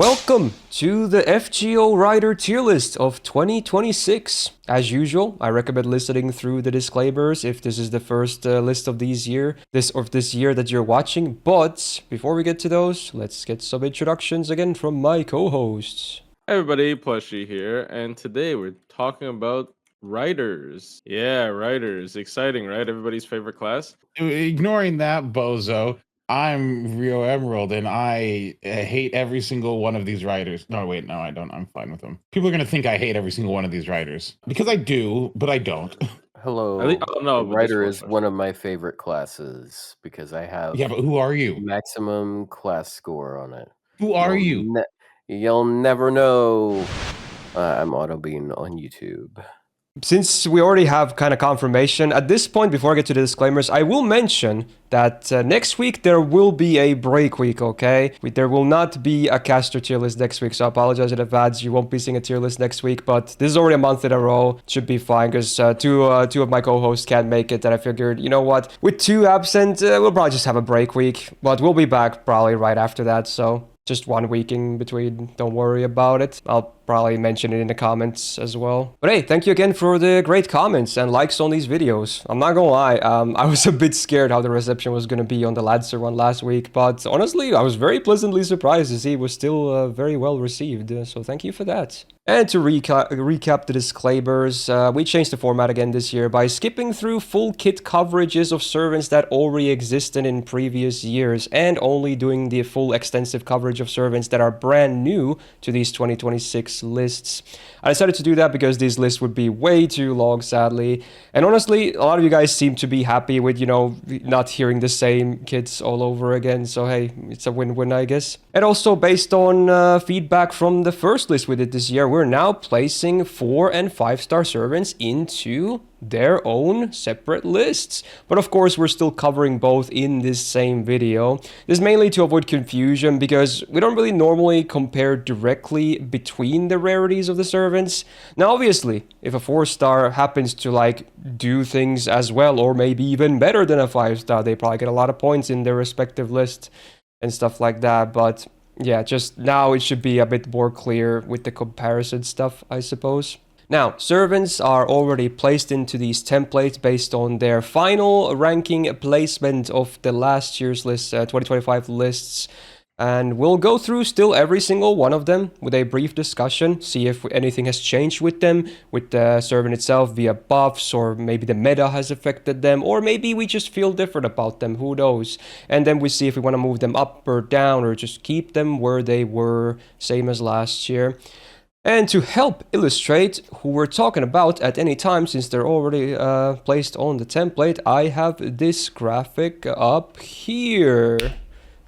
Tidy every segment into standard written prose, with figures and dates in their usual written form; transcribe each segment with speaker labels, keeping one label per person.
Speaker 1: Welcome to the FGO Rider tier list of 2026. As usual, I recommend listening through the disclaimers if this is the first list of this year that you're watching. But before we get to those, let's get some introductions again from my co-hosts.
Speaker 2: Hey everybody, Plushy here, and today we're talking about writers. Yeah, writers. Exciting, right? Everybody's favorite class.
Speaker 3: Ignoring that bozo, I'm Rio Emerald, and I hate every single one of these writers. No, wait, no, I don't. I'm fine with them. People are going to think I hate every single one of these writers because I do, but I don't.
Speaker 4: Hello.
Speaker 2: No,
Speaker 4: Writer is one of my favorite classes because I have
Speaker 3: Yeah, but who are you?
Speaker 4: maximum class score on it.
Speaker 3: Who are you?
Speaker 4: You'll never know. I'm Autobean on YouTube.
Speaker 1: Since we already have kind of confirmation, at this point, before I get to the disclaimers, I will mention that next week there will be a break week, okay? There will not be a caster tier list next week, so I apologize in advance. You won't be seeing a tier list next week, but this is already a month in a row. Should be fine, because two of my co-hosts can't make it, and I figured, you know what? With two absent, we'll probably just have a break week, but we'll be back probably right after that, so just 1 week in between. Don't worry about it. I'll probably mention it in the comments as well. But hey, thank you again for the great comments and likes on these videos. I'm not gonna lie, I was a bit scared how the reception was gonna be on the Lancer one last week, but honestly, I was very pleasantly surprised to see it was still very well received, so thank you for that. And to recap the disclaimers, we changed the format again this year by skipping through full kit coverages of servants that already existed in previous years and only doing the full extensive coverage of servants that are brand new to these 2026 lists. I decided to do that because these lists would be way too long, sadly. And honestly, a lot of you guys seem to be happy with, you know, not hearing the same kits all over again. So hey, it's a win-win, I guess. And also, based on feedback from the first list we did this year, we're now placing 4 and 5-star servants into their own separate lists. But of course, we're still covering both in this same video. This is mainly to avoid confusion because we don't really normally compare directly between the rarities of the servants. Now, obviously, if a 4-star happens to like do things as well or maybe even better than a 5-star, they probably get a lot of points in their respective list and stuff like that. But yeah, just now it should be a bit more clear with the comparison stuff, I suppose. Now, servants are already placed into these templates based on their final ranking placement of the last year's list, 2025 lists. And we'll go through still every single one of them with a brief discussion, see if anything has changed with them, with the servant itself via buffs, or maybe the meta has affected them, or maybe we just feel different about them, who knows. And then we see if we want to move them up or down, or just keep them where they were, same as last year. And to help illustrate who we're talking about at any time, since they're already placed on the template, I have this graphic up here.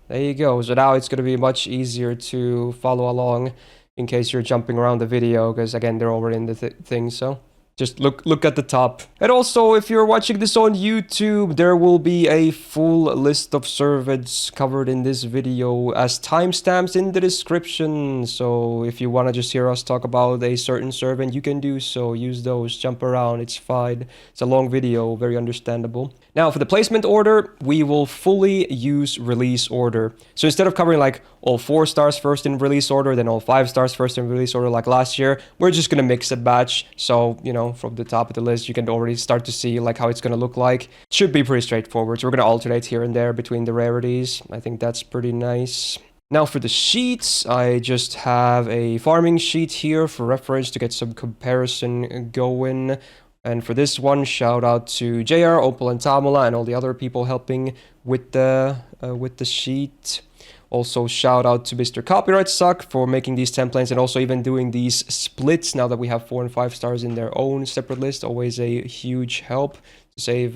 Speaker 1: There you go. So now it's going to be much easier to follow along in case you're jumping around the video, because again, they're already in the thing, so just look at the top. And also, if you're watching this on YouTube, there will be a full list of servants covered in this video as timestamps in the description. So if you want to just hear us talk about a certain servant, you can do so. Use those, jump around, it's fine. It's a long video, very understandable. Now, for the placement order, we will fully use release order. So instead of covering like all 4 stars first in release order, then all 5 stars first in release order like last year, we're just going to mix and match. So, you know, from the top of the list, you can already start to see like how it's going to look like. It should be pretty straightforward. So we're going to alternate here and there between the rarities. I think that's pretty nice. Now for the sheets, I just have a farming sheet here for reference to get some comparison going. And for this one, shout out to JR, Opal, and Tamala, and all the other people helping with the sheet. Also, shout out to Mr. Copyright Suck for making these templates and also even doing these splits now that we have 4 and 5 stars in their own separate list. Always a huge help to save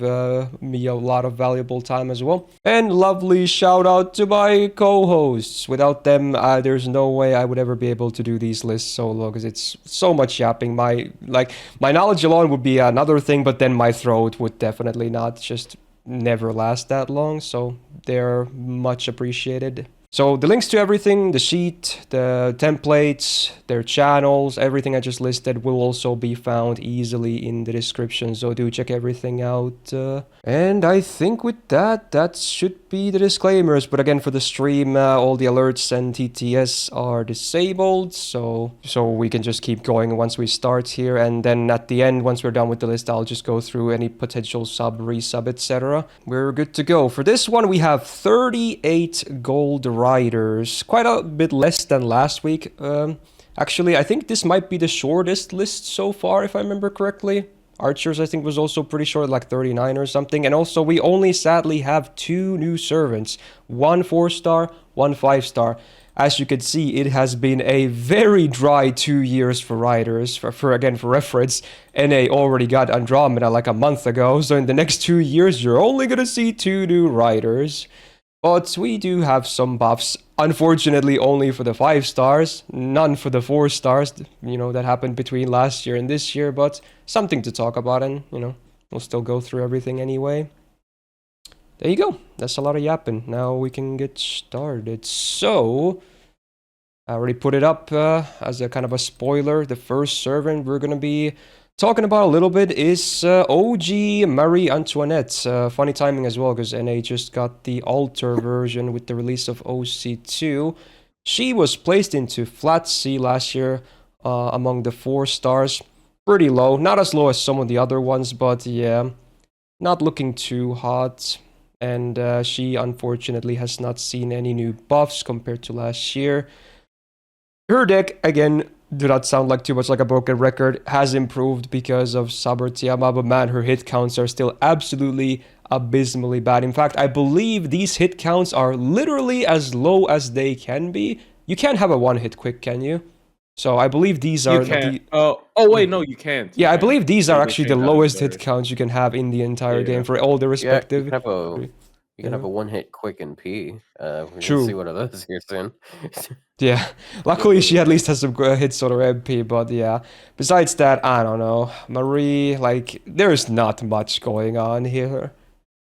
Speaker 1: me a lot of valuable time as well. And lovely shout out to my co-hosts. Without them, there's no way I would ever be able to do these lists solo because it's so much yapping. My knowledge alone would be another thing, but then my throat would definitely not just never last that long. So they're much appreciated. So the links to everything, the sheet, the templates, their channels, everything I just listed will also be found easily in the description. So do check everything out. And I think with that, that should be the disclaimers. But again, for the stream, all the alerts and TTS are disabled. So we can just keep going once we start here. And then at the end, once we're done with the list, I'll just go through any potential sub, resub, etc. We're good to go. For this one, we have 38 gold riders, quite a bit less than last week. Actually, I think this might be the shortest list so far, if I remember correctly. Archers, I think, was also pretty short, like 39 or something. And also, we only sadly have 2 new servants. 1 4-star, 1 5-star. As you can see, it has been a very dry 2 years for riders. For reference, NA already got Andromeda like a month ago. So in the next 2 years, you're only gonna see 2 new riders. But we do have some buffs, unfortunately only for the 5 stars, none for the 4 stars, you know, that happened between last year and this year, but something to talk about, and, you know, we'll still go through everything anyway. There you go, that's a lot of yapping. Now we can get started. So, I already put it up as a kind of a spoiler. The first servant we're gonna be talking about a little bit is OG Marie Antoinette. Funny timing as well, because NA just got the Alter version with the release of OC2. She was placed into Flat C last year among the 4 stars. Pretty low, not as low as some of the other ones, but yeah, not looking too hot. And she unfortunately has not seen any new buffs compared to last year. Her deck, again, do not sound like too much like a broken record, has improved because of Saber Tiama, but man, her hit counts are still absolutely abysmally bad. In fact, I believe these hit counts are literally as low as they can be. You can't have a 1-hit quick, can you? So I believe these are...
Speaker 2: You can't. Oh wait, no, you can't.
Speaker 1: Yeah, I believe these are
Speaker 2: They
Speaker 1: actually the
Speaker 2: changed that
Speaker 1: lowest hit
Speaker 2: better.
Speaker 1: counts you can have in the entire
Speaker 2: Yeah.
Speaker 1: game for all the
Speaker 4: Yeah,
Speaker 1: respective...
Speaker 4: you can have a 1-hit quick and P. We're
Speaker 1: True.
Speaker 4: gonna see what of those here soon.
Speaker 1: Yeah, luckily she at least has some hits on her MP, but yeah. Besides that, I don't know. Marie, like, there's not much going on here.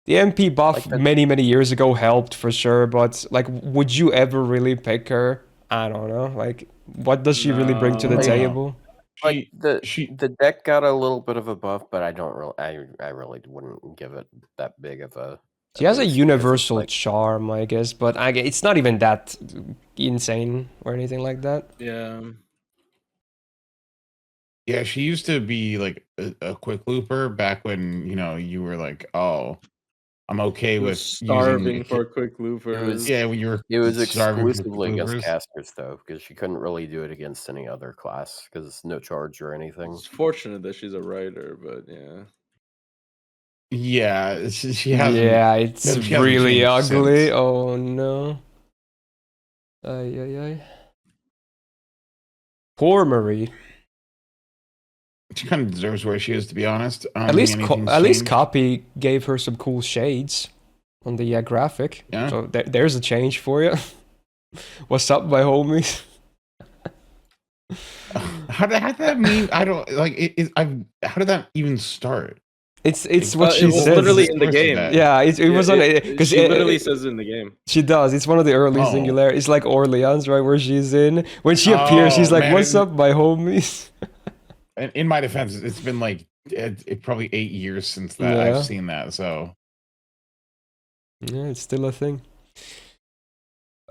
Speaker 1: The MP buff
Speaker 4: Like
Speaker 1: many years ago helped for sure, but like, would you ever really pick her? I don't know. Like, what does she really bring to the
Speaker 2: No.
Speaker 1: table?
Speaker 4: Like the deck got a little bit of a buff, but I don't really, I really wouldn't give it that big of a.
Speaker 1: She has a
Speaker 4: boost because it's
Speaker 1: universal
Speaker 4: like-
Speaker 1: charm, I guess, but it's not even that insane or anything like that.
Speaker 2: Yeah.
Speaker 3: Yeah, she used to be like a quick looper back when, you know, you were like, oh, I'm okay
Speaker 2: He
Speaker 3: with
Speaker 2: was starving
Speaker 3: using
Speaker 2: for quick loopers.
Speaker 3: yeah, when you were
Speaker 4: It was
Speaker 3: starving for
Speaker 4: exclusively
Speaker 3: quick
Speaker 4: against
Speaker 3: loopers.
Speaker 4: casters though, because she couldn't really do it against any other class because it's no charge or anything.
Speaker 2: It's fortunate that she's a writer, but yeah.
Speaker 3: Yeah, she hasn't.
Speaker 1: Yeah, it's
Speaker 3: she hasn't
Speaker 1: really
Speaker 3: changed
Speaker 1: ugly.
Speaker 3: since.
Speaker 1: Oh no. Ay. Poor Marie.
Speaker 3: She kind of deserves where she is, to be honest. I don't
Speaker 1: At least,
Speaker 3: think anything's
Speaker 1: at least
Speaker 3: changed.
Speaker 1: Copy gave her some cool shades on the graphic.
Speaker 3: Yeah.
Speaker 1: So there's a change for you. What's up, my homies?
Speaker 3: How did that mean? I don't like. How did that even start?
Speaker 1: It's what she
Speaker 2: it was
Speaker 1: says.
Speaker 2: literally in the
Speaker 3: Of course
Speaker 2: game.
Speaker 3: that.
Speaker 1: Yeah, it was on because
Speaker 2: She literally says it in the game.
Speaker 1: she does. It's one of the early
Speaker 3: Oh.
Speaker 1: singular. It's like Orleans, right, where she's in. When she appears, she's
Speaker 3: Oh,
Speaker 1: like,
Speaker 3: man,
Speaker 1: "What's up, my homies?"
Speaker 3: And in my defense, it's been like probably 8 years since that
Speaker 1: Yeah.
Speaker 3: I've seen that. So
Speaker 1: Yeah, it's still a thing.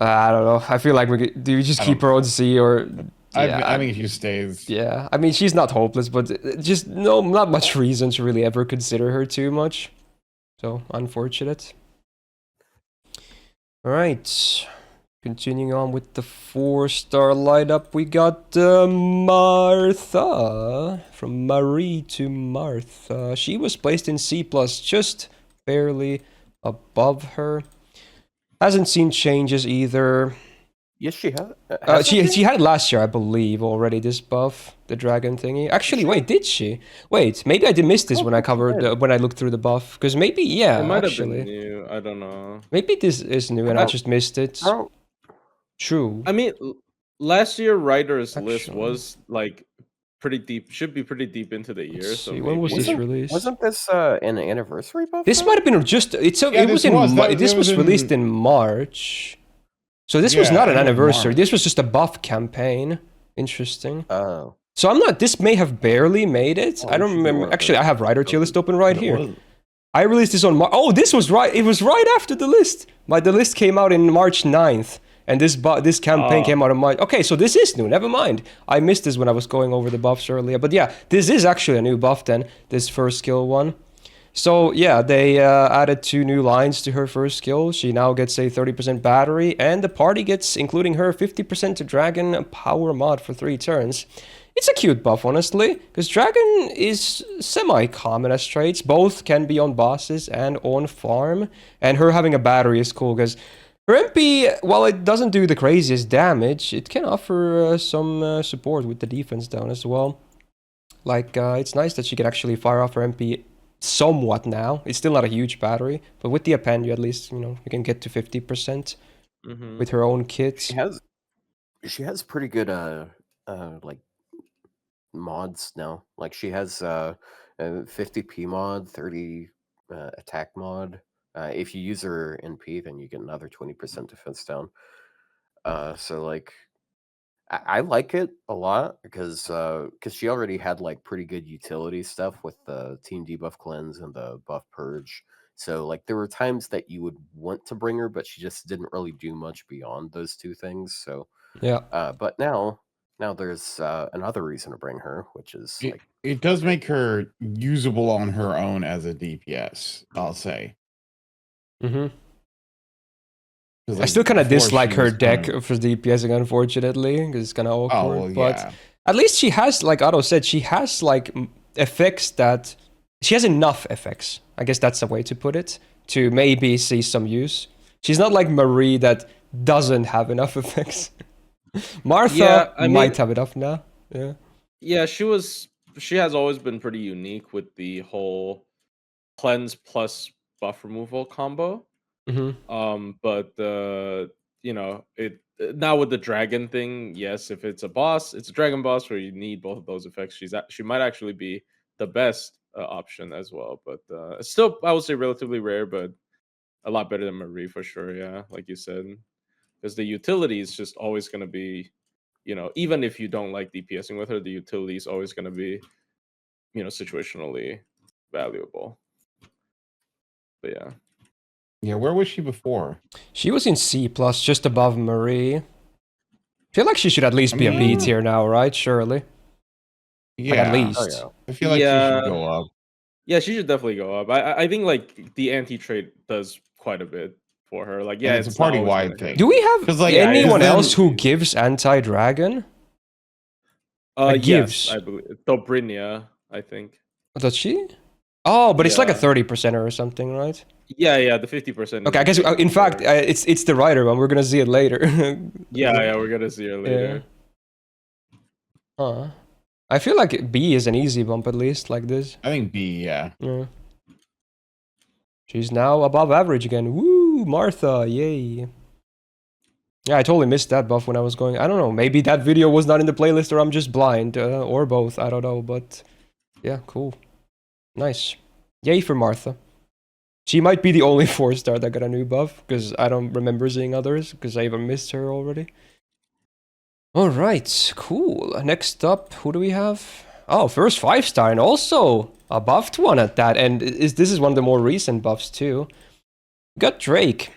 Speaker 1: I don't know. I feel like do we just
Speaker 3: I
Speaker 1: keep
Speaker 3: don't-
Speaker 1: her on C or? Yeah,
Speaker 3: I think if she stays,
Speaker 1: yeah. I mean, she's not hopeless, but just not much reason to really ever consider her too much. So unfortunate. All right. Continuing on with the 4-star lineup, we got Martha. From Marie to Martha. She was placed in C+, just barely above her. Hasn't seen changes either.
Speaker 4: Yes, she has.
Speaker 1: She had it last year, I believe, already, this buff, the dragon thingy. Actually, wait, did she? Wait, maybe I did miss this when I covered, when I looked through the buff. Because maybe, yeah,
Speaker 2: It might
Speaker 1: actually.
Speaker 2: have been new. I don't know.
Speaker 1: Maybe this is new and I just missed it.
Speaker 4: Oh,
Speaker 1: True.
Speaker 2: I mean, last year Writer's list
Speaker 1: Actually.
Speaker 2: was like pretty deep. Should be pretty deep into the year.
Speaker 1: Let's
Speaker 2: So
Speaker 1: see, when was
Speaker 2: maybe-
Speaker 1: this released?
Speaker 4: wasn't this an anniversary buff?
Speaker 1: This
Speaker 4: though?
Speaker 1: might have been just. It
Speaker 3: Yeah,
Speaker 1: was
Speaker 3: this
Speaker 1: in.
Speaker 3: was. That
Speaker 1: This was
Speaker 3: was
Speaker 1: released
Speaker 3: in-
Speaker 1: in March. So this was not an
Speaker 3: end of
Speaker 1: anniversary.
Speaker 3: March.
Speaker 1: This was just a buff campaign. Interesting.
Speaker 4: Oh.
Speaker 1: So I'm not. This may have barely made it.
Speaker 4: Oh,
Speaker 1: I don't
Speaker 4: we should get one
Speaker 1: remember.
Speaker 4: of
Speaker 1: Actually, I
Speaker 4: those.
Speaker 1: have Rider tier list open right here.
Speaker 3: What-
Speaker 1: I released this on March. Oh, this was right. It was right after the list. The list came out in March 9th. And this campaign came out in March. Okay, so this is new. Never mind. I missed this when I was going over the buffs earlier. But yeah, this is actually a new buff then. This first skill one. So yeah, they added 2 new lines to her first skill. She now gets a 30% battery. And the party gets, including her, 50% dragon power mod for 3 turns. It's a cute buff, honestly, because Dragon is semi-common as traits. Both can be on bosses and on farm. And her having a battery is cool, because her MP, while it doesn't do the craziest damage, it can offer some support with the defense down as well. Like, it's nice that she can actually fire off her MP somewhat now. It's still not a huge battery, but with the append, you at least, you can get to 50% with her own kit.
Speaker 4: She has pretty good, like, mods now. Like, she has a 50p mod, 30 attack mod. If you use her NP, then you get another 20% defense down. So like, I like it a lot because she already had like pretty good utility stuff with the team debuff cleanse and the buff purge. So like there were times that you would want to bring her, but she just didn't really do much beyond those 2 things. So
Speaker 1: yeah.
Speaker 4: But now there's another reason to bring her, which is like
Speaker 3: it does make her usable on her own as a DPS, I'll say.
Speaker 1: Mm-hmm.
Speaker 3: Like,
Speaker 1: I still kind of dislike her
Speaker 3: was
Speaker 1: deck
Speaker 3: kind of-
Speaker 1: for DPSing, unfortunately, because it's kind of awkward.
Speaker 3: Oh, well,
Speaker 1: but
Speaker 3: yeah.
Speaker 1: at least she has, like Otto said, she has like effects that she has enough effects. I guess that's a way to put it, to maybe see some use. She's not like Marie that doesn't have enough effects. Martha might have enough now. Yeah.
Speaker 2: Yeah, she has always been pretty unique with the whole cleanse plus buff removal combo. But it now with the dragon thing, yes, if it's a boss, it's a dragon boss where you need both of those effects. She might actually be the best option as well. But it's still, I would say, relatively rare, but a lot better than Marie for sure. Yeah, like you said, because the utility is just always going to be, even if you don't like DPSing with her, the utility is always going to be, situationally valuable. But yeah.
Speaker 3: Yeah, where was she before?
Speaker 1: She was in C+, just above Marie. I feel like she should at least be a B tier now, right? Surely.
Speaker 3: Yeah.
Speaker 1: Like, at least.
Speaker 4: oh, yeah.
Speaker 3: I feel like she should go up.
Speaker 2: Yeah, she should definitely go up. I think like the anti-trait does quite a bit for her. Like, yeah,
Speaker 3: And it's a party-wide thing.
Speaker 1: Do we have
Speaker 3: 'Cause, like,
Speaker 1: anyone
Speaker 3: then-
Speaker 1: else who gives anti-dragon?
Speaker 2: Yes,
Speaker 1: gives.
Speaker 2: I believe Dobrynya, I think.
Speaker 1: Does she? Oh, but it's like a
Speaker 2: Yeah.
Speaker 1: 30% or something, right?
Speaker 2: Yeah, the 50%.
Speaker 1: Okay, I guess in fact it's the Rider one. We're gonna see it later.
Speaker 2: Yeah, we're gonna see her later.
Speaker 1: I feel like B is an easy bump at least, like this.
Speaker 3: I think B, yeah.
Speaker 1: Yeah. She's now above average again. Woo, Martha, yay. Yeah, I totally missed that buff when I was going. I don't know, maybe that video was not in the playlist or I'm just blind, or both, I don't know, but yeah, cool. Nice. Yay for Martha. She might be the only 4-star that got a new buff, because I don't remember seeing others, because I even missed her already. Alright, cool. Next up, who do we have? Oh, first 5-star, and also a buffed one at that, and this is one of the more recent buffs too. We got Drake.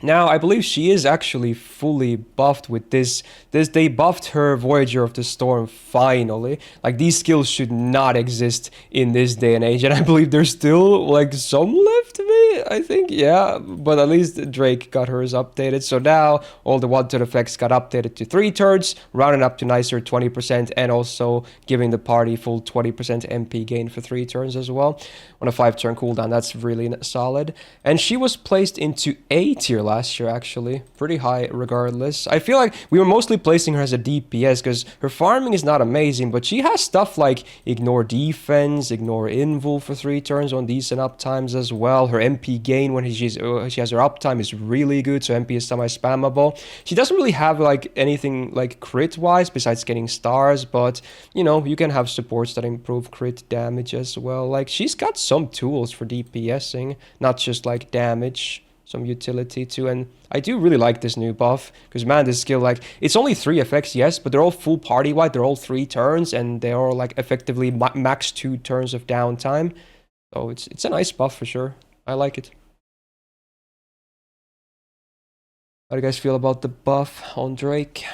Speaker 1: Now, I believe she is actually fully buffed with this. They buffed her Voyager of the Storm finally. Like, these skills should not exist in this day and age. And I believe there's still, like, some left to me, I think. Yeah, but at least Drake got hers updated. So now, all the wanted effects got updated to 3 turns, rounding up to nicer 20%, and also giving the party full 20% MP gain for 3 turns as well. On a 5-turn cooldown, that's really solid. And she was placed into A tier last year, actually. Pretty high regardless. I feel like we were mostly placing her as a DPS because her farming is not amazing, but she has stuff like ignore defense, ignore invul for 3 turns on decent uptimes as well. Her MP gain when she has her uptime is really good, so MP is semi-spammable. She doesn't really have like anything like crit-wise besides getting stars, but you can have supports that improve crit damage as well. Like, she's got some tools for DPSing, not just like damage. some utility too. And I do really like this new buff because, man, this skill, like, it's only 3 effects, yes, but they're all full party-wide. They're all 3 turns, and they are like effectively max 2 turns of downtime. So it's a nice buff for sure. I like it. How do you guys feel about the buff on Drake?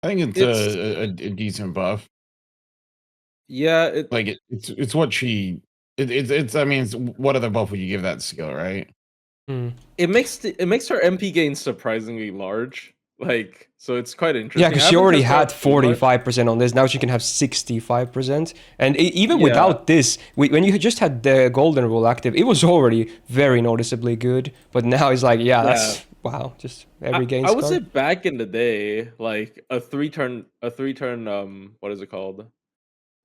Speaker 3: I think it's a decent buff.
Speaker 2: Yeah,
Speaker 3: it's what she. It's I mean, it's, what other buff would you give that skill, right?
Speaker 2: it makes her MP gain surprisingly large. Like, so it's quite interesting.
Speaker 1: Yeah, because she already had 45% on this. Now she can have 65%. And even without this, when you just had the golden rule active, it was already very noticeably good. But now it's like, that's wow, just every gain.
Speaker 2: I would say back in the day, like a three turn what is it called?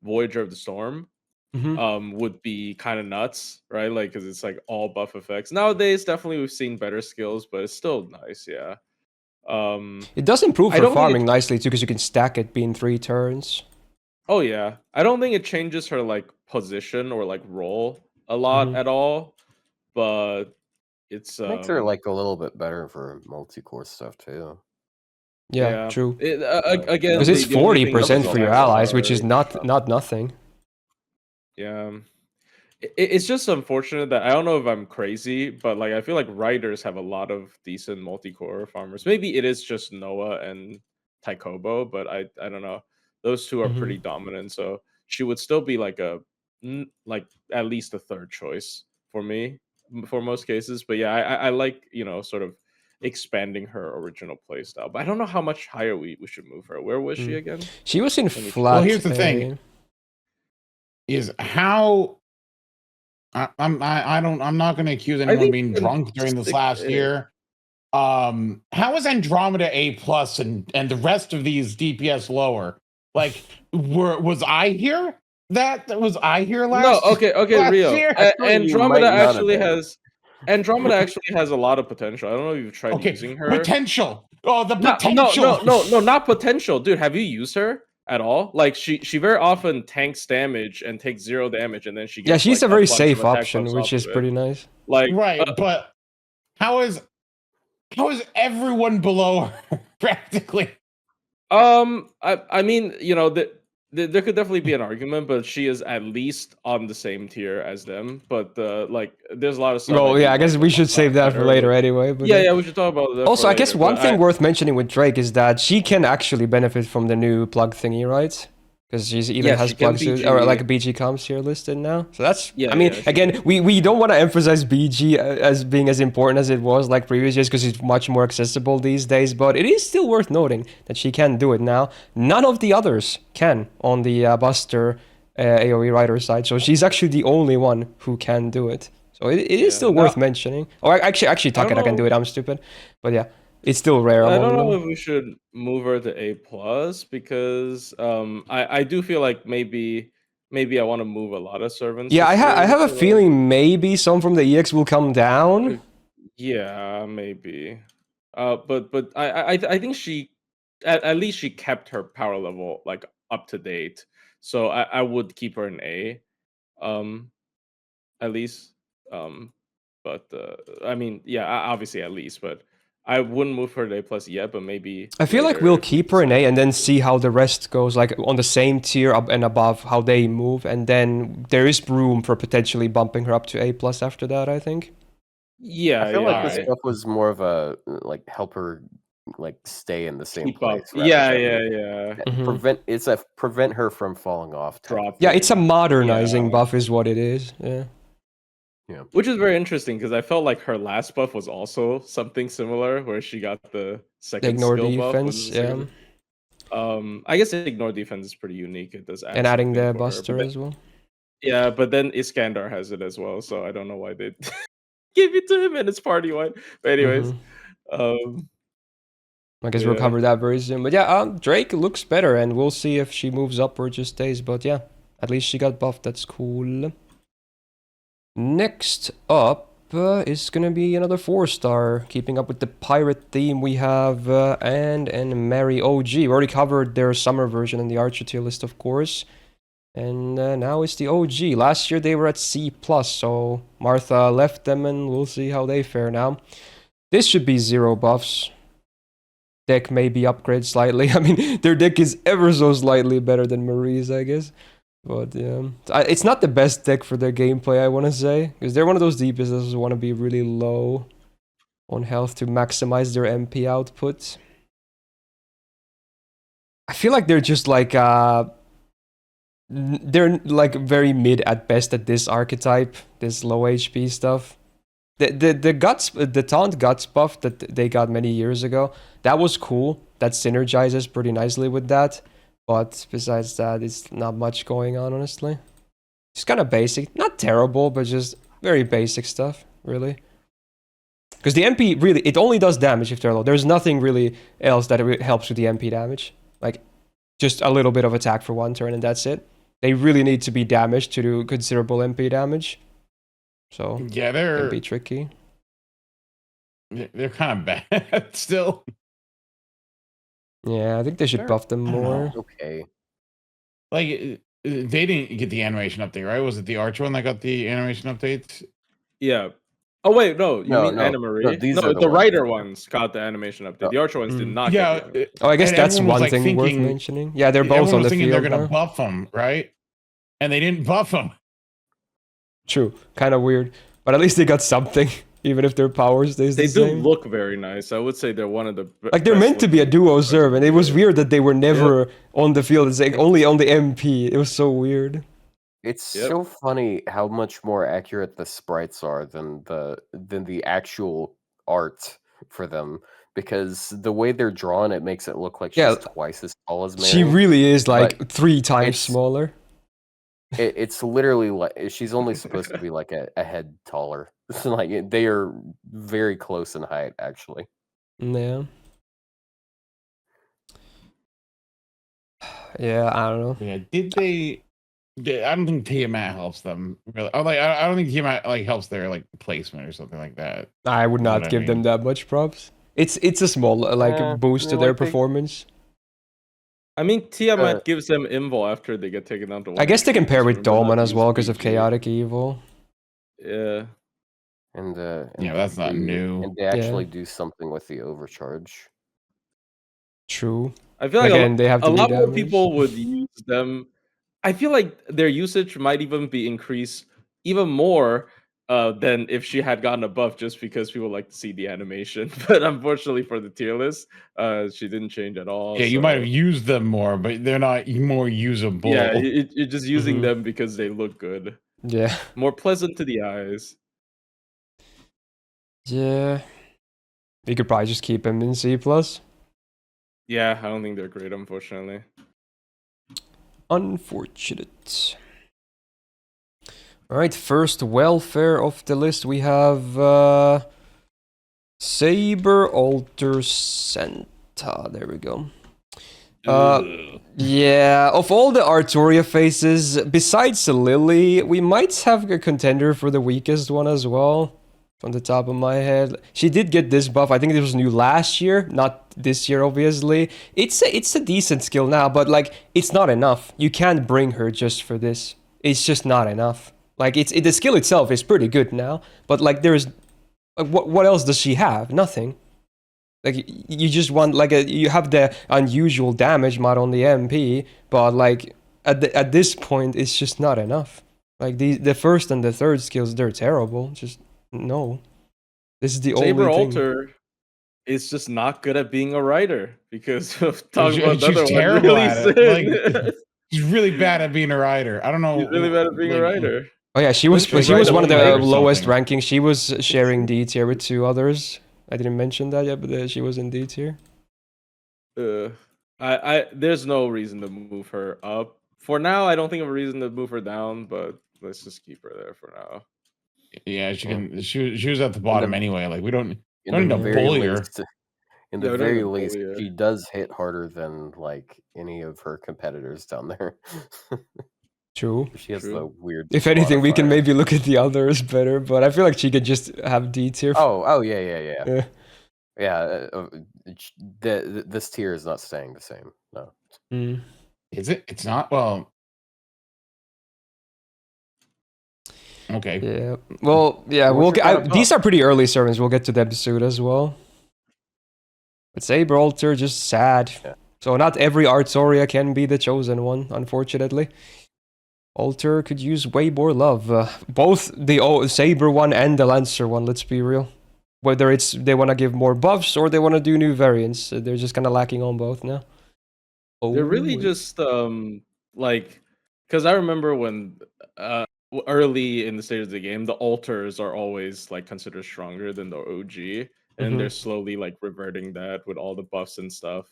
Speaker 2: Voyager of the Storm. Would be kind of nuts, right? Like, because it's like all buff effects. Nowadays, definitely we've seen better skills, but it's still nice, yeah.
Speaker 1: It does improve her farming nicely too, because you can stack it being 3 turns.
Speaker 2: Oh yeah, I don't think it changes her like position or like role a lot at all, but it's
Speaker 4: makes her like a little bit better for multi-core stuff too.
Speaker 1: Yeah, true.
Speaker 2: Again,
Speaker 1: because it's 40% for your allies, which is not nothing.
Speaker 2: Yeah. It's just unfortunate that I don't know if I'm crazy, but like I feel like riders have a lot of decent multi-core farmers. Maybe it is just Noah and Taikoubou, but I don't know. Those two are pretty dominant, so she would still be like like at least a third choice for me for most cases. But yeah, I like, you know, sort of expanding her original playstyle. But I don't know how much higher we should move her. Where was she again?
Speaker 1: She was in flat.
Speaker 3: Well, here's the thing: is how. I'm not going to accuse anyone being drunk during this last year. How is Andromeda A+ and the rest of these DPS lower? Like, was I here? Was I here last?
Speaker 2: No, okay, Rio. Andromeda actually has a lot of potential. I don't know if you've tried using her.
Speaker 3: Potential. Oh, the potential.
Speaker 2: No, not potential, dude. Have you used her at all? Like, she very often tanks damage and takes 0 damage, and then she gets,
Speaker 1: she's
Speaker 2: like,
Speaker 1: a very safe option, which is pretty nice.
Speaker 2: Like,
Speaker 3: right, but how is everyone below her practically?
Speaker 2: I mean, you know, there could definitely be an argument, but she is at least on the same tier as them. But like, there's a lot of stuff.
Speaker 1: Well, yeah, I guess we should save that for later anyway. But
Speaker 2: yeah, we should talk about that.
Speaker 1: Also, I guess one thing worth mentioning with Drake is that she can actually benefit from the new plug thingy, right? Because she even has plugs or like BG comps here listed now. So that's, I mean, again, we don't want to emphasize BG as being as important as it was like previous years because it's much more accessible these days. But it is still worth noting that she can do it now. None of the others can on the Buster AoE Rider side. So she's actually the only one who can do it. So it is still worth mentioning. Or actually Takeda can do it. I'm stupid. But yeah. It's still rare.
Speaker 2: I don't know if we should move her to A+ because I do feel like maybe I want to move a lot of servants.
Speaker 1: Yeah, I have a feeling maybe some from the EX will come down.
Speaker 2: Yeah, maybe. But I think she at least she kept her power level like up to date. So I would keep her in A, at least. But I mean, yeah, obviously at least, but. I wouldn't move her to A+ yet, but maybe...
Speaker 1: I feel like we'll keep her in A and then see how the rest goes, like on the same tier up and above, how they move, and then there is room for potentially bumping her up to A+ after that, I think.
Speaker 2: Yeah,
Speaker 4: I feel like this stuff was more of a, like, help her, like, stay in the same place.
Speaker 2: Yeah.
Speaker 4: Prevent her from falling off.
Speaker 1: Yeah, it's a modernizing buff is what it is, yeah.
Speaker 4: Yeah.
Speaker 2: Which is very interesting because I felt like her last buff was also something similar, where she got the second
Speaker 1: ignore
Speaker 2: skill
Speaker 1: defense,
Speaker 2: buff. I guess ignore defense is pretty unique. It does,
Speaker 1: and adding the Buster as well.
Speaker 2: Yeah, but then Iskandar has it as well, so I don't know why they gave it to him and it's party wide. But anyways,
Speaker 1: I guess we'll cover that very soon. But yeah, Drake looks better, and we'll see if she moves up or just stays. But yeah, at least she got buffed. That's cool. Next up is gonna be another 4-star, keeping up with the pirate theme. We have and Mary OG. We already covered their summer version in the Archer tier list, of course. And now it's the OG. Last year they were at C+, so Martha left them and we'll see how they fare now. This should be 0 buffs. Deck maybe upgrade slightly. I mean, their deck is ever so slightly better than Marie's, I guess. But yeah, it's not the best deck for their gameplay, I want to say. Because they're one of those DPS that want to be really low on health to maximize their MP output. I feel like they're just like... they're like very mid at best at this archetype, this low HP stuff. The taunt guts buff that they got many years ago, that was cool. That synergizes pretty nicely with that. But besides that, it's not much going on, honestly. It's kind of basic, not terrible, but just very basic stuff, really. Because the MP really, it only does damage if they're low. There's nothing really else that helps with the MP damage. Like just a little bit of attack for 1 turn and that's it. They really need to be damaged to do considerable MP damage. So
Speaker 3: yeah,
Speaker 1: it can be tricky.
Speaker 3: They're kind of bad still.
Speaker 1: Yeah, I think they should buff them more.
Speaker 4: Okay.
Speaker 3: Like they didn't get the animation update, right? Was it the Archer one that got the animation update?
Speaker 2: Yeah. Oh wait, no, you mean
Speaker 4: No,
Speaker 2: Anna Marie?
Speaker 4: no, these
Speaker 2: No,
Speaker 4: are
Speaker 2: the
Speaker 4: the
Speaker 2: Rider
Speaker 4: ones.
Speaker 2: ones got the animation update. The Archer ones did not.
Speaker 3: Yeah.
Speaker 2: Get the
Speaker 1: Oh, I guess
Speaker 3: And
Speaker 1: that's
Speaker 3: everyone was,
Speaker 1: one
Speaker 3: like,
Speaker 1: thing worth
Speaker 3: thinking-
Speaker 1: mentioning. Yeah, they're both
Speaker 3: Everyone
Speaker 1: on
Speaker 3: was
Speaker 1: the
Speaker 3: thinking
Speaker 1: field
Speaker 3: they're gonna
Speaker 1: now.
Speaker 3: buff them, right? And they didn't buff them.
Speaker 1: True, kind of weird, but at least they got something, even if their power stays
Speaker 2: They
Speaker 1: the
Speaker 2: do
Speaker 1: same.
Speaker 2: look very nice. I would say they're one of the
Speaker 1: Like they're
Speaker 2: best
Speaker 1: meant to be a
Speaker 2: looking
Speaker 1: duo
Speaker 2: cards
Speaker 1: serve, and it was
Speaker 2: here.
Speaker 1: weird that they were never on the field. It's like only on the MP. It was so weird.
Speaker 4: It's
Speaker 2: Yep.
Speaker 4: so funny how much more accurate the sprites are than the actual art for them, because the way they're drawn, it makes it look like she's
Speaker 1: Yeah.
Speaker 4: twice as tall as Mary.
Speaker 1: She really is like
Speaker 4: but
Speaker 1: 3 times
Speaker 4: it's-
Speaker 1: smaller.
Speaker 4: It's literally like she's only supposed to be like a head taller. Like they are very close in height, actually.
Speaker 1: Yeah. Yeah, I don't know.
Speaker 3: Yeah, did they? I don't think Tiamat helps them really. Oh, like I don't think Tiamat like helps their like placement or something like that.
Speaker 1: I would
Speaker 3: You know
Speaker 1: not
Speaker 3: what I
Speaker 1: give them
Speaker 3: mean?
Speaker 1: that much props. It's a small like boost to
Speaker 4: yeah,
Speaker 1: their
Speaker 4: like they-
Speaker 1: performance.
Speaker 2: I mean, Tiamat gives them invul after they get taken down to 1
Speaker 1: I guess they
Speaker 2: HP,
Speaker 1: can pair
Speaker 2: just
Speaker 1: with
Speaker 2: remember
Speaker 1: Dolman
Speaker 2: not
Speaker 1: as
Speaker 2: to
Speaker 1: well
Speaker 2: use
Speaker 1: because of
Speaker 2: BG.
Speaker 1: chaotic evil.
Speaker 2: Yeah.
Speaker 4: And
Speaker 3: Yeah, that's not new.
Speaker 4: And they actually do something with the overcharge.
Speaker 1: True.
Speaker 2: I feel like
Speaker 1: Again, they have
Speaker 2: a
Speaker 1: to be
Speaker 2: lot more
Speaker 1: damaged.
Speaker 2: people would use them. I feel like their usage might even be increased even more than if she had gotten a buff, just because people like to see the animation. But unfortunately for the tier list, she didn't change at all.
Speaker 3: Yeah, you might have
Speaker 2: so-
Speaker 3: used them more, but they're not more usable.
Speaker 2: Yeah, you're just using
Speaker 1: Mhm.
Speaker 2: them because they look good,
Speaker 1: Yeah.
Speaker 2: more pleasant to the eyes.
Speaker 1: Yeah. You could probably just keep him in C+.
Speaker 2: Yeah, I don't think they're great, unfortunately.
Speaker 1: Unfortunate. Alright, first welfare of the list. We have Saber Alter Santa. There we go. Yeah, of all the Arturia faces, besides Lily, we might have a contender for the weakest one as well. From the top of my head, she did get this buff. I think it was new last year, not this year, obviously. It's a decent skill now, but like it's not enough. You can't bring her just for this. It's just not enough. Like the skill itself is pretty good now, but like there's like, what else does she have? Nothing. Like you just want like you have the unusual damage mod on the MP, but like at this point it's just not enough. Like the first and the third skills, they're terrible. Just no. This is the
Speaker 2: Saber
Speaker 1: only thing.
Speaker 2: Alter is just not good at being a writer because of talking
Speaker 3: She's
Speaker 2: about another one.
Speaker 3: terrible
Speaker 2: Really
Speaker 3: at it.
Speaker 2: sin.
Speaker 3: Like, she's really bad at being a writer. I don't know.
Speaker 2: He's really bad at being a
Speaker 3: like,
Speaker 2: writer.
Speaker 1: Oh yeah, she was
Speaker 2: She was
Speaker 1: she was
Speaker 2: right
Speaker 1: one of
Speaker 2: on
Speaker 1: the
Speaker 2: Maid or
Speaker 1: lowest
Speaker 3: something.
Speaker 1: ranking. She was sharing D tier with 2 others. I didn't mention that yet, but she was in D tier.
Speaker 2: I there's no reason to move her up. For now, I don't think of a reason to move her down, but let's just keep her there for now.
Speaker 3: Yeah, she can. She was at the bottom anyway. Like we don't.
Speaker 4: In
Speaker 3: Don't
Speaker 4: the
Speaker 3: need to
Speaker 4: very
Speaker 3: bully her.
Speaker 4: least, in
Speaker 2: Yeah,
Speaker 4: the
Speaker 2: we don't
Speaker 4: very
Speaker 2: need to
Speaker 4: least,
Speaker 2: bully her.
Speaker 4: she does hit harder than like any of her competitors down there.
Speaker 1: True.
Speaker 4: She has
Speaker 2: True.
Speaker 4: the weird.
Speaker 1: If anything, we can
Speaker 4: modifier.
Speaker 1: maybe look at the others better, but I feel like she could just have D tier.
Speaker 4: Oh yeah.
Speaker 1: Yeah.
Speaker 4: Yeah, this tier is not staying the same. No.
Speaker 1: Mm.
Speaker 3: Is it? It's not. Well, Okay.
Speaker 1: Yeah. Well, yeah.
Speaker 2: What's your thought
Speaker 1: These
Speaker 2: about?
Speaker 1: are pretty early servants. We'll get to them soon as well. But Saber Alter, just sad.
Speaker 4: Yeah.
Speaker 1: So not every Artoria can be the chosen one, unfortunately. Alter could use way more love. Both the Saber one and the Lancer one, let's be real. Whether it's they want to give more buffs or they want to do new variants. They're just kind of lacking on both now.
Speaker 2: They're really just like, because I remember when early in the stage of the game, the alters are always like considered stronger than the OG, and they're slowly like reverting that with all the buffs and stuff.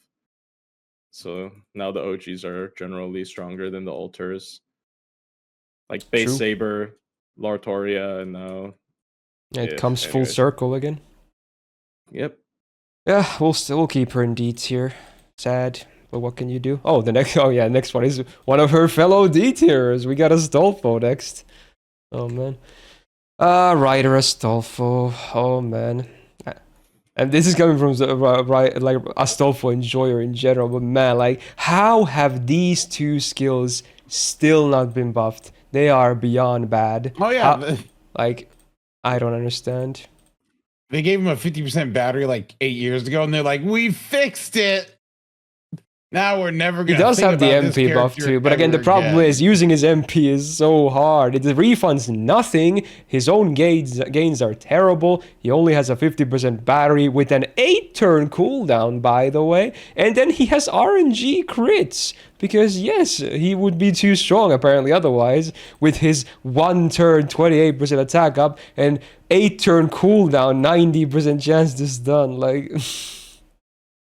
Speaker 2: So now the OGs are generally stronger than the alters, like base
Speaker 1: True.
Speaker 2: Saber, Lartoria, and now
Speaker 1: It comes full
Speaker 2: anyways.
Speaker 1: circle again.
Speaker 2: Yep.
Speaker 1: Yeah, we'll keep her in D tier. Sad, but what can you do? Oh, next one is one of her fellow D tiers. We got Astolfo next. Oh man. Rider Astolfo. Oh man. And this is coming from like Astolfo enjoyer in general, but man, like how have these two skills still not been buffed? They are beyond bad.
Speaker 3: Oh yeah.
Speaker 1: Like I don't understand.
Speaker 3: They gave him a 50% battery like 8 years ago, and they're like, "We fixed it. Now we're never gonna."
Speaker 1: He does
Speaker 3: think
Speaker 1: have the
Speaker 3: about this
Speaker 1: MP buff
Speaker 3: character
Speaker 1: too, but again, the
Speaker 3: ever
Speaker 1: problem
Speaker 3: again."
Speaker 1: is using his MP is so hard. It refunds nothing. His own gains are terrible. He only has a 50% battery with an 8-turn cooldown, by the way. And then he has RNG crits. Because yes, he would be too strong apparently otherwise. With his 1-turn 28% attack up and 8-turn cooldown, 90% chance to stun. Like...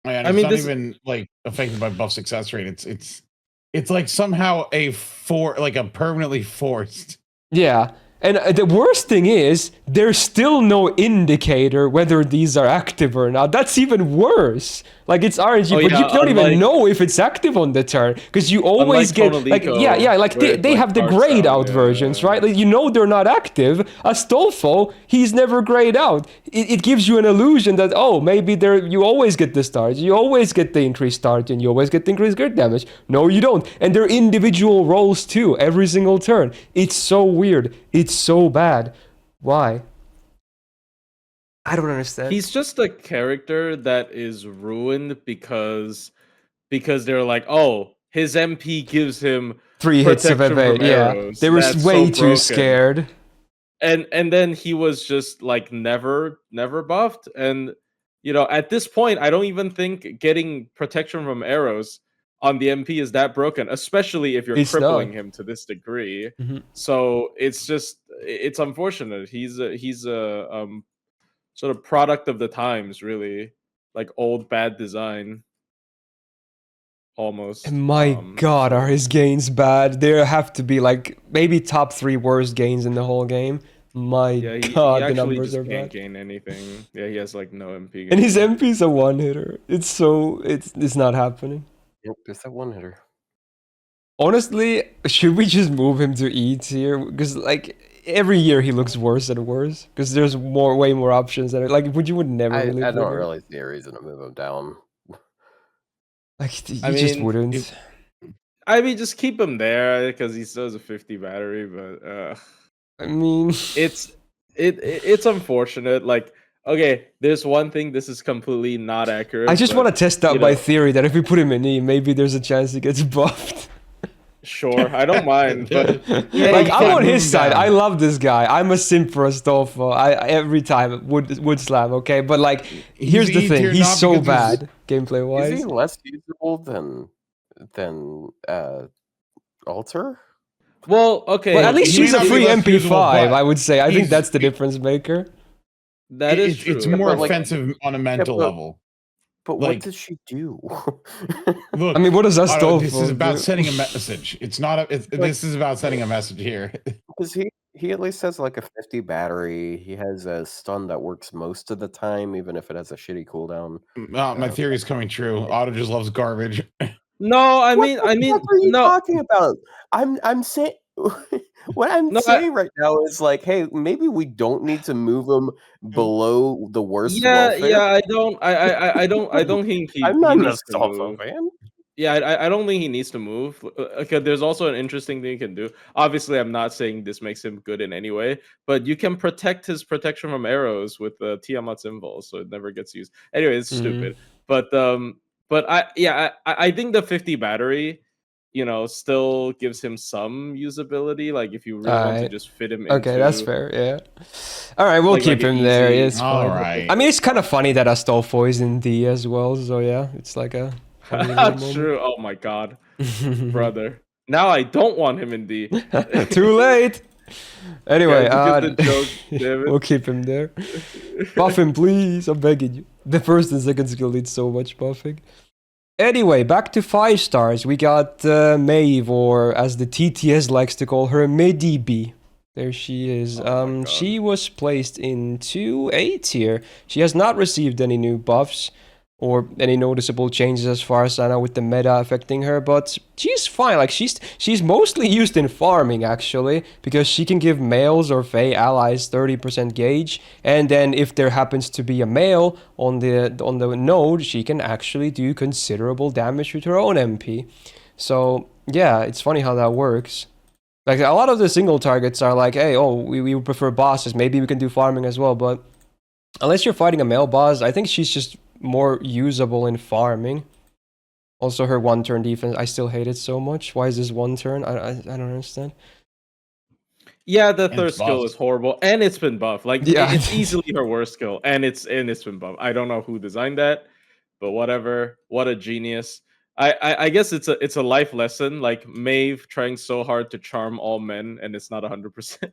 Speaker 3: And
Speaker 2: I
Speaker 3: it's
Speaker 2: mean,
Speaker 3: not
Speaker 2: this-
Speaker 3: even like affected by buff success rate. It's like somehow a permanently forced.
Speaker 1: Yeah. And the worst thing is, there's still no indicator whether these are active or not. That's even worse. Like, it's RNG, but you don't even know if it's active on the turn. Because you always get, like, they have the grayed out versions, right? Like, you know they're not active. Astolfo, he's never grayed out. It gives you an illusion that, oh, maybe you always get the start. You always get the increased start, and you always get the increased crit damage. No, you don't. And they're individual rolls, too, every single turn. It's so weird. It's so bad. Why? I don't understand.
Speaker 2: He's just a character that is ruined because they're like, oh, his MP gives him
Speaker 1: 3 hits of evade. Yeah, they were way too scared.
Speaker 2: And then he was just like never buffed. And you know, at this point, I don't even think getting protection from arrows on the MP is that broken, especially if you're crippling him to this degree. So it's unfortunate. He's a sort of product of the times, really, like old bad design. Almost.
Speaker 1: And my God, are his gains bad? There have to be like maybe top 3 worst gains in the whole game. My God, the numbers are bad.
Speaker 2: Can't gain anything. Yeah, he has like no MP.
Speaker 1: And his MP is a 1-hitter. It's not happening.
Speaker 4: Yep, it's a 1-hitter.
Speaker 1: Honestly, should we just move him to E tier? Because like every year he looks worse and worse. Because there's way more options. And like, you would never really.
Speaker 4: I don't really see a reason to move him down.
Speaker 1: Like, you just wouldn't.
Speaker 2: I mean, just keep him there because he still has a 50 battery. But
Speaker 1: I mean,
Speaker 2: it's unfortunate. Like, okay, there's one thing. This is completely not accurate.
Speaker 1: I just want to test out my theory that if we put him in E, maybe there's a chance he gets buffed.
Speaker 2: Sure, I don't mind. But
Speaker 1: yeah, like, I'm on his side. I love this guy. I'm a simp for Astolfo. Every time would slam. Okay, but like, here's the thing. He's so bad gameplay wise.
Speaker 4: Is he less usable than Alter?
Speaker 2: Well, okay.
Speaker 1: Well, at least she's a free MP5. I would say. I think that's the difference maker.
Speaker 2: That is true.
Speaker 3: It's more offensive on a mental level.
Speaker 4: But what does she do?
Speaker 3: Look,
Speaker 1: I mean, what does Astolfo
Speaker 3: This is about sending a message. It's not. This is about sending a message here.
Speaker 4: Because he at least has like a 50 battery. He has a stun that works most of the time, even if it has a shitty cooldown.
Speaker 3: My theory is coming true. Otto just loves garbage.
Speaker 2: No, I mean,
Speaker 4: what are you talking about? I'm saying. What I'm saying right now is like, hey, maybe we don't need to move him below the worst.
Speaker 2: Yeah, I don't think he.
Speaker 4: I'm not an Astolfo fan.
Speaker 2: Yeah, I don't think he needs to move. Okay, there's also an interesting thing you can do. Obviously, I'm not saying this makes him good in any way, but you can protect his protection from arrows with the Tiamat's Invols, so it never gets used. Anyway, it's stupid. But I think the 50 battery, still gives him some usability. Like if you really want to
Speaker 1: Alright.
Speaker 2: just fit him into.
Speaker 1: Okay, that's fair. Yeah. All right, we'll keep him there. It's fine.
Speaker 3: All right.
Speaker 1: I mean, it's kind of funny that Astolfo is in D as well. So yeah, it's like a.
Speaker 2: True. Oh my god, brother. Now I don't want him in D.
Speaker 1: Too late. Anyway,
Speaker 2: Yeah, you get the joke, damn it.
Speaker 1: we'll keep him there. Buff him, please. I'm begging you. The first and second skill need so much buffing. Anyway, back to 5 stars. We got Maeve, or as the TTS likes to call her, Medb. There she is. She was placed into A tier. She has not received any new buffs or any noticeable changes as far as I know with the meta affecting her, but she's fine. Like she's mostly used in farming actually, because she can give males or Fey allies 30% gauge, and then if there happens to be a male on the node, she can actually do considerable damage with her own MP. So yeah, it's funny how that works. Like a lot of the single targets are like, hey, we prefer bosses, maybe we can do farming as well, but unless you're fighting a male boss, I think she's just more usable in farming. Also, her 1-turn defense, I still hate it so much. Why is this 1 turn? I don't understand.
Speaker 2: Yeah, the third skill is horrible, and it's been buffed. Like,
Speaker 1: yeah,
Speaker 2: it's easily her worst skill, and it's been buffed. I don't know who designed that, but whatever. What a genius! I guess it's a life lesson. Like Maeve trying so hard to charm all men, and it's not 100%.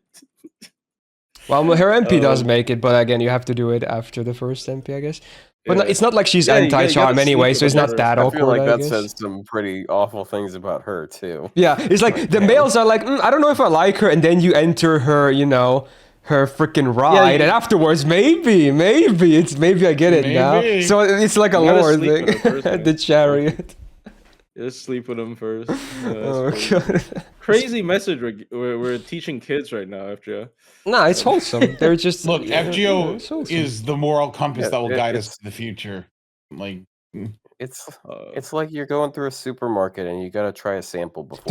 Speaker 1: Well, her MP does make it, but again, you have to do it after the first MP, I guess. But no, it's not like she's anti-charm anyway, so it's not that awkward,
Speaker 4: I feel like that
Speaker 1: guess.
Speaker 4: says some pretty awful things about her, too.
Speaker 1: Yeah, it's like the males are like, I don't know if I like her, and then you enter her, her freaking ride, and afterwards, maybe I get it now. So it's like a lore thing. The chariot.
Speaker 2: Just sleep with him first.
Speaker 1: Oh god.
Speaker 2: Crazy message we're teaching kids right now, FGO.
Speaker 1: Nah, it's wholesome. They're just
Speaker 3: look, FGO is the moral compass that will guide us to the future. Like
Speaker 4: it's like you're going through a supermarket and you gotta try a sample before.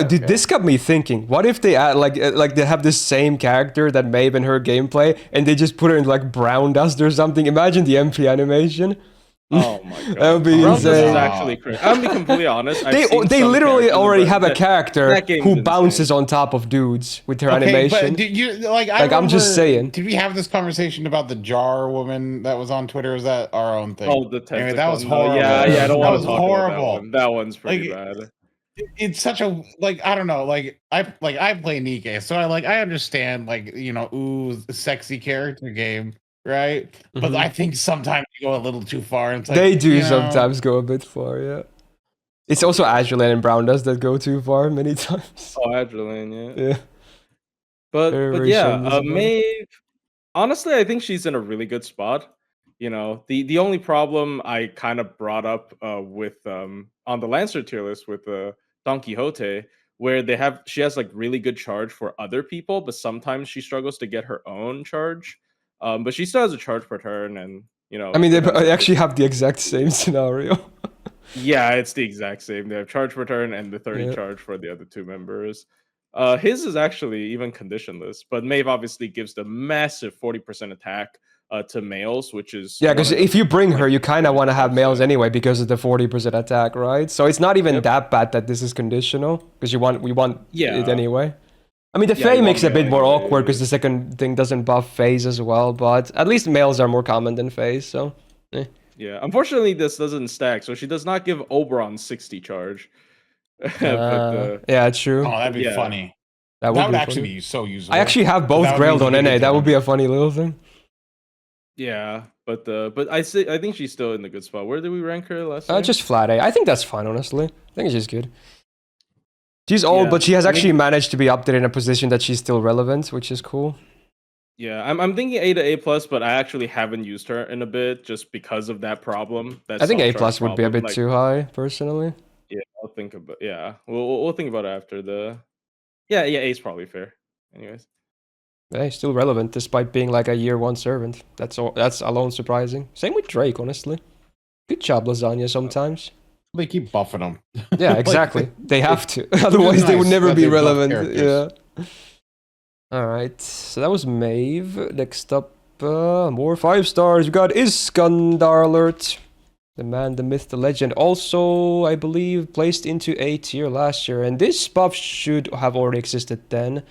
Speaker 1: Dude, this got me thinking. What if they add like they have the same character that Maeve in her gameplay, and they just put her in like brown dust or something? Imagine the MP animation.
Speaker 2: Oh my god,
Speaker 1: that would be insane.
Speaker 2: Is actually crazy. I'll be completely honest.
Speaker 1: They literally already have a character who bounces on top of dudes with her animation.
Speaker 3: But did you
Speaker 1: I'm just saying.
Speaker 3: Did we have this conversation about the jar woman that was on Twitter? Or was that our own thing?
Speaker 2: Oh, the testicle.
Speaker 3: Anyway, that was horrible.
Speaker 2: Yeah, I don't want to talk
Speaker 3: horrible.
Speaker 2: About that one's pretty bad.
Speaker 3: It's such a I don't know, I play Nikke, so I understand sexy character game. Right, but I think sometimes you go a little too far. And
Speaker 1: they do sometimes go a bit far, yeah. It's also Adrenaline and Brown Dust that go too far many times.
Speaker 2: Oh, Adrenaline,
Speaker 1: yeah.
Speaker 2: But yeah, Maeve. Honestly, I think she's in a really good spot. The only problem I kind of brought up with on the Lancer tier list with Don Quixote, where she has like really good charge for other people, but sometimes she struggles to get her own charge. But she still has a charge per turn, and
Speaker 1: I mean, they actually have the exact same scenario.
Speaker 2: Yeah, it's the exact same. They have charge per turn and the 30 charge for the other 2 members. His is actually even conditionless, but Maeve obviously gives the massive 40% attack to males, which is
Speaker 1: because if you bring her, you kind of want to have males anyway because of the 40% attack, right? So it's not even that bad that this is conditional because we want it anyway. I mean, the Fae makes it a bit more awkward because the second thing doesn't buff Faes as well, but at least males are more common than Faes, so...
Speaker 2: Yeah, unfortunately this doesn't stack, so she does not give Oberon 60 charge.
Speaker 1: Yeah, true.
Speaker 3: Oh, that'd be funny.
Speaker 1: That would
Speaker 3: actually be so useful.
Speaker 1: I actually have both Grailed on NA, that would be a funny little thing.
Speaker 2: Yeah, but I think she's still in the good spot. Where did we rank her last time?
Speaker 1: Just flat A. I think that's fine, honestly. I think it's just good. She's old, but she has actually managed to be updated in a position that she's still relevant, which is cool.
Speaker 2: Yeah, I'm thinking A to A+, but I actually haven't used her in a bit just because of that problem.
Speaker 1: I think A+ would be a bit too high, personally.
Speaker 2: Yeah, I'll think about. Yeah, we'll think about it after the. Yeah, A's probably fair. Anyways.
Speaker 1: Hey, still relevant despite being like a year 1 servant. That's alone surprising. Same with Drake, honestly. Good job, Lasagna. Sometimes.
Speaker 3: They keep buffing them.
Speaker 1: Yeah, exactly. They have to. Otherwise, they would
Speaker 3: nice
Speaker 1: never
Speaker 3: that
Speaker 1: be
Speaker 3: they buff
Speaker 1: relevant.
Speaker 3: characters.
Speaker 1: Yeah. All right. So that was Maeve. Next up, more 5 stars. We got Iskandar alert. The man, the myth, the legend. Also, I believe, placed into A tier last year. And this buff should have already existed then.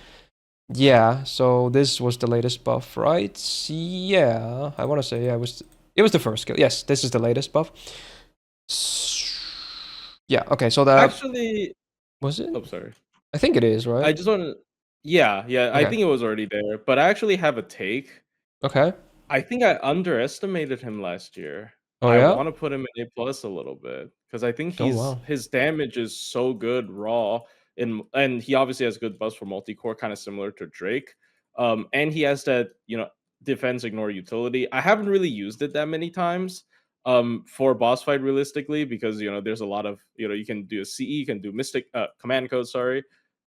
Speaker 1: Yeah, so this was the latest buff, right? Yeah, I want to say, yeah, it was the first skill. Yes, this is the latest buff. Yeah, okay, so that...
Speaker 2: Actually...
Speaker 1: Was it?
Speaker 2: Oh, sorry.
Speaker 1: I think it is, right?
Speaker 2: I just want to... Yeah, I
Speaker 1: Okay.
Speaker 2: think it was already there. But I actually have a take.
Speaker 1: Okay.
Speaker 2: I think I underestimated him last year.
Speaker 1: Oh,
Speaker 2: I
Speaker 1: yeah?
Speaker 2: want to put him in A+ a little bit because I think
Speaker 1: Oh, wow.
Speaker 2: his damage is so good raw, and he obviously has good buffs for multi-core, kind of similar to Drake. And he has that defense ignore utility. I haven't really used it that many times for boss fight realistically because there's a lot of you can do a CE, you can do mystic command code, sorry.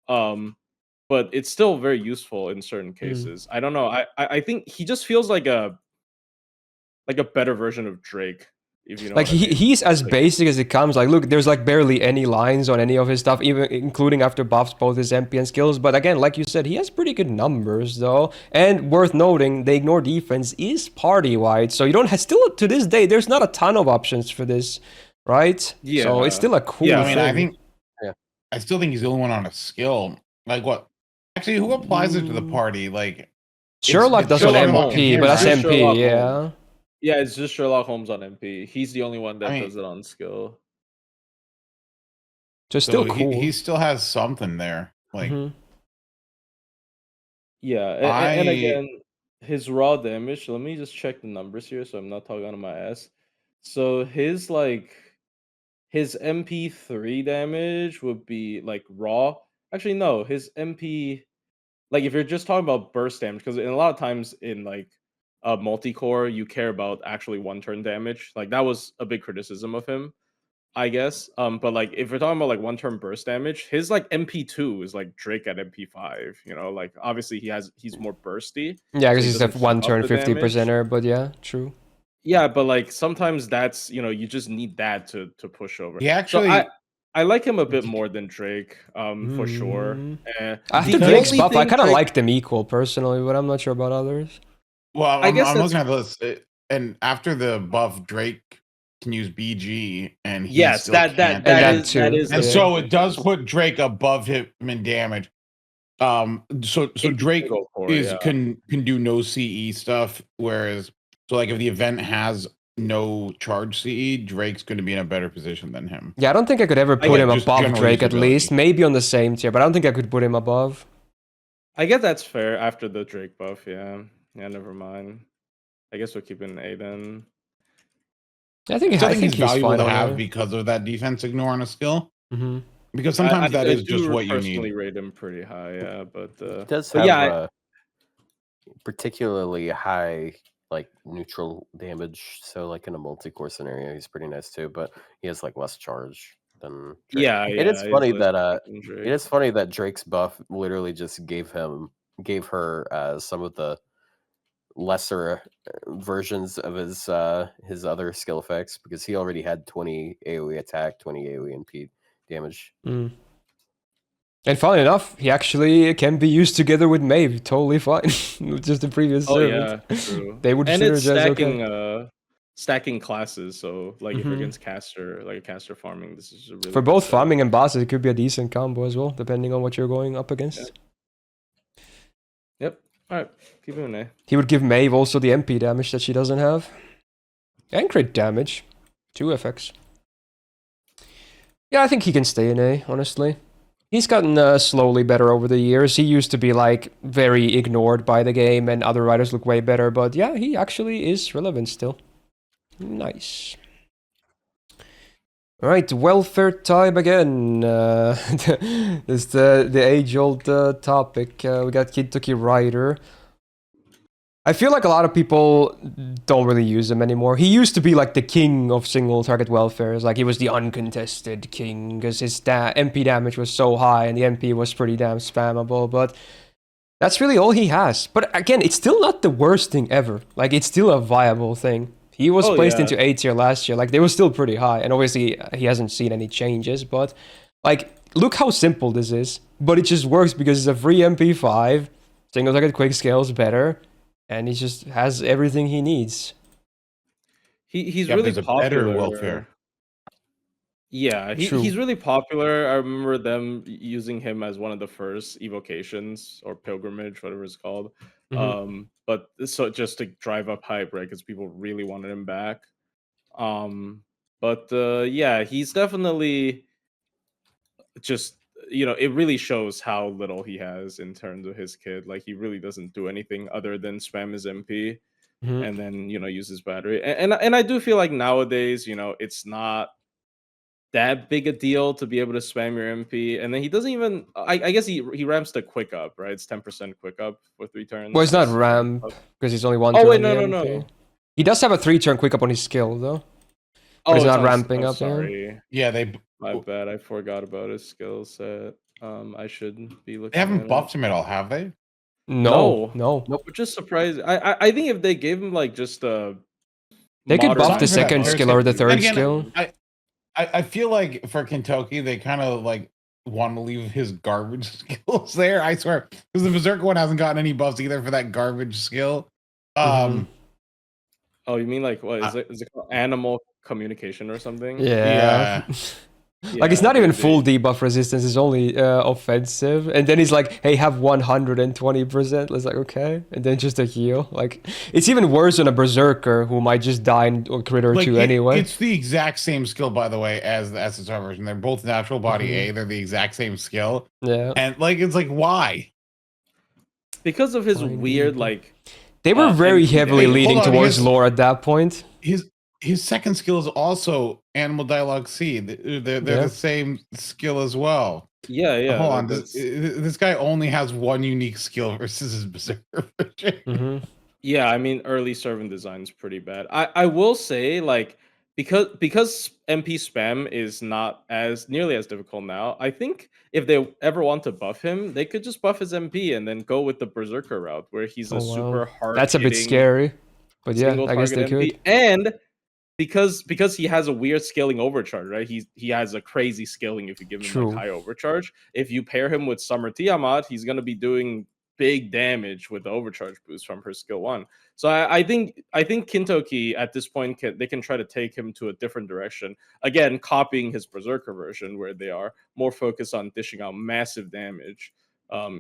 Speaker 2: But it's still very useful in certain cases. I don't know. I think he just feels like a better version of Drake, if you know
Speaker 1: Like,
Speaker 2: what I mean.
Speaker 1: he's as basic as it comes. Like, look, there's like barely any lines on any of his stuff, even including after buffs, both his MP and skills. But again, like you said, he has pretty good numbers, though. And worth noting, the ignore defense is party-wide. So you don't have, still to this day, there's not a ton of options for this, right?
Speaker 2: Yeah.
Speaker 1: So it's still a cool
Speaker 3: I mean,
Speaker 1: thing.
Speaker 3: I still think he's the only one on a skill. Like, what? Actually, who applies it to the party? Like,
Speaker 1: Sherlock does on
Speaker 2: Sherlock
Speaker 1: MP,
Speaker 2: Holmes.
Speaker 1: but that's
Speaker 2: Just
Speaker 1: MP,
Speaker 2: Sherlock
Speaker 1: yeah.
Speaker 2: Holmes. Yeah, it's just Sherlock Holmes on MP. He's the only one that does it on skill.
Speaker 1: Just still
Speaker 3: so
Speaker 1: cool.
Speaker 3: He still has something there. Like,
Speaker 2: yeah, and again, his raw damage. Let me just check the numbers here, so I'm not talking out of my ass. So his MP3 damage would be like raw. Actually, no, his MP, like if you're just talking about burst damage, because in a lot of times in like multi-core, you care about actually 1-turn damage. Like that was a big criticism of him, I guess. But like if we're talking about like 1-turn burst damage, his like MP2 is like Drake at MP5. Like obviously he's more bursty.
Speaker 1: Yeah, because
Speaker 2: so
Speaker 1: he's a 1-turn 50%er, but yeah, true.
Speaker 2: Yeah, but like sometimes that's you just need that to push over.
Speaker 3: He actually,
Speaker 2: so I like him a bit more than Drake, for sure.
Speaker 1: After Drake's buff, I kind of like them equal personally, but I'm not sure about others.
Speaker 3: Well, I'm looking at this, and after the buff, Drake can use BG, and he still can't.
Speaker 1: That is,
Speaker 3: and so it does put Drake above him in damage. So Drake can do no CE stuff, whereas like if the event has no charge CE, Drake's going to be in a better position than him.
Speaker 1: Yeah, I don't think I could ever put him above Drake at least. Maybe on the same tier, but I don't think I could put him above.
Speaker 2: I guess that's fair after the Drake buff, yeah. Yeah, never mind. I guess we'll keep it an A then.
Speaker 1: I think
Speaker 3: he's valuable to have because of that defense ignore on a skill. Because sometimes that is just what you need. I
Speaker 2: personally rate him pretty high, yeah, but
Speaker 4: it does have particularly high like neutral damage, so like in a multi-core scenario he's pretty nice too, but he has like less charge than Drake. It is funny that Drake's buff literally just gave her some of the lesser versions of his other skill effects, because he already had 20 AoE attack, 20 AoE MP damage.
Speaker 1: And funnily enough, he actually can be used together with Maeve, totally fine. Just the previous servant.
Speaker 2: Yeah, true.
Speaker 1: They would
Speaker 2: and it's
Speaker 1: synergize
Speaker 2: stacking classes, so like if you're against caster, like a caster farming, this is a really
Speaker 1: for both farming and bosses, it could be a decent combo as well, depending on what you're going up against.
Speaker 2: Yep. Alright, keep it an A.
Speaker 1: He would give Maeve also the MP damage that she doesn't have. And crit damage. 2 FX. Yeah, I think he can stay in A, honestly. He's gotten slowly better over the years. He used to be like very ignored by the game and other writers look way better, but yeah, he actually is relevant still. Nice. Alright, welfare time again. This is the age-old topic. We got Kintoki Rider. I feel like a lot of people don't really use him anymore. He used to be like the king of single target welfares. Like he was the uncontested king because his MP damage was so high and the MP was pretty damn spammable. But that's really all he has. But again, it's still not the worst thing ever. Like it's still a viable thing. He was
Speaker 2: Oh,
Speaker 1: placed
Speaker 2: yeah.
Speaker 1: into A tier last year. Like, they were still pretty high. And obviously, he hasn't seen any changes. But, like, look how simple this is. But it just works because it's a free MP5. Single target quick scales better. And he just has everything he needs.
Speaker 2: He's
Speaker 3: Yeah,
Speaker 2: really
Speaker 3: there's a
Speaker 2: popular.
Speaker 3: better welfare.
Speaker 2: Yeah,
Speaker 1: True.
Speaker 2: he's really popular. I remember them using him as one of the first evocations or pilgrimage, whatever it's called. But so just to drive up hype, right? Because people really wanted him back. But yeah, he's definitely just it really shows how little he has in terms of his kit. Like he really doesn't do anything other than spam his MP and then use his battery. And I do feel like nowadays, it's not that big a deal to be able to spam your MP. And then he doesn't even I guess he ramps the quick up, right? It's 10% quick up for 3 turns.
Speaker 1: Well, it's not
Speaker 2: as
Speaker 1: ramp, because he's only one
Speaker 2: Oh
Speaker 1: turn
Speaker 2: wait,
Speaker 1: on
Speaker 2: no,
Speaker 1: the
Speaker 2: no,
Speaker 1: MP.
Speaker 2: no.
Speaker 1: He does have a 3-turn quick up on his skill, though. But
Speaker 2: Oh,
Speaker 1: it's not
Speaker 2: on
Speaker 1: ramping up,
Speaker 2: sorry.
Speaker 3: Yeah, they
Speaker 2: My bad. I forgot about his skill set. I should be looking.
Speaker 3: they haven't
Speaker 2: at
Speaker 3: buffed him at all, have they?
Speaker 1: No.
Speaker 4: Nope.
Speaker 2: Which is surprising. I think if they gave him like just a
Speaker 1: They could buff
Speaker 3: Sorry
Speaker 1: the
Speaker 3: for that,
Speaker 1: second
Speaker 3: there's
Speaker 1: skill or the
Speaker 3: And
Speaker 1: third
Speaker 3: again,
Speaker 1: skill.
Speaker 3: I feel like for Kintoki, they kind of like want to leave his garbage skills there. I swear, because the Berserker one hasn't gotten any buffs either for that garbage skill.
Speaker 2: Oh, you mean like what is it? Is it called animal communication or something?
Speaker 1: Yeah.
Speaker 3: Yeah.
Speaker 1: Like, it's not
Speaker 2: they-
Speaker 1: even
Speaker 2: they-
Speaker 1: full debuff resistance, it's only offensive. And then he's like, hey, have 120%. It's like, okay. And then just a heal. Like, it's even worse on a Berserker who might just die in a crit or two anyway.
Speaker 3: It's the exact same skill, by the way, as the SSR version. They're both natural body A. They're the exact same skill.
Speaker 1: Yeah.
Speaker 3: And like, it's like, why?
Speaker 2: Because of his
Speaker 1: Fine,
Speaker 2: weird
Speaker 1: maybe.
Speaker 2: like
Speaker 1: They were very
Speaker 2: MP
Speaker 1: heavily
Speaker 3: Wait,
Speaker 1: leading
Speaker 3: hold on,
Speaker 1: towards
Speaker 3: his-
Speaker 1: lore at that point.
Speaker 3: His second skill is also Animal Dialogue C. They're
Speaker 1: Yeah.
Speaker 3: the same skill as well.
Speaker 2: yeah.
Speaker 3: Hold on,
Speaker 2: that's-
Speaker 3: this guy only has one unique skill versus his Berserker version.
Speaker 2: Yeah, I mean, early servant design is pretty bad. I will say, like, because MP spam is not as nearly as difficult now. I think if they ever want to buff him, they could just buff his MP and then go with the Berserker route, where he's a super hard.
Speaker 1: That's a bit scary. But yeah, I guess they could.
Speaker 2: And because he has a weird scaling overcharge, right? He has a crazy scaling if you give him like high overcharge. If you pair him with Summer Tiamat, he's gonna be doing big damage with the overcharge boost from her skill 1. So I think Kintoki at this point they can try to take him to a different direction. Again, copying his Berserker version where they are more focused on dishing out massive damage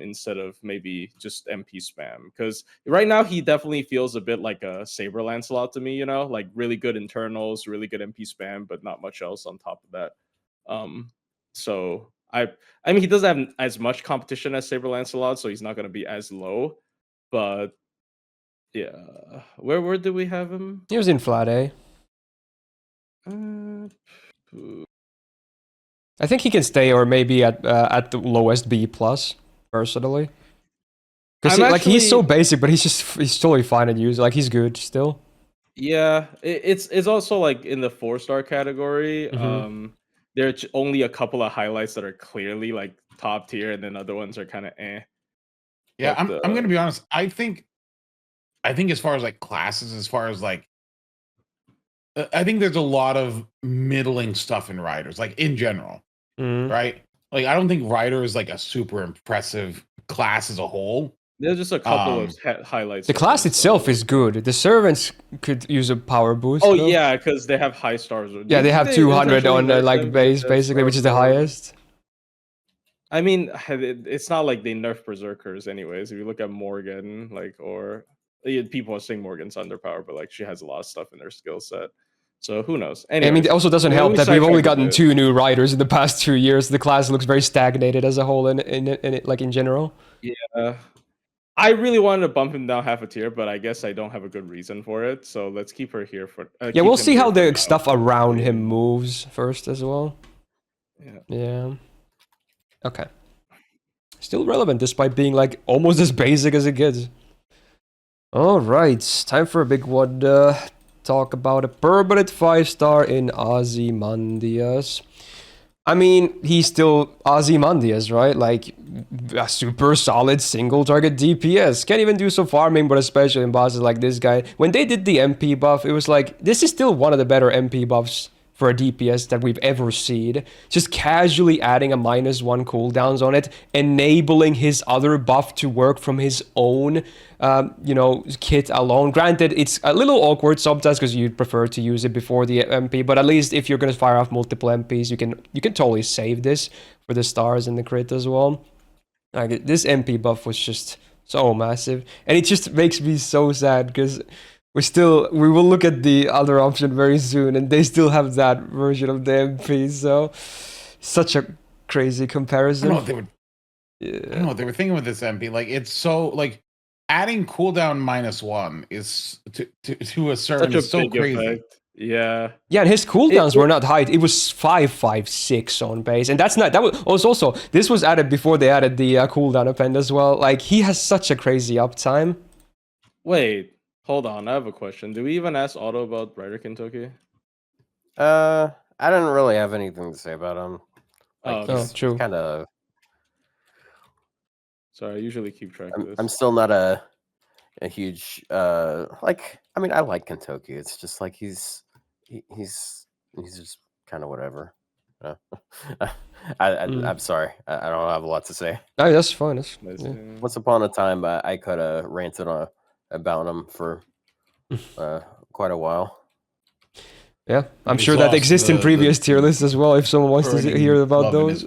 Speaker 2: instead of maybe just MP spam. Because right now he definitely feels a bit like a Saber Lancelot to me, like really good internals, really good MP spam, but not much else on top of that. So I mean he doesn't have as much competition as Saber Lancelot, so he's not going to be as low. But yeah, where did we have him?
Speaker 1: He was in flat A. I think he can stay, or maybe at the lowest B plus. Personally, because like he's so basic, but he's totally fine at use. Like he's good still.
Speaker 2: Yeah, it's also like in the 4-star category. There's only a couple of highlights that are clearly like top tier, and then other ones are kind of eh.
Speaker 3: Yeah,
Speaker 2: But,
Speaker 3: I'm gonna be honest. I think as far as like classes, as far as like, I think there's a lot of middling stuff in Riders, like in general, right? Like I don't think Rider is like a super impressive class as a whole.
Speaker 2: There's just a couple of highlights.
Speaker 1: The class itself is good. The servants could use a power boost.
Speaker 2: Oh
Speaker 1: though.
Speaker 2: yeah, because they have high stars.
Speaker 1: Yeah, they have 200 on like base basically, which is the highest.
Speaker 2: I mean, it's not like they nerf berserkers anyways. If you look at Morgan, like, or people are saying Morgan's underpowered, but like she has a lot of stuff in their skill set. So who knows? Anyways,
Speaker 1: I mean, it also doesn't help that we've only gotten 2 new riders in the past 2 years. The class looks very stagnated as a whole in it, like in general.
Speaker 2: Yeah. I really wanted to bump him down half a tier, but I guess I don't have a good reason for it. So let's keep her here for.
Speaker 1: Yeah, we'll see how the stuff around him moves first as well. Yeah. Okay. Still relevant despite being like almost as basic as it gets. All right, time for a big one. Talk about a permanent 5-star in Ozymandias. I mean, he's still Ozymandias, right? Like, a super solid single target DPS. Can't even do some farming, but especially in bosses like this guy. When they did the MP buff, it was like, this is still one of the better MP buffs for a DPS that we've ever seen. Just casually adding a -1 cooldowns on it, enabling his other buff to work from his own, kit alone. Granted, it's a little awkward sometimes because you'd prefer to use it before the MP, but at least if you're gonna fire off multiple MPs, you can totally save this for the stars and the crit as well. Like, this MP buff was just so massive, and it just makes me so sad because we will look at the other option very soon, and they still have that version of the MP. So, such a crazy comparison.
Speaker 3: I don't know what they were thinking with this MP. Like, it's so like adding cooldown -1 is to a servant is so crazy.
Speaker 2: Effect. Yeah.
Speaker 1: Yeah, and his cooldowns were not high. It was 556 on base, and that was also this was added before they added the cooldown append as well. Like, he has such a crazy uptime.
Speaker 2: Wait, hold on. I have a question. Do we even ask Otto about Rider Kintoki?
Speaker 4: I didn't really have anything to say about him. Like, he's
Speaker 1: true.
Speaker 4: Kind of.
Speaker 2: Sorry, I usually keep track of this.
Speaker 4: I'm still not a huge like. I mean, I like Kintoki. It's just like he's just kind of whatever. I'm sorry. I don't have a lot to say.
Speaker 1: Oh, that's fine.
Speaker 4: Once upon a time, I could have ranted about him for quite a while.
Speaker 1: Yeah, I'm sure that exists in previous tier lists as well. If someone wants to hear about those.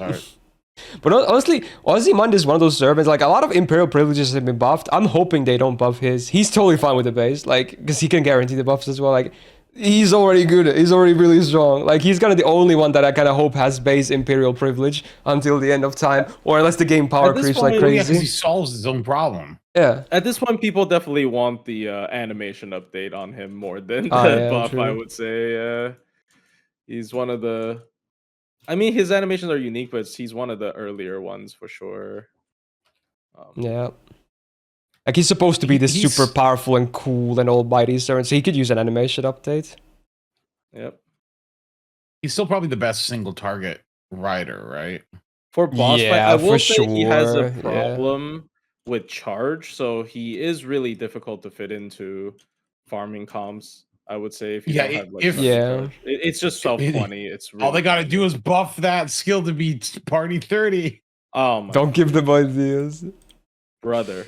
Speaker 1: But honestly, Ozymandias is one of those servants. Like, a lot of Imperial privileges have been buffed. I'm hoping they don't buff his. He's totally fine with the base, like, because he can guarantee the buffs as well. Like, he's already good. He's already really strong. Like, he's kind of the only one that I kind of hope has base Imperial privilege until the end of time, or unless the game power creeps like crazy.
Speaker 3: Yeah, because he solves his own problem.
Speaker 1: Yeah.
Speaker 2: At this point, people definitely want the animation update on him more than the buff. True. I would say he's one of the. I mean, his animations are unique, but he's one of the earlier ones for sure.
Speaker 1: Yeah. Like, he's supposed to be this super powerful and cool and almighty servant, so he could use an animation update.
Speaker 2: Yep.
Speaker 3: He's still probably the best single target rider, right?
Speaker 2: For boss fight, I will say he has a problem with charge, so he is really difficult to fit into farming comps. I would say if you don't have like it's just self-20. It's really
Speaker 3: all they gotta do is buff that skill to be party 30.
Speaker 1: Don't give them ideas,
Speaker 2: brother.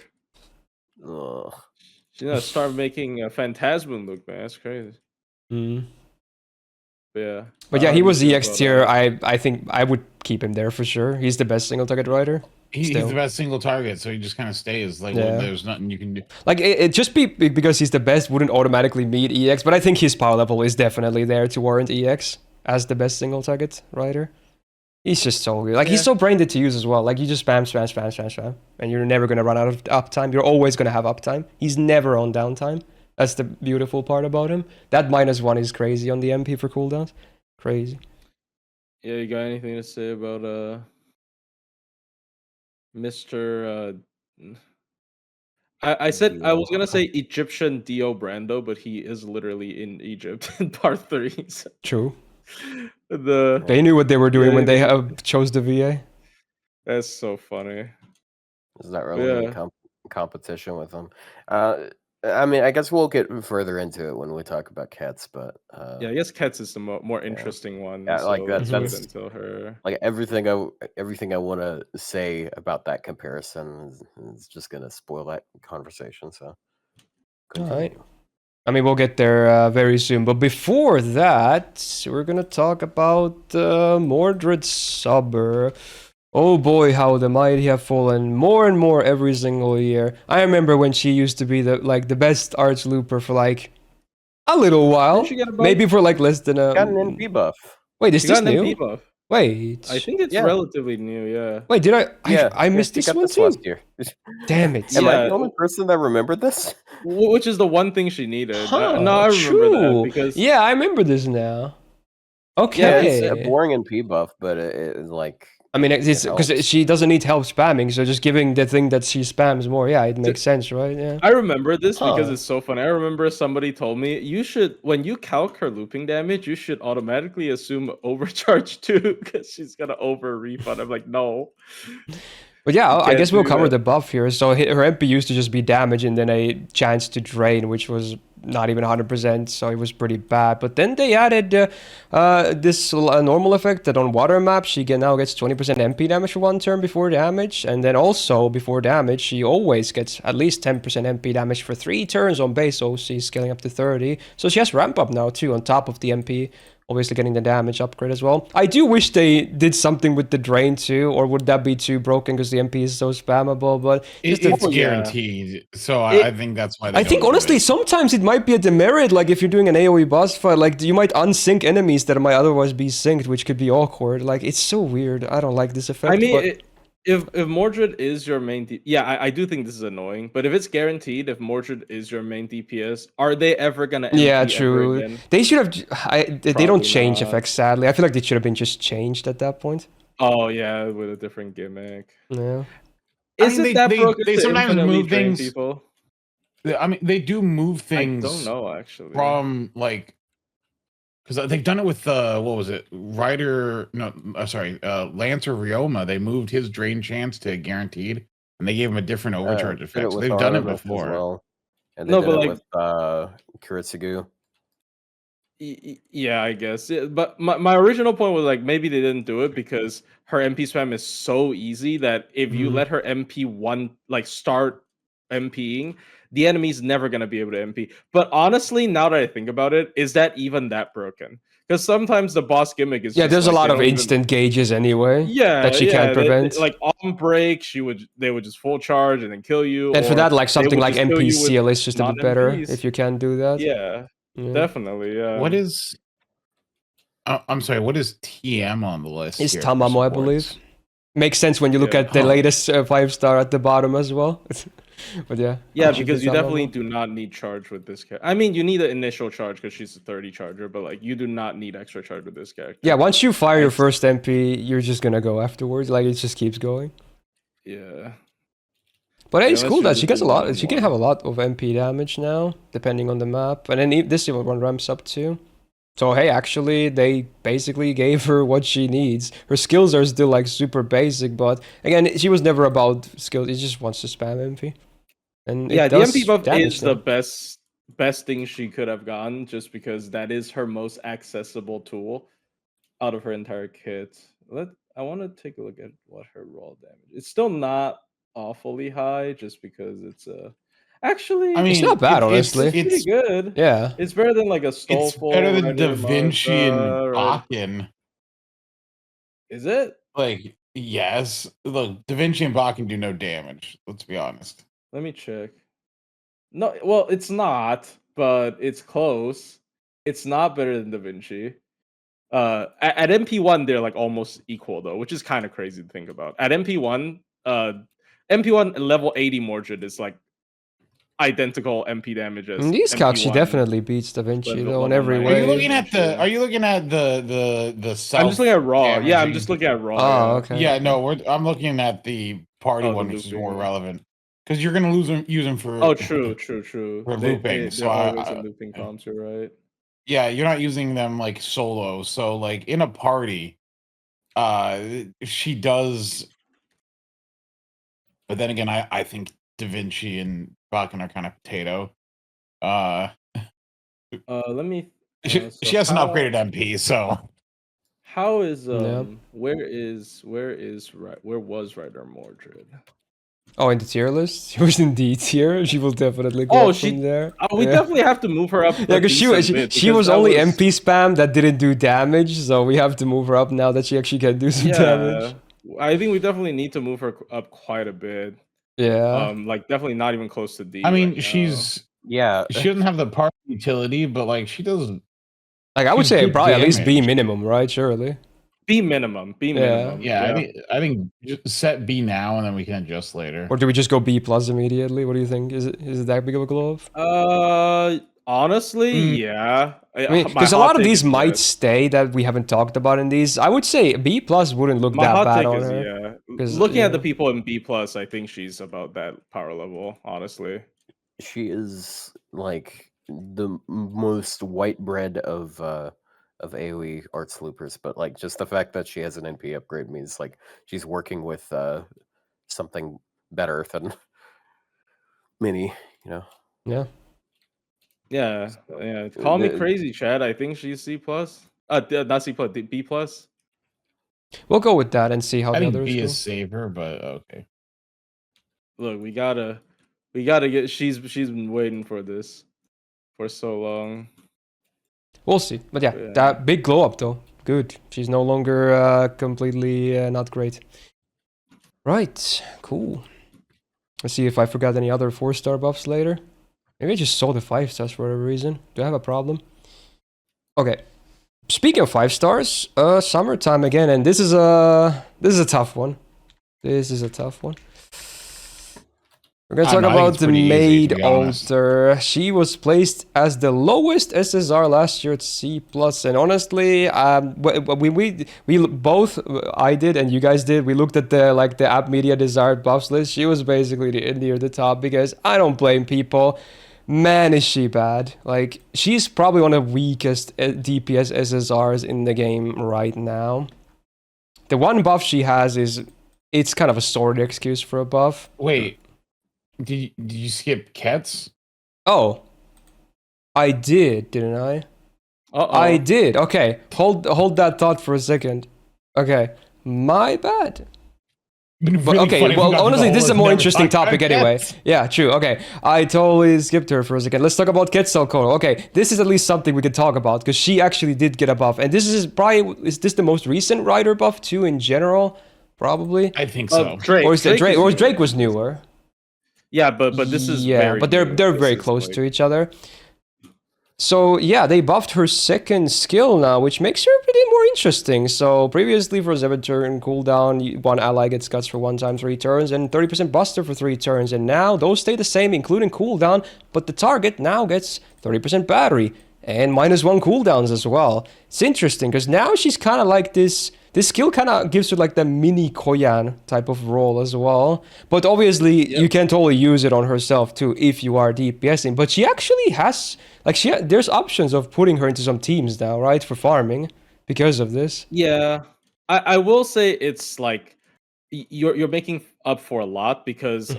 Speaker 2: Start making a Phantasm look, man. That's crazy.
Speaker 1: But yeah, he was EX tier. I think I would keep him there for sure. He's the best single target rider.
Speaker 3: He's the best single target, so he just kind of stays. Like, well, there's nothing you can do.
Speaker 1: Like, it just because he's the best wouldn't automatically meet EX, but I think his power level is definitely there to warrant EX as the best single target rider. He's just so good. Like, he's so brain dead to use as well. Like, you just spam, and you're never going to run out of uptime. You're always going to have uptime. He's never on downtime. That's the beautiful part about him. That -1 is crazy on the MP for cooldowns. Crazy.
Speaker 2: Yeah, you got anything to say about Mr. I said I was gonna say Egyptian Dio Brando, but he is literally in Egypt in part 3. So.
Speaker 1: True. They knew what they were doing when they chose the VA.
Speaker 2: That's so funny.
Speaker 4: Is that really competition with them? I mean, I guess we'll get further into it when we talk about Kets, but
Speaker 2: I guess Kets is the more interesting one.
Speaker 4: Yeah,
Speaker 2: so
Speaker 4: like that's
Speaker 2: until her.
Speaker 4: Like everything I want to say about that comparison is just gonna spoil that conversation. So,
Speaker 1: all right. I mean, we'll get there very soon, but before that, we're gonna talk about Mordred Summer. Oh boy, how the mighty have fallen more and more every single year. I remember when she used to be the best arch looper for like a little while, maybe for like less than a.
Speaker 4: Got an MP buff.
Speaker 1: Wait, is this new?
Speaker 2: MP buff.
Speaker 1: Wait,
Speaker 2: I think it's relatively new. Yeah.
Speaker 1: Wait, did I missed this one too?
Speaker 4: Last year.
Speaker 1: Damn it!
Speaker 4: Am I the only person that remembered this?
Speaker 2: Which is the one thing she needed. No, I remember that because
Speaker 1: I remember this now.
Speaker 4: Yeah, it's a
Speaker 1: Okay.
Speaker 4: boring NP buff, but it like
Speaker 1: I mean, it's
Speaker 4: helps.
Speaker 1: because she doesn't need help spamming, so just giving the thing that she spams more. Yeah, it makes sense, right? Yeah.
Speaker 2: I remember this because
Speaker 1: Huh.
Speaker 2: it's so funny. I remember somebody told me you should, when you calc her looping damage, you should automatically assume overcharge too, because she's gonna over refund. I'm like, no.
Speaker 1: But yeah, I
Speaker 2: Can't
Speaker 1: guess we'll
Speaker 2: do
Speaker 1: cover
Speaker 2: that.
Speaker 1: the buff here. So her MP used to just be damage and then a chance to drain, which was not even 100%, so it was pretty bad. But then they added this normal effect that on water maps, she now gets 20% MP damage for 1 turn before damage. And then also, before damage, she always gets at least 10% MP damage for 3 turns on base, so she's scaling up to 30. So she has ramp up now too, on top of the MP. Obviously getting the damage upgrade as well. I do wish they did something with the drain too, or would that be too broken because the MP is so spammable? But
Speaker 3: it's guaranteed, so I think that's why. I
Speaker 1: think honestly, sometimes it might be a demerit. Like if you're doing an AOE boss fight, like you might unsync enemies that might otherwise be synced, which could be awkward. Like it's so weird. I don't like this effect.
Speaker 2: I mean, if Mordred is your main, I do think this is annoying. But if it's guaranteed, if Mordred is your main DPS, are they ever gonna? MP
Speaker 1: yeah, true.
Speaker 2: Ever again?
Speaker 1: They should have. They don't change
Speaker 2: not.
Speaker 1: effects. Sadly, I feel like they should have been just changed at that point.
Speaker 2: Oh yeah, with a different gimmick.
Speaker 1: Yeah.
Speaker 2: Is it that broken?
Speaker 3: They sometimes move things.
Speaker 2: People?
Speaker 3: I mean, they do move things.
Speaker 2: I don't know actually.
Speaker 3: From like. Because they've done it with what was it? Rider? No, sorry, Lancer Ryoma. They moved his drain chance to guaranteed, and they gave him a different overcharge effect. So they've done it before.
Speaker 4: Well. And they did it with Kuritsugu.
Speaker 2: Yeah, I guess. Yeah, but my original point was like maybe they didn't do it because her MP spam is so easy that if you let her MP start MPing, the enemy's never gonna be able to MP. But honestly, now that I think about it, is that even that broken? Because sometimes the boss gimmick is
Speaker 1: there's a lot of instant gauges anyway. That she can't prevent.
Speaker 2: Like on break, they would just full charge and then kill you.
Speaker 1: And for that, like something like MP seal is just a bit better if you can do that.
Speaker 2: Yeah. Definitely, yeah.
Speaker 3: What is? I'm sorry. What is TM on the list?
Speaker 1: It's Tamamo, I believe. Makes sense when you look at the latest 5-star at the bottom as well. But yeah.
Speaker 2: Yeah, because you definitely do not need charge with this character. I mean, you need an initial charge because she's a 30 charger, but like you do not need extra charge with this character.
Speaker 1: Yeah, once you fire your first MP, you're just gonna go afterwards. Like it just keeps going.
Speaker 2: Yeah.
Speaker 1: But hey, it's cool that she gets a lot. She can have a lot of MP damage now, depending on the map. And then this one ramps up too. So hey, actually, they basically gave her what she needs. Her skills are still like super basic, but again, she was never about skills. She just wants to spam MP. And
Speaker 2: yeah, the MP buff is the best thing she could have gotten, just because that is her most accessible tool out of her entire kit. I want to take a look at what her raw damage. It's still not awfully high, just because it's actually,
Speaker 3: I mean,
Speaker 1: it's not bad, honestly.
Speaker 2: It's pretty good.
Speaker 1: Yeah,
Speaker 2: it's better than like a Astolfo.
Speaker 3: It's better than Da Vinci and Bakin.
Speaker 2: Is it?
Speaker 3: Like, yes. Look, Da Vinci and Bakin do no damage. Let's be honest.
Speaker 2: Let me check. No, well, it's not, but it's close. It's not better than Da Vinci. At MP1, they're like almost equal though, which is kind of crazy to think about. At MP1, MP1 level 80 Mordred is like identical MP damage as
Speaker 1: in these calcs. She definitely beats Da Vinci though in every way.
Speaker 3: Are you looking at the self?
Speaker 2: I'm just looking at raw. Yeah, I'm just looking at raw.
Speaker 1: Oh, okay.
Speaker 3: Yeah, no, I'm looking at the party one, which is more relevant. Because you're gonna use them for.
Speaker 2: Oh, true.
Speaker 3: For looping, so
Speaker 2: always looping comps, you're right.
Speaker 3: Yeah, you're not using them like solo. So like in a party, she does. But then again, I think Da Vinci and Bakin are kind of potato.
Speaker 2: Let me.
Speaker 3: She hasn't upgraded MP, so.
Speaker 2: How is where was Rider Mordred?
Speaker 1: Oh, in the tier list? She was in D tier. She will definitely go from there.
Speaker 2: We definitely have to move her up.
Speaker 1: Yeah, because she was only MP spam that didn't do damage, so we have to move her up now that she actually can do some damage.
Speaker 2: I think we definitely need to move her up quite a bit.
Speaker 1: Yeah.
Speaker 2: Like definitely not even close to D.
Speaker 3: I mean,
Speaker 2: she
Speaker 3: doesn't have the party utility, but like she does.
Speaker 1: Like I would say probably at least B minimum, right? Surely.
Speaker 2: B minimum.
Speaker 3: Yeah. I think just set B now and then we can adjust later.
Speaker 1: Or do we just go B plus immediately? What do you think? Is it that big of a glow up?
Speaker 2: Honestly, yeah.
Speaker 1: I mean,
Speaker 2: My
Speaker 1: because a
Speaker 2: hot
Speaker 1: lot of
Speaker 2: take
Speaker 1: these
Speaker 2: is
Speaker 1: might
Speaker 2: yes.
Speaker 1: stay that we haven't talked about in these. I would say B plus wouldn't look
Speaker 2: My
Speaker 1: that
Speaker 2: hot
Speaker 1: bad
Speaker 2: take
Speaker 1: on
Speaker 2: is
Speaker 1: her.
Speaker 2: yeah.
Speaker 1: 'Cause,
Speaker 2: Looking at
Speaker 1: yeah.
Speaker 2: the people in B plus, I think she's about that power level. Honestly,
Speaker 4: She is like the most white bread of AoE arts loopers, but like just the fact that she has an NP upgrade means like she's working with something better than Mini, you know.
Speaker 1: Yeah.
Speaker 2: yeah,
Speaker 4: So,
Speaker 2: yeah. Call me
Speaker 4: the-
Speaker 2: crazy, Chad. I think she's C plus. Not C plus, B plus.
Speaker 1: We'll go with that and see how
Speaker 3: I
Speaker 1: the
Speaker 3: think
Speaker 1: others
Speaker 3: B
Speaker 1: go.
Speaker 3: is safer, but okay.
Speaker 2: Look, we gotta get. She's been waiting for this for so long.
Speaker 1: We'll see. But yeah,
Speaker 2: Yeah.
Speaker 1: that big glow up though. Good. She's no longer completely not great. Right. Cool. Let's see if I forgot any other 4-star buffs later. Maybe I just saw the 5 stars for whatever reason. Do I have a problem? Okay. Speaking of 5 stars, summertime again, and this is a tough one. This is a tough one. We're gonna talk
Speaker 3: I think
Speaker 1: about
Speaker 3: it's
Speaker 1: the
Speaker 3: pretty easy,
Speaker 1: Maid
Speaker 3: to be honest.
Speaker 1: Alter. She was placed as the lowest SSR last year at C+, and honestly, we both, I did and you guys did, we looked at the app media desired buffs list. She was basically near the top because I don't blame people. Man, is she bad. Like, she's probably one of the weakest DPS SSRs in the game right now. The one buff she has is, it's kind of a sword excuse for a buff.
Speaker 3: Wait, did you skip Kets?
Speaker 1: Oh, I did, didn't I?
Speaker 2: Uh-oh.
Speaker 1: I did. Okay, hold that thought for a second. Okay, my bad. But okay, well, honestly, this is a more interesting topic anyway. Yeah, true. Okay, I totally skipped her for a second. Let's talk about Quetzalcoatl. Okay, this is at least something we could talk about because she actually did get a buff, and this is probably, is this the most recent rider buff too in general? Probably.
Speaker 3: I think so.
Speaker 2: Drake.
Speaker 1: Or is that Drake? Or
Speaker 2: is
Speaker 1: Drake was newer.
Speaker 2: Yeah, but this is
Speaker 1: yeah,
Speaker 2: very
Speaker 1: but they're
Speaker 2: new.
Speaker 1: very
Speaker 2: This is
Speaker 1: close
Speaker 2: like-
Speaker 1: to each other. So yeah, they buffed her second skill now, which makes her a bit more interesting. So previously for 7 turn cooldown, one ally gets guts for 1 time 3 turns and 30% buster for 3 turns. And now those stay the same, including cooldown, but the target now gets 30% battery and -1 cooldowns as well. It's interesting because now she's kind of like this skill kind of gives her like the mini Koyan type of role as well. But obviously you can totally use it on herself too if you are DPSing. But she actually has, like, there's options of putting her into some teams now, right, for farming because of this.
Speaker 2: Yeah, I will say it's like you're making up for a lot because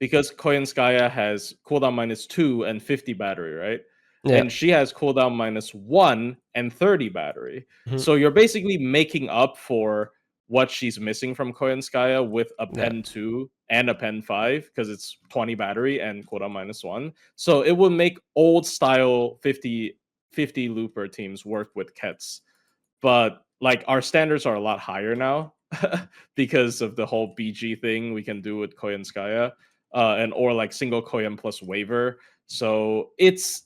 Speaker 2: Koyanskaya has cooldown -2 and 50 battery, right?
Speaker 1: Yeah.
Speaker 2: And she has cooldown -1 and 30 battery. So you're basically making up for what she's missing from Koyanskaya with a pen 2 and a pen 5 because it's 20 battery and cooldown -1. So it will make old style 50 looper teams work with Kets. But like our standards are a lot higher now because of the whole BG thing we can do with Koyanskaya, or like single Koyan plus waiver. So it's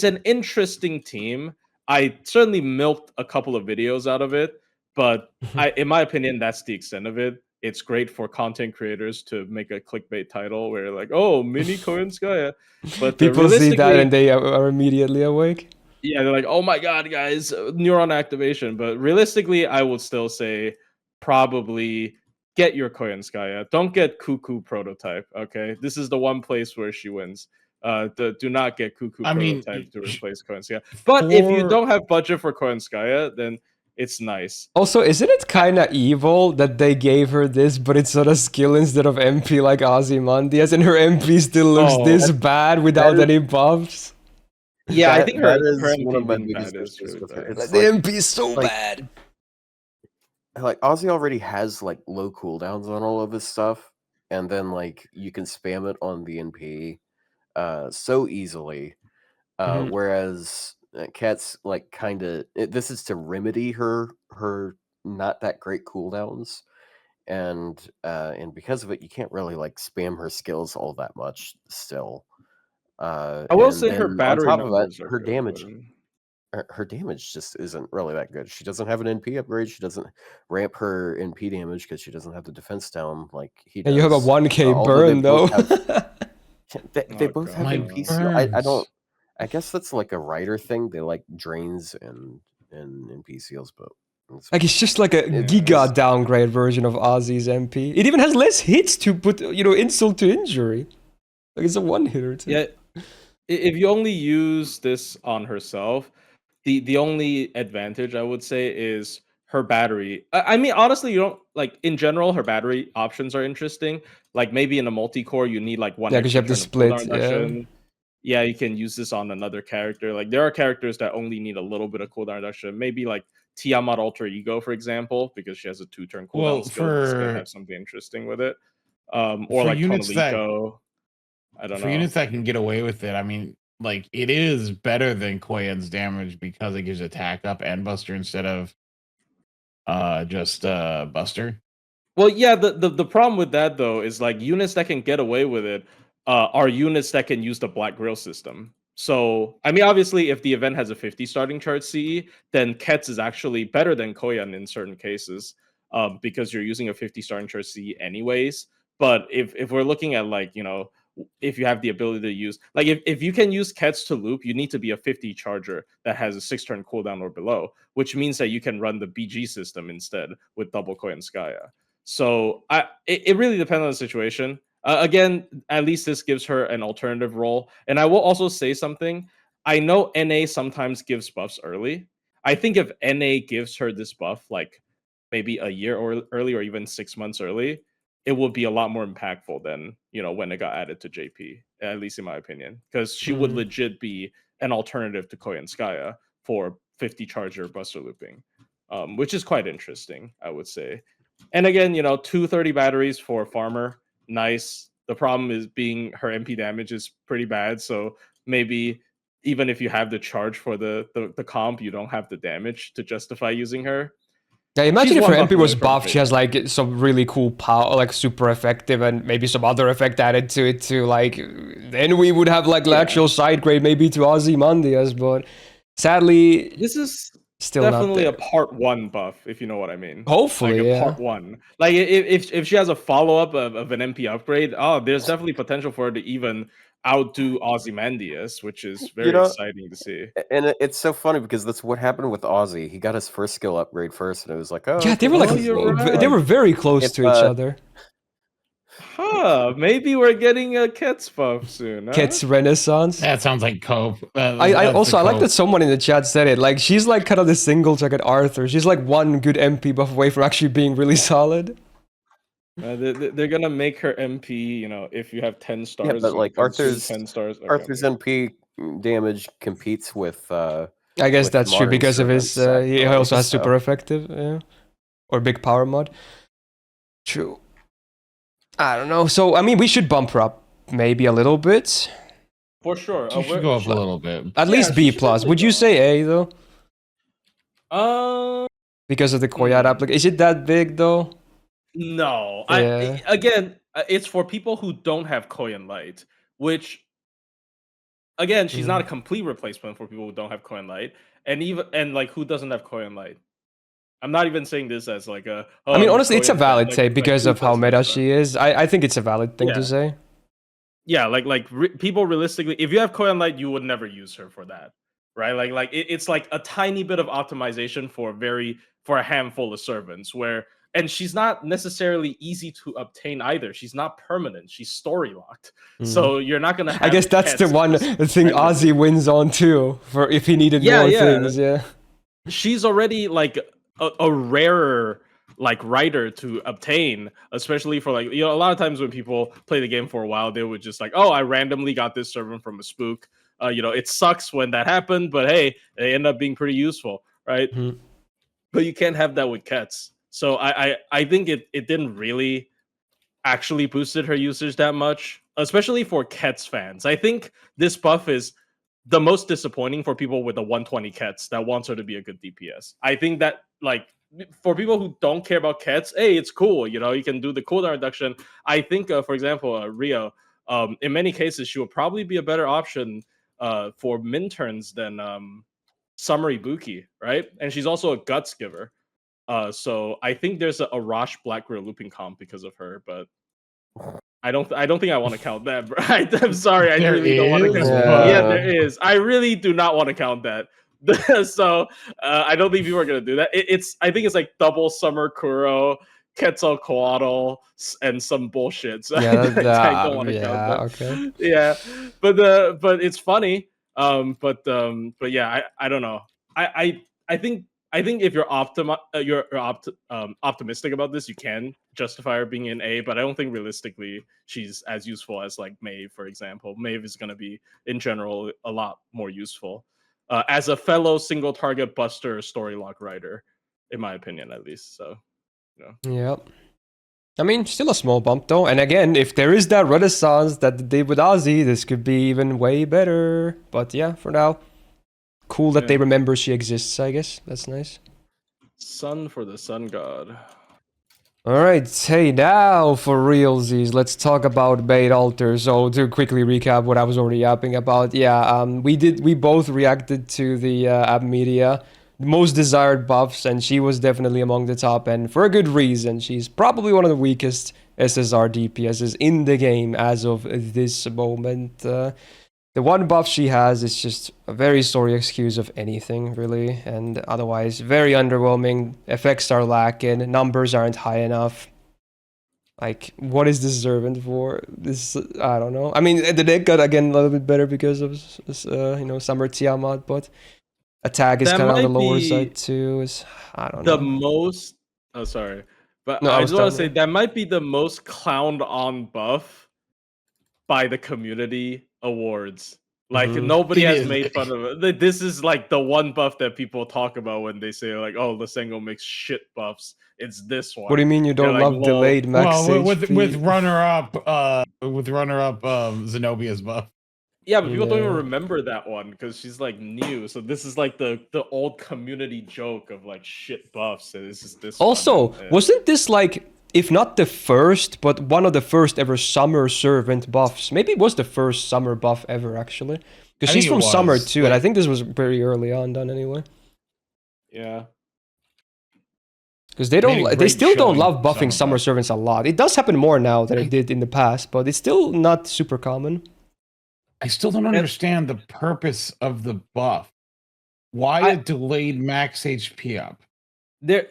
Speaker 2: an interesting team. I certainly milked a couple of videos out of it, but in my opinion, that's the extent of it. It's great for content creators to make a clickbait title where like, oh, mini Koyanskaya. But
Speaker 1: people see that and they are immediately awake.
Speaker 2: Yeah, they're like, oh my god, guys, neuron activation. But realistically, I would still say probably get your Koyanskaya. Don't get Cuckoo prototype, okay? This is the one place where she wins. Do not get Cuckoo prototype to replace Koyanskaya. But if you don't have budget for Koyanskaya, then it's nice.
Speaker 1: Also, isn't it kind of evil that they gave her this, but it's not a skill instead of MP like Ozymandias, and her MP still looks this bad without any buffs?
Speaker 2: Yeah, I think
Speaker 4: that
Speaker 2: her
Speaker 4: is
Speaker 2: MP
Speaker 4: one of my
Speaker 2: being
Speaker 4: biggest
Speaker 2: bad is
Speaker 4: issues
Speaker 2: really
Speaker 4: with her.
Speaker 2: bad.
Speaker 4: It's
Speaker 1: The
Speaker 4: like,
Speaker 1: MP is so bad.
Speaker 4: Like Ozzy already has like low cooldowns on all of his stuff, and then like you can spam it on the NP so easily. Whereas Cat's like kind of this is to remedy her not that great cooldowns, and because of it, you can't really like spam her skills all that much still.
Speaker 2: I will say her battery
Speaker 4: on top of that,
Speaker 2: numbers are
Speaker 4: her
Speaker 2: good,
Speaker 4: damage.
Speaker 2: but-
Speaker 4: Her damage just isn't really that good. She doesn't have an NP upgrade. She doesn't ramp her NP damage because she doesn't have the defense down like he does.
Speaker 1: And you have a 1k
Speaker 4: Although
Speaker 1: burn though.
Speaker 4: they both have
Speaker 2: God.
Speaker 4: NP seal. I don't I guess that's like a writer thing. They like drains and NPCs, but
Speaker 1: Like it's just like a
Speaker 4: It-
Speaker 1: giga downgrade version of Ozzy's MP. It even has less hits to put, insult to injury. Like it's a one hitter too.
Speaker 2: Yeah, if you only use this on herself, the only advantage I would say is her battery. I mean, honestly, you don't like in general. Her battery options are interesting. Like maybe in a multi-core, you need like one
Speaker 1: Yeah, 'cause you
Speaker 2: extra
Speaker 1: have the
Speaker 2: turn of cooldown
Speaker 1: split, yeah.
Speaker 2: reduction. Yeah, you can use this on another character. Like there are characters that only need a little bit of cooldown reduction. Maybe like Tiamat Alter Ego, for example, because she has a 2-turn cooldown
Speaker 3: Well,
Speaker 2: skill. It's gonna have something interesting with it. Or
Speaker 3: for
Speaker 2: like
Speaker 3: units that
Speaker 2: Tonalico. I don't
Speaker 3: for
Speaker 2: know.
Speaker 3: units that can get away with it, I mean, like it is better than Koyan's damage because it gives attack up and Buster instead of just Buster.
Speaker 2: Well, yeah, the problem with that though is like units that can get away with it are units that can use the Black Grill system. So, I mean, obviously, if the event has a 50 starting chart CE, then Ketz is actually better than Koyan in certain cases because you're using a 50 starting chart CE anyways. But if we're looking at like, if you have the ability to use, like if you can use Ketz to loop, you need to be a 50 charger that has a 6-turn cooldown or below, which means that you can run the BG system instead with double Koyan Skaya. So it really depends on the situation. Again, at least this gives her an alternative role. And I will also say something. I know NA sometimes gives buffs early. I think if NA gives her this buff like maybe a year or early or even 6 months early, it would be a lot more impactful than when it got added to JP, at least in my opinion. Because she would legit be an alternative to Koyanskaya for 50 charger buster looping, which is quite interesting, I would say. And again, 230 batteries for a farmer, nice. The problem is being her MP damage is pretty bad, so maybe even if you have the charge for the comp, you don't have the damage to justify using her.
Speaker 1: Yeah, imagine
Speaker 2: She's
Speaker 1: if her
Speaker 2: one buff
Speaker 1: MP was
Speaker 2: away from
Speaker 1: buffed, she has
Speaker 2: fading.
Speaker 1: like some really cool power, like super effective, and maybe some other effect added to it too. Like, then we would have like the
Speaker 2: Yeah.
Speaker 1: actual side grade maybe to Ozymandias, but sadly,
Speaker 2: This is
Speaker 1: still not
Speaker 2: definitely
Speaker 1: there.
Speaker 2: a part 1 buff, if you know what I mean.
Speaker 1: Hopefully,
Speaker 2: like a
Speaker 1: yeah.
Speaker 2: part 1. Like if she has a follow-up of an MP upgrade, there's definitely potential for her to even outdo Ozymandias, which is very exciting to see.
Speaker 4: And it's so funny because that's what happened with Ozzy. He got his first skill upgrade first, and it was like, oh,
Speaker 1: Yeah, they were like
Speaker 2: you're
Speaker 1: they
Speaker 2: right.
Speaker 1: were very close
Speaker 4: If,
Speaker 1: to each other.
Speaker 2: Maybe we're getting a Ketz buff soon, huh?
Speaker 1: Ket's Renaissance.
Speaker 3: That sounds like cope.
Speaker 1: I
Speaker 3: That's the
Speaker 1: like
Speaker 3: cope.
Speaker 1: that someone in the chat said it. Like she's like kind of the single like at Arthur. She's like one good MP buff away from actually being really solid.
Speaker 2: They're gonna make her MP. If you have 10 stars,
Speaker 4: yeah, but
Speaker 2: you
Speaker 4: like
Speaker 2: consume
Speaker 4: Arthur's
Speaker 2: 10 stars. Okay,
Speaker 4: Arthur's MP damage competes with.
Speaker 1: I guess
Speaker 4: with
Speaker 1: that's true
Speaker 4: modern
Speaker 1: because of his.
Speaker 4: servants,
Speaker 1: He
Speaker 4: actually,
Speaker 1: also has
Speaker 4: so-
Speaker 1: super effective, yeah, or big power mod. True. I don't know. So I mean, we should bump her up maybe a little bit.
Speaker 2: For sure.
Speaker 3: She should go up a little bit.
Speaker 1: At
Speaker 2: Yeah,
Speaker 1: least
Speaker 2: she
Speaker 1: B
Speaker 2: should
Speaker 1: plus.
Speaker 2: definitely
Speaker 1: Would you
Speaker 2: go
Speaker 1: say A though? Because of the Koyat
Speaker 2: Hmm.
Speaker 1: application. Is it that big though?
Speaker 2: No.
Speaker 1: Yeah.
Speaker 2: It's for people who don't have Koyan Light, which again, she's not a complete replacement for people who don't have Koyan Light, and like who doesn't have Koyan Light. I'm not even saying this as like a.
Speaker 1: I mean, honestly, it's a
Speaker 2: Koyan
Speaker 1: valid
Speaker 2: fan,
Speaker 1: take because
Speaker 2: who
Speaker 1: of how
Speaker 2: doesn't
Speaker 1: meta
Speaker 2: have
Speaker 1: she is. I think it's a valid thing to
Speaker 2: Yeah.
Speaker 1: say.
Speaker 2: Yeah, people realistically, if you have Koyan Light, you would never use her for that, right? It's like a tiny bit of optimization for a handful of servants and she's not necessarily easy to obtain either. She's not permanent. She's story locked. So you're not gonna have
Speaker 1: I guess that's the
Speaker 2: Ketz
Speaker 1: one
Speaker 2: just
Speaker 1: thing
Speaker 2: randomly.
Speaker 1: Ozzy wins on too, for if he needed
Speaker 2: Yeah,
Speaker 1: more
Speaker 2: yeah.
Speaker 1: things, yeah.
Speaker 2: She's already like a rarer like writer to obtain, especially for like a lot of times when people play the game for a while, they would just like, I randomly got this servant from a spook. It sucks when that happened, but hey, they end up being pretty useful, right? But you can't have that with Ketz. So I think it didn't really actually boosted her usage that much, especially for Ketz fans. I think this buff is the most disappointing for people with a 120 Ketz that wants her to be a good DPS. I think that like for people who don't care about Ketz, hey, it's cool. You can do the cooldown reduction. I think, for example, Rio, in many cases, she would probably be a better option for min turns than Summer Ibuki, right? And she's also a guts giver. So I think there's a Rosh Black Grill looping comp because of her, but I don't think I want to count that, bro. I'm sorry, I
Speaker 3: There
Speaker 2: really don't want to
Speaker 3: is?
Speaker 2: count.
Speaker 1: Yeah.
Speaker 2: Yeah, there is. I really do not want to count that. So I don't think people are gonna do that. I think it's like double Summer Kuro, Quetzalcoatl, and some bullshit. So
Speaker 1: Yeah,
Speaker 2: I don't want to count that.
Speaker 1: okay.
Speaker 2: Yeah, but it's funny. But yeah, I don't know. I think if you're optimistic about this, you can justify her being in A. But I don't think realistically she's as useful as like Maeve, for example. Maeve is going to be in general a lot more useful as a fellow single target buster story lock writer, in my opinion, at least. So, you know.
Speaker 1: Yep. I mean, still a small bump though. And again, if there is that renaissance that they did with Ozzy, this could be even way better. But yeah, for now, cool that they remember she exists, I guess. That's nice.
Speaker 2: Sun for the sun god.
Speaker 1: Alright, hey, now for realsies, let's talk about Maid Alter. So to quickly recap what I was already yapping about, yeah, we both reacted to the app media, most desired buffs, and she was definitely among the top, and for a good reason. She's probably one of the weakest SSR DPSs in the game as of this moment. The one buff she has is just a very sorry excuse of anything, really, and otherwise very underwhelming. Effects are lacking, numbers aren't high enough. Like, what is this servant for? This, I don't know. I mean, the deck got, again, a little bit better because of, Summer Tiamat, but attack is kind of on the lower side, too. I don't know.
Speaker 2: The most... Oh, sorry. But
Speaker 1: No,
Speaker 2: I just want to say, that might be the most clowned on buff by the community awards. Like nobody has made fun of it. This is like the one buff that people talk about when they say like, "Oh, Lysenko makes shit buffs." It's this one.
Speaker 1: What do you mean you don't love delayed max HP?
Speaker 3: with runner up Zenobia's buff.
Speaker 2: Yeah, but people don't even remember that one because she's like new. So this is like the old community joke of like shit buffs. And this is this.
Speaker 1: Also, wasn't this like, if not the first, but one of the first ever Summer servant buffs? Maybe it was the first Summer buff ever, actually. Because she's from Summer too, and I think this was very early on done anyway.
Speaker 2: Yeah.
Speaker 1: Because they still don't love buffing Summer servants a lot. It does happen more now than it did in the past, but it's still not super common.
Speaker 3: I still don't understand the purpose of the buff. Why a delayed max HP up?
Speaker 2: They're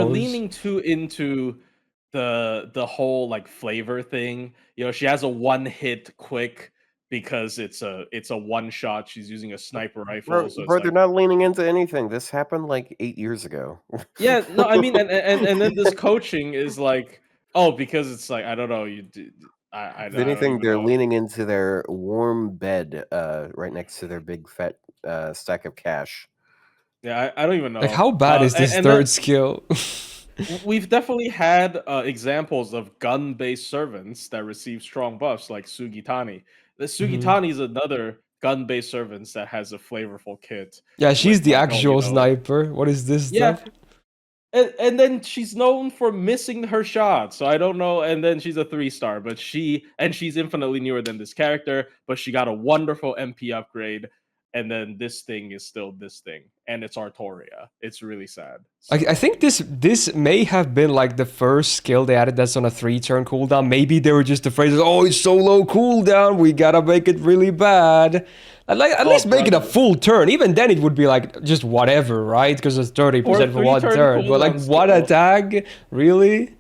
Speaker 2: leaning too into the whole like flavor thing. You know, she has a one hit quick because it's a one shot. She's using a sniper rifle.
Speaker 4: Bro, they're not leaning into anything. This happened like 8 years ago.
Speaker 2: Yeah, no, I mean, and then this coaching is like, oh, because it's like, I don't know,
Speaker 4: If anything, they're leaning into their warm bed right next to their big fat stack of cash.
Speaker 2: Yeah, I don't even know.
Speaker 1: Like, how bad is this third skill?
Speaker 2: We've definitely had examples of gun-based servants that receive strong buffs, like Sugitani. The Sugitani is another gun-based servant that has a flavorful kit.
Speaker 1: Yeah, she's the actual sniper. What is this stuff?
Speaker 2: And then she's known for missing her shot, so I don't know. And then she's a 3-star, but she's infinitely newer than this character, but she got a wonderful MP upgrade. And then this thing is still this thing, and it's Artoria. It's really sad. So.
Speaker 1: I think this may have been like the first skill they added that's on a 3-turn cooldown. Maybe they were just afraid, oh, it's so low cooldown, we gotta make it really bad. At least make it a full turn. Even then, it would be like just whatever, right? Because it's 30% for one turn. But like, what attack? Really?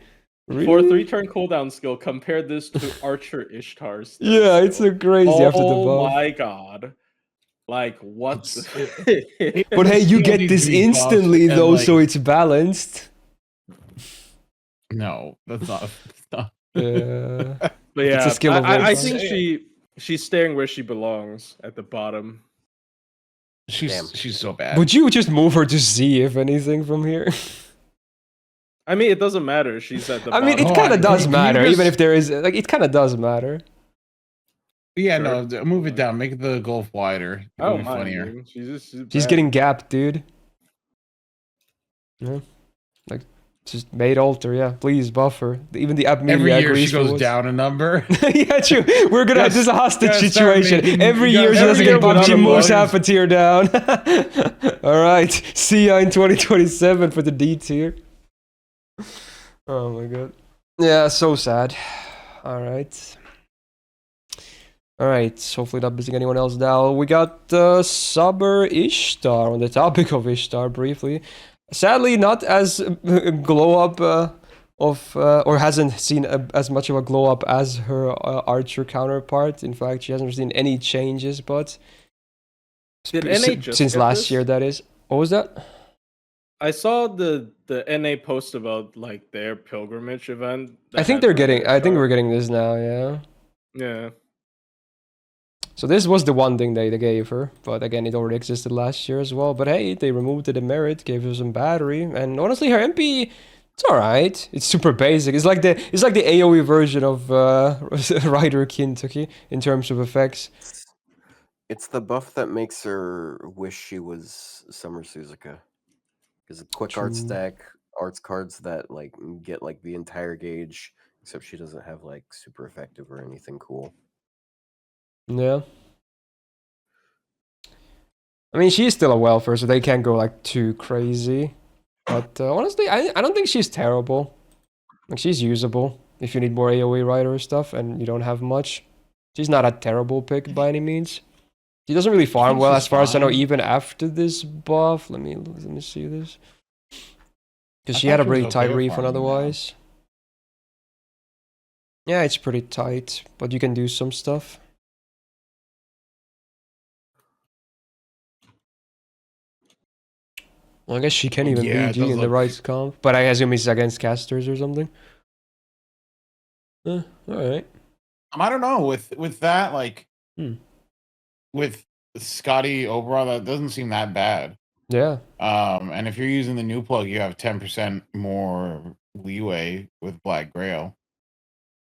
Speaker 2: For a 3-turn cooldown skill, compare this to Archer Ishtar's.
Speaker 1: Yeah, it's so crazy after the buff.
Speaker 2: Oh my god. Like, what?
Speaker 1: But hey, you get this instantly though, like, so it's balanced.
Speaker 3: No, that's not.
Speaker 2: But yeah, it's a skill I think she's staying where she belongs at the bottom.
Speaker 3: She's so bad.
Speaker 1: Would you just move her to Z if anything from here?
Speaker 2: I mean, it doesn't matter. She's at the bottom.
Speaker 1: I mean, it kind of does matter, even if there is like, it kind of does matter.
Speaker 3: Yeah, sure. No, move it down. Make the gulf wider.
Speaker 2: Oh,
Speaker 3: funnier.
Speaker 2: Dude.
Speaker 1: She's getting gapped, dude. Yeah, like just Maid Alter. Yeah, please buff her. Even the app media
Speaker 3: every year she goes down a number.
Speaker 1: Yeah, true. We're gonna have this hostage situation. Every year she doesn't get buffed. She moves half a tier down. All right, see ya in 2027 for the D tier. Oh my god. Yeah, so sad. All right. All right. Hopefully not missing anyone else now. We got Summer Ishtar on the topic of Ishtar briefly. Sadly, not as glow up or hasn't seen as much of a glow up as her archer counterpart. In fact, she hasn't seen any changes, but
Speaker 2: Did NA just
Speaker 1: since
Speaker 2: get
Speaker 1: last
Speaker 2: this?
Speaker 1: year, that is. What was that?
Speaker 2: I saw the NA post about like their pilgrimage event.
Speaker 1: I think they're getting. I think we're getting this now. Yeah.
Speaker 2: Yeah.
Speaker 1: So this was the one thing they gave her, but again, it already existed last year as well. But hey, they removed the demerit, gave her some battery, and honestly, her MP, it's all right. It's super basic. It's like the AOE version of Rider Kintoki in terms of effects.
Speaker 4: It's the buff that makes her wish she was Summer Suzuka. Because a quick art stack, arts cards that like get like the entire gauge, except she doesn't have like super effective or anything cool.
Speaker 1: Yeah. I mean, she's still a welfare, so they can't go like too crazy. But honestly, I don't think she's terrible. Like, she's usable if you need more AoE rider stuff and you don't have much. She's not a terrible pick by any means. She doesn't really farm well, as far as I know, even after this buff. Let me see this. Because she had a really tight refund otherwise. Yeah, it's pretty tight, but you can do some stuff. Well, I guess she can even BG in the right comp, but I assume it's against casters or something. All right.
Speaker 3: I don't know with that, like with Scotty overall, that doesn't seem that bad.
Speaker 1: Yeah.
Speaker 3: And if you're using the new plug, you have 10% more leeway with Black Grail.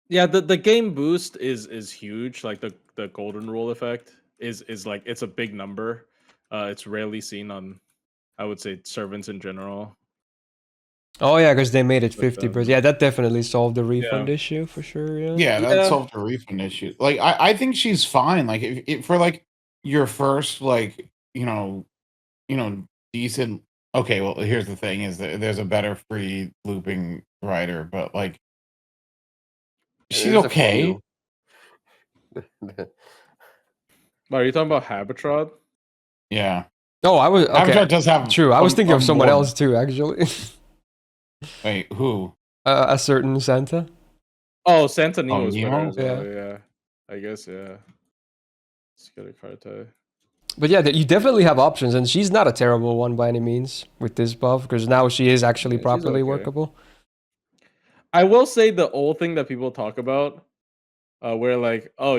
Speaker 2: Yeah, the game boost is huge. Like the golden rule effect is like, it's a big number. It's rarely seen on, I would say, servants in general.
Speaker 1: Oh yeah, because they made it 50%. Yeah, that definitely solved the refund issue for sure.
Speaker 3: Yeah, that solved the refund issue. Like I think she's fine. Like if for like your first like decent. Okay, well here's the thing: is that there's a better free looping rider, but like she's okay.
Speaker 2: Are you talking about Habetrot?
Speaker 3: Yeah.
Speaker 1: Oh, I was okay.
Speaker 3: Habetrot does have
Speaker 1: true. I was thinking of someone else too, actually.
Speaker 3: Wait, who?
Speaker 1: A certain Santa.
Speaker 2: Oh, Santa Nemo is
Speaker 3: Nemo?
Speaker 2: better as well, yeah. I guess, yeah. Let's get a card tie.
Speaker 1: But yeah, you definitely have options, and she's not a terrible one by any means with this buff, because now she is actually properly workable.
Speaker 2: I will say the old thing that people talk about, where like, oh,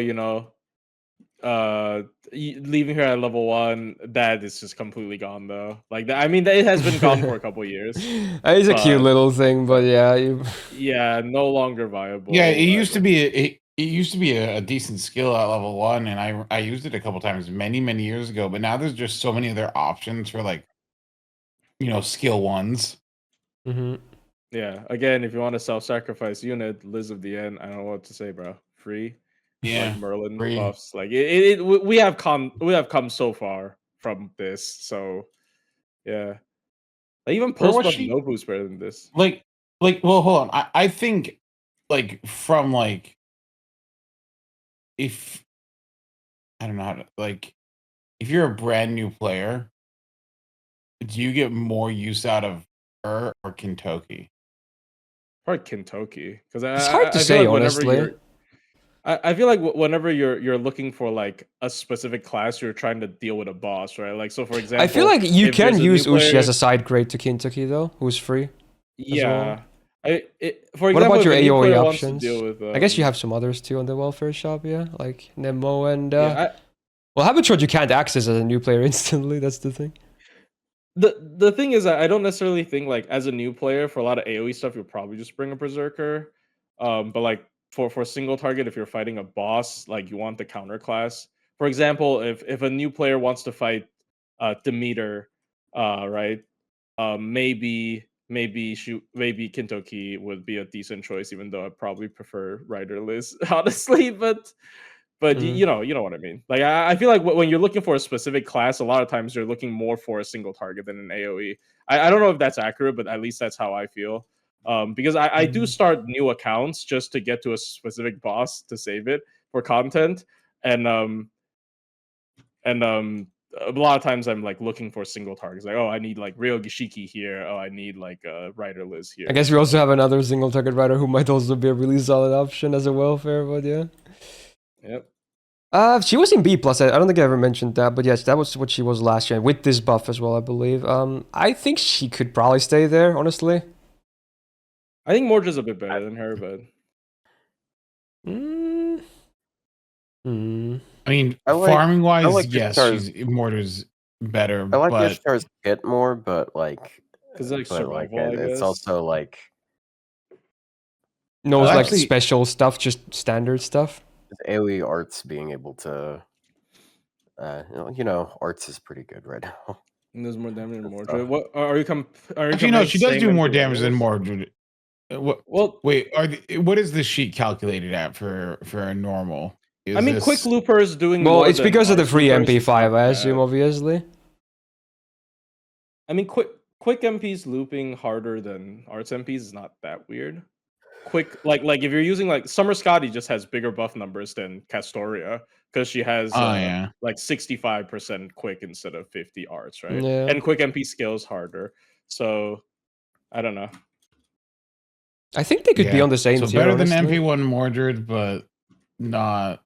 Speaker 2: leaving her at level 1, that is just completely gone though. Like that, I mean, it has been gone for a couple years.
Speaker 1: It's a cute little thing, but yeah,
Speaker 2: yeah, no longer viable.
Speaker 3: Yeah, it used to be a decent skill at level 1, and I used it a couple times many years ago. But now there's just so many other options for like, skill 1s.
Speaker 2: Yeah, again, if you want a self-sacrifice unit, Liz of the End, I don't know what to say, bro. Free.
Speaker 3: Yeah,
Speaker 2: like Merlin buffs. Like we have come so far from this. So yeah, like, even post buff Nobu's better than this.
Speaker 3: Like well, hold on. I think like from like if I don't know how to like if you're a brand new player, do you get more use out of her or Kintoki?
Speaker 2: Probably Kintoki, because
Speaker 1: it's hard to say, honestly.
Speaker 2: I feel like whenever you're looking for like a specific class, you're trying to deal with a boss, right? Like, so for example,
Speaker 1: I feel like you can use Ushi as a side grade to Kintoki though, who's free.
Speaker 2: Yeah.
Speaker 1: Well.
Speaker 2: For example,
Speaker 1: what about your AoE options?
Speaker 2: With,
Speaker 1: I guess you have some others too on the welfare shop, yeah, like Nemo and well, Habetrot you can't access as a new player instantly. That's the thing.
Speaker 2: The thing is, I don't necessarily think like as a new player for a lot of AoE stuff, you'll probably just bring a Berserker, but like for single target, if you're fighting a boss, like you want the counter class. For example, if a new player wants to fight Demeter, right? Maybe Kintoki would be a decent choice, even though I probably prefer Rider Liz, honestly. But you know what I mean. Like I feel like when you're looking for a specific class, a lot of times you're looking more for a single target than an AoE. I don't know if that's accurate, but at least that's how I feel. Because I do start new accounts just to get to a specific boss to save it for content, and a lot of times I'm like looking for single targets. Like, oh, I need like Ryo Gishiki here. Oh, I need like Rider Liz here.
Speaker 1: I guess we also have another single target rider who might also be a really solid option as a welfare, but yeah.
Speaker 2: Yep.
Speaker 1: She was in B+. I don't think I ever mentioned that, but yes, that was what she was last year, with this buff as well, I believe. I think she could probably stay there, honestly.
Speaker 2: I think Mordred's a bit better than her, but...
Speaker 3: I mean,
Speaker 4: like-
Speaker 3: farming-wise,
Speaker 4: like
Speaker 3: yes,
Speaker 4: Ishtar's-
Speaker 3: Mordred's better,
Speaker 4: I like
Speaker 3: but
Speaker 4: Ishtar's kit more, but like,
Speaker 2: Because like
Speaker 4: but like
Speaker 2: survival, I guess.
Speaker 4: it's also like
Speaker 1: No,
Speaker 3: Well,
Speaker 1: it's like
Speaker 3: actually-
Speaker 1: special stuff, just standard stuff.
Speaker 4: AoE arts being able to, arts is pretty good right now.
Speaker 2: And there's more damage than
Speaker 4: Good
Speaker 2: Mordred.
Speaker 4: stuff.
Speaker 2: What are you
Speaker 3: actually, no, she does
Speaker 2: comparing
Speaker 3: do more
Speaker 2: them to
Speaker 3: damage than
Speaker 2: Riders?
Speaker 3: Mordred.
Speaker 2: Well,
Speaker 3: Wait, what is this sheet calculated at for a normal?
Speaker 2: I mean, quick loopers doing.
Speaker 1: Well,
Speaker 2: more
Speaker 1: it's
Speaker 2: than
Speaker 1: because of the
Speaker 2: arts
Speaker 1: free
Speaker 2: loopers, it's
Speaker 1: MP5,
Speaker 2: not
Speaker 1: I assume,
Speaker 2: bad.
Speaker 1: obviously.
Speaker 2: I mean, quick MPs looping harder than arts MPs is not that weird. Quick, like if you're using like Summer Scotty just has bigger buff numbers than Castoria because she has like 65% quick instead of 50 arts, right?
Speaker 1: Yeah.
Speaker 2: And quick MP scales harder. So I don't know.
Speaker 1: I think they could be on the same
Speaker 3: so
Speaker 1: tier,
Speaker 3: better than
Speaker 1: honestly.
Speaker 3: MP1 Mordred, but not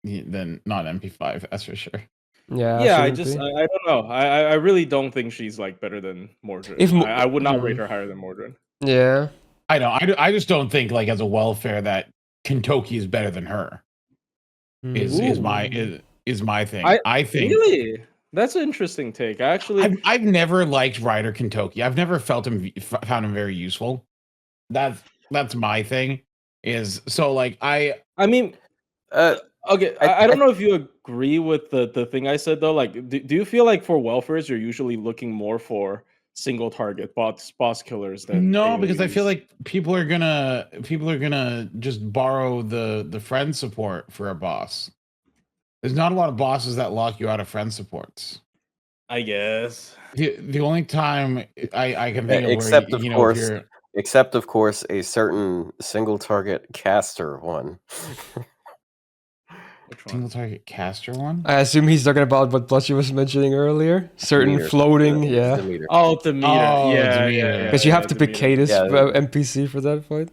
Speaker 3: MP5. That's for sure.
Speaker 1: Yeah,
Speaker 2: Yeah, I
Speaker 1: shouldn't be.
Speaker 2: don't know. I really don't think she's like better than Mordred.
Speaker 1: If Mo-
Speaker 2: I would not rate her higher than Mordred.
Speaker 1: Yeah.
Speaker 3: I know. I just don't think like as a welfare that Kintoki is better than her. Is my thing. I think
Speaker 2: Really? That's an interesting take.
Speaker 3: I've never liked Rider Kintoki. I've never found him very useful. That's my thing. Is so like I
Speaker 2: mean, okay. I don't know if you agree with the thing I said though. Like, do you feel like for welfares you're usually looking more for single target boss killers than
Speaker 3: because I feel
Speaker 2: AoEs?
Speaker 3: like people are gonna just borrow the friend support for a boss. There's not a lot of bosses that lock you out of friend supports.
Speaker 2: I guess.
Speaker 3: The only time I can think of
Speaker 4: except
Speaker 3: where,
Speaker 4: of
Speaker 3: if
Speaker 4: course,
Speaker 3: you're
Speaker 4: except of course a certain single target caster one.
Speaker 2: Which one?
Speaker 3: single target caster one.
Speaker 1: I assume he's talking about what Blushy was mentioning earlier. Certain
Speaker 4: Meter.
Speaker 1: floating,
Speaker 4: The
Speaker 1: yeah.
Speaker 4: meter.
Speaker 2: Oh, the meter.
Speaker 3: Oh,
Speaker 2: yeah,
Speaker 3: the meter.
Speaker 2: yeah.
Speaker 1: Because you have to pick
Speaker 2: Demeter.
Speaker 1: Caenis
Speaker 4: Yeah.
Speaker 1: NPC for that fight.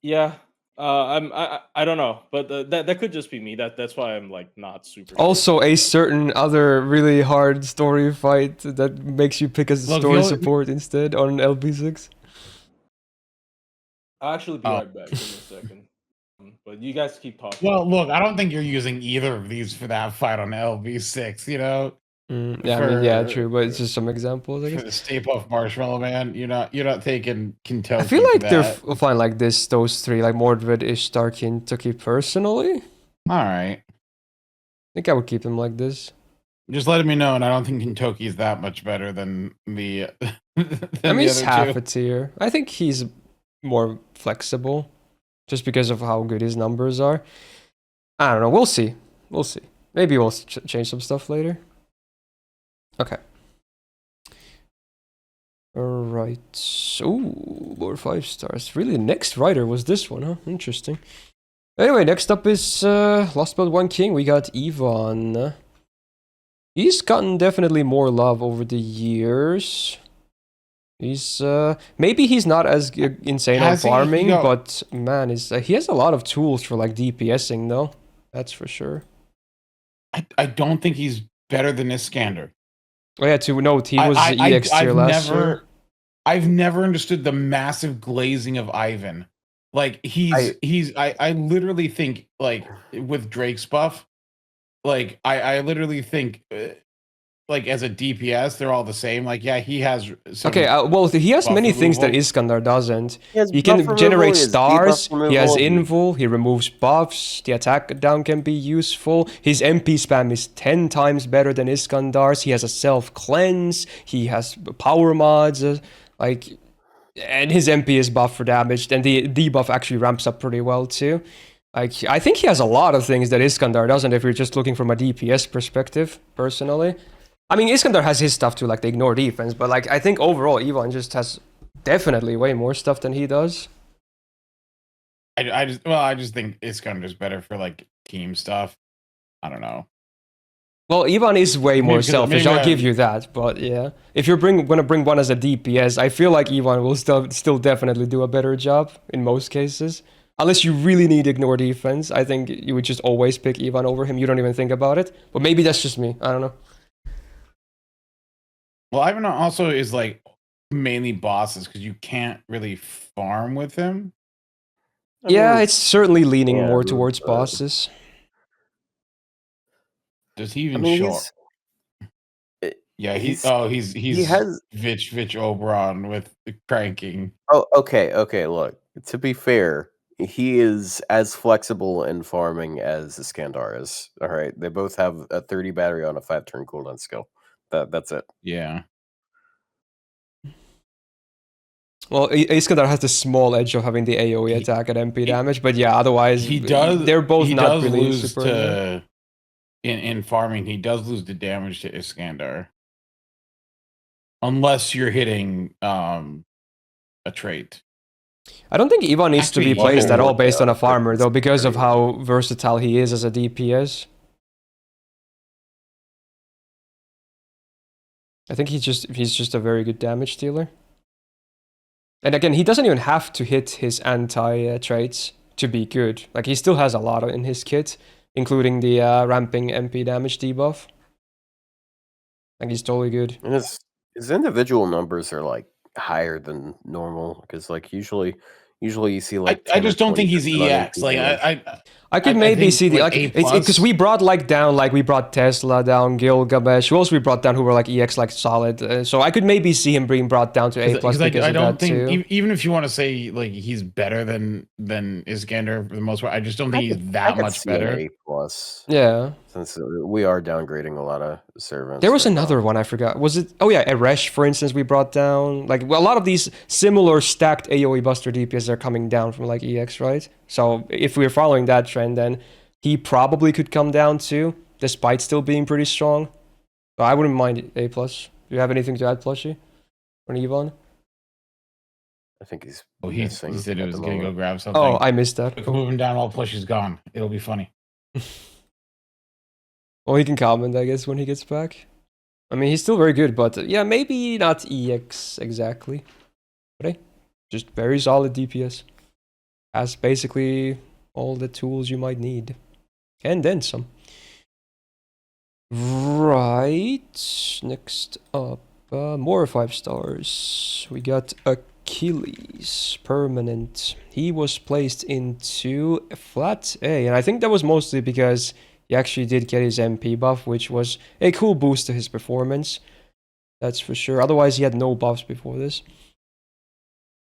Speaker 2: Yeah. I don't know, but that could just be me. That's why I'm like not super. sure.
Speaker 1: Also, a certain other really hard story fight that makes you pick a
Speaker 3: Look,
Speaker 1: story
Speaker 3: the only-
Speaker 1: support instead on LB6.
Speaker 2: I'll actually be
Speaker 3: Oh.
Speaker 2: right back. Give me a second. But you guys keep talking.
Speaker 3: Well, look, I don't think you're using either of these for that fight on LB6. You know,
Speaker 1: Yeah, I mean, yeah, true, but it's just some examples, I
Speaker 3: for
Speaker 1: guess.
Speaker 3: the Stay Puft Marshmallow Man, you're not taking Kintoki.
Speaker 1: I feel like
Speaker 3: for
Speaker 1: they're
Speaker 3: that.
Speaker 1: fine like this, those three, like Mordred, Ishtar, Kintoki, personally.
Speaker 3: All right.
Speaker 1: I think I would keep them like this.
Speaker 3: Just letting me know, and I don't think Kintoki is that much better than the.
Speaker 1: I mean, he's half a tier. I think he's more flexible, just because of how good his numbers are. I don't know. We'll see. We'll see. Maybe we'll change some stuff later. Okay. Alright. Ooh, more 5 stars. Really, the next rider was this one, huh? Interesting. Anyway, next up is Lost Belt 1 King. We got Ivan. He's gotten definitely more love over the years. He's maybe he's not as insane on
Speaker 3: Has he?
Speaker 1: farming,
Speaker 3: No.
Speaker 1: but man, he has a lot of tools for like DPSing though. That's for sure.
Speaker 3: I don't think he's better than Iskandar.
Speaker 1: Oh yeah, to note, he was EX tier last year.
Speaker 3: I've never understood the massive glazing of Ivan. Like I literally think like with Drake's buff, like I literally think like as a DPS they're all the same. Like yeah, he has some
Speaker 1: Okay, well he has
Speaker 3: buff
Speaker 1: many things that
Speaker 3: removal.
Speaker 1: Iskandar doesn't.
Speaker 4: has
Speaker 1: He
Speaker 4: buff
Speaker 1: can
Speaker 4: removal,
Speaker 1: generate
Speaker 4: he has
Speaker 1: stars,
Speaker 4: debuff
Speaker 1: he has
Speaker 4: removal,
Speaker 1: invul, he removes buffs, the attack down can be useful, his MP spam is 10 times better than Iskandar's, he has a self-cleanse, he has power mods, like, and his MP is buff for damage, and the debuff actually ramps up pretty well too. Like, I think he has a lot of things that Iskandar doesn't if you're just looking from a DPS perspective, personally. I mean, Iskandar has his stuff too, like the ignore defense, but like I think overall Ivan just has definitely way more stuff than he does.
Speaker 3: I just think Iskandar's better for like team stuff. I don't know.
Speaker 1: Well, Ivan is way more selfish. I'll give you that. But yeah, if you're gonna bring one as a DPS, I feel like Ivan will still definitely do a better job in most cases. Unless you really need ignore defense, I think you would just always pick Ivan over him. You don't even think about it. But maybe that's just me. I don't know.
Speaker 3: Well, Ivan also is like mainly bosses because you can't really farm with him.
Speaker 1: Yeah, it's certainly leaning more towards bosses.
Speaker 3: Does he even show up? Yeah, he has Vich Oberon with the cranking.
Speaker 4: Oh, okay. Look, to be fair, he is as flexible in farming as Iskandar is. All right, they both have a 30 battery on a 5-turn cooldown skill. That's it.
Speaker 3: Yeah.
Speaker 1: Well, Iskandar has the small edge of having the AoE attack at MP damage, but yeah, otherwise they're both not really
Speaker 3: lose
Speaker 1: super.
Speaker 3: In farming, he does lose the damage to Iskandar. Unless you're hitting a trait.
Speaker 1: I don't think Ivan needs to be placed at all based on a farmer, though, because of how versatile he is as a DPS. I think he's just a very good damage dealer. And again, he doesn't even have to hit his anti-traits to be good. Like, he still has a lot in his kit, including the ramping MP damage debuff. Like, he's totally good.
Speaker 4: And his individual numbers are like higher than normal because like usually you see like
Speaker 3: I just don't think he's EX. Like
Speaker 1: I could maybe see the like because we brought like down like we brought Tesla down, Gilgamesh. Who else we brought down who were like EX like solid? So I could maybe see him being brought down to A+ because I don't think
Speaker 3: even if you want to say like he's better than Iskandar for the most part, I just don't think he's that much better.
Speaker 4: A+.
Speaker 1: Yeah.
Speaker 4: Since we are downgrading a lot of servants.
Speaker 1: There was another one I forgot. Was it? Oh yeah, Eresh, for instance, we brought down. Like a lot of these similar stacked AoE Buster DPS are coming down from like EX, right? So if we're following that trend, then he probably could come down too, despite still being pretty strong. But I wouldn't mind A+. Do you have anything to add, Plushie? Or Yvonne?
Speaker 4: I think he's.
Speaker 3: Oh, he said he was going to go grab something.
Speaker 1: Oh, I missed that.
Speaker 3: Move him down while Plushie's gone. It'll be funny.
Speaker 1: Well, he can comment, I guess, when he gets back. I mean, he's still very good, but yeah, maybe not EX exactly. But hey, just very solid DPS. Has basically all the tools you might need. And then some. Right. Next up, more 5 stars. We got Achilles, permanent. He was placed into flat A, and I think that was mostly because he actually did get his MP buff, which was a cool boost to his performance. That's for sure. Otherwise, he had no buffs before this.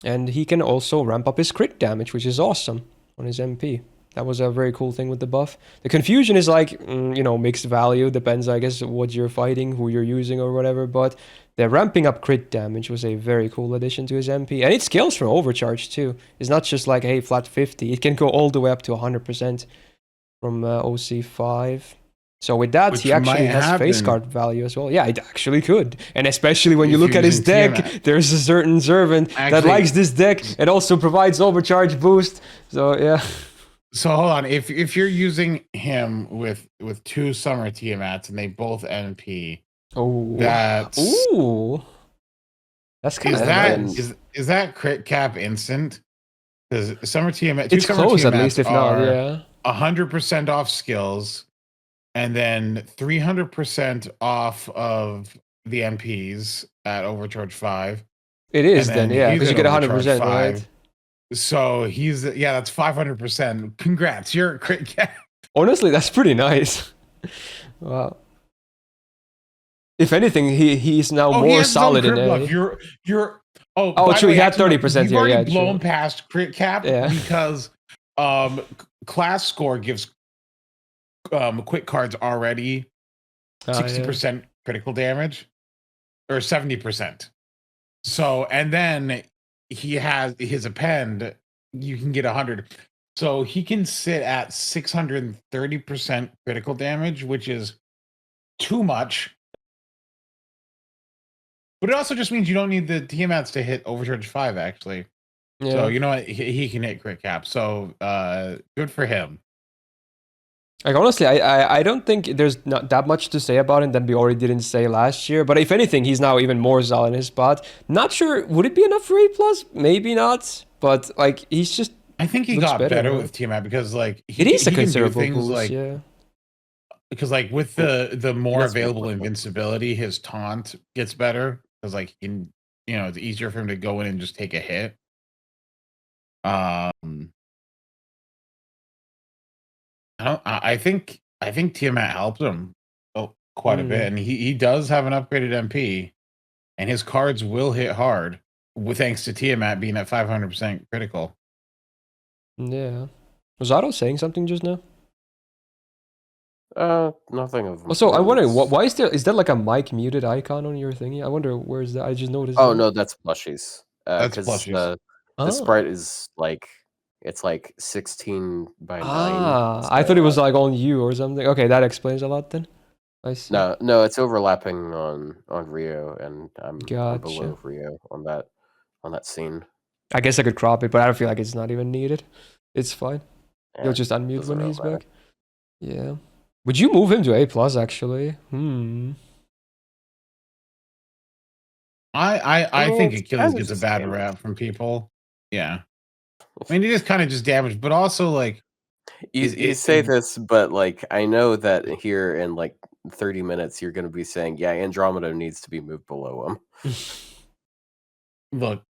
Speaker 1: And he can also ramp up his crit damage, which is awesome on his MP. That was a very cool thing with the buff. The confusion is like, you know, mixed value. Depends, I guess, what you're fighting, who you're using or whatever. But the ramping up crit damage was a very cool addition to his MP. And it scales from overcharge too. It's not just like, hey, flat 50. It can go all the way up to 100%. From OC5. So with that, he actually has face card value as well. Yeah, it actually could. And especially when you look at his deck, there's a certain servant that likes this deck. It also provides overcharge boost. So yeah.
Speaker 3: So hold on. If you're using him with 2 summer Tiamats and they both NP, that's kind of is that crit cap instant? Because summer Tiamat,
Speaker 1: it's close at least, if not, yeah.
Speaker 3: 100% off skills, and then 300% off of the MPs at overcharge 5.
Speaker 1: It is then, yeah, because you get 100%, right?
Speaker 3: So that's 500%. Congrats, you're a crit cap.
Speaker 1: Honestly, that's pretty nice. Wow. If anything, he's now more solid in A. True, he had 30% here.
Speaker 3: You've already blown past crit cap because class score gives quick cards already 60% critical damage or 70%. So, and then he has his append, you can get 100. So he can sit at 630% critical damage, which is too much. But it also just means you don't need the Tiamats to hit Overcharge 5, actually.
Speaker 1: Yeah.
Speaker 3: So, you know what? He can hit crit cap. So, good for him.
Speaker 1: Like, honestly, I don't think there's not that much to say about him that we already didn't say last year. But if anything, he's now even more solid in his spot. Not sure, would it be enough for A+? Maybe not. But, like, he's just...
Speaker 3: I think he got better with Tiamat because, like...
Speaker 1: It is a considerable
Speaker 3: things
Speaker 1: boost,
Speaker 3: like,
Speaker 1: yeah.
Speaker 3: Because, like, with the more available invincibility, his taunt gets better. Because, like, you know, it's easier for him to go in and just take a hit. I think Tiamat helped him quite a bit, and he does have an upgraded MP, and his cards will hit hard thanks to Tiamat being at 500% critical.
Speaker 1: Yeah. Was Otto saying something just now?
Speaker 4: Nothing of.
Speaker 1: Also, I'm wondering why is that like a mic muted icon on your thingy? I wonder where is that? I just noticed.
Speaker 4: Oh no, that's plushies.
Speaker 3: That's plushies.
Speaker 4: The sprite is like it's like 16 by 9.
Speaker 1: Ah, I thought it was like on you or something. Okay, that explains a lot then. I see.
Speaker 4: No, it's overlapping on Rio, and I'm below
Speaker 1: Gotcha.
Speaker 4: Rio on that scene.
Speaker 1: I guess I could crop it, but I don't feel like it's not even needed. It's fine.
Speaker 4: Yeah,
Speaker 1: You'll just unmute
Speaker 4: doesn't
Speaker 1: when
Speaker 4: really
Speaker 1: he's
Speaker 4: matter.
Speaker 1: back. Yeah. Would you move him to A+, actually?
Speaker 3: I think
Speaker 4: it's
Speaker 3: Achilles
Speaker 4: kind of
Speaker 3: gets a
Speaker 4: just
Speaker 3: bad
Speaker 4: damage.
Speaker 3: rap from people. Yeah. I mean, it is kind of just damage, but also, like...
Speaker 4: You say this, but, like, I know that here in, like, 30 minutes, you're going to be saying, yeah, Andromeda needs to be moved below him.
Speaker 3: Look,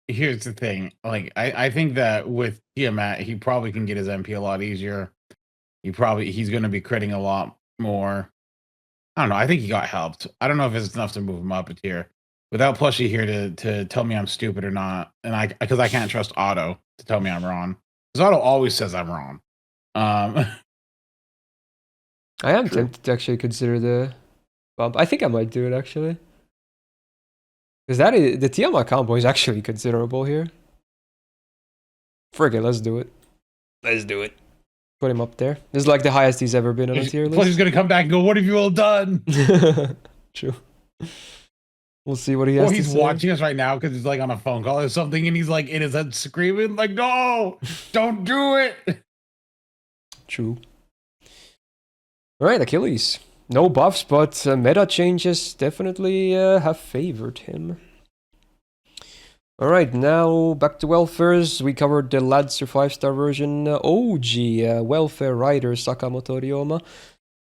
Speaker 3: here's the thing. Like, I think that with Tiamat, he probably can get his MP a lot easier. He's going to be critting a lot more. I don't know. I think he got helped. I don't know if it's enough to move him up a tier. Without Plushie here to tell me I'm stupid or not, and because I can't trust Otto to tell me I'm wrong. Because Otto always says I'm wrong.
Speaker 1: I am tempted to actually consider the bump. I think I might do it actually. Because the Tiamat combo is actually considerable here. Frick it, let's do it. Let's do it. Put him up there. This is like the highest he's ever been on a tier list.
Speaker 3: Plus he's gonna come back and go, "What have you all done?"
Speaker 1: True. We'll see what he has
Speaker 3: or
Speaker 1: to
Speaker 3: he's
Speaker 1: say.
Speaker 3: watching us right now because he's like on a phone call or something, and he's like in his head screaming, like, "No, don't do it."
Speaker 1: True. All right, Achilles. No buffs, but meta changes definitely have favored him. All right, now back to welfares. We covered the Lancer 5-star version. OG welfare rider Sakamoto Ryoma.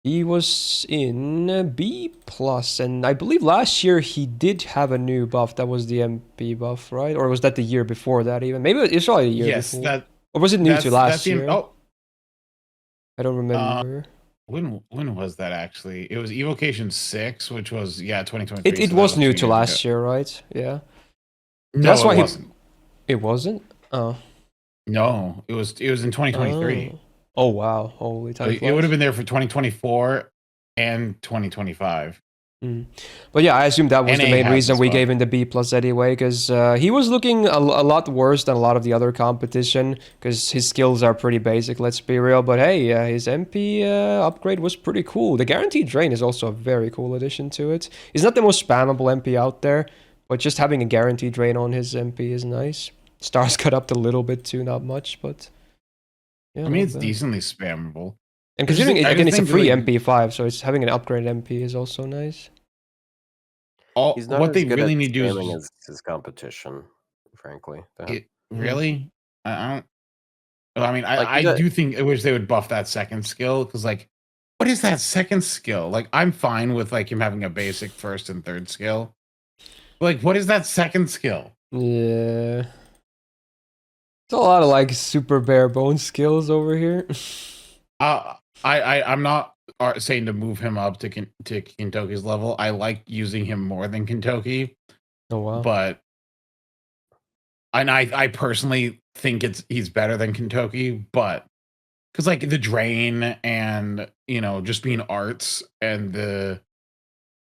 Speaker 1: He was in B+, and I believe last year he did have a new buff. That was the MP buff, right? Or was that the year before that even? Maybe it's probably a year before. Or was it new to last year? I don't remember.
Speaker 3: When was that actually? It was Evocation 6, which was 2023.
Speaker 1: It was new to last year, right? Yeah.
Speaker 3: No, that's why it wasn't.
Speaker 1: It wasn't? Oh.
Speaker 3: No, it was in 2023.
Speaker 1: Oh wow, holy time.
Speaker 3: It would have been there for 2024 and 2025.
Speaker 1: But yeah, I assume that was the main reason we gave him the B+ anyway, because he was looking a lot worse than a lot of the other competition, because his skills are pretty basic, let's be real. But hey, his MP upgrade was pretty cool. The Guaranteed Drain is also a very cool addition to it. It's not the most spammable MP out there, but just having a Guaranteed Drain on his MP is nice. Stars cut up a little bit too, not much, but... yeah,
Speaker 3: I mean, it's decently spammable.
Speaker 1: And considering, again, it's a free MP5, so it's having an upgraded MP is also nice.
Speaker 4: He's not what they really need to do is his competition, frankly.
Speaker 3: Really? I mean, I do think I wish they would buff that second skill, because, like, what is that second skill? Like, I'm fine with, like, him having a basic first and third skill. Like, what is that second skill?
Speaker 1: Yeah. It's a lot of, like, super bare bones skills over here.
Speaker 3: I'm not saying to move him up to Kintoki's level. I like using him more than Kintoki.
Speaker 1: Oh wow!
Speaker 3: But I personally think he's better than Kintoki, but because, like, the drain and, you know, just being arts and the,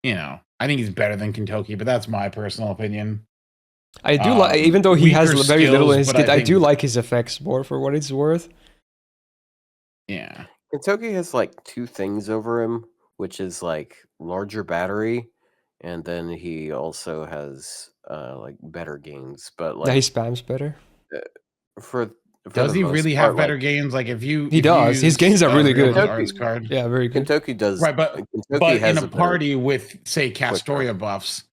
Speaker 3: you know, I think he's better than Kintoki, but that's my personal opinion.
Speaker 1: I do like, even though he has very little in his kit, I do like his effects more for what it's worth.
Speaker 3: Yeah.
Speaker 4: Kintoki has like two things over him, which is like larger battery and then he also has like better gains. But
Speaker 1: Yeah, he
Speaker 4: like
Speaker 1: spams better.
Speaker 4: for
Speaker 3: Does
Speaker 4: the
Speaker 3: he
Speaker 4: most
Speaker 3: really
Speaker 4: part,
Speaker 3: have better
Speaker 4: like,
Speaker 3: gains? Like if you
Speaker 1: He
Speaker 3: if you
Speaker 1: does. His
Speaker 3: use
Speaker 1: gains are really good.
Speaker 3: Ryoma's
Speaker 4: Kentucky,
Speaker 3: arts card,
Speaker 1: Yeah, very good.
Speaker 4: Kentucky does
Speaker 3: right? But
Speaker 4: Kentucky has
Speaker 3: in a
Speaker 4: better
Speaker 3: party with say
Speaker 4: quick draw.
Speaker 3: Castoria buffs,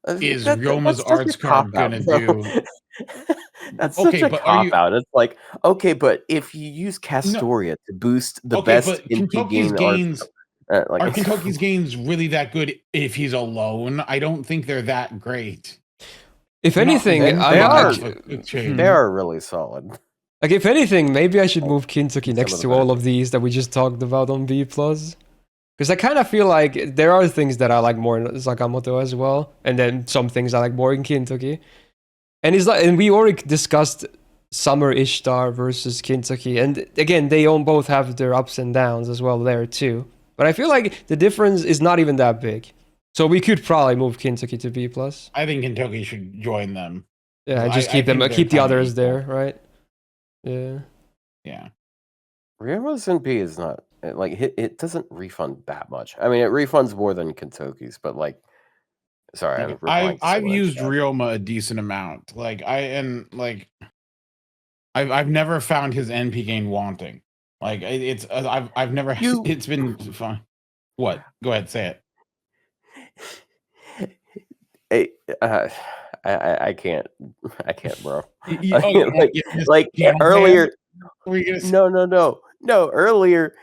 Speaker 3: is
Speaker 4: That's
Speaker 3: Ryoma's
Speaker 4: such
Speaker 3: arts
Speaker 4: a cop
Speaker 3: card
Speaker 4: out,
Speaker 3: gonna
Speaker 4: bro.
Speaker 3: do?
Speaker 4: That's
Speaker 3: Okay,
Speaker 4: such a
Speaker 3: but are
Speaker 4: cop
Speaker 3: you
Speaker 4: out. It's like, okay, but if you use
Speaker 3: no?
Speaker 4: Castoria to boost the
Speaker 3: Okay,
Speaker 4: best
Speaker 3: but
Speaker 4: NP
Speaker 3: Kentucky's
Speaker 4: gain art,
Speaker 3: gains
Speaker 4: like
Speaker 3: are Kentucky's gains really that good if he's alone? I don't think they're that great.
Speaker 1: If
Speaker 3: They're not
Speaker 1: anything,
Speaker 3: meant to
Speaker 4: they are
Speaker 3: have a quick change.
Speaker 4: they are really solid.
Speaker 1: like if anything, maybe I should move Kintoki
Speaker 4: Some
Speaker 1: next
Speaker 4: of the
Speaker 1: to
Speaker 4: better
Speaker 1: all of these that we just talked about on B plus. Because I kind of feel like there are things that I like more in Sakamoto as well, and then some things I like more in Kintoki. And it's like, and we already discussed Summer Ishtar versus Kintoki, and again, they both have their ups and downs as well there too. But I feel like the difference is not even that big, so we could probably move Kintoki to B plus.
Speaker 3: I think Kentucky should join them.
Speaker 1: Yeah, and just
Speaker 3: I
Speaker 1: keep them,
Speaker 3: think they're
Speaker 1: keep the
Speaker 3: kinda
Speaker 1: others
Speaker 3: equal.
Speaker 1: there, right? Yeah.
Speaker 3: Yeah.
Speaker 4: Ryoma's NP is not like it doesn't refund that much. I mean, it refunds more than Kentucky's, but like, sorry, I'm replying to
Speaker 3: I've
Speaker 4: someone in
Speaker 3: used
Speaker 4: chat.
Speaker 3: Ryoma a decent amount. Like I've never found his NP gain wanting. Like it's I've never it's been fine. What? Go ahead, say it.
Speaker 4: Hey, I can't, bro.
Speaker 3: Like
Speaker 4: Earlier,
Speaker 3: were you gonna say?
Speaker 4: no. Earlier,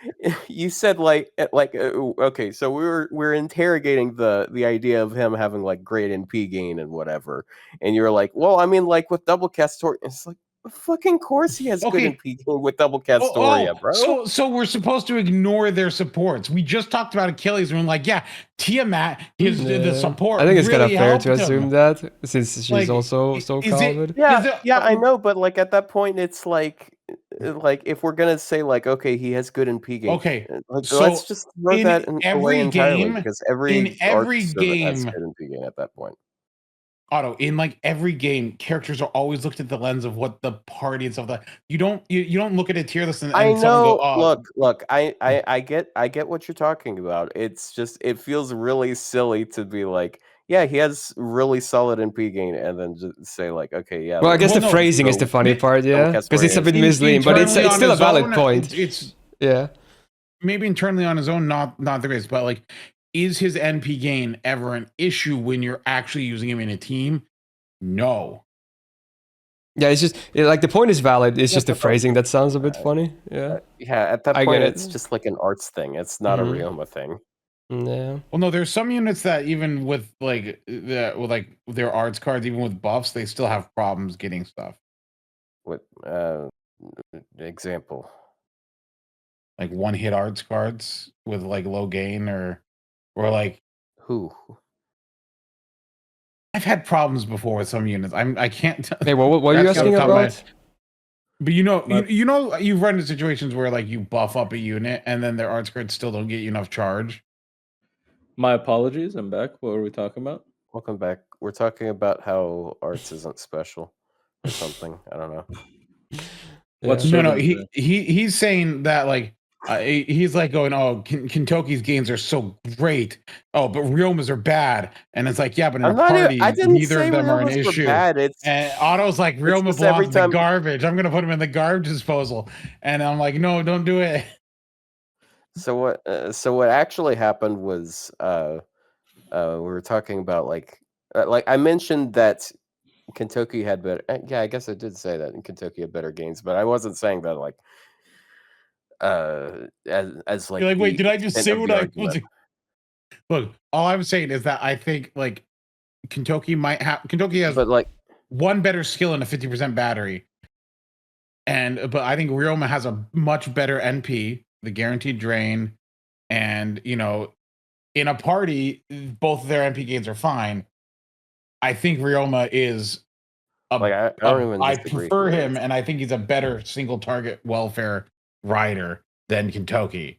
Speaker 4: you said okay. So we're interrogating the idea of him having like great NP gain and whatever, and you're like, well, I mean, like with double Castoria, it's like, fucking course he has good NP gain with double Castoria, bro.
Speaker 3: So we're supposed to ignore their supports. We just talked about Achilles and we're like, yeah, Tiamat is the support.
Speaker 1: I think it's
Speaker 3: really
Speaker 1: kind of fair
Speaker 3: helped
Speaker 1: to assume
Speaker 3: him.
Speaker 1: that since she's
Speaker 3: Like,
Speaker 1: also so
Speaker 3: is it-
Speaker 1: common.
Speaker 4: Yeah, I know, but like at that point, it's like if we're gonna say like, okay, he has good NP gain,
Speaker 3: Okay, so
Speaker 4: let's just throw
Speaker 3: in
Speaker 4: that away
Speaker 3: every
Speaker 4: entirely
Speaker 3: game,
Speaker 4: because
Speaker 3: in every
Speaker 4: arc servant has
Speaker 3: game,
Speaker 4: good NP gain at that point.
Speaker 3: Otto, in like every game, characters are always looked at the lens of what the party and stuff like that. You don't look at a tier list and
Speaker 4: I
Speaker 3: someone
Speaker 4: know.
Speaker 3: go, oh,
Speaker 4: Look. I get what you're talking about. It's just it feels really silly to be like, yeah, he has really solid NP gain, and then just say like, okay, yeah.
Speaker 1: Well, I guess
Speaker 3: Well,
Speaker 1: the
Speaker 3: no,
Speaker 1: phrasing is the funny part, yeah, because it's a bit misleading, but it's still a valid point.
Speaker 3: It's
Speaker 1: Yeah.
Speaker 3: maybe internally on his own, not the greatest, but like, is his NP gain ever an issue when you're actually using him in a team? No.
Speaker 1: Yeah, it's just like the point is valid. It's just the phrasing that sounds a bit funny. Yeah.
Speaker 4: Yeah, at that point, it's just like an arts thing. It's not a Ryoma thing.
Speaker 1: Yeah.
Speaker 3: Well, no, there's some units that even with like their arts cards, even with buffs, they still have problems getting stuff.
Speaker 4: What example?
Speaker 3: Like one hit arts cards with like low gain or like
Speaker 4: who?
Speaker 3: I've had problems before with some units. I can't.
Speaker 1: Hey, what are you asking about?
Speaker 3: But you know, you've run into situations where like you buff up a unit and then their arts cards still don't get you enough charge.
Speaker 2: My apologies. I'm back. What were we talking about?
Speaker 4: Welcome back. We're talking about how arts isn't special or something. I don't know.
Speaker 3: No. He's saying that like he's like going, oh, Kentoki's gains are so great. Oh, but Ryoma's are bad. And it's like, yeah, but in a party, neither of them are an issue. And Otto's like, Ryoma belongs in the garbage. I'm gonna put him in the garbage disposal. And I'm like, no, don't do it.
Speaker 4: So what actually happened was we were talking about like I mentioned that Kentucky had better. Yeah, I guess I did say that Kentucky had better gains, but I wasn't saying that like as like.
Speaker 3: You're like, wait, did I just say what I was? Look, all I'm saying is that I think like Kentucky has
Speaker 4: but like
Speaker 3: one better skill and a 50% battery, but I think Ryoma has a much better NP, the guaranteed drain, and in a party, both of their NP gains are fine. I think Ryoma is I prefer him, and I think he's a better single target welfare rider than Kintoki.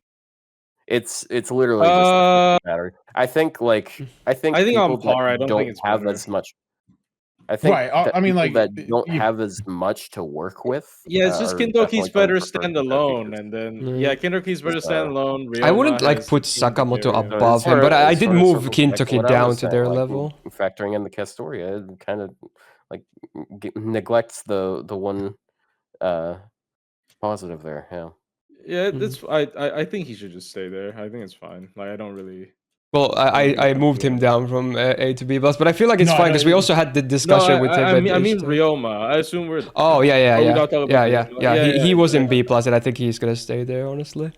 Speaker 4: It's literally just a battery. I think
Speaker 2: on par. I don't think it's
Speaker 4: have
Speaker 2: better.
Speaker 4: as much. I think
Speaker 3: Right,
Speaker 4: that
Speaker 3: I mean,
Speaker 4: people
Speaker 3: like,
Speaker 4: that don't
Speaker 3: you
Speaker 4: have as much to work with
Speaker 2: Yeah, it's just
Speaker 4: are
Speaker 2: Kintoki's
Speaker 4: definitely going to
Speaker 2: better
Speaker 4: prefer Kintoki
Speaker 2: standalone,
Speaker 4: 'cause
Speaker 2: and then
Speaker 1: Mm.
Speaker 2: Kintoki's better
Speaker 4: So-
Speaker 2: standalone.
Speaker 1: I
Speaker 2: Ryoma
Speaker 1: wouldn't like
Speaker 2: has
Speaker 1: put
Speaker 2: the King
Speaker 1: Sakamoto
Speaker 2: Delirium.
Speaker 1: above him, but I
Speaker 4: as
Speaker 1: did
Speaker 4: far as
Speaker 1: move
Speaker 4: circling back to
Speaker 1: Kintoki
Speaker 4: what I
Speaker 1: down
Speaker 4: was
Speaker 1: to
Speaker 4: saying,
Speaker 1: their
Speaker 4: like,
Speaker 1: level.
Speaker 4: factoring in the Castoria, it kind of like neglects the one positive there. Yeah.
Speaker 2: Yeah,
Speaker 1: Mhm.
Speaker 2: that's I think he should just stay there. I think it's fine. Like I don't really.
Speaker 1: Well, I moved him down from A to B plus, but I feel like it's
Speaker 3: No,
Speaker 1: fine
Speaker 3: no,
Speaker 1: because we also had the
Speaker 2: No,
Speaker 1: discussion with him.
Speaker 2: I mean Ryoma. I assume we're.
Speaker 1: Oh yeah,
Speaker 2: Are we not talking about Ryoma?
Speaker 1: yeah. He was in
Speaker 2: yeah.
Speaker 1: B plus, and I think he's gonna stay there. Honestly.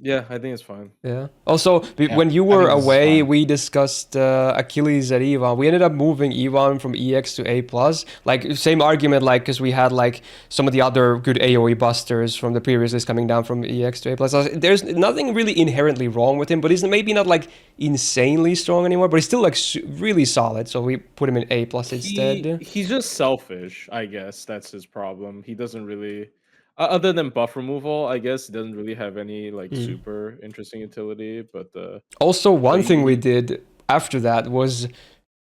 Speaker 2: Yeah, I think it's fine.
Speaker 1: Yeah. Also,
Speaker 3: Yeah,
Speaker 1: when you
Speaker 3: I
Speaker 1: were
Speaker 3: think this is
Speaker 1: away,
Speaker 3: fine.
Speaker 1: we discussed Achilles and Ivan. We ended up moving Ivan from EX to A plus. Like same argument, like because we had like some of the other good AOE busters from the previous list coming down from EX to A plus. There's nothing really inherently wrong with him, but he's maybe not like insanely strong anymore. But he's still like really solid. So we put him in A plus instead.
Speaker 2: He's just selfish. I guess that's his problem. He doesn't really. Other than buff removal, I guess he doesn't really have any like super interesting utility. But
Speaker 1: Also, one thing we
Speaker 2: he-
Speaker 1: did after that was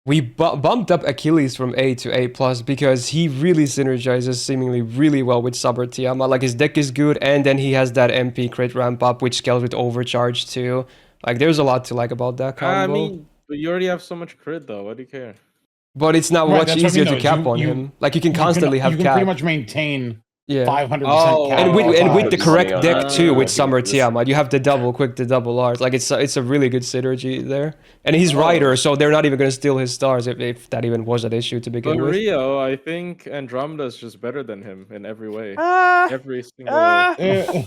Speaker 1: we bumped up Achilles from A to A plus because he really synergizes seemingly really well with Summer Tiamat. Like his deck is good, and then he has that MP crit ramp up, which scales with overcharge too. Like there's a lot to like about that combo.
Speaker 2: I mean, but you already have so much crit though. What do you care?
Speaker 1: But it's now
Speaker 3: Right,
Speaker 1: much
Speaker 3: that's what I
Speaker 1: easier
Speaker 3: mean,
Speaker 1: to
Speaker 3: though,
Speaker 1: cap on him. Like you can constantly
Speaker 3: you
Speaker 1: have
Speaker 3: can
Speaker 1: cap.
Speaker 3: pretty much maintain
Speaker 1: Yeah.
Speaker 3: 500%
Speaker 2: Oh,
Speaker 3: cap.
Speaker 1: And with
Speaker 3: all
Speaker 1: and with the
Speaker 3: times.
Speaker 1: correct
Speaker 4: Money
Speaker 1: deck
Speaker 4: on
Speaker 1: too, with
Speaker 4: it.
Speaker 1: Summer
Speaker 4: This-
Speaker 1: Tiamat, you have the double art. Like it's a really good synergy there. And he's Rider, so they're not even gonna steal his stars if that even was an issue to begin
Speaker 2: But
Speaker 1: with.
Speaker 2: Rio, I think Andromeda is just better than him in every way.
Speaker 4: Ah,
Speaker 2: Every single way.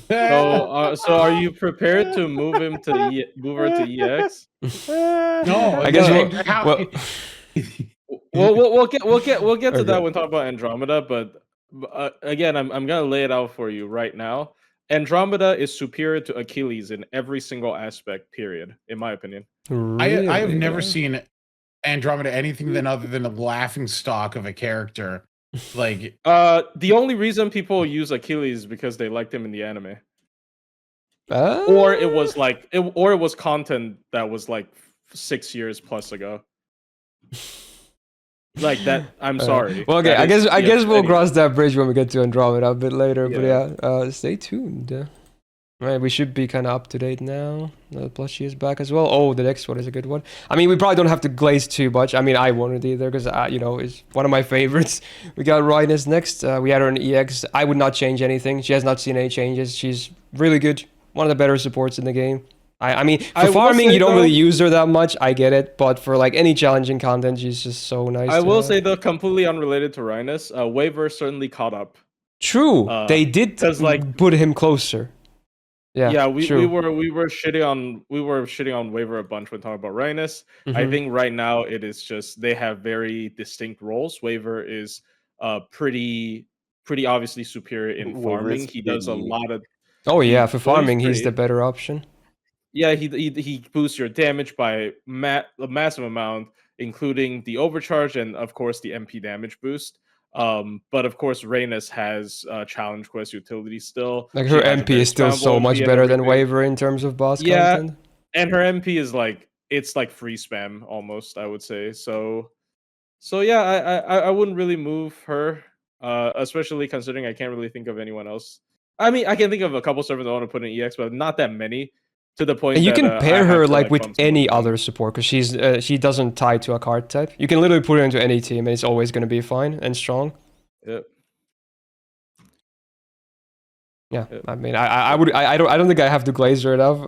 Speaker 2: So are you prepared to move him to move her to EX?
Speaker 3: No,
Speaker 1: I guess
Speaker 3: how-
Speaker 2: We'll get to
Speaker 1: Okay.
Speaker 2: that when talking about Andromeda, but again, I'm gonna lay it out for you right now. Andromeda is superior to Achilles in every single aspect. Period, in my opinion.
Speaker 3: I have
Speaker 1: Really?
Speaker 3: never seen Andromeda anything other than a laughing stock of a character. Like,
Speaker 2: The only reason people use Achilles is because they liked him in the anime, or it was like it was content that was like 6 years plus ago. Like that. I'm sorry.
Speaker 1: Well, okay.
Speaker 2: That is-
Speaker 1: I guess we'll
Speaker 2: anyway.
Speaker 1: cross that bridge when we get to Andromeda a bit later.
Speaker 2: Yeah.
Speaker 1: But yeah, stay tuned. Right, we should be kind of up to date now. The plushie is back as well. Oh, the next one is a good one. I mean, we probably don't have to glaze too much. I mean, I won't either because it's one of my favorites. We got Reines next. We had her in EX. I would not change anything. She has not seen any changes. She's really good. One of the better supports in the game. I mean,
Speaker 2: I
Speaker 1: for
Speaker 2: will
Speaker 1: farming,
Speaker 2: say,
Speaker 1: you don't
Speaker 2: though-
Speaker 1: really use her that much. I get it, but for like any challenging content, she's just so nice.
Speaker 2: I
Speaker 1: to
Speaker 2: will
Speaker 1: have.
Speaker 2: say though, completely unrelated to Reines, Waver certainly caught up.
Speaker 1: True. They did
Speaker 2: 'cause, like-
Speaker 1: put him closer. Yeah,
Speaker 2: we
Speaker 1: true.
Speaker 2: were shitting on Waver a bunch when talking about Reines. I
Speaker 1: Mhm.
Speaker 2: think right now it is just they have very distinct roles. Waver is pretty obviously superior in
Speaker 4: Waver
Speaker 2: farming.
Speaker 4: is
Speaker 2: He does a
Speaker 4: pretty-
Speaker 2: lot of
Speaker 1: Oh yeah, for
Speaker 2: well, he's
Speaker 1: farming, he's the
Speaker 2: pretty-
Speaker 1: better option.
Speaker 2: Yeah, he boosts your damage by a massive amount, including the overcharge and of course the MP damage boost. But of course, Reines has challenge quest utility still.
Speaker 1: Like
Speaker 2: She
Speaker 1: her
Speaker 2: has a
Speaker 1: MP
Speaker 2: very
Speaker 1: is still so
Speaker 2: spammable
Speaker 1: much
Speaker 2: MP and
Speaker 1: better than
Speaker 2: everything.
Speaker 1: Waver in terms of boss
Speaker 2: Yeah.
Speaker 1: content.
Speaker 2: And her MP is like it's like free spam almost, I would say. So yeah, I wouldn't really move her, especially considering I can't really think of anyone else. I mean, I can think of a couple servers I want to put in EX, but not that many. To the point
Speaker 1: And you
Speaker 2: that,
Speaker 1: can
Speaker 2: I
Speaker 1: pair
Speaker 2: have
Speaker 1: her
Speaker 2: to,
Speaker 1: like with
Speaker 2: bump someone
Speaker 1: any
Speaker 2: down.
Speaker 1: other support because she doesn't tie to a card type. You can literally put her into any team and it's always going to be fine and strong.
Speaker 2: Yep.
Speaker 1: Yeah,
Speaker 2: Yep.
Speaker 1: I mean, I don't think I have to glaze her enough.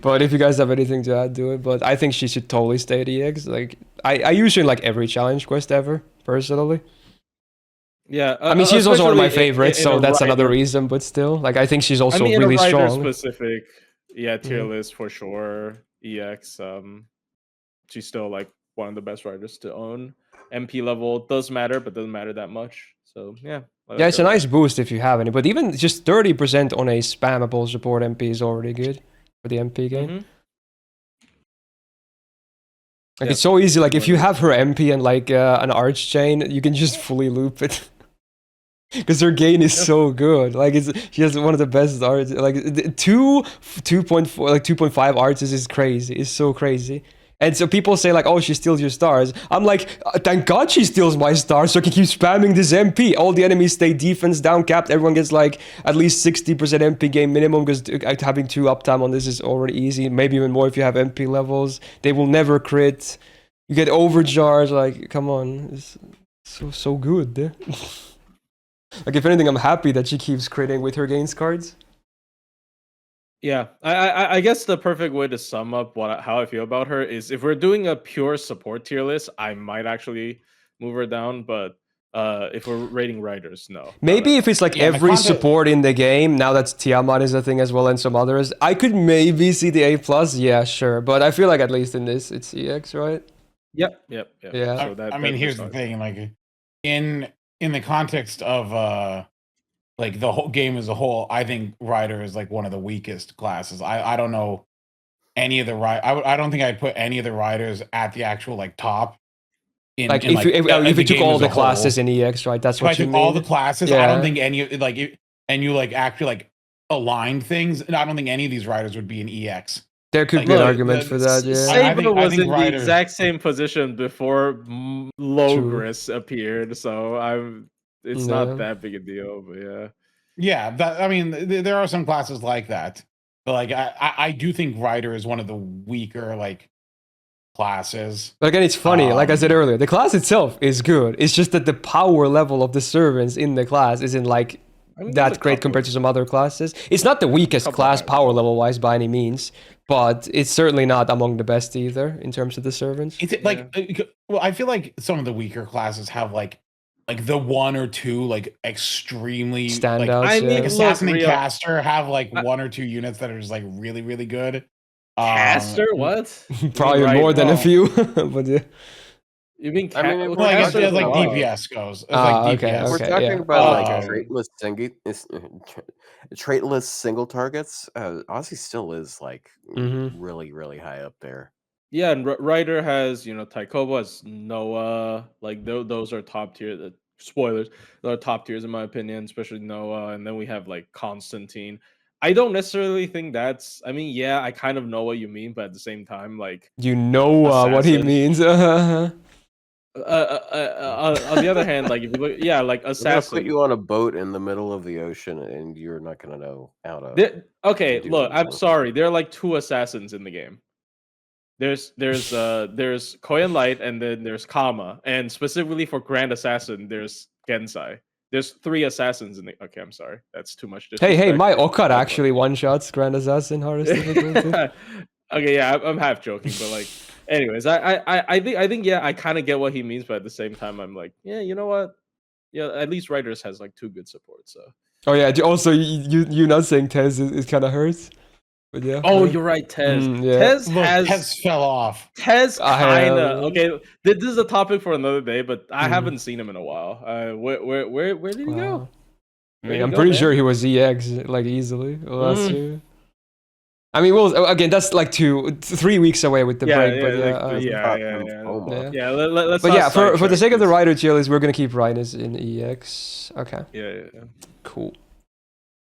Speaker 1: But if you guys have anything to add to it, but I think she should totally stay at EX. Like I use her in like every challenge quest ever personally.
Speaker 2: Yeah,
Speaker 1: I mean, she's also one of my
Speaker 2: especially
Speaker 1: favorites,
Speaker 2: in
Speaker 1: so
Speaker 2: a
Speaker 1: that's another
Speaker 2: Rider-
Speaker 1: reason. But still, like I think she's also
Speaker 2: I mean, in
Speaker 1: really
Speaker 2: a Rider
Speaker 1: strong.
Speaker 2: specific, tier
Speaker 1: Mhm.
Speaker 2: list for sure. EX, she's still like one of the best riders to own. MP level does matter, but doesn't matter that much. So yeah. I like
Speaker 1: Yeah, it's a
Speaker 2: her.
Speaker 1: nice boost if you have any, but even just 30% on a spammable support MP is already good for the MP game.
Speaker 2: Mhm.
Speaker 1: Like
Speaker 2: Yeah,
Speaker 1: it's so easy. Like if you
Speaker 2: definitely.
Speaker 1: have her MP and like an arch chain, you can just fully loop it. Because her gain is
Speaker 2: Yeah.
Speaker 1: so good. Like she has one of the best arts. Like 2.4, like 2.5 arches is crazy. It's so crazy. And so people say like, oh, she steals your stars. I'm like, thank God she steals my stars so I can keep spamming this MP. All the enemies stay defense down capped. Everyone gets like at least 60% MP game minimum because having 2 uptime on this is already easy. Maybe even more if you have MP levels. They will never crit. You get overcharged. Like, come on. It's so good. Like, if anything, I'm happy that she keeps critting with her gains cards.
Speaker 2: Yeah, I guess the perfect way to sum up how I feel about her is if we're doing a pure support tier list, I might actually move her down, but if we're rating writers, no.
Speaker 1: Maybe if it's like every support in the game, now that Tiamat is a thing as well and some others, I could maybe see the A+, yeah, sure. But I feel like at least in this, it's EX, right?
Speaker 2: Yep.
Speaker 1: Yeah.
Speaker 2: So
Speaker 3: I mean, here's the thing, like in the context of like the whole game as a whole, I think Rider is like one of the weakest classes. I don't know any of the I don't think I'd put any of the riders at the actual like top.
Speaker 1: Like if you took all the classes in EX, right? That's what you mean.
Speaker 3: All the classes, yeah. I don't think any like and you like actually like aligned things, and I don't think any of these riders would be in EX.
Speaker 1: There could be an argument for that, yeah.
Speaker 2: Saber was in the exact same position before Logris appeared, so it's not that big a deal, but yeah.
Speaker 3: Yeah, I mean, there are some classes like that, but like I do think Rider is one of the weaker like classes.
Speaker 1: But again, it's funny. Like I said earlier, the class itself is good. It's just that the power level of the servants in the class isn't like that great compared to some other classes. It's not the weakest class power level wise by any means, but it's certainly not among the best either in terms of the servants.
Speaker 3: Is it like? Well, I feel like some of the weaker classes have like the 1 or 2 like extremely
Speaker 1: standouts.
Speaker 3: Like, I mean, Assassin and Caster have like 1 or 2 units that are just like really, really good.
Speaker 2: Caster, what?
Speaker 1: Probably more than a few, but yeah.
Speaker 2: You mean?
Speaker 3: I mean, well, I guess as like DPS goes. Like DPS.
Speaker 4: We're talking about like traitless single targets. Ozzy still is like really, really high up there.
Speaker 2: Yeah, and Rider has Taikoubou, has Noah. Like those are top tier. Spoilers, those are top tiers in my opinion, especially Noah. And then we have like Constantine. I don't necessarily think that's. I mean, yeah, I kind of know what you mean, but at the same time, like
Speaker 1: you know what he means.
Speaker 2: On the other hand, like if you look, yeah, like Assassin.
Speaker 4: Put you on a boat in the middle of the ocean, and you're not gonna know how to.
Speaker 2: Okay, look, I'm sorry. There are like 2 assassins in the game. There's Koyan Light, and then there's Kama, and specifically for Grand Assassin, there's Gensai. There's 3 assassins in the. Okay, I'm sorry, that's too much.
Speaker 1: Hey, my Okar actually one-shots Grand Assassin hardest difficulty.
Speaker 2: Okay, yeah, I'm half joking, but like, anyways, I think yeah, I kind of get what he means, but at the same time, I'm like, yeah, you know what? Yeah, at least Riders has like 2 good supports. So.
Speaker 1: Oh yeah, also you not saying Tez is kind of hurts. But yeah.
Speaker 2: Oh, you're right, Tez.
Speaker 1: Yeah.
Speaker 3: Tez fell off.
Speaker 2: Tez kinda okay. This is a topic for another day, but I haven't seen him in a while. Where did he go?
Speaker 1: I mean, I'm pretty sure he was EX like easily last year. I mean, well, again, that's like 3 weeks away with the break. But
Speaker 2: yeah. Let's.
Speaker 1: But yeah, for the sake of the Rider tier list, we're gonna keep Reines in EX. Okay.
Speaker 2: Yeah.
Speaker 1: Cool.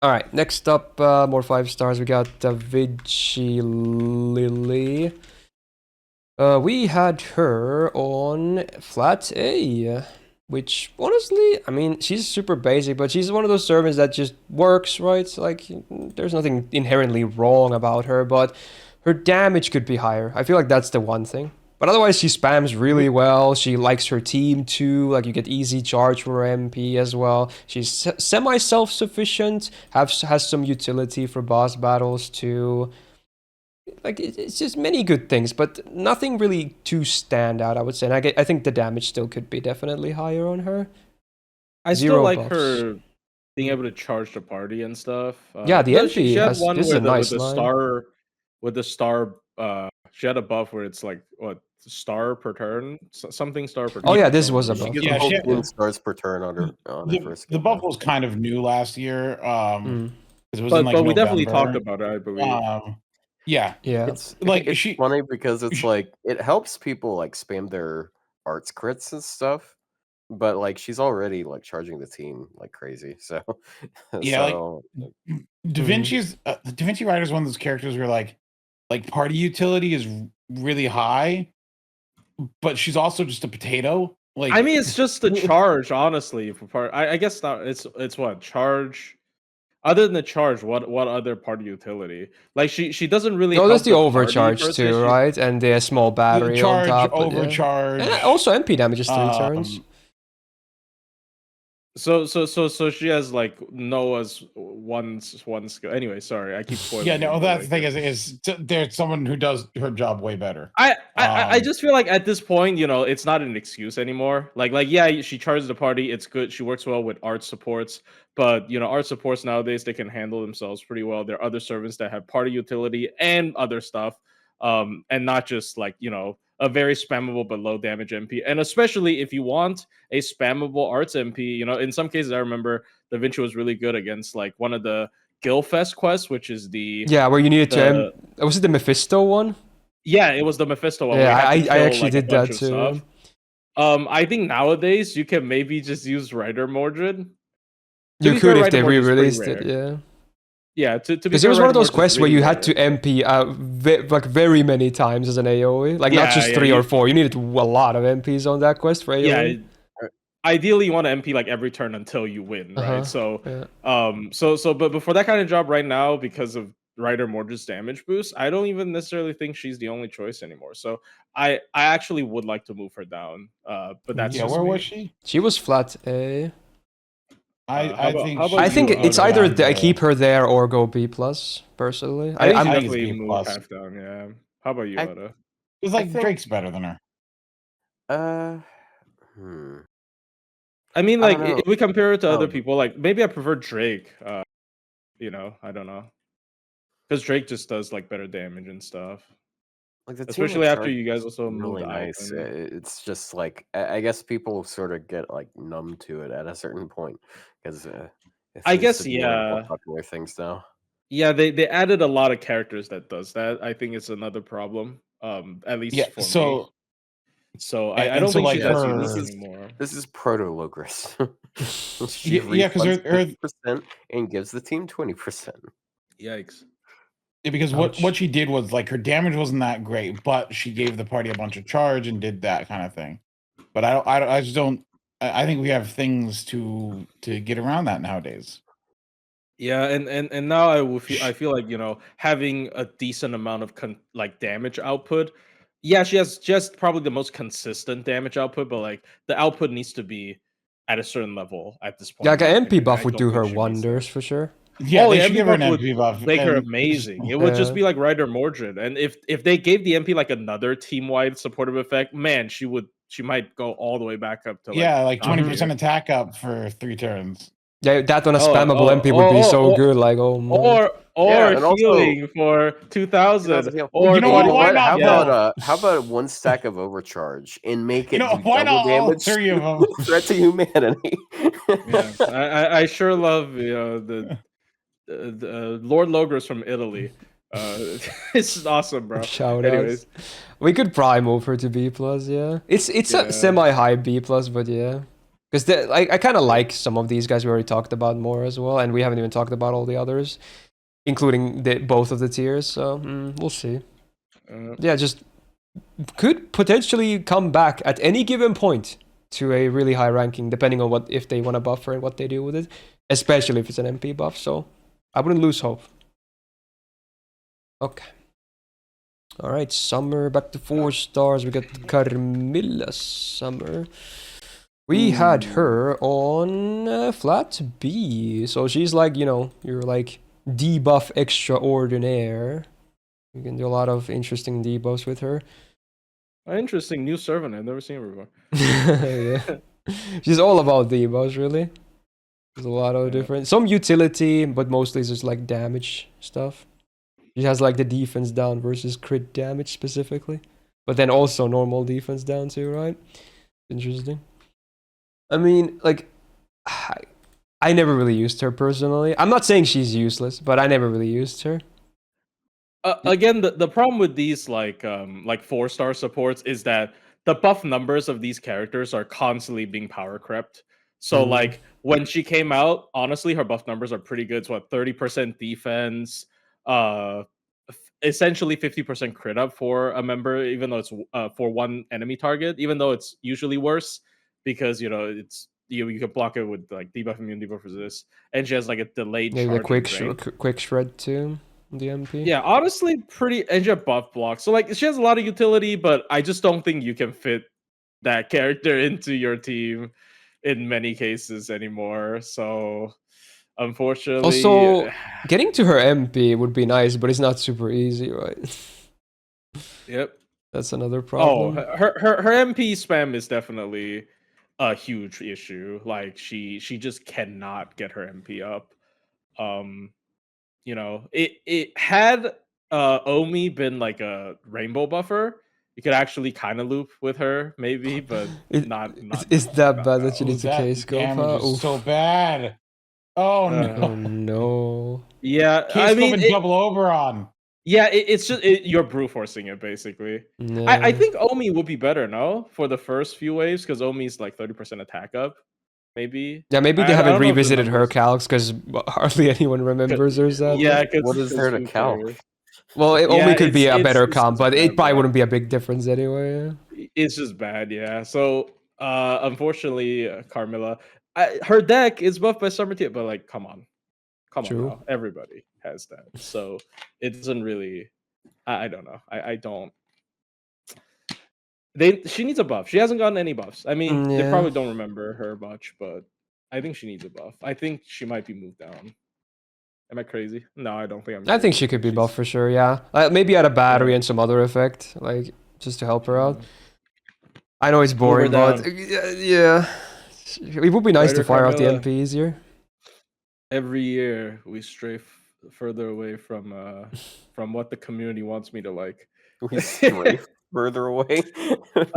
Speaker 1: All right, next up, more 5 stars. We got Vinci Lily. We had her on flat A, which honestly, I mean, she's super basic, but she's one of those servants that just works, right? Like, there's nothing inherently wrong about her, but her damage could be higher. I feel like that's the one thing. But otherwise, she spams really well. She likes her team too. Like, you get easy charge for her MP as well. She's semi-self-sufficient. Has some utility for boss battles too. Like, it's just many good things, but nothing really too stand out, I would say. And I think the damage still could be definitely higher on her.
Speaker 2: I still like her being able to charge the party and stuff.
Speaker 1: Yeah, the MP
Speaker 2: she had one
Speaker 1: with
Speaker 2: the star. She had a buff where it's like star per turn, something star per turn.
Speaker 1: Oh yeah, this was a buff.
Speaker 4: She had stars per turn on her first.
Speaker 3: The buff was kind of new last year. It was
Speaker 2: but
Speaker 3: in, like,
Speaker 2: we definitely talked about it, I believe.
Speaker 3: Yeah.
Speaker 4: It's funny because it's like it helps people like spam their arts crits and stuff, but like she's already like charging the team like crazy. So
Speaker 3: yeah, like Da Vinci Rider is one of those characters where like party utility is really high, but she's also just a potato. Like,
Speaker 2: I mean, it's just the charge, honestly. For part, I guess not. It's what charge. Other than the charge, what other party utility? Like she doesn't really
Speaker 1: No, there's
Speaker 2: help
Speaker 1: the
Speaker 2: the party
Speaker 1: overcharge
Speaker 2: per se.
Speaker 1: too, right? And the small battery on
Speaker 3: charge,
Speaker 1: top. But
Speaker 3: overcharge.
Speaker 1: yeah. And also MP damage is 3 turns.
Speaker 2: So she has like Noah's one skill. Anyway, sorry, I keep spoiling.
Speaker 3: Yeah, no,
Speaker 2: it,
Speaker 3: that's
Speaker 2: like,
Speaker 3: the thing is there's someone who does her job way better.
Speaker 2: I just feel like at this point, it's not an excuse anymore. Like yeah, she charges the party. It's good. She works well with art supports, but art supports nowadays they can handle themselves pretty well. There are other servants that have party utility and other stuff, and not just like a very spammable but low damage MP. And especially if you want a spammable arts MP, in some cases I remember Da Vinci was really good against like one of the Gilfest quests, which is the
Speaker 1: where you needed to was it the Mephisto one?
Speaker 2: Yeah, it was the Mephisto one.
Speaker 1: Yeah,
Speaker 2: I
Speaker 1: actually did that too.
Speaker 2: I think nowadays you can maybe just use Rider Mordred.
Speaker 1: You could if they re-released it, yeah.
Speaker 2: Yeah,
Speaker 1: because it was one of those quests where you had to MP like very many times as an AoE, like not just 3 or 4. You needed a lot of MPs on that quest for AoE.
Speaker 2: Yeah, ideally you want to MP like every turn until you win, right? But for that kind of job right now, because of Rider Mordred's damage boost, I don't even necessarily think she's the only choice anymore. So I actually would like to move her down. But that's just
Speaker 3: where
Speaker 2: me.
Speaker 3: was she?
Speaker 1: She was flat A.
Speaker 3: I
Speaker 1: think it's either I keep her there or go B plus. Personally,
Speaker 2: I'm definitely move half down. Yeah. How about you, Oda?
Speaker 3: It's like Drake's better than her.
Speaker 2: I mean, like if we compare it to other people, like maybe I prefer Drake. I don't know, because Drake just does like better damage and stuff.
Speaker 4: Like the
Speaker 2: especially after you guys also
Speaker 4: really
Speaker 2: moved
Speaker 4: nice. It's just like I guess people sort of get like numb to it at a certain point because
Speaker 2: I guess
Speaker 4: more popular things now.
Speaker 2: Yeah, they added a lot of characters that does that. I think it's another problem. At least for me. So I don't think she's as unique anymore.
Speaker 4: This is proto Logris.
Speaker 3: Yeah, because her
Speaker 4: 50% and gives the team 20%.
Speaker 2: Yikes.
Speaker 3: Yeah, because what she did was like her damage wasn't that great, but she gave the party a bunch of charge and did that kind of thing. But I just don't. I think we have things to get around that nowadays.
Speaker 2: Yeah, and now I feel like having a decent amount of like damage output. Yeah, she has just probably the most consistent damage output, but like the output needs to be at a certain level at this point.
Speaker 1: Yeah, like an MP buff would do her wonders for sure.
Speaker 3: Yeah, they should give her an MP buff.
Speaker 2: Make her amazing. It would just be like Rider Mordred, and if they gave the MP like another team-wide supportive effect, man, she might go all the way back up to
Speaker 3: like 20% attack up for 3 turns.
Speaker 1: Yeah, that on a spammable MP would be so good. Like
Speaker 2: or healing for 2,000. Or
Speaker 4: how about 1 stack of overcharge and make it do
Speaker 3: why
Speaker 4: double
Speaker 3: not
Speaker 4: damage?
Speaker 3: All 3 of them.
Speaker 4: Threat to humanity.
Speaker 2: I sure love the Lord Logos from Italy. It's awesome, bro.
Speaker 1: Anyways, we could probably move her to B plus. Yeah, it's a semi-high B plus, but yeah. Because I kind of like some of these guys we already talked about more as well, and we haven't even talked about all the others, including both of the tiers. So we'll see. Yeah, just could potentially come back at any given point to a really high ranking, depending on if they want to buff her and what they do with it, especially if it's an MP buff. So I wouldn't lose hope. Okay. All right, Summer back to 4 stars. We got Carmilla Summer. We had her on flat B, so she's like, you're like debuff extraordinaire. You can do a lot of interesting debuffs with her.
Speaker 2: Interesting new servant. I've never seen her before.
Speaker 1: Yeah, she's all about debuffs, really. There's a lot of different, some utility, but mostly it's just like damage stuff. She has like the defense down versus crit damage specifically, but then also normal defense down too, right? Interesting. I mean, like, I never really used her personally. I'm not saying she's useless, but I never really used her.
Speaker 2: Again, the problem with these like 4-star supports is that the buff numbers of these characters are constantly being power crept. So like when she came out, honestly, her buff numbers are pretty good. It's 30% defense, essentially 50% crit up for a member, even though it's for one enemy target, even though it's usually worse because it's you can block it with like debuff immune, debuff resist, and she has like a delayed
Speaker 1: Maybe
Speaker 2: charge.
Speaker 1: the quick shred too. The MP.
Speaker 2: Yeah, honestly, pretty and she has buff block. So like she has a lot of utility, but I just don't think you can fit that character into your team in many cases anymore. So unfortunately,
Speaker 1: also getting to her MP would be nice, but it's not super easy, right?
Speaker 2: Yep,
Speaker 1: that's another problem.
Speaker 2: Oh, her MP spam is definitely a huge issue. Like she just cannot get her MP up. It had Omi been like a rainbow buffer, you could actually kind of loop with her, maybe, but not.
Speaker 1: It's that bad that you need to case go.
Speaker 3: Damage is so bad. Oh no!
Speaker 1: Oh no!
Speaker 2: Yeah,
Speaker 3: I mean, double over on.
Speaker 2: Yeah, it's just you're brute forcing it basically.
Speaker 1: No.
Speaker 2: I think Omi would be better, no, for the first few waves because Omi's like 30% attack up. Maybe.
Speaker 1: Yeah, maybe they haven't revisited her calcs because hardly anyone remembers her.
Speaker 2: Yeah,
Speaker 4: what is there to calc?
Speaker 1: Well, it only could be a better comp, but it probably wouldn't be a big difference anyway.
Speaker 2: It's just bad, yeah. So, unfortunately, Carmilla, her deck is buffed by Summer Tear, but like, come on now. Everybody has that, so it doesn't really. I don't know. I don't. She needs a buff. She hasn't gotten any buffs. I mean, they probably don't remember her much, but I think she needs a buff. I think she might be moved down. Am I crazy? No, I don't think I'm.
Speaker 1: I think she could be buffed for sure. Yeah, maybe add a battery and some other effect, like just to help her out. I know it's boring, but yeah, it would be nice to fire out the MP easier.
Speaker 2: Every year we stray further away from what the community wants me to like.
Speaker 4: We stray further away.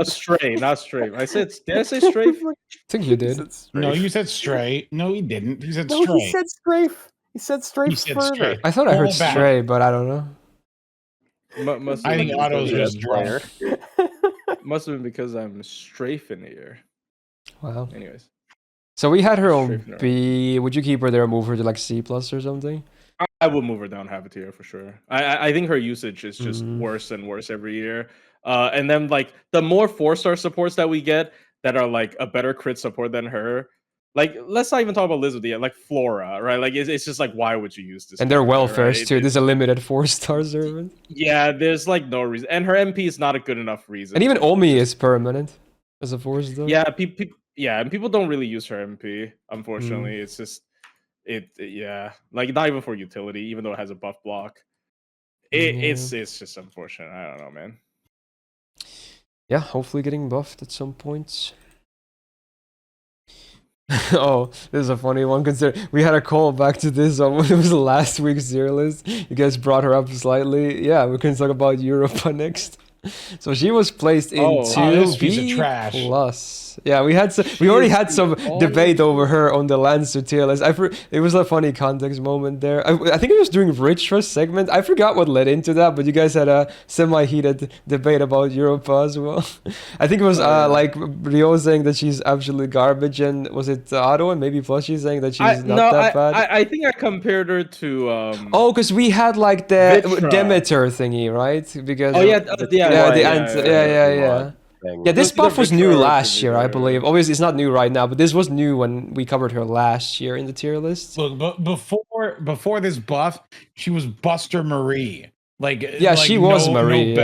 Speaker 2: Stray, not stray. Did I say strafe?
Speaker 1: I think you did.
Speaker 3: No, you said stray. No, he didn't. He said
Speaker 4: no,
Speaker 3: stray.
Speaker 4: He said strafe. He said strafe further.
Speaker 1: I thought I heard stray, but I don't know.
Speaker 3: I think Otto's just drunk.
Speaker 2: Must have been because I'm strafing here.
Speaker 1: Wow.
Speaker 2: Anyways.
Speaker 1: So we had her on B. Would you keep her there or move her to like C+ or something?
Speaker 2: I would move her down half a tier for sure. I think her usage is just worse and worse every year. And then like the more 4-star supports that we get that are like a better crit support than her. Like, let's not even talk about Lizard yet. Like Flora, right? Like, it's just like, why would you use this?
Speaker 1: And they're welfares too. There's a limited 4-star servant.
Speaker 2: Yeah, there's like no reason. And her MP is not a good enough reason.
Speaker 1: And even Omi is permanent as a 4-star.
Speaker 2: Yeah, and people don't really use her MP, unfortunately. It's just, like not even for utility, even though it has a buff block. It's just unfortunate. I don't know, man.
Speaker 1: Yeah, hopefully getting buffed at some point. Oh, this is a funny one. Consider we had a call back to this on it was last week's tier list. You guys brought her up slightly. Yeah, we can talk about Europa next. So she was placed into B+. Yeah, we already had some debate over her on the Lancer tier list. It was a funny context moment there. I think it was during Ritra's segment. I forgot what led into that, but you guys had a semi-heated debate about Europa as well. I think it was like Rio saying that she's absolutely garbage, and was it Otto and maybe Plushy saying that she's not that bad?
Speaker 2: I think I compared her to.
Speaker 1: Because we had like the
Speaker 2: Vitra.
Speaker 1: Demeter thingy, right? Because yeah, this buff was new last year, I believe. Obviously, it's not new right now, but this was new when we covered her last year in the tier list.
Speaker 3: Look, but before this buff, she was Buster Marie.
Speaker 1: She was Marie.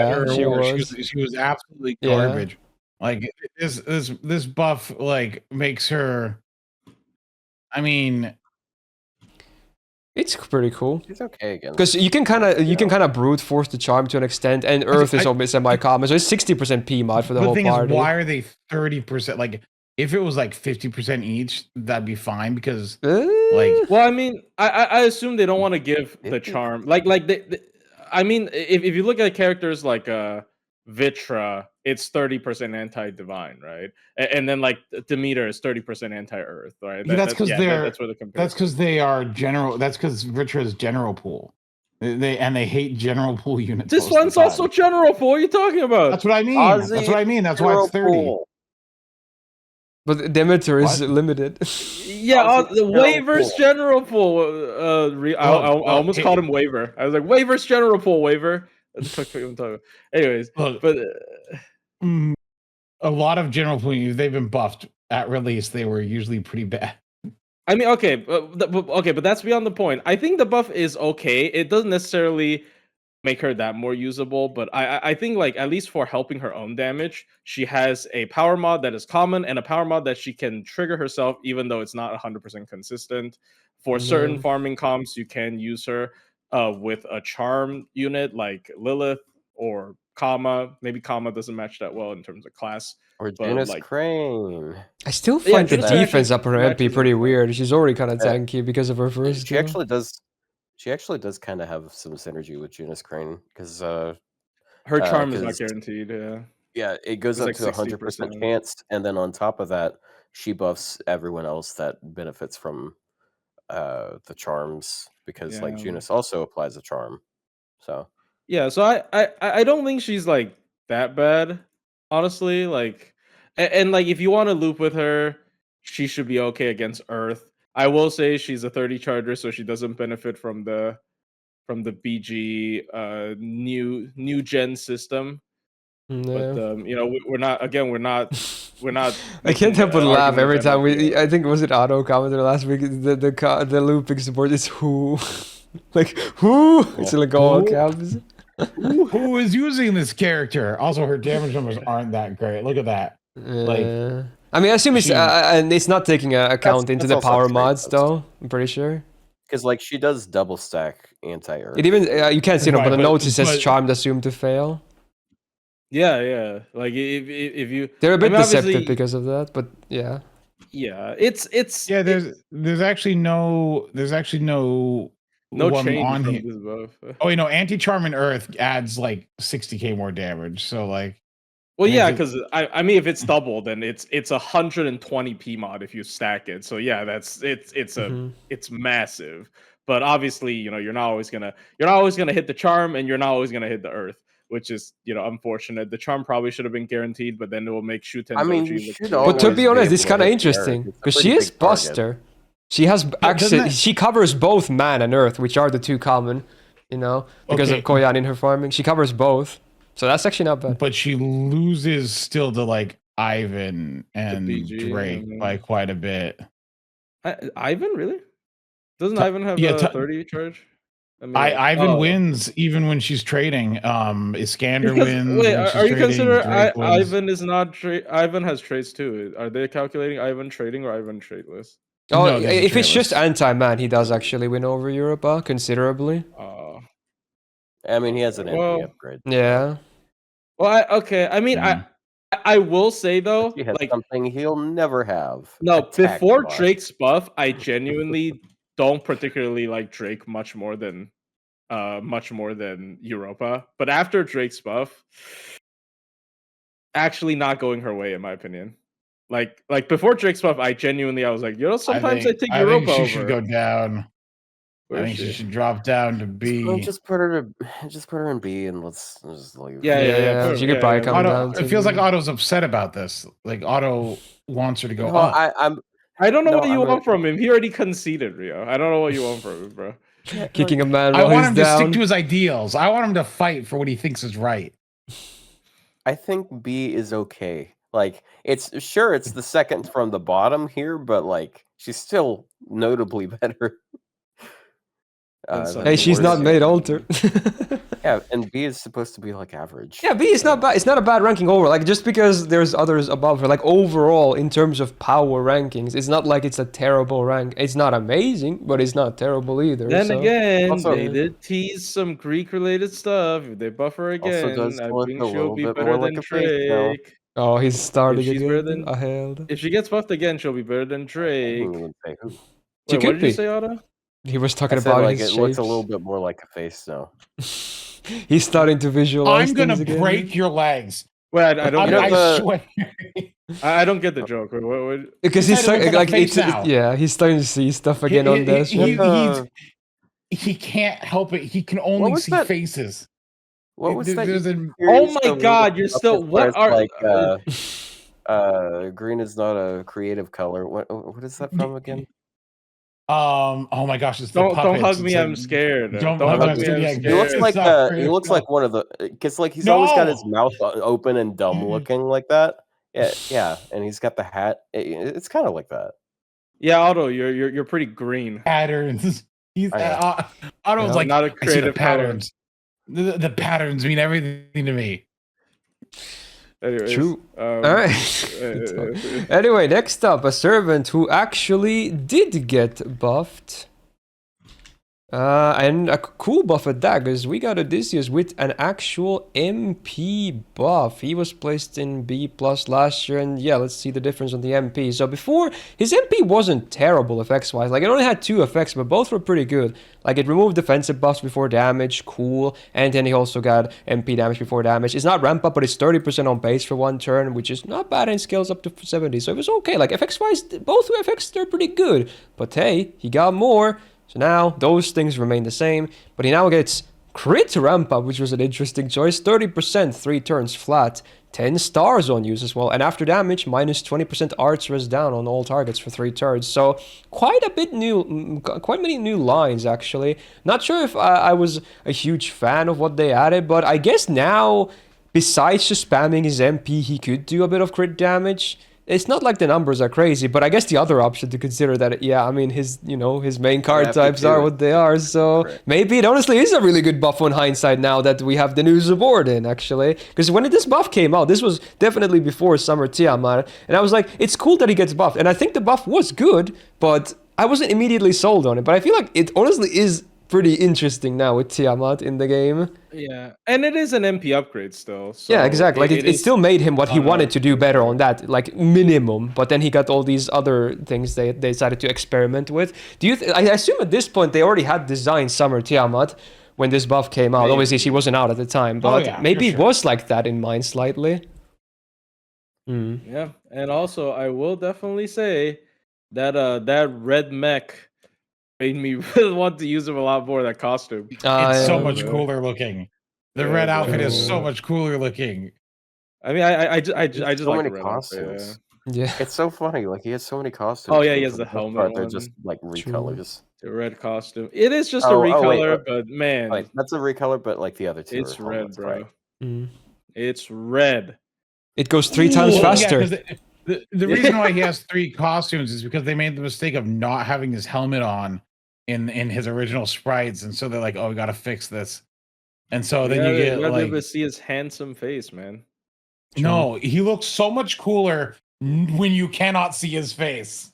Speaker 1: She
Speaker 3: was absolutely garbage. Like this buff makes her. I mean.
Speaker 1: It's pretty cool.
Speaker 4: It's okay again.
Speaker 1: Because you can kind of brute force the charm to an extent, and Earth is almost semi-common, so it's 60% P mod for the whole party.
Speaker 3: Why are they 30%? Like, if it was like 50% each, that'd be fine because
Speaker 2: Well, I mean, I assume they don't want to give the charm I mean, if you look at characters like Vitra, it's 30% anti-divine, right? And then like Demeter is 30% anti-earth, right?
Speaker 3: That's because that's because they are general. That's because Vitra is general pool. They hate general pool units.
Speaker 2: This one's also general pool. What are you talking about?
Speaker 3: That's what I mean. That's what I mean. That's why it's 30.
Speaker 4: Pool.
Speaker 1: But Demeter is limited.
Speaker 2: Yeah, the waivers general pool. I almost called him waiver. I was like waivers general pool waiver. Anyways, but
Speaker 3: a lot of general pool, they've been buffed at release. They were usually pretty bad.
Speaker 2: I mean, okay, but that's beyond the point. I think the buff is okay. It doesn't necessarily make her that more usable, but I think like at least for helping her own damage, she has a power mod that is common and a power mod that she can trigger herself, even though it's not 100% consistent. For certain farming comps, you can use her with a charm unit like Lilith or Kama. Maybe Kama doesn't match that well in terms of class.
Speaker 4: Or Janus
Speaker 2: like,
Speaker 4: Crane.
Speaker 1: I still find the defense up her MP pretty weird. She's already kind of tanky because of her first.
Speaker 4: She actually does. She actually does kind of have some synergy with Janus Crane because
Speaker 2: her charm is not guaranteed.
Speaker 4: Yeah, it goes up to 100% chance, and then on top of that, she buffs everyone else that benefits from the charms because like Janus also applies a charm. So
Speaker 2: yeah, so I don't think she's like that bad, honestly. Like, and like if you want to loop with her, she should be okay against Earth. I will say she's a 30 charger, so she doesn't benefit from the BG new gen system.
Speaker 1: No.
Speaker 2: But you know, we're not.
Speaker 1: I can't help but laugh every time I think was it Otto commented last week. The looping support is who, like who? It's like all caps.
Speaker 3: Who is using this character? Also, her damage numbers aren't that great. Look at that. Like,
Speaker 1: I mean, I assume it's and it's not taking account into the power mods though. I'm pretty sure.
Speaker 4: Because like she does double stack anti-Earth.
Speaker 1: It even you can't see it, but the notes it says charmed assumed to fail.
Speaker 2: Yeah. Like if you,
Speaker 1: they're a bit deceptive because of that, but yeah.
Speaker 2: Yeah, it's
Speaker 3: yeah. There's actually no one
Speaker 2: change
Speaker 3: on
Speaker 2: from
Speaker 3: here.
Speaker 2: this buff.
Speaker 3: Oh, you know, anti-charm in Earth adds like 60k more damage. So like,
Speaker 2: well, yeah, because I mean, if it's double, then it's 120 P mod if you stack it. So yeah, it's massive. But obviously, you know, you're not always gonna hit the charm, and you're not always gonna hit the Earth, which is, you know, unfortunate. The charm probably should have been guaranteed, but then it will make Shuten.
Speaker 4: I mean,
Speaker 1: but to be honest, it's kind of interesting because she is Buster. She has access. She covers both man and Earth, which are the two common, you know, because of Koyan in her farming. She covers both, so that's actually not bad.
Speaker 3: But she loses still to like Ivan and Drake by quite a bit.
Speaker 2: Ivan, really? Doesn't Ivan have a 30 charge?
Speaker 3: I mean, Ivan wins even when she's trading. Iskandar wins.
Speaker 2: Wait, are you considering Ivan is not Ivan has trades too? Are they calculating Ivan trading or Ivan tradeless?
Speaker 1: Oh, no, if it's just anti-man, he does actually win over Europa considerably.
Speaker 4: I mean, he has an MP upgrade.
Speaker 1: Yeah.
Speaker 2: Well, I mean, I will say though,
Speaker 4: he has something he'll never have.
Speaker 2: No, before Drake's buff, I genuinely don't particularly like Drake much more than Europa. But after Drake's buff, actually not going her way in my opinion. Like before Drake's buff, I was like, you know, sometimes I think Europa
Speaker 3: think she
Speaker 2: over.
Speaker 3: should go down. I think she should drop down to B.
Speaker 4: Just put her in B and let's just leave.
Speaker 1: Yeah. She could probably come down.
Speaker 3: It feels like Otto's upset about this. Like Otto wants her to go up.
Speaker 2: I don't know what you want from him. He already conceded, Rio. I don't know what you want from him, bro.
Speaker 1: Kicking a man
Speaker 3: I
Speaker 1: while
Speaker 3: want
Speaker 1: he's
Speaker 3: him
Speaker 1: down.
Speaker 3: to stick to his ideals. I want him to fight for what he thinks is right.
Speaker 4: I think B is okay. Like it's the second from the bottom here, but like she's still notably better.
Speaker 1: Hey, she's not Maid Alter.
Speaker 4: Yeah, and B is supposed to be like average.
Speaker 1: Yeah, B is not bad. It's not a bad ranking overall. Like just because there's others above her, like overall in terms of power rankings, it's not like it's a terrible rank. It's not amazing, but it's not terrible either.
Speaker 2: Then again, they did tease some Greek-related stuff. If they buff her again, I think she'll be better than Drake.
Speaker 1: Oh, he's starting again.
Speaker 2: If she gets buffed again, she'll be better than Drake.
Speaker 4: Wait,
Speaker 1: what
Speaker 2: did you say, Otto?
Speaker 1: He was talking about
Speaker 4: like
Speaker 1: his
Speaker 4: it
Speaker 1: shapes.
Speaker 4: looks a little bit more like a face now.
Speaker 1: He's starting to visualize.
Speaker 3: I'm gonna break your legs.
Speaker 2: Well, I don't.
Speaker 3: I swear.
Speaker 2: I don't get the joke. What?
Speaker 1: Because he's like he's starting to see stuff again on this.
Speaker 3: He can't help it. He can only see faces.
Speaker 4: What was that?
Speaker 2: Oh my God! You're still. What are
Speaker 4: like green is not a creative color. What is that from again?
Speaker 3: Oh my gosh, it's the
Speaker 2: Don't
Speaker 3: puppets.
Speaker 2: hug me.
Speaker 3: It's like,
Speaker 2: I'm scared.
Speaker 3: Don't
Speaker 2: Don't hug
Speaker 3: hug
Speaker 2: me.
Speaker 3: me,
Speaker 2: I'm
Speaker 3: yeah,
Speaker 4: He looks
Speaker 2: scared.
Speaker 4: like
Speaker 3: It's not
Speaker 4: he looks
Speaker 3: creative
Speaker 4: like one of the because like he's always got his mouth open and dumb looking like that. Yeah, and he's got the hat. It's kind of like that.
Speaker 2: Yeah, Otto, you're pretty green.
Speaker 3: patterns. He's
Speaker 4: I
Speaker 3: Otto's like,
Speaker 2: not a
Speaker 3: I see the
Speaker 2: creative color.
Speaker 3: patterns. The patterns mean everything to me.
Speaker 2: Anyways,
Speaker 1: True. All right. Anyway, next up, a servant who actually did get buffed. And a cool buff at that, because we got Odysseus with an actual MP buff. He was placed in B+ last year, and yeah, let's see the difference on the MP. So before, his MP wasn't terrible effects-wise. Like, it only had 2 effects, but both were pretty good. Like, it removed defensive buffs before damage, cool, and then he also got MP damage before damage. It's not ramp up, but it's 30% on base for 1 turn, which is not bad, and scales up to 70, so it was okay. Like, effects-wise, both effects, they're pretty good. But hey, he got more. So now, those things remain the same, but he now gets crit ramp up, which was an interesting choice. 30%, 3 turns flat, 10 stars on use as well, and after damage, minus 20% arts res down on all targets for 3 turns. So quite many new lines actually. Not sure if I was a huge fan of what they added, but I guess now, besides just spamming his MP, he could do a bit of crit damage. It's not like the numbers are crazy, but I guess the other option to consider that, yeah, I mean, his main card types are what they are, so maybe it honestly is a really good buff on hindsight now that we have the new Zubordin, actually. Because when this buff came out, this was definitely before Summer Tiamat, and I was like, it's cool that he gets buffed, and I think the buff was good, but I wasn't immediately sold on it, but I feel like it honestly is pretty interesting now with Tiamat in the game.
Speaker 2: Yeah, and it is an MP upgrade still. So
Speaker 1: yeah, exactly. Like it still made him what he wanted to do better on that, like minimum. But then he got all these other things they decided to experiment with. Do you? I assume at this point they already had designed Summer Tiamat when this buff came out. Maybe. Obviously, she wasn't out at the time, but maybe it was like that in mind slightly.
Speaker 2: Yeah, and also I will definitely say that that red mech made me really want to use him a lot more. That costume.
Speaker 3: It's so much cooler looking. The red outfit is so much cooler looking.
Speaker 2: I mean, I just
Speaker 4: so
Speaker 2: like
Speaker 4: many
Speaker 2: the red
Speaker 4: costumes.
Speaker 2: outfit,
Speaker 1: yeah,
Speaker 4: it's so funny. Like he has so many costumes.
Speaker 2: Oh yeah, he has the helmet.
Speaker 4: They're just like recolors.
Speaker 2: The red costume. It is just a recolor, but man,
Speaker 4: like, that's a recolor. But like the other two,
Speaker 2: it's red, bro.
Speaker 4: Right?
Speaker 2: It's red.
Speaker 1: It goes 3 times faster.
Speaker 3: Yeah, the reason why he has 3 costumes is because they made the mistake of not having his helmet on in his original sprites, and so they're like, oh, we gotta fix this. And so then you get like
Speaker 2: to see his handsome face, man.
Speaker 3: No, he looks so much cooler when you cannot see his face.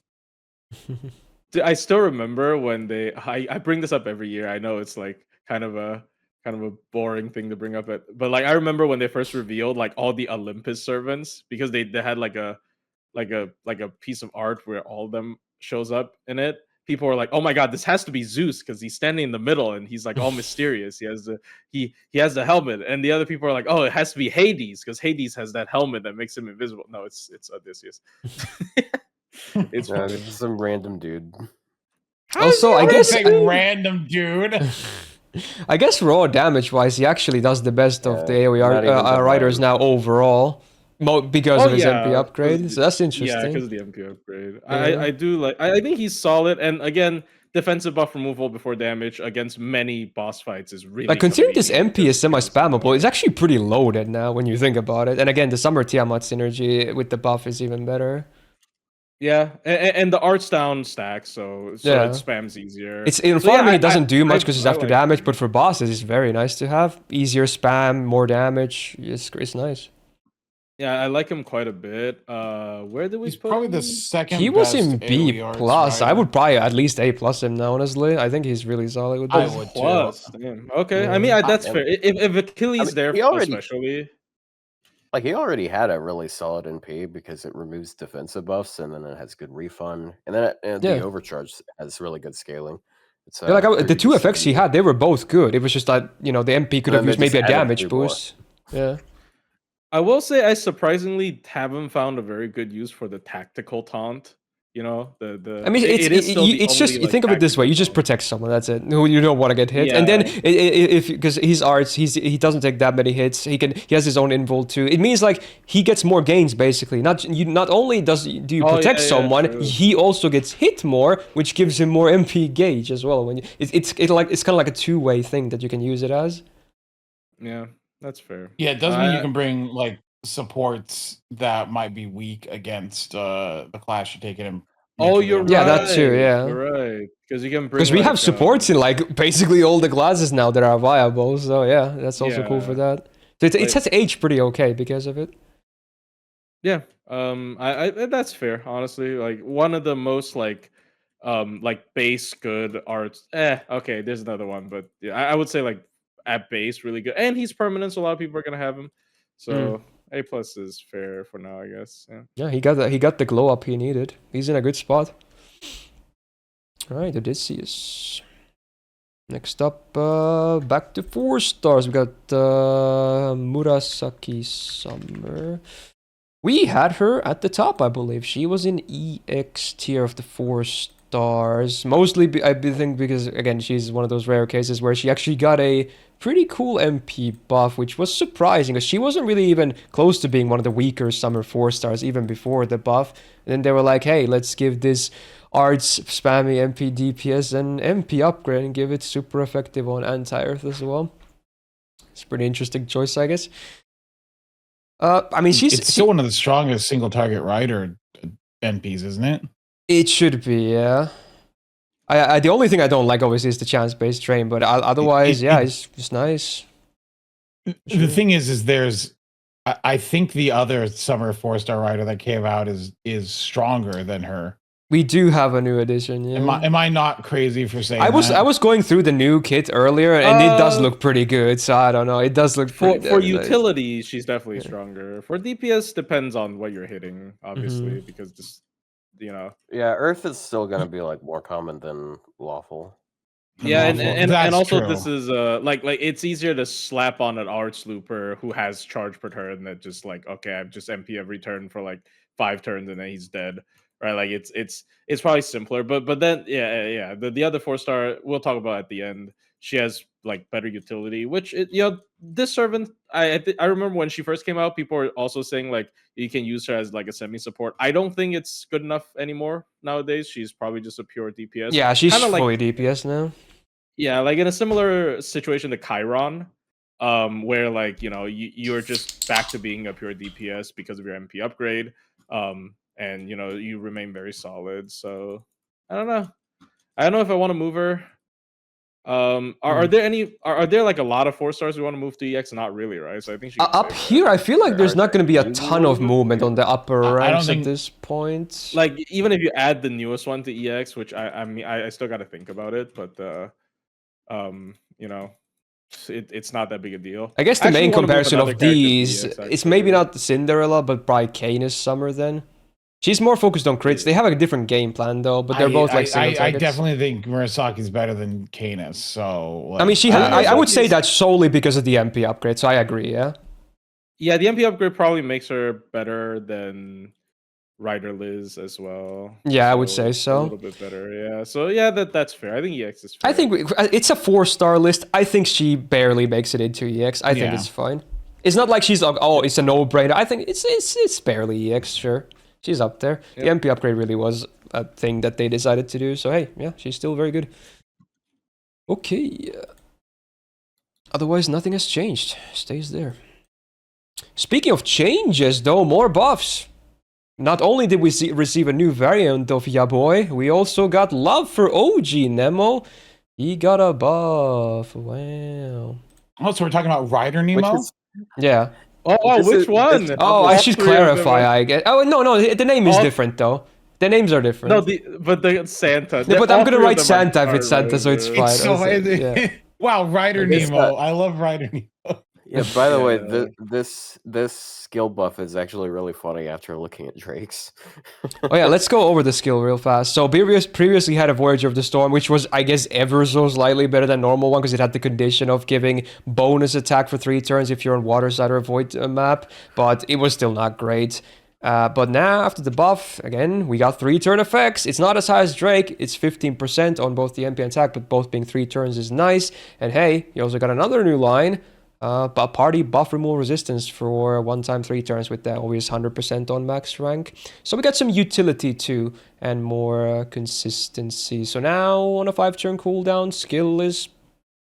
Speaker 2: I still remember when I bring this up every year. I know it's like kind of a boring thing to bring up, but like I remember when they first revealed like all the Olympus servants, because they had like a piece of art where all of them shows up in it. People were like, "Oh my god, this has to be Zeus because he's standing in the middle and he's like all mysterious. He has the helmet." And the other people are like, "Oh, it has to be Hades because Hades has that helmet that makes him invisible." No, it's Odysseus. It's
Speaker 4: some random dude.
Speaker 1: Also, I guess
Speaker 3: random dude.
Speaker 1: I guess raw damage wise, he actually does the best of the AoE riders now overall. Because of his MP upgrade, so that's interesting.
Speaker 2: Yeah, because of the MP upgrade. I do like. I think he's solid, and again, defensive buff removal before damage against many boss fights is really.
Speaker 1: Like considering this MP is semi-spammable, it's actually pretty loaded now when you think about it. And again, the Summer Tiamat synergy with the buff is even better.
Speaker 2: Yeah, and the art's down stacks, so it spams easier.
Speaker 1: It's in farming, it doesn't do much because it's after damage, but for bosses, it's very nice to have easier spam, more damage. It's nice.
Speaker 2: Yeah, I like him quite a bit. Where did we put
Speaker 3: probably
Speaker 2: him?
Speaker 3: the second.
Speaker 1: He was in B+. I would probably at least A+ him now, honestly. I think he's really solid with this.
Speaker 3: I would too.
Speaker 2: Damn. Okay, I mean that's fair. If Achilles there, especially.
Speaker 4: Like he already had a really solid NP because it removes defensive buffs and then it has good refund, and then the overcharge has really good scaling. It's
Speaker 1: like the 2 effects he had, they were both good. It was just that the MP could have used maybe a damage boost. Yeah.
Speaker 2: I will say I surprisingly haven't found a very good use for the tactical taunt. You know, the
Speaker 1: I mean,
Speaker 2: it is still the
Speaker 1: it's just
Speaker 2: only,
Speaker 1: you
Speaker 2: like,
Speaker 1: think of it this way: you just
Speaker 2: tactical
Speaker 1: protect someone. That's it. Who you don't want to get hit, and then
Speaker 2: Yeah.
Speaker 1: if because he's arts, he doesn't take that many hits. He has his own invul too. It means like he gets more gains basically. Not only do you
Speaker 2: Oh,
Speaker 1: protect
Speaker 2: yeah,
Speaker 1: someone,
Speaker 2: true.
Speaker 1: he also gets hit more, which gives him more MP gauge as well. When it's kind of like a two-way thing that you can use it as.
Speaker 2: Yeah, that's fair.
Speaker 3: Yeah, it does mean you
Speaker 2: I-
Speaker 3: can bring like supports that might be weak against the class you're taking and make
Speaker 2: Oh,
Speaker 3: sure they
Speaker 2: you're
Speaker 3: don't
Speaker 1: Yeah,
Speaker 3: die.
Speaker 1: that too,
Speaker 2: right.
Speaker 1: yeah.
Speaker 2: You're right. Because you can bring
Speaker 1: Because we have
Speaker 2: like,
Speaker 1: supports in like basically all the classes now that are viable. So yeah, that's also cool for
Speaker 2: Yeah.
Speaker 1: that. So it
Speaker 2: Like-
Speaker 1: sets age pretty okay because of it.
Speaker 2: Yeah. I that's fair, honestly. Like one of the most like base good arts. Okay, there's another one, but yeah, I would say like at base really good. And he's permanent, so a lot of people are gonna have him. So A plus is fair for now, I guess. Yeah.
Speaker 1: Yeah, he got the glow up he needed. He's in a good spot. All right, Odysseus. Next up, back to 4 stars. We got Murasaki Summer. We had her at the top, I believe. She was in EX tier of the 4 stars. Mostly, I think because, again, she's one of those rare cases where she actually got a pretty cool MP buff, which was surprising because she wasn't really even close to being one of the weaker summer 4 stars even before the buff. And then they were like, hey, let's give this arts spammy MP DPS and MP upgrade and give it super effective on anti-earth as well. It's a pretty interesting choice, I guess. I mean,
Speaker 3: It's still one of the strongest single target rider NPs, isn't it?
Speaker 1: It should be, yeah. I the only thing I don't like obviously is the chance-based train, but otherwise, yeah, it's nice.
Speaker 3: The thing is there's, I think the other summer 4-star rider that came out is stronger than her.
Speaker 1: We do have a new edition, yeah.
Speaker 3: Am I not crazy for saying
Speaker 1: I
Speaker 3: that?
Speaker 1: was going through the new kit earlier, and it does look pretty good. So I don't know. It does look
Speaker 2: For
Speaker 1: pretty nice.
Speaker 2: utility, she's definitely stronger. For DPS, depends on what you're hitting, obviously, because this, you know.
Speaker 4: Yeah, Earth is still gonna be like more common than lawful.
Speaker 2: Yeah, and
Speaker 3: That's
Speaker 2: also
Speaker 3: true.
Speaker 2: this is like it's easier to slap on an arch looper who has charge per turn than just like, okay, I've just MP every turn for like 5 turns and then he's dead. Right? Like it's probably simpler. But then yeah. The other 4-star we'll talk about at the end. She has like better utility, which this servant I remember when she first came out, people were also saying like you can use her as like a semi support. I don't think it's good enough anymore nowadays. She's probably just a pure DPS.
Speaker 1: Yeah, she's
Speaker 2: Kinda like,
Speaker 1: fully DPS now.
Speaker 2: yeah, like in a similar situation to Chiron, where like you're just back to being a pure DPS because of your MP upgrade, and you remain very solid. So I don't know if I want to move her. Are there like a lot of 4-stars we want to move to EX? Not really, right? So I think she can
Speaker 1: Up
Speaker 2: stay.
Speaker 1: here, I feel like there's
Speaker 4: Are
Speaker 1: not going to be a
Speaker 4: there
Speaker 1: ton of
Speaker 4: any
Speaker 1: movement on the upper
Speaker 3: I don't
Speaker 1: ranks at
Speaker 3: think-
Speaker 1: this point.
Speaker 2: Like even if you add the newest one to EX, which I mean I still got to think about it, but it's not that big a deal.
Speaker 1: I guess the
Speaker 2: actually
Speaker 1: main
Speaker 2: wanna move
Speaker 1: comparison
Speaker 2: another
Speaker 1: of
Speaker 2: character to
Speaker 1: these,
Speaker 2: EX,
Speaker 1: it's maybe
Speaker 2: actually.
Speaker 1: not Cinderella, but probably Caenis Summer then. She's more focused on crits. They have a different game plan though, but they're both like single
Speaker 3: I
Speaker 1: targets.
Speaker 3: definitely think Murasaki's better than Caenis. So
Speaker 1: I mean,
Speaker 3: like,
Speaker 1: I would say
Speaker 2: Murasaki's-
Speaker 1: that solely because of the MP upgrade, so I agree, yeah?
Speaker 2: Yeah, the MP upgrade probably makes her better than Rider Liz as well.
Speaker 1: Yeah, I would say so.
Speaker 2: A little bit better, yeah. So yeah, that's fair. I think EX is fair.
Speaker 1: I think it's a 4-star list. I think she barely makes it into EX. I think
Speaker 3: Yeah.
Speaker 1: it's fine. It's not like she's like, oh, it's a no-brainer. I think it's barely EX, sure. She's up there.
Speaker 2: Yep.
Speaker 1: The MP upgrade really was a thing that they decided to do. So hey, yeah, she's still very good. Okay. Otherwise, nothing has changed. Stays there. Speaking of changes, though, more buffs. Not only did we receive a new variant of Yaboy, we also got love for OG Nemo. He got a buff. Wow.
Speaker 3: Oh, so we're talking about Rider Nemo?
Speaker 4: Which is,
Speaker 1: Yeah.
Speaker 2: Oh,
Speaker 4: This
Speaker 2: which
Speaker 4: is-
Speaker 2: one?
Speaker 4: this-
Speaker 1: Oh, I
Speaker 2: All
Speaker 1: should
Speaker 2: 3 of them
Speaker 1: clarify,
Speaker 2: are-
Speaker 1: I guess. Oh, no, the name is
Speaker 2: All-
Speaker 1: different, though. The names are different.
Speaker 2: No, but the Santa.
Speaker 1: Yeah, but I'm
Speaker 2: all
Speaker 1: gonna
Speaker 2: 3 of
Speaker 1: write
Speaker 2: them are
Speaker 1: Santa if it's
Speaker 2: Star
Speaker 1: Santa, so it's
Speaker 2: Rider.
Speaker 1: fine.
Speaker 3: It's so
Speaker 1: Yeah.
Speaker 3: wow, Rider
Speaker 4: I guess
Speaker 3: Nemo.
Speaker 4: that-
Speaker 3: I love Rider Nemo.
Speaker 4: yeah. By the way,
Speaker 2: Yeah.
Speaker 4: this skill buff is actually really funny after looking at Drake's.
Speaker 1: Oh yeah, let's go over the skill real fast. So previously had a Voyager of the Storm, which was, I guess, ever so slightly better than normal one because it had the condition of giving bonus attack for 3 turns if you're on water side or void map, but it was still not great. But now, after the buff, again, we got 3 turn effects. It's not as high as Drake. It's 15% on both the MP and attack, but both being 3 turns is nice. And hey, you also got another new line. Party buff removal resistance for 1 time 3 turns with the always 100% on max rank. So we got some utility too, and more consistency. So now, on a 5 turn cooldown, skill is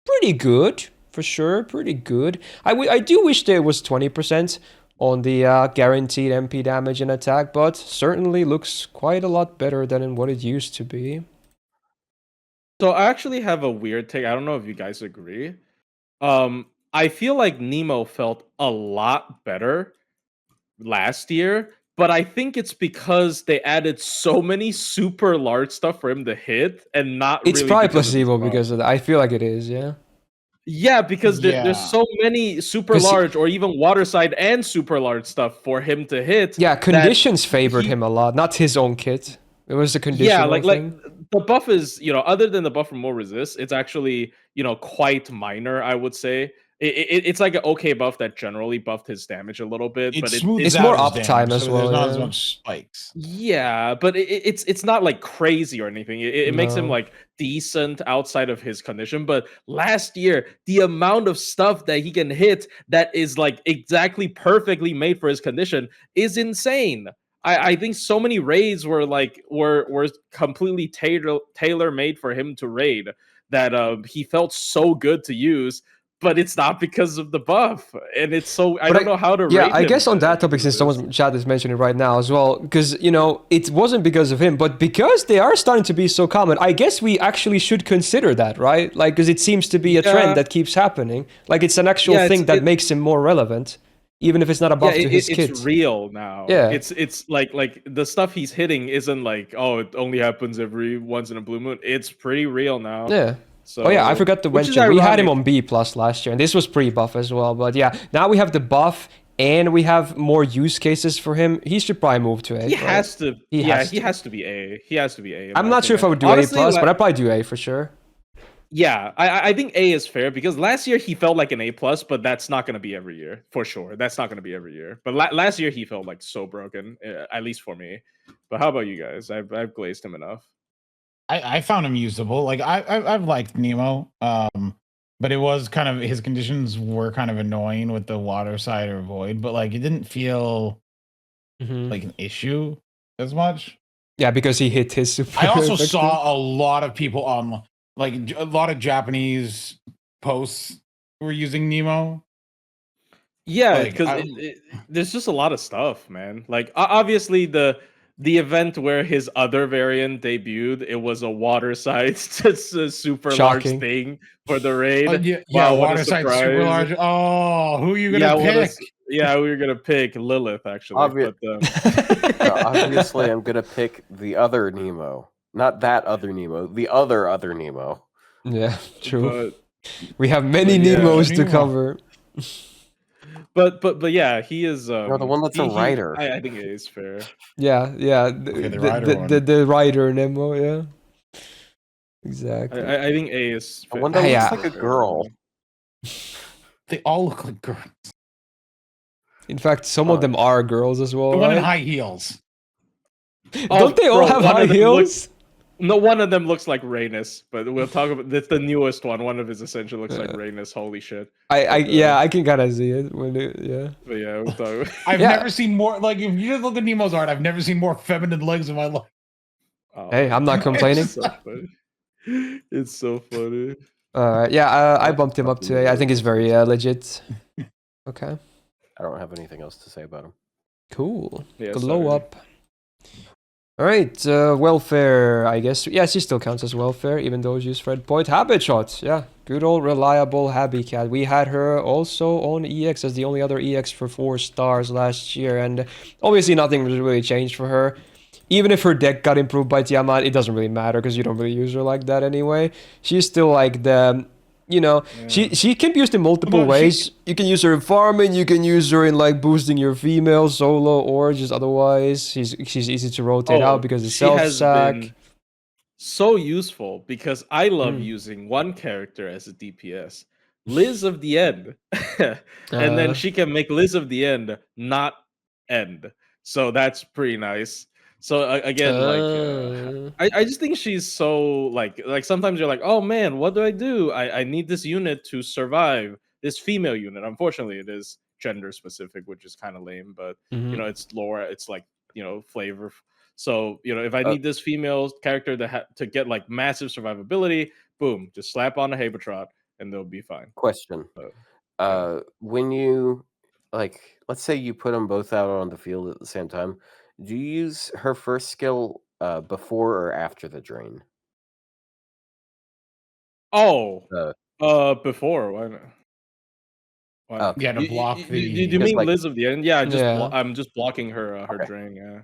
Speaker 1: pretty good, for sure, pretty good. I do wish there was 20% on the guaranteed MP damage and attack, but certainly looks quite a lot better than in what it used to be.
Speaker 2: So I actually have a weird take. I don't know if you guys agree. I feel like Nemo felt a lot better last year, but I think it's because they added so many super large stuff for him to hit, and not
Speaker 1: It's
Speaker 2: really
Speaker 1: probably
Speaker 2: because of his
Speaker 1: placebo
Speaker 2: buff.
Speaker 1: because of that. I feel like it is, yeah.
Speaker 2: Yeah, because there's
Speaker 3: Yeah.
Speaker 2: so many super
Speaker 1: 'Cause he-
Speaker 2: large or even water side and super large stuff for him to hit.
Speaker 1: Yeah,
Speaker 2: that
Speaker 1: conditions favored
Speaker 2: he-
Speaker 1: him a lot, not his own kit. It was a
Speaker 2: Yeah,
Speaker 1: conditional
Speaker 2: like
Speaker 1: thing.
Speaker 2: the buff is, other than the buff from more resist, it's actually, quite minor, I would say. It's like an okay buff that generally buffed his damage a little bit,
Speaker 3: It
Speaker 2: but
Speaker 3: smooths
Speaker 1: it's
Speaker 3: out
Speaker 1: more
Speaker 3: his
Speaker 1: uptime
Speaker 3: damage,
Speaker 1: as
Speaker 3: so
Speaker 1: well,
Speaker 3: there's not as
Speaker 1: yeah.
Speaker 3: much spikes.
Speaker 2: yeah, but it's not like crazy or anything. It makes him
Speaker 1: No.
Speaker 2: like decent outside of his condition. But last year, the amount of stuff that he can hit that is like exactly perfectly made for his condition is insane. I think so many raids were completely tailor made for him to raid, that he felt so good to use. But it's not because of the buff, and it's so I
Speaker 1: But
Speaker 2: don't know how to
Speaker 1: yeah,
Speaker 2: rate
Speaker 1: I
Speaker 2: him
Speaker 1: guess on that topic,
Speaker 2: because of
Speaker 1: since
Speaker 2: this.
Speaker 1: someone's chat is mentioning right now as well, because it wasn't because of him, but because they are starting to be so common. I guess we actually should consider that, right? Like, because it seems to be a
Speaker 2: Yeah.
Speaker 1: trend that keeps happening. Like, it's an actual
Speaker 2: Yeah,
Speaker 1: thing that makes him more relevant, even if it's not a buff to his kit.
Speaker 2: it's real now.
Speaker 1: Yeah.
Speaker 2: It's like the stuff he's hitting isn't like, oh, it only happens every once in a blue moon. It's pretty real now.
Speaker 1: Yeah.
Speaker 2: So,
Speaker 1: Oh yeah, I forgot to
Speaker 2: which is
Speaker 1: mention, we had him
Speaker 2: ironic.
Speaker 1: on B plus last year, and this was pre-buff as well. But yeah, now we have the buff, and we have more use cases for him. He should probably move to A.
Speaker 2: He
Speaker 1: right?
Speaker 2: has to.
Speaker 1: He
Speaker 2: yeah,
Speaker 1: has
Speaker 2: he
Speaker 1: to.
Speaker 2: has to be A. He has to be A. in
Speaker 1: I'm
Speaker 2: my
Speaker 1: not sure if I
Speaker 2: opinion.
Speaker 1: would do
Speaker 2: Honestly,
Speaker 1: A plus, but I'd probably do A for sure.
Speaker 2: Yeah, I think A is fair because last year he felt like an A plus, but that's not going to be every year for sure. That's not going to be every year. But last year he felt like so broken, at least for me. But how about you guys? I've glazed him enough.
Speaker 3: I found him usable. Like I've liked Nemo, but it was kind of, his conditions were kind of annoying with the water side or void, but like it didn't feel like an issue as much.
Speaker 1: Yeah, because he hit his super.
Speaker 3: I also
Speaker 1: effective.
Speaker 3: saw a lot of people on, like, a lot of Japanese posts were using Nemo.
Speaker 2: Yeah,
Speaker 3: Like,
Speaker 2: because there's just a lot of stuff, man. Like obviously the event where his other variant debuted, it was a water side super
Speaker 1: Shocking.
Speaker 2: large thing for the raid.
Speaker 3: yeah,
Speaker 2: Wow, what a
Speaker 3: water side super
Speaker 2: surprise.
Speaker 3: large. Oh, who are you gonna pick?
Speaker 2: Yeah, we were gonna pick Lilith actually.
Speaker 4: Obviously, I'm gonna pick the other Nemo, not that other Nemo, the other Nemo.
Speaker 1: Yeah, true.
Speaker 2: But
Speaker 1: we have many
Speaker 2: but yeah.
Speaker 1: Nemos to
Speaker 3: Nemo.
Speaker 1: cover.
Speaker 2: but yeah, he is
Speaker 4: No, the one that's a rider.
Speaker 2: I think it is fair.
Speaker 1: Yeah.
Speaker 3: Okay, the rider one.
Speaker 1: The rider Nemo, yeah. Exactly.
Speaker 2: I think A is
Speaker 4: The one that
Speaker 1: Yeah.
Speaker 4: looks like a girl.
Speaker 3: They all look like girls.
Speaker 1: In fact, some of them are girls as well.
Speaker 3: The one in
Speaker 1: right?
Speaker 3: high heels.
Speaker 1: Don't they all have high heels?
Speaker 2: No, one of them looks like Reines, but we'll talk about that's the newest one. One of his essentially looks like Reines. Holy shit!
Speaker 1: I can kind of see it when yeah.
Speaker 2: But yeah, we'll talk.
Speaker 3: I've never seen more, like, if you just look at Nemo's art, I've never seen more feminine legs in my life.
Speaker 1: Hey, I'm not complaining.
Speaker 2: It's so funny. It's so funny.
Speaker 1: I bumped him up to A. I think it's very legit. Okay.
Speaker 4: I don't have anything else to say about him.
Speaker 1: Cool.
Speaker 2: Yeah,
Speaker 1: Glow
Speaker 2: sorry.
Speaker 1: up. All right, welfare, I guess. Yeah, she still counts as welfare, even though she's Fred Point. Habetrot, yeah. Good old reliable Habby Cat. We had her also on EX as the only other EX for 4 stars last year, and obviously nothing really changed for her. Even if her deck got improved by Tiamat, it doesn't really matter because you don't really use her like that anyway. She's still like the... she can be used in multiple ways. You can use her in farming, you can use her in like boosting your female solo or just otherwise. She's easy to rotate out because it's self-sack.
Speaker 2: Been so useful because I love using one character as a DPS, Liz of the End. And then she can make Liz of the End not end. So that's pretty nice. So again, I just think she's so like sometimes you're like, oh man, what do? I need this unit to survive. This female unit. Unfortunately, it is gender specific, which is kind of lame, but it's lore. It's like flavor. So if I need this female character to get like massive survivability, boom, just slap on a Habetrot and they'll be fine.
Speaker 4: Question. When you let's say you put them both out on the field at the same time, do you use her first skill before or after the drain?
Speaker 2: Before. Why not?
Speaker 4: Okay.
Speaker 3: Yeah, to block
Speaker 2: Do
Speaker 3: the.
Speaker 2: you mean Liz of the End? Yeah,
Speaker 1: Yeah.
Speaker 2: I'm just blocking her
Speaker 4: Okay.
Speaker 2: drain. Yeah.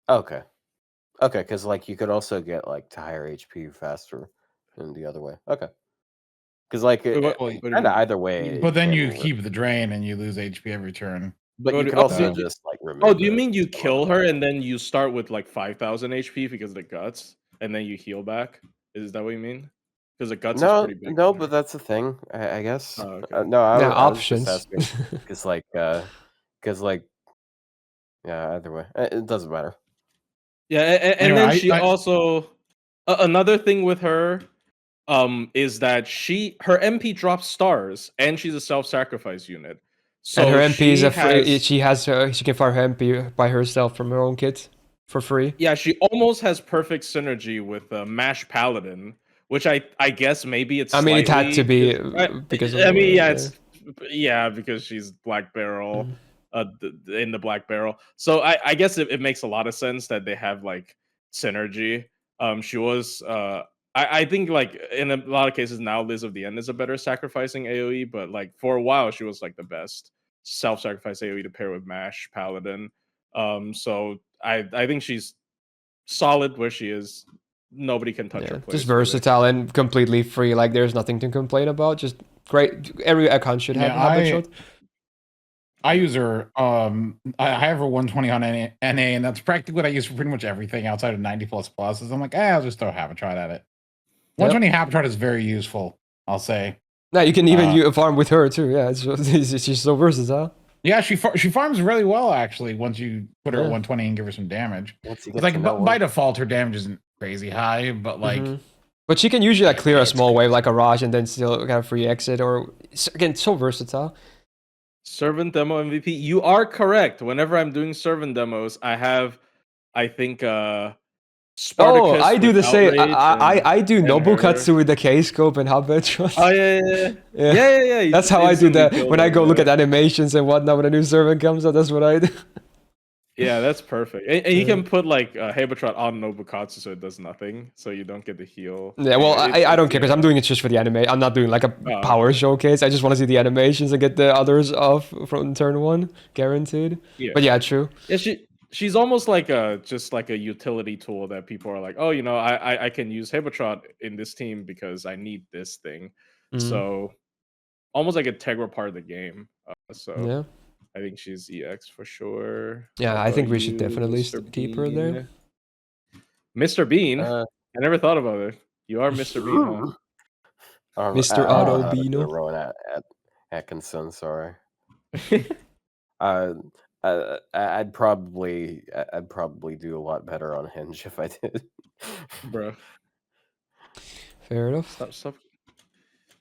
Speaker 4: Okay. Okay, because you could also get to higher HP faster than the other way. Okay. Because
Speaker 2: what do you
Speaker 4: kind of
Speaker 2: mean?
Speaker 4: either way.
Speaker 3: But then
Speaker 4: can
Speaker 3: you
Speaker 4: work.
Speaker 3: keep the drain and you lose HP every turn.
Speaker 4: But you could also just remove.
Speaker 2: Oh, do you mean you kill her and then you start with 5,000 HP because of the guts, and then you heal back? Is that what you mean? Because the guts is pretty big.
Speaker 4: No, but that's the thing, I guess.
Speaker 2: Oh, okay.
Speaker 4: No, I was
Speaker 1: options.
Speaker 4: just asking because yeah, either way, it doesn't matter.
Speaker 2: Yeah, and
Speaker 3: Anyway,
Speaker 2: then she also another thing with her is that her MP drops stars and she's a self-sacrifice unit. So
Speaker 1: and her MP she can fire her MP by herself from her own kit for free.
Speaker 2: Yeah, she almost has perfect synergy with Mash Paladin, which I guess maybe it's.
Speaker 1: I mean, it had to be because of
Speaker 2: because she's Black Barrel, in the Black Barrel. So I guess it makes a lot of sense that they have synergy. She was I think in a lot of cases now Liz of the End is a better sacrificing AoE, but for a while she was the best self-sacrifice AoE to pair with Mash Paladin. So I think she's solid where she is. Nobody can touch her.
Speaker 1: Just versatile and completely free. There's nothing to complain about. Just great. Every account should have Habetrot.
Speaker 3: I use her. I have her 120 on NA, and that's practically what I use for pretty much everything outside of 90 plus pluses. I'm I'll just throw Habetrot at it. 120 Habetrot is very useful, I'll say.
Speaker 1: No, you can even farm with her too. Yeah, she's so versatile.
Speaker 3: Yeah, she farms really well actually. Once you put her at 120 and give her some damage, by default her damage isn't crazy high, but
Speaker 1: but she can usually clear a small wave like a Raj and then still have free exit. Or again, so versatile.
Speaker 2: Servant demo MVP. You are correct. Whenever I'm doing servant demos, I think Spartacus.
Speaker 1: I do the same. I do Nobukatsu with the K-scope and Habetrot.
Speaker 2: Oh yeah.
Speaker 1: That's how I do that when I go look at animations and whatnot. When a new servant comes out, that's what I do.
Speaker 2: Yeah, that's perfect. And you can put Habetrot on Nobukatsu so it does nothing, so you don't get the heal.
Speaker 1: Yeah, well, I don't care because I'm doing it just for the anime. I'm not doing a power showcase. I just want to see the animations and get the others off from turn 1, guaranteed. Yeah. But yeah, true.
Speaker 2: Yeah, she's almost just a utility tool that people are oh, I can use Habetrot in this team because I need this thing. So almost like an integral part of the game.
Speaker 1: Yeah.
Speaker 2: I think she's EX for sure.
Speaker 1: Yeah, I think we should definitely keep her there.
Speaker 2: Mr. Bean? I never thought about it. You are Mr. Bean, huh?
Speaker 1: Mr. Otto Beano.
Speaker 4: Rowan at Atkinson, sorry. I'd probably do a lot better on Hinge if I did.
Speaker 2: Bro.
Speaker 1: Fair enough.
Speaker 2: Stop.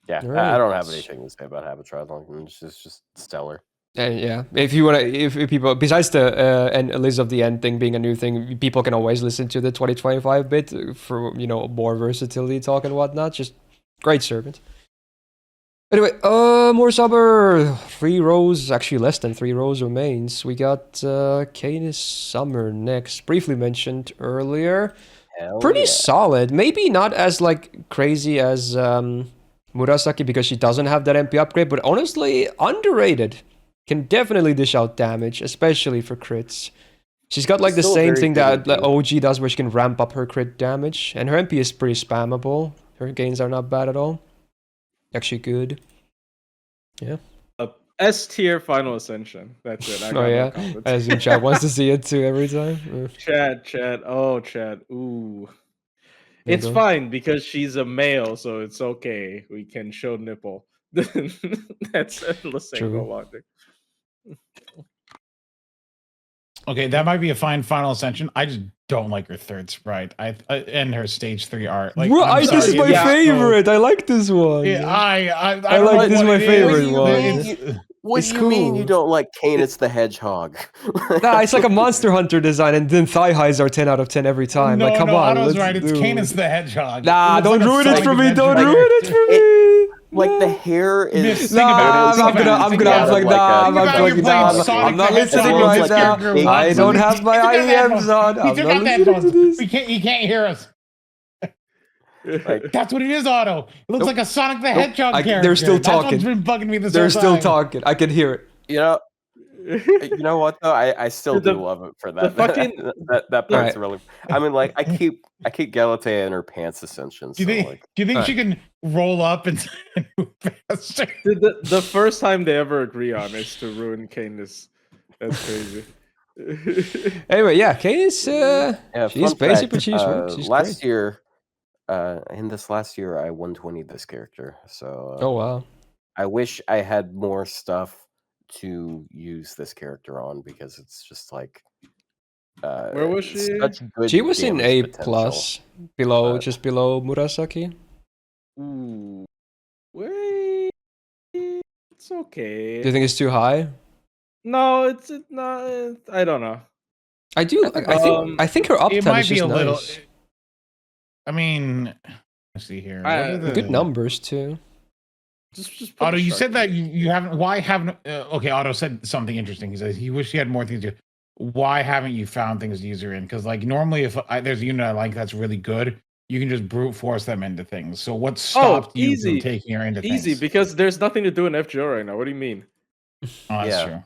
Speaker 4: Yeah, right. I don't have anything to say about Habetrot. It's just stellar.
Speaker 1: And yeah, if you want to, if people, besides the and Liz of the End thing being a new thing, people can always listen to the 2025 bit for more versatility talk and whatnot. Just great servant. Anyway, more Summer. 3 rows, actually less than 3 rows remains. We got Caenis Summer next, briefly mentioned earlier. Pretty solid. Maybe not as crazy as Murasaki because she doesn't have that MP upgrade, but honestly underrated. Can definitely dish out damage, especially for crits. She's got the same thing that OG does, where she can ramp up her crit damage, and her MP is pretty spammable. Her gains are not bad at all. Actually good. Yeah.
Speaker 2: S tier Final Ascension. That's it.
Speaker 1: Oh yeah. I assume Chad wants to see it too every time.
Speaker 2: Chad. Oh, Chad. Ooh. It's fine because she's a male, so it's okay. We can show nipple. That's the single logic.
Speaker 3: Okay, that might be a fine final ascension. I just don't like her third sprite. And her stage 3 art. Like,
Speaker 1: Bro,
Speaker 3: I'm
Speaker 1: this
Speaker 3: sorry,
Speaker 1: is my
Speaker 3: it's so-
Speaker 1: favorite. I like this one.
Speaker 3: Yeah, I
Speaker 1: I like this is my favorite one.
Speaker 4: What
Speaker 1: It's
Speaker 4: do you mean
Speaker 1: cool.
Speaker 4: you don't like Caenis the Hedgehog?
Speaker 1: Nah, it's like a Monster Hunter design, and then thigh highs are 10 out of 10 every time.
Speaker 3: No,
Speaker 1: like, come
Speaker 3: no,
Speaker 1: on,
Speaker 3: Otto's
Speaker 1: let's
Speaker 3: right. It's
Speaker 1: do
Speaker 3: Canis
Speaker 1: it.
Speaker 3: the Hedgehog.
Speaker 1: Nah,
Speaker 3: It
Speaker 1: don't
Speaker 3: looks
Speaker 1: ruin
Speaker 3: like
Speaker 1: it
Speaker 3: a
Speaker 1: for me.
Speaker 3: Sonic
Speaker 1: Don't
Speaker 3: Adventure.
Speaker 1: ruin it for me.
Speaker 4: Like the hair
Speaker 3: Myst,
Speaker 4: is.
Speaker 3: think about it.
Speaker 1: Nah, I'm gonna
Speaker 3: Think
Speaker 1: unplug
Speaker 3: about
Speaker 1: that.
Speaker 3: it.
Speaker 1: I'm
Speaker 3: Think about
Speaker 1: unplugging
Speaker 3: you playing
Speaker 1: that.
Speaker 3: Sonic
Speaker 1: I'm not
Speaker 3: the
Speaker 1: listening
Speaker 3: Hedgehog.
Speaker 1: right
Speaker 3: This
Speaker 1: now.
Speaker 3: character
Speaker 1: I
Speaker 3: wants
Speaker 1: don't
Speaker 3: something.
Speaker 1: have my
Speaker 3: He took out the
Speaker 1: IEMs
Speaker 3: headphones.
Speaker 1: on.
Speaker 3: He
Speaker 1: I'm
Speaker 3: took
Speaker 1: not
Speaker 3: out the
Speaker 1: listening to
Speaker 3: headphones.
Speaker 1: this.
Speaker 3: He can't hear us.
Speaker 4: Like,
Speaker 3: That's what it is, Otto. It looks like a Sonic the Hedgehog character.
Speaker 1: They're still
Speaker 3: That's
Speaker 1: talking.
Speaker 3: what's been bugging me this
Speaker 1: They're
Speaker 3: whole
Speaker 1: still
Speaker 3: time.
Speaker 1: talking. I can hear it.
Speaker 4: you know what though? I still do
Speaker 2: The-
Speaker 4: love it for
Speaker 2: the
Speaker 4: that.
Speaker 2: fucking-
Speaker 4: that part's
Speaker 1: Alright.
Speaker 4: really. I mean, like I keep Galatea in her pants ascensions.
Speaker 3: Do you
Speaker 4: So
Speaker 3: think,
Speaker 4: like,
Speaker 3: do you think
Speaker 1: Alright.
Speaker 3: she can roll up and move faster?
Speaker 2: The first time they ever agree on is to ruin Canis. That's crazy.
Speaker 1: Anyway, yeah, Caenis,
Speaker 4: yeah,
Speaker 1: she's
Speaker 4: fun
Speaker 1: basic,
Speaker 4: fact,
Speaker 1: but she's works. She's
Speaker 4: last
Speaker 1: great.
Speaker 4: year, in this last year, I 120 this character. So
Speaker 1: Oh, wow.
Speaker 4: I wish I had more stuff to use this character on because it's just like.
Speaker 2: Where was she?
Speaker 4: Such good
Speaker 1: She was in
Speaker 4: damage
Speaker 1: A+,
Speaker 4: potential.
Speaker 1: below,
Speaker 4: but-
Speaker 1: just below Murasaki.
Speaker 2: Ooh. Wait. It's okay.
Speaker 1: Do you think it's too high?
Speaker 2: No, it's not. I don't know.
Speaker 1: I do. I think her
Speaker 3: It
Speaker 1: uptime
Speaker 3: might
Speaker 1: is
Speaker 3: be
Speaker 1: just
Speaker 3: a little.
Speaker 1: nice.
Speaker 3: I mean, let's see here.
Speaker 2: I-
Speaker 3: What are the-
Speaker 1: Good numbers too.
Speaker 2: Just put
Speaker 3: Otto,
Speaker 2: a
Speaker 3: you
Speaker 2: shark
Speaker 3: said
Speaker 2: in
Speaker 3: that
Speaker 2: it.
Speaker 3: you haven't. Why haven't? Okay, Otto said something interesting. He says he wished he had more things to. Why haven't you found things to use her in? Because like normally, if there's a unit I like that's really good, you can just brute force them into things. So what stopped you
Speaker 2: easy.
Speaker 3: from taking her into
Speaker 2: Easy,
Speaker 3: things?
Speaker 2: because there's nothing to do in FGO right now. What do you mean?
Speaker 3: Oh, that's
Speaker 4: Yeah.
Speaker 3: true.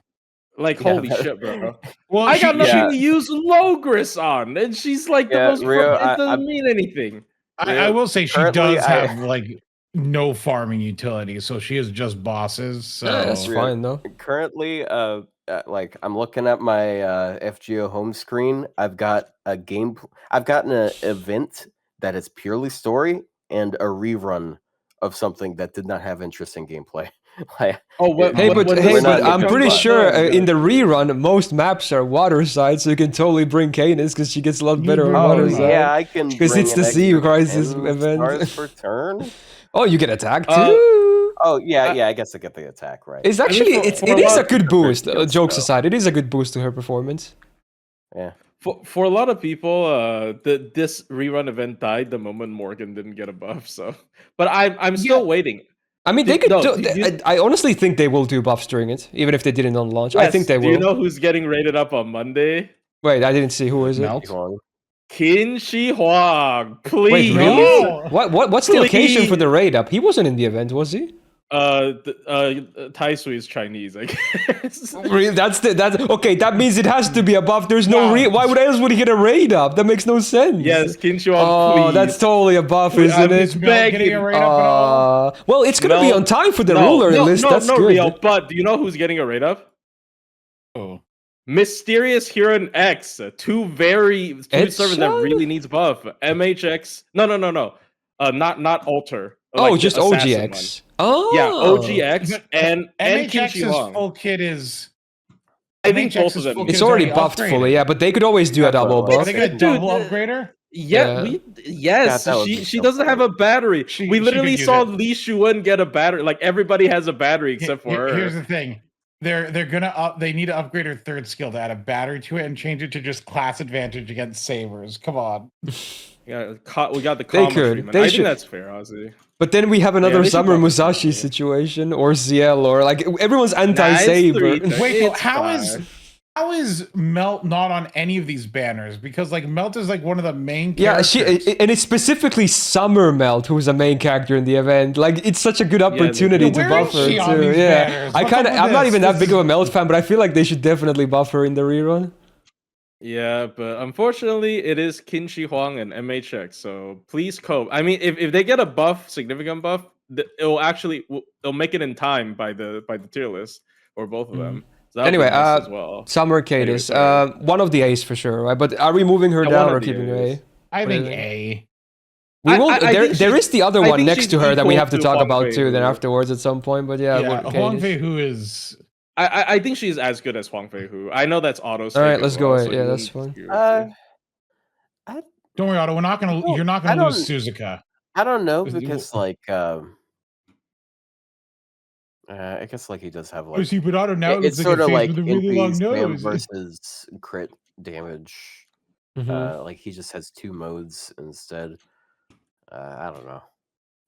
Speaker 2: Like,
Speaker 4: Yeah,
Speaker 2: holy
Speaker 4: that-
Speaker 2: shit, bro.
Speaker 3: Well,
Speaker 2: I got nothing
Speaker 4: yeah.
Speaker 2: to use Logris on, and she's like the
Speaker 4: Yeah,
Speaker 2: most.
Speaker 4: Rio,
Speaker 2: It doesn't mean anything.
Speaker 3: I will say she
Speaker 4: Currently,
Speaker 3: does
Speaker 4: I-
Speaker 3: have like no farming utility, so she is just bosses. So
Speaker 1: Yeah, that's
Speaker 4: Real-
Speaker 1: fine though.
Speaker 4: Currently, like I'm looking at my FGO home screen. I've got I've gotten an event that is purely story and a rerun of something that did not have interesting gameplay. Like,
Speaker 2: Oh, what?
Speaker 1: Hey,
Speaker 2: what-
Speaker 1: but
Speaker 2: what-
Speaker 1: hey,
Speaker 4: we're
Speaker 1: but
Speaker 4: not
Speaker 1: I'm
Speaker 4: looking
Speaker 1: pretty
Speaker 4: for-
Speaker 1: sure
Speaker 2: Oh,
Speaker 1: in the rerun most maps are water side, so you can totally bring Caenis because she gets a lot better on
Speaker 3: Oh,
Speaker 1: water
Speaker 3: Oh,
Speaker 1: side.
Speaker 4: yeah, I can.
Speaker 1: 'Cause
Speaker 4: bring
Speaker 1: it's
Speaker 4: an
Speaker 1: the Sea
Speaker 4: extra
Speaker 1: Crisis
Speaker 4: 10
Speaker 1: event.
Speaker 4: stars per turn.
Speaker 1: Oh, you get attacked
Speaker 2: Uh,
Speaker 1: too.
Speaker 4: Oh yeah, I guess I get the attack right.
Speaker 1: It's
Speaker 2: I mean,
Speaker 1: actually
Speaker 2: for
Speaker 1: it
Speaker 2: a
Speaker 1: is
Speaker 2: lot
Speaker 1: a
Speaker 2: of
Speaker 1: good
Speaker 4: people,
Speaker 1: boost.
Speaker 4: pretty good
Speaker 1: Jokes
Speaker 4: stuff.
Speaker 1: aside, it is a good boost to her performance.
Speaker 4: Yeah.
Speaker 2: For a lot of people, this rerun event died the moment Morgan didn't get a buff. So, but I'm still waiting.
Speaker 1: I mean, they
Speaker 2: Did-
Speaker 1: could.
Speaker 2: no,
Speaker 1: do,
Speaker 2: did you-
Speaker 1: I honestly think they will do buffs during it, even if they didn't on launch. I think
Speaker 2: Yes,
Speaker 1: they
Speaker 2: Do
Speaker 1: will.
Speaker 2: you know who's getting rated up on Monday?
Speaker 1: Wait, I didn't see who is it.
Speaker 3: Melt.
Speaker 2: Qin Shi Huang.
Speaker 1: Wait,
Speaker 2: Please.
Speaker 1: really?
Speaker 3: No!
Speaker 1: What's the occasion for
Speaker 2: Please.
Speaker 1: the raid up? He wasn't in the event, was he?
Speaker 2: Tai Sui is Chinese, I guess.
Speaker 1: Really? That's okay. That means it has to be a buff. There's no
Speaker 3: Wow.
Speaker 1: why would else would he get a raid up? That makes no sense.
Speaker 2: Yes, Qin Shi Huang.
Speaker 1: Oh,
Speaker 2: please.
Speaker 1: that's totally a buff,
Speaker 2: Please,
Speaker 1: isn't
Speaker 2: I'm
Speaker 1: it?
Speaker 2: just begging.
Speaker 3: Getting a rate up at all?
Speaker 1: Well, it's gonna be
Speaker 2: No,
Speaker 1: on time for the
Speaker 2: no,
Speaker 1: ruler
Speaker 2: no,
Speaker 1: list.
Speaker 2: no,
Speaker 1: That's
Speaker 2: no,
Speaker 1: good.
Speaker 2: Real, but do you know who's getting a rate up?
Speaker 3: Oh.
Speaker 2: Mysterious Hero and X, two
Speaker 1: It's
Speaker 2: servers that
Speaker 1: Sean?
Speaker 2: really needs buff. MHX, no. Not Alter.
Speaker 1: Oh,
Speaker 2: like the
Speaker 1: just
Speaker 2: assassin one.
Speaker 1: OGX. Oh,
Speaker 2: Yeah, OGX
Speaker 3: But
Speaker 2: and Qin Shi
Speaker 3: MHX's
Speaker 2: Huang.
Speaker 3: full kit is.
Speaker 2: I think both
Speaker 3: MHX's
Speaker 2: of them.
Speaker 3: full
Speaker 2: need-
Speaker 1: It's
Speaker 3: It's
Speaker 1: already
Speaker 3: already
Speaker 1: buffed
Speaker 3: upgraded.
Speaker 1: fully. Yeah, but they could always do a double
Speaker 4: Definitely.
Speaker 1: buff.
Speaker 3: Are they got a
Speaker 2: Dude,
Speaker 3: double upgrader?
Speaker 2: Yeah,
Speaker 1: Yeah.
Speaker 2: yes.
Speaker 4: God, that would
Speaker 2: she
Speaker 4: be
Speaker 2: she
Speaker 4: so
Speaker 2: doesn't have
Speaker 4: funny.
Speaker 2: a battery.
Speaker 3: She
Speaker 2: We literally
Speaker 3: could use
Speaker 2: saw
Speaker 3: it.
Speaker 2: Li Shuwen get a battery. Like everybody has a battery except for her.
Speaker 3: Here's the thing. They're gonna they need to upgrade her third skill to add a battery to it and change it to just class advantage against sabers. Come on.
Speaker 2: Yeah, we got the
Speaker 1: They
Speaker 2: common
Speaker 1: could.
Speaker 2: treatment.
Speaker 1: They
Speaker 2: I
Speaker 1: should.
Speaker 2: think that's fair, honestly.
Speaker 1: But then we have another
Speaker 2: they should
Speaker 1: Summer
Speaker 2: buff it,
Speaker 1: Musashi
Speaker 2: yeah.
Speaker 1: situation, or Ciel, or like everyone's
Speaker 2: Nah, it's
Speaker 1: anti-saber.
Speaker 2: 3-turn.
Speaker 3: Wait, though,
Speaker 2: It's
Speaker 3: how is Melt not on any of these banners? Because like Melt is like one of the main
Speaker 1: Yeah,
Speaker 3: characters.
Speaker 1: and it's specifically Summer Melt who's a main character in the event. Like it's such a good opportunity
Speaker 3: Yeah,
Speaker 1: to
Speaker 3: where
Speaker 1: buff
Speaker 3: is
Speaker 1: her
Speaker 3: she on
Speaker 1: too.
Speaker 3: these
Speaker 1: Yeah,
Speaker 3: banners?
Speaker 1: I
Speaker 3: What's
Speaker 1: kind of
Speaker 3: up with
Speaker 1: I'm not
Speaker 3: this?
Speaker 1: even that
Speaker 3: This
Speaker 1: big of a
Speaker 3: is-
Speaker 1: Melt fan, but I feel like they should definitely buff her in the rerun.
Speaker 2: Yeah, but unfortunately, it is Qin Shi Huang and MHX. So please cope. I mean, if they get a buff, significant buff, it'll make it in time by the tier list or both of them. So that'll be
Speaker 1: Anyway,
Speaker 2: nice as well.
Speaker 1: Summer Caenis,
Speaker 2: sorry.
Speaker 1: one of the A's for sure, right? But are we moving her
Speaker 2: Yeah,
Speaker 1: down
Speaker 2: one
Speaker 1: or
Speaker 2: of the
Speaker 1: keeping her
Speaker 2: A's.
Speaker 1: A?
Speaker 3: I
Speaker 1: What do you
Speaker 3: think
Speaker 1: think?
Speaker 3: A.
Speaker 1: We will.
Speaker 2: I
Speaker 1: there
Speaker 2: think
Speaker 1: is the other
Speaker 2: I
Speaker 1: one
Speaker 2: think
Speaker 1: next
Speaker 2: she's
Speaker 1: to her that we
Speaker 2: equal
Speaker 1: have to
Speaker 2: to
Speaker 1: talk
Speaker 2: Huang
Speaker 1: about too. Then
Speaker 2: Feihu.
Speaker 1: afterwards at some point, but yeah,
Speaker 3: Yeah,
Speaker 1: what,
Speaker 3: Huang
Speaker 1: Caenis?
Speaker 3: Feihu is.
Speaker 2: I think she's as good as Huang Feihu. I know that's auto.
Speaker 1: All right, let's go. Yeah, that's fine.
Speaker 4: I
Speaker 3: Don't worry, Otto. We're not gonna.
Speaker 4: Well,
Speaker 3: You're not
Speaker 4: I
Speaker 3: gonna lose
Speaker 4: don't-
Speaker 3: Suzuka.
Speaker 4: I don't know
Speaker 3: Is it-
Speaker 4: because I guess like he does have
Speaker 3: Oh,
Speaker 4: like
Speaker 3: see, but Otto now
Speaker 4: it's
Speaker 3: looks like
Speaker 4: sort
Speaker 3: a
Speaker 4: of
Speaker 3: face
Speaker 4: like
Speaker 3: with a really long
Speaker 4: NP spam
Speaker 3: nose.
Speaker 4: versus crit damage.
Speaker 1: Mhm.
Speaker 4: Like he just has 2 modes instead. I don't know.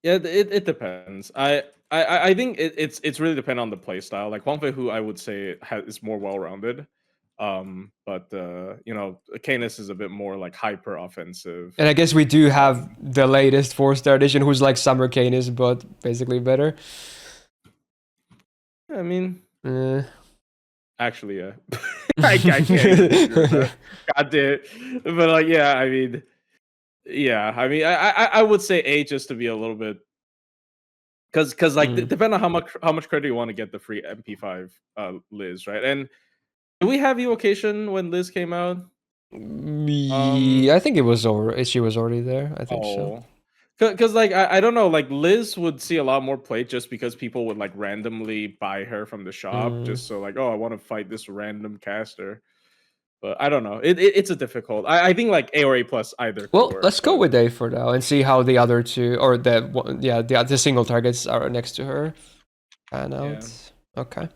Speaker 2: Yeah, it depends. I think it's really dependent on the play style. Like Huang Feihu, I would say is more well rounded. But you know, Caenis is a bit more like hyper offensive.
Speaker 1: And I guess we do have the latest 4-star edition, who's like Summer Canis, but basically better.
Speaker 2: I mean, actually, yeah, I can't. God damn it. But like, yeah, I mean, I would say A just to be a little bit, because like depending on how much credit you want to get the free MP5 Liz, right? And do we have evocation when Liz came out?
Speaker 1: I think it was she was already there. I think so.
Speaker 2: Because like I don't know, like Liz would see a lot more play just because people would like randomly buy her from the shop, just so like, oh, I want to fight this random caster. But I don't know. It's a difficult. I think like A or A plus either.
Speaker 1: Well, let's go with A for now and see how the other two, or the single targets are next to her pan out. Yeah. Okay.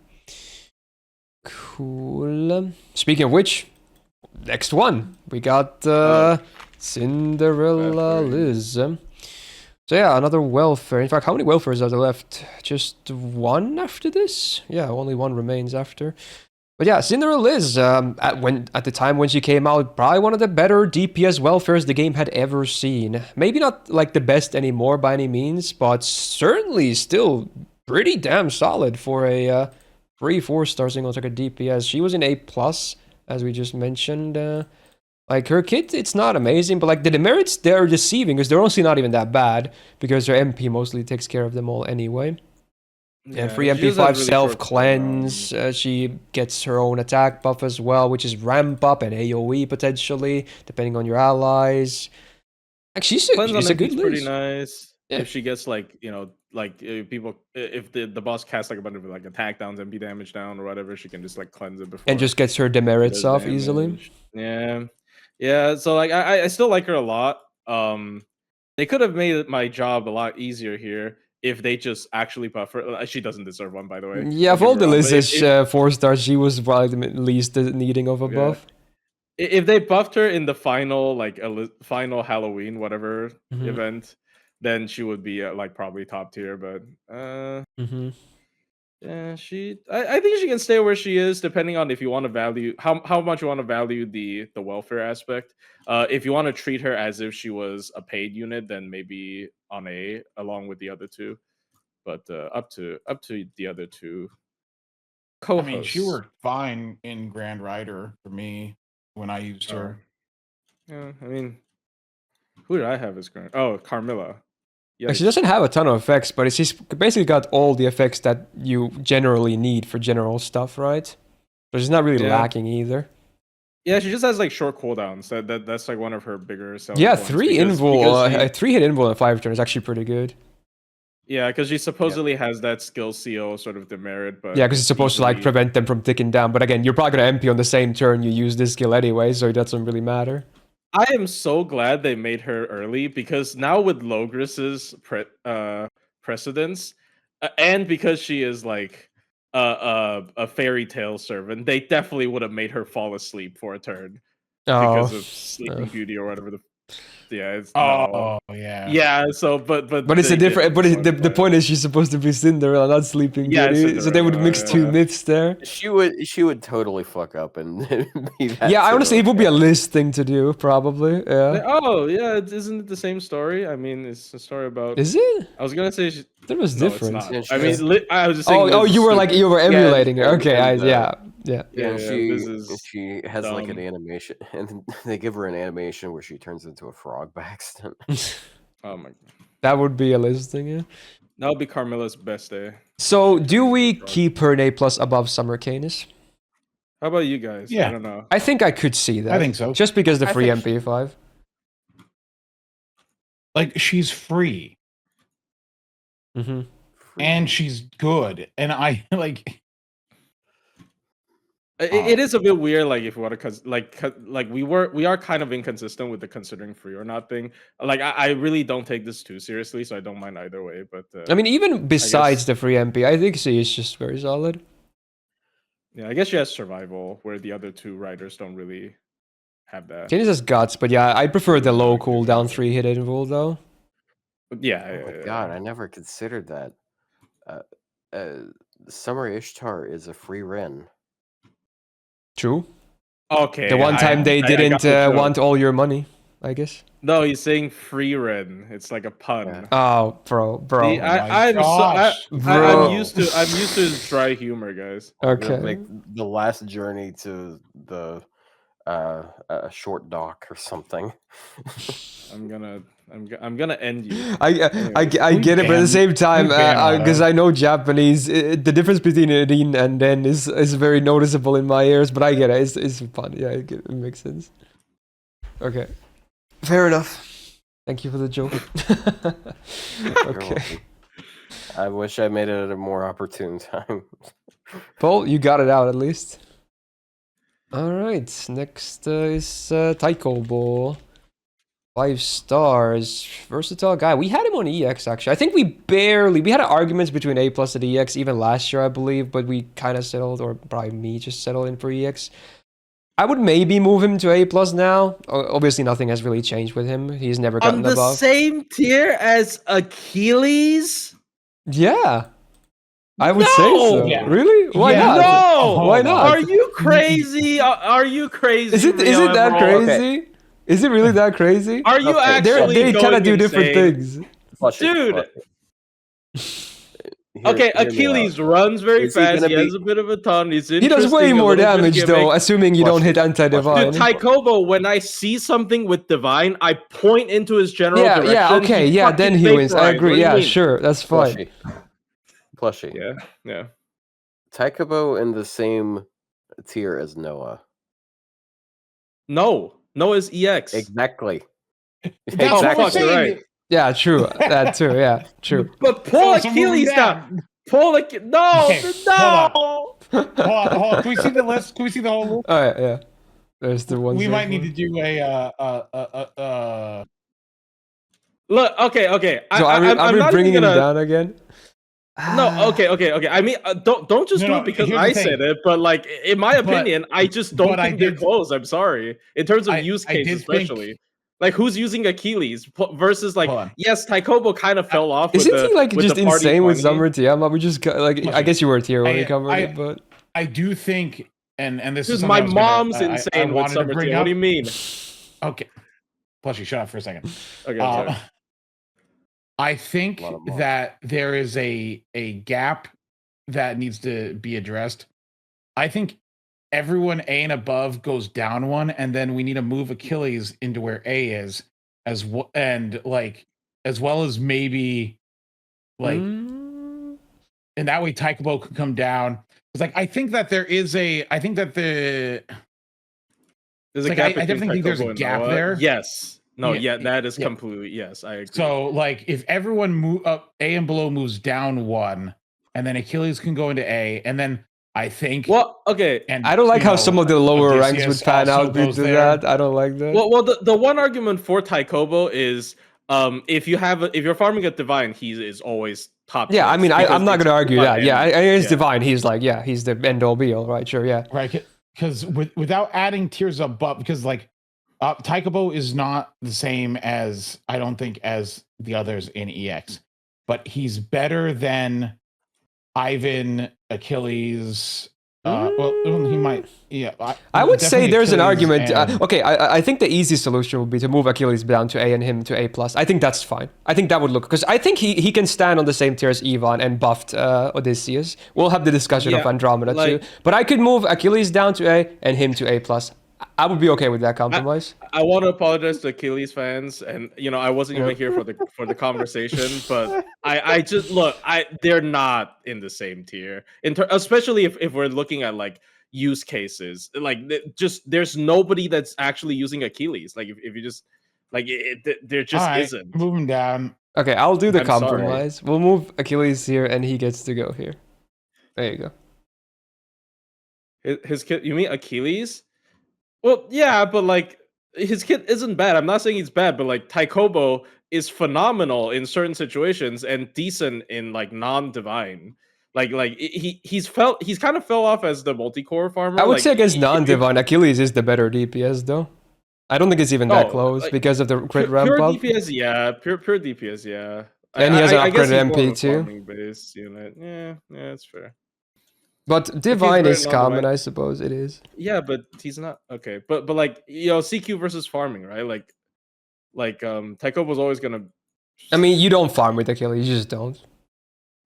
Speaker 1: Cool. Speaking of which, next one we got Cinderella Liz. So yeah, another welfare. In fact, how many welfares are there left? Just 1 after this? Yeah, only 1 remains after. But yeah, Cinderella Liz, at the time when she came out, probably one of the better DPS welfares the game had ever seen. Maybe not like the best anymore by any means, but certainly still pretty damn solid for a 3-4-star single target DPS. She was in A+, as we just mentioned. Like her kit, it's not amazing, but like the demerits, they're deceiving because they're honestly not even that bad because her MP mostly takes care of them all anyway. And free MP5 self-cleanse, she gets her own attack buff as well, which is ramp up and AoE potentially, depending on your allies. Like she's a good Liz.
Speaker 2: Pretty nice.
Speaker 1: Yeah.
Speaker 2: If she gets like, you know, like if the boss casts like a bunch of like attack downs, MP damage down or whatever, she can just like cleanse it before.
Speaker 1: And just gets her demerits off easily.
Speaker 2: Yeah. So like I still like her a lot. They could have made my job a lot easier here if they just actually buff her. She doesn't deserve one, by the way.
Speaker 1: Yeah, of all the Liz's 4-stars, she was probably the least needing of a buff.
Speaker 2: If they buffed her in the final, like final Halloween, whatever event, then she would be like probably top tier. But yeah, I think she can stay where she is, depending on if you want to value how much you want to value the welfare aspect. If you want to treat her as if she was a paid unit, then maybe on A along with the other two. But up to the other two co-hosts.
Speaker 3: I mean, she worked fine in Grand Rider for me when I used her.
Speaker 2: Yeah, I mean, who did I have as Grand? Oh, Carmilla.
Speaker 1: She doesn't have a ton of effects, but she's basically got all the effects that you generally need for general stuff, right? So she's not really lacking either.
Speaker 2: Yeah, she just has like short cooldowns. That's like one of her bigger selling
Speaker 1: points. 3 hit invul in 5 turns is actually pretty good.
Speaker 2: Yeah, because she supposedly has that skill CO sort of demerit, but
Speaker 1: yeah, because it's supposed to like prevent them from ticking down. But again, you're probably gonna MP on the same turn you use this skill anyway, so it doesn't really matter.
Speaker 2: I am so glad they made her early because now with Logris's precedence, and because she is like a fairy tale servant, they definitely would have made her fall asleep for a turn because of Sleeping Beauty or whatever the. Yeah. Yeah. So, but
Speaker 1: it's a different. But the point is, she's supposed to be Cinderella, not Sleeping Beauty. So they would mix 2 myths there.
Speaker 4: She would totally fuck up and be that.
Speaker 1: Yeah, honestly, it would be a Liz thing to do, probably. Yeah.
Speaker 2: Oh, yeah. Isn't it the same story? I mean, it's a story about.
Speaker 1: Is it?
Speaker 2: I was gonna say
Speaker 1: that was different.
Speaker 2: I mean, I was just saying.
Speaker 1: Oh, you were emulating her. Okay,
Speaker 4: Yeah, she has dumb. Like an animation, and they give her an animation where she turns into a frog by accident.
Speaker 2: Oh my god.
Speaker 1: That would be a Liz thing, yeah.
Speaker 2: That would be Carmilla's best day.
Speaker 1: So, do we keep her an A+ above Summer Canis?
Speaker 2: How about you guys?
Speaker 3: Yeah.
Speaker 2: I don't know.
Speaker 1: I think I could see that.
Speaker 3: I think so.
Speaker 1: Just because the free MP5.
Speaker 3: Like, she's free.
Speaker 1: Mm-hmm.
Speaker 3: And she's good. And I, like...
Speaker 2: It is a bit weird, like if you want to, like we are kind of inconsistent with the considering free or not thing. Like I really don't take this too seriously, so I don't mind either way. But
Speaker 1: I mean, even besides
Speaker 2: guess,
Speaker 1: the free MP, I think she is just very solid.
Speaker 2: yeah, I guess she has survival, where the other two riders don't really have that.
Speaker 1: Caenis has guts, but yeah, I prefer the low cooldown 3-hit invul though.
Speaker 2: But yeah.
Speaker 4: Oh my god, I never considered that. Summer Ishtar is a free Ren.
Speaker 1: True.
Speaker 2: Okay.
Speaker 1: The one time they didn't want all your money, I guess.
Speaker 2: No, he's saying free Ren. It's like a pun.
Speaker 4: Yeah.
Speaker 1: Oh, bro.
Speaker 2: See, I'm used to his dry humor, guys.
Speaker 1: Okay.
Speaker 4: Like the last journey to the a short dock or something.
Speaker 2: I'm gonna end you.
Speaker 1: I get it, but at the same time, because I know Japanese, the difference between Rin and Den is very noticeable in my ears. But I get it. It's fun. Yeah, it makes sense. Okay, fair enough. Thank you for the joke. Okay.
Speaker 4: I wish I made it at a more opportune time.
Speaker 1: Paul, you got it out at least. All right. Next is Taikoubou. 5 stars, versatile guy. We had him on EX actually. I think we had arguments between A+ and EX even last year, I believe, but we kind of settled, or probably me just settled in for EX. I would maybe move him to A+ now. Obviously, nothing has really changed with him. He's never gotten above.
Speaker 2: On the same tier as Achilles?
Speaker 1: Yeah. I would say so.
Speaker 3: Yeah.
Speaker 1: Really? Why
Speaker 3: Yeah.
Speaker 1: not?
Speaker 2: No!
Speaker 1: Why not?
Speaker 2: Are you crazy? Are you crazy?
Speaker 1: Is it that crazy?
Speaker 4: Okay.
Speaker 1: Is it really that crazy?
Speaker 2: Are you actually
Speaker 1: They kind of do
Speaker 2: going
Speaker 1: different
Speaker 2: insane?
Speaker 1: things.
Speaker 2: Dude. Okay, Achilles runs very fast. He has a bit of a ton. He
Speaker 1: does way more damage though, assuming you don't hit anti-divine.
Speaker 2: Dude, Taikoubou, when I see something with divine, I point into his general direction.
Speaker 1: Yeah, okay, yeah, then he wins. I agree. Yeah, sure, that's fine.
Speaker 4: Plushie.
Speaker 2: Yeah.
Speaker 4: Taikoubou in the same tier as Noah.
Speaker 2: No, Noah's EX.
Speaker 4: Exactly.
Speaker 3: That's what we're saying.
Speaker 2: Right.
Speaker 1: Yeah, true. That too. Yeah, true.
Speaker 2: But pull Achilles down. No.
Speaker 3: Okay,
Speaker 2: No.
Speaker 3: Hold on. Can we see the list? Can we see the whole list?
Speaker 1: All right, yeah. There's the ones.
Speaker 3: We might need to do a
Speaker 2: Look, okay.
Speaker 1: So I'm not bringing him down again.
Speaker 2: No, okay. I mean, don't just do it because I said it, but like in my opinion, I just don't think they're close. I'm sorry, in terms of use case, especially. Like who's using Achilles versus like yes, Taikoubou kind of fell off.
Speaker 1: Isn't he like just insane with Summer TM? We just like I guess you were here when we covered it, but
Speaker 3: I do think and this is
Speaker 2: my mom's insane with Summer TM. What do you mean?
Speaker 3: Okay, Plushie, shut up for a second.
Speaker 2: Okay.
Speaker 3: I think that there is a gap that needs to be addressed. I think everyone A and above goes down one, and then we need to move Achilles into where A is, as well as maybe like, and that way Taikoubou could come down. It's like I think that there's a gap. I definitely think there's a gap there.
Speaker 2: Yes. No, that is completely yes. I agree.
Speaker 3: So, like, if everyone move up, A and below moves down one, and then Achilles can go into A, and then I think.
Speaker 2: Well, okay.
Speaker 3: And
Speaker 1: I don't like how some of the lower ranks would pan out due to that. I don't like that.
Speaker 2: Well, the one argument for Taikoubou is, if you're farming a divine, he is always top.
Speaker 1: Yeah, I mean, I'm not going to argue that. Yeah, it's divine. He's like, he's the end all be all, right? Sure, yeah.
Speaker 3: Right, because without adding tiers above, because like. Taikoubou is not the same as I don't think as the others in EX, but he's better than Ivan, Achilles. Well, he might. Yeah,
Speaker 1: I would say there's an argument. Okay, I think the easy solution would be to move Achilles down to A and him to A+. I think that's fine. I think that would look because I think he can stand on the same tier as Ivan and buffed Odysseus. We'll have the discussion of Andromeda too. But I could move Achilles down to A and him to A+. I would be okay with that compromise.
Speaker 2: I want to apologize to Achilles fans, and I wasn't even here for the conversation, but I just they're not in the same tier, especially if we're looking at like use cases. Like there's nobody that's actually using Achilles. Like if you just like there just isn't.
Speaker 3: Move him down.
Speaker 1: Okay, I'll do the compromise. We'll move Achilles here, and he gets to go here. There you go.
Speaker 2: His kit. You mean Achilles? Well, yeah, but like his kit isn't bad. I'm not saying he's bad, but like Taikoubou is phenomenal in certain situations and decent in like non-divine. He's kind of fell off as the multi-core farmer.
Speaker 1: I would
Speaker 2: like,
Speaker 1: say against non-divine, Achilles is the better DPS though. I don't think it's even that close
Speaker 2: like,
Speaker 1: because of the crit ramp
Speaker 2: pure
Speaker 1: up.
Speaker 2: DPS, yeah, pure DPS, yeah.
Speaker 1: And he has an
Speaker 2: I guess
Speaker 1: upgraded
Speaker 2: he's more
Speaker 1: MP
Speaker 2: of a
Speaker 1: too.
Speaker 2: farming based unit. Yeah, that's fair.
Speaker 1: But divine is
Speaker 2: non-divine.
Speaker 1: common, I suppose it is.
Speaker 2: Yeah, but he's not okay. But like CQ versus farming, right? Like Taikoubou's always gonna.
Speaker 1: I mean, you don't farm with Achilles, you just don't.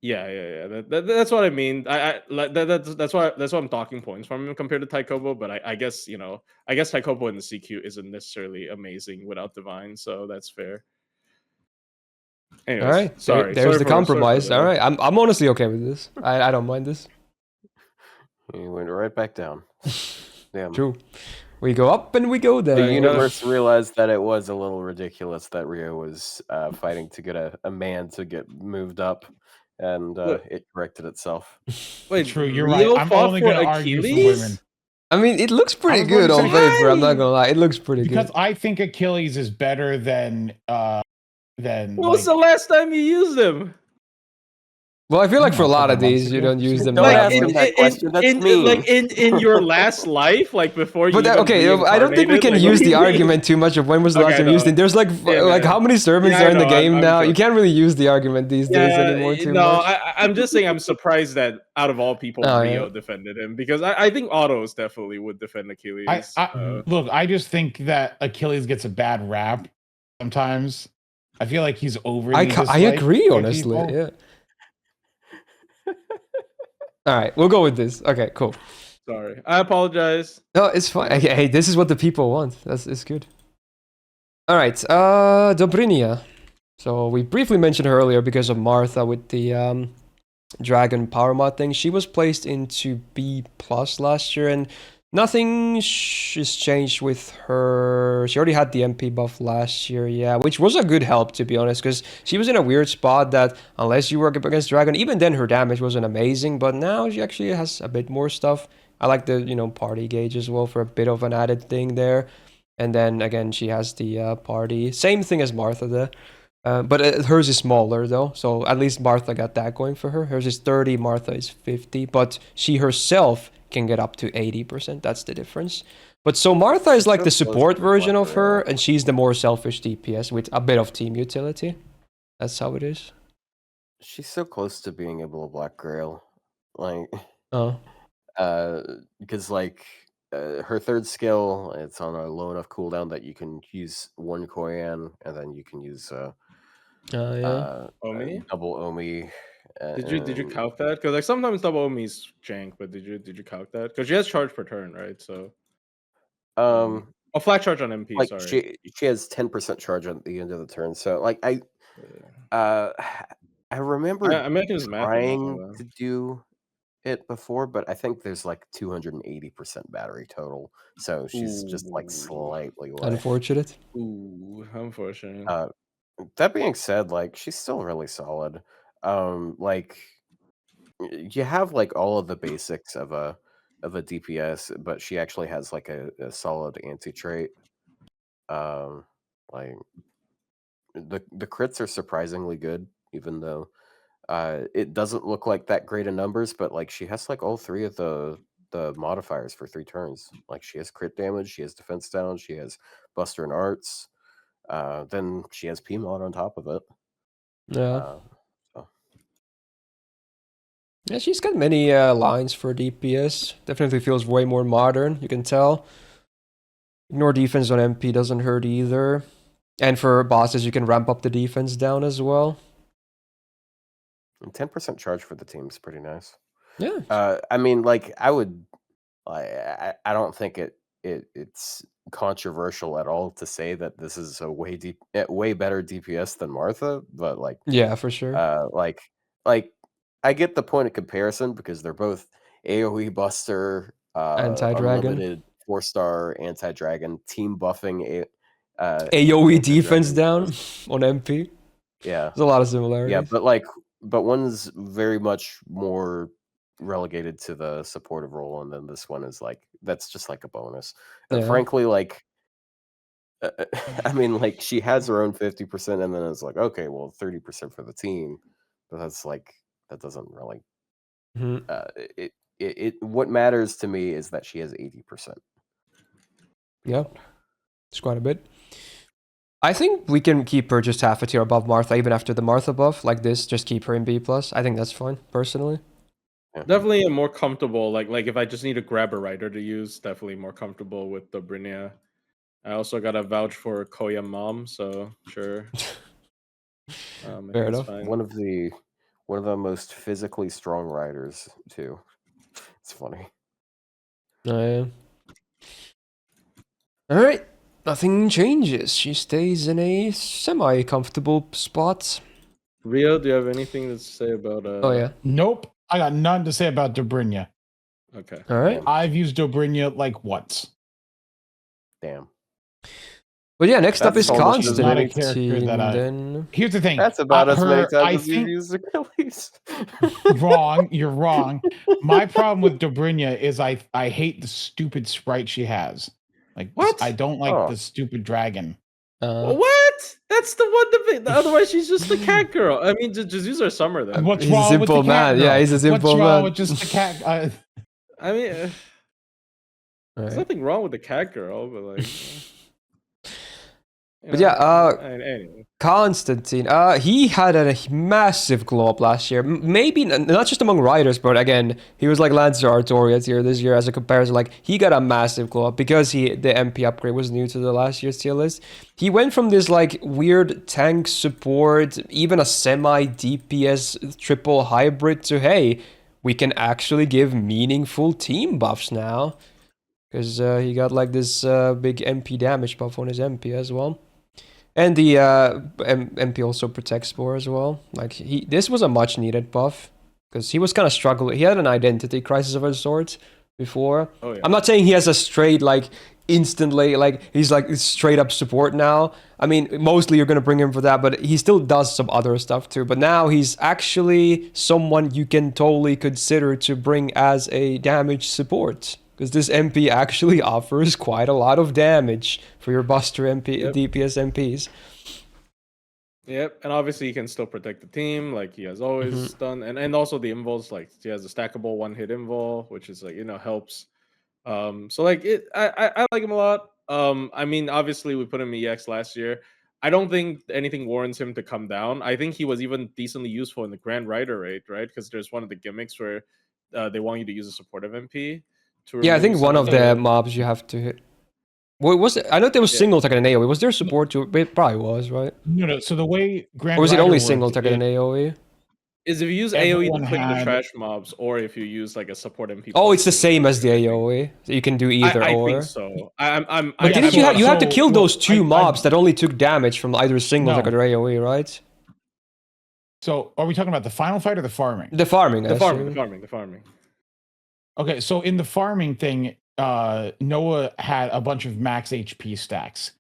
Speaker 2: Yeah. That's what I mean. I like that's why I'm talking points from him compared to Taikoubou. But I guess Taikoubou in the CQ isn't necessarily amazing without divine, so that's fair. Anyways,
Speaker 1: All right,
Speaker 2: sorry.
Speaker 1: there's the compromise. All right, I'm honestly okay with this. I don't mind this.
Speaker 4: You went right back down. Damn.
Speaker 1: True. We go up and we go down.
Speaker 4: The universe realized that it was a little ridiculous that Rio was fighting to get a man to get moved up, and it corrected itself.
Speaker 2: Wait,
Speaker 3: True, you're right. I'm only going to argue for women.
Speaker 1: I mean, it looks pretty good on paper. I'm not gonna lie, it looks pretty good.
Speaker 3: Because I think Achilles is better than.
Speaker 2: When was the last time you used him?
Speaker 1: Well, I feel like for a lot of these, you don't use them.
Speaker 4: Don't
Speaker 1: that
Speaker 4: ask him
Speaker 1: much.
Speaker 4: that question. That's mean.
Speaker 2: Like in your last life, like before you.
Speaker 1: But okay, I don't think we can use the argument too much of when was the last time you used it. There's like how many servants are in the game now? You can't really use the argument these days anymore too much.
Speaker 2: I'm just saying I'm surprised that out of all people, Rio defended him, because I think Autos definitely would defend Achilles.
Speaker 3: Look, I just think that Achilles gets a bad rap sometimes. I feel like he's over.
Speaker 1: I agree, honestly. Yeah. All right, we'll go with this. Okay, cool.
Speaker 2: Sorry, I apologize.
Speaker 1: No, it's fine. Hey, this is what the people want. It's good. All right, Dobrynya. So we briefly mentioned her earlier because of Martha with the dragon power mod thing. She was placed into B+ last year, and nothing is changed with her. She already had the MP buff last year, yeah, which was a good help, to be honest, because she was in a weird spot that unless you work up against Dragon, even then her damage wasn't amazing, but now she actually has a bit more stuff. I like the, party gauge as well for a bit of an added thing there. And then, again, she has the party. Same thing as Martha there. But hers is smaller, though, so at least Martha got that going for her. Hers is 30, Martha is 50, but she herself can get up to 80%. That's the difference. But so Martha is like the support version of her, and she's the more selfish DPS with a bit of team utility. That's how it is.
Speaker 4: She's so close to being able to Black Grail, like, because like her third skill, it's on a low enough cooldown that you can use one Koyan, and then you can use
Speaker 2: Omi?
Speaker 4: double Omi.
Speaker 2: Did you calc that? Because like sometimes double Omi's jank, but did you calc that? Because she has charge per turn, right? So a flat charge on MP.
Speaker 4: Like
Speaker 2: sorry,
Speaker 4: she has 10% charge at the end of the turn. So like I remember trying to do it before, but I think there's like 280% battery total. So she's just like slightly away.
Speaker 1: Unfortunate.
Speaker 2: Ooh, unfortunate.
Speaker 4: That being said, like she's still really solid. Like you have like all of the basics of a DPS, but she actually has like a solid anti-trait. Like the crits are surprisingly good, even though it doesn't look like that great in numbers, but like she has like all three of the modifiers for 3 turns. Like she has crit damage, she has defense down, she has Buster and Arts. Then she has PMod on top of it.
Speaker 1: Yeah. Yeah, she's got many lines for DPS. Definitely feels way more modern, you can tell. Ignore defense on MP doesn't hurt either. And for bosses, you can ramp up the defense down as well.
Speaker 4: And 10% charge for the team is pretty nice.
Speaker 1: Yeah.
Speaker 4: I mean, like, I don't think it's controversial at all to say that this is a way better DPS than Martha, but like,
Speaker 1: yeah, for sure.
Speaker 4: Like I get the point of comparison because they're both AoE Buster,
Speaker 1: anti-dragon,
Speaker 4: unlimited 4-star anti-dragon, team buffing,
Speaker 1: AoE defense down on MP.
Speaker 4: Yeah,
Speaker 1: there's a lot of similarities.
Speaker 4: Yeah, but one's very much more relegated to the supportive role, and then this one is like that's just like a bonus.
Speaker 1: Yeah.
Speaker 4: Frankly, like I mean, like she has her own 50%, and then it's like, okay, well, 30% for the team, but that's like that doesn't really. It what matters to me is that she has 80%.
Speaker 1: Yeah, it's quite a bit. I think we can keep her just half a tier above Martha, even after the Martha buff, like this. Just keep her in B+. I think that's fine, personally.
Speaker 4: Yeah.
Speaker 2: Definitely a more comfortable, like if I just need to grab a rider to use, definitely more comfortable with Dobrynya. I also got to vouch for Koya Mom, so sure.
Speaker 1: Fair enough.
Speaker 2: Fine.
Speaker 4: One of the most physically strong riders too. It's funny.
Speaker 1: Yeah. All right. Nothing changes. She stays in a semi-comfortable spot.
Speaker 2: Rio, do you have anything to say about?
Speaker 1: Oh yeah.
Speaker 3: Nope. I got nothing to say about Dobrynya.
Speaker 2: Okay.
Speaker 1: All right.
Speaker 3: I've used Dobrynya like once.
Speaker 4: Damn.
Speaker 1: But yeah, next up
Speaker 4: That's
Speaker 1: is
Speaker 4: almost as many
Speaker 1: Constantine.
Speaker 3: characters Here's the thing.
Speaker 4: That's about as many times
Speaker 3: I
Speaker 4: as you've
Speaker 3: think
Speaker 4: used Achilles.
Speaker 3: wrong. You're wrong. My problem with Dobrynya is I hate the stupid sprite she has. Like
Speaker 2: What?
Speaker 3: I don't like
Speaker 4: Oh.
Speaker 3: the stupid dragon.
Speaker 2: What? That's the one. Otherwise, she's just the cat girl. I mean, just use her Summer then.
Speaker 3: What's
Speaker 1: He's a
Speaker 3: wrong with the
Speaker 1: simple
Speaker 3: cat
Speaker 1: man.
Speaker 3: girl?
Speaker 1: Yeah, he's a simple
Speaker 3: What's wrong
Speaker 1: man.
Speaker 3: with just the cat?
Speaker 2: I mean,
Speaker 1: All
Speaker 2: there's
Speaker 1: right.
Speaker 2: nothing wrong with the cat girl, but like.
Speaker 1: But yeah,
Speaker 2: anyway.
Speaker 1: Constantine. He had a massive glow up last year. Maybe not just among riders, but again, he was like Lancer Artorias here this year as a comparison. Like he got a massive glow up because the MP upgrade was new to the last year's tier list. He went from this like weird tank support, even a semi DPS triple hybrid to hey, we can actually give meaningful team buffs now. Because he got like this big MP damage buff on his MP as well. And the MP also protects Spore as well. Like this was a much needed buff because he was kind of struggling. He had an identity crisis of a sort before.
Speaker 2: Oh, yeah.
Speaker 1: I'm not saying he has a straight like instantly like he's like straight up support now. I mean, mostly you're gonna bring him for that, but he still does some other stuff too. But now he's actually someone you can totally consider to bring as a damage support. Because this MP actually offers quite a lot of damage for your Buster MP, DPS MPs.
Speaker 2: Yep, and obviously he can still protect the team like he has always done, and also the invols, like he has a stackable one-hit invol, which is like helps. So like I like him a lot. I mean, obviously we put him in EX last year. I don't think anything warrants him to come down. I think he was even decently useful in the Grand Rider raid, right? Because there's one of the gimmicks where they want you to use a supportive MP.
Speaker 1: Yeah, I think one of the mobs you have to hit. What was it? I know there was single target and AoE. Was there support to it? It probably was, right?
Speaker 3: No. So the way Grand
Speaker 1: Or was it
Speaker 3: Rider
Speaker 1: only
Speaker 3: worked,
Speaker 1: single target and AoE?
Speaker 2: Is if you use AoE to click the trash mobs, or if you use like a support MP.
Speaker 1: Oh, it's the same as the AoE. So you can do either
Speaker 2: I
Speaker 1: or.
Speaker 2: think so. I'm
Speaker 1: but didn't you have to kill those two mobs that only took damage from either single target or AoE, right?
Speaker 3: So are we talking about the final fight or the farming?
Speaker 1: The farming.
Speaker 2: The farming.
Speaker 3: Okay, so in the farming thing, Noah had a bunch of max HP stacks,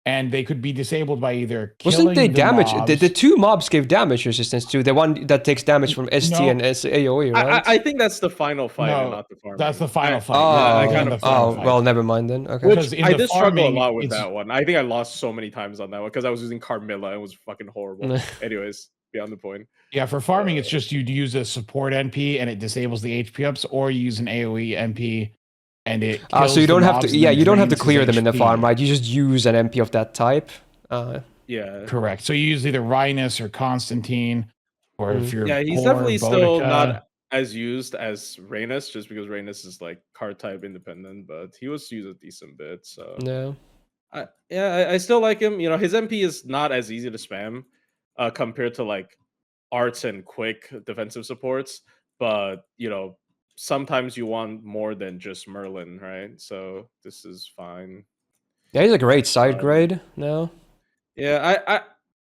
Speaker 3: and they could be disabled by either killing
Speaker 1: Wasn't they damage?
Speaker 3: Mobs.
Speaker 1: The two mobs gave damage resistance to the one that takes damage from ST and AoE, right?
Speaker 2: I think that's the final fight, and not the farming.
Speaker 3: That's the final fight.
Speaker 1: Well, never mind then. Okay.
Speaker 2: Which I did struggle a lot with that one. I think I lost so many times on that one because I was using Carmilla and it was fucking horrible. Anyways, beyond the point.
Speaker 3: Yeah, for farming, it's just you'd use a support NP and it disables the HP ups, or you use an AoE NP and it kills
Speaker 1: so you don't have to. Yeah, you don't have to
Speaker 3: drains
Speaker 1: clear
Speaker 3: his
Speaker 1: them in the
Speaker 3: HP.
Speaker 1: farm, right? You just use an MP of that type.
Speaker 2: Yeah,
Speaker 3: correct. So you use either Reines or Constantine, or if you're
Speaker 2: he's definitely still not as used as Reines, just because Reines is like card type independent, but he was used a decent bit. So
Speaker 1: no,
Speaker 2: I still like him. His MP is not as easy to spam compared to like arts and quick defensive supports, but sometimes you want more than just Merlin, right? So this is fine.
Speaker 1: Yeah, he's a great side grade now.
Speaker 2: Yeah,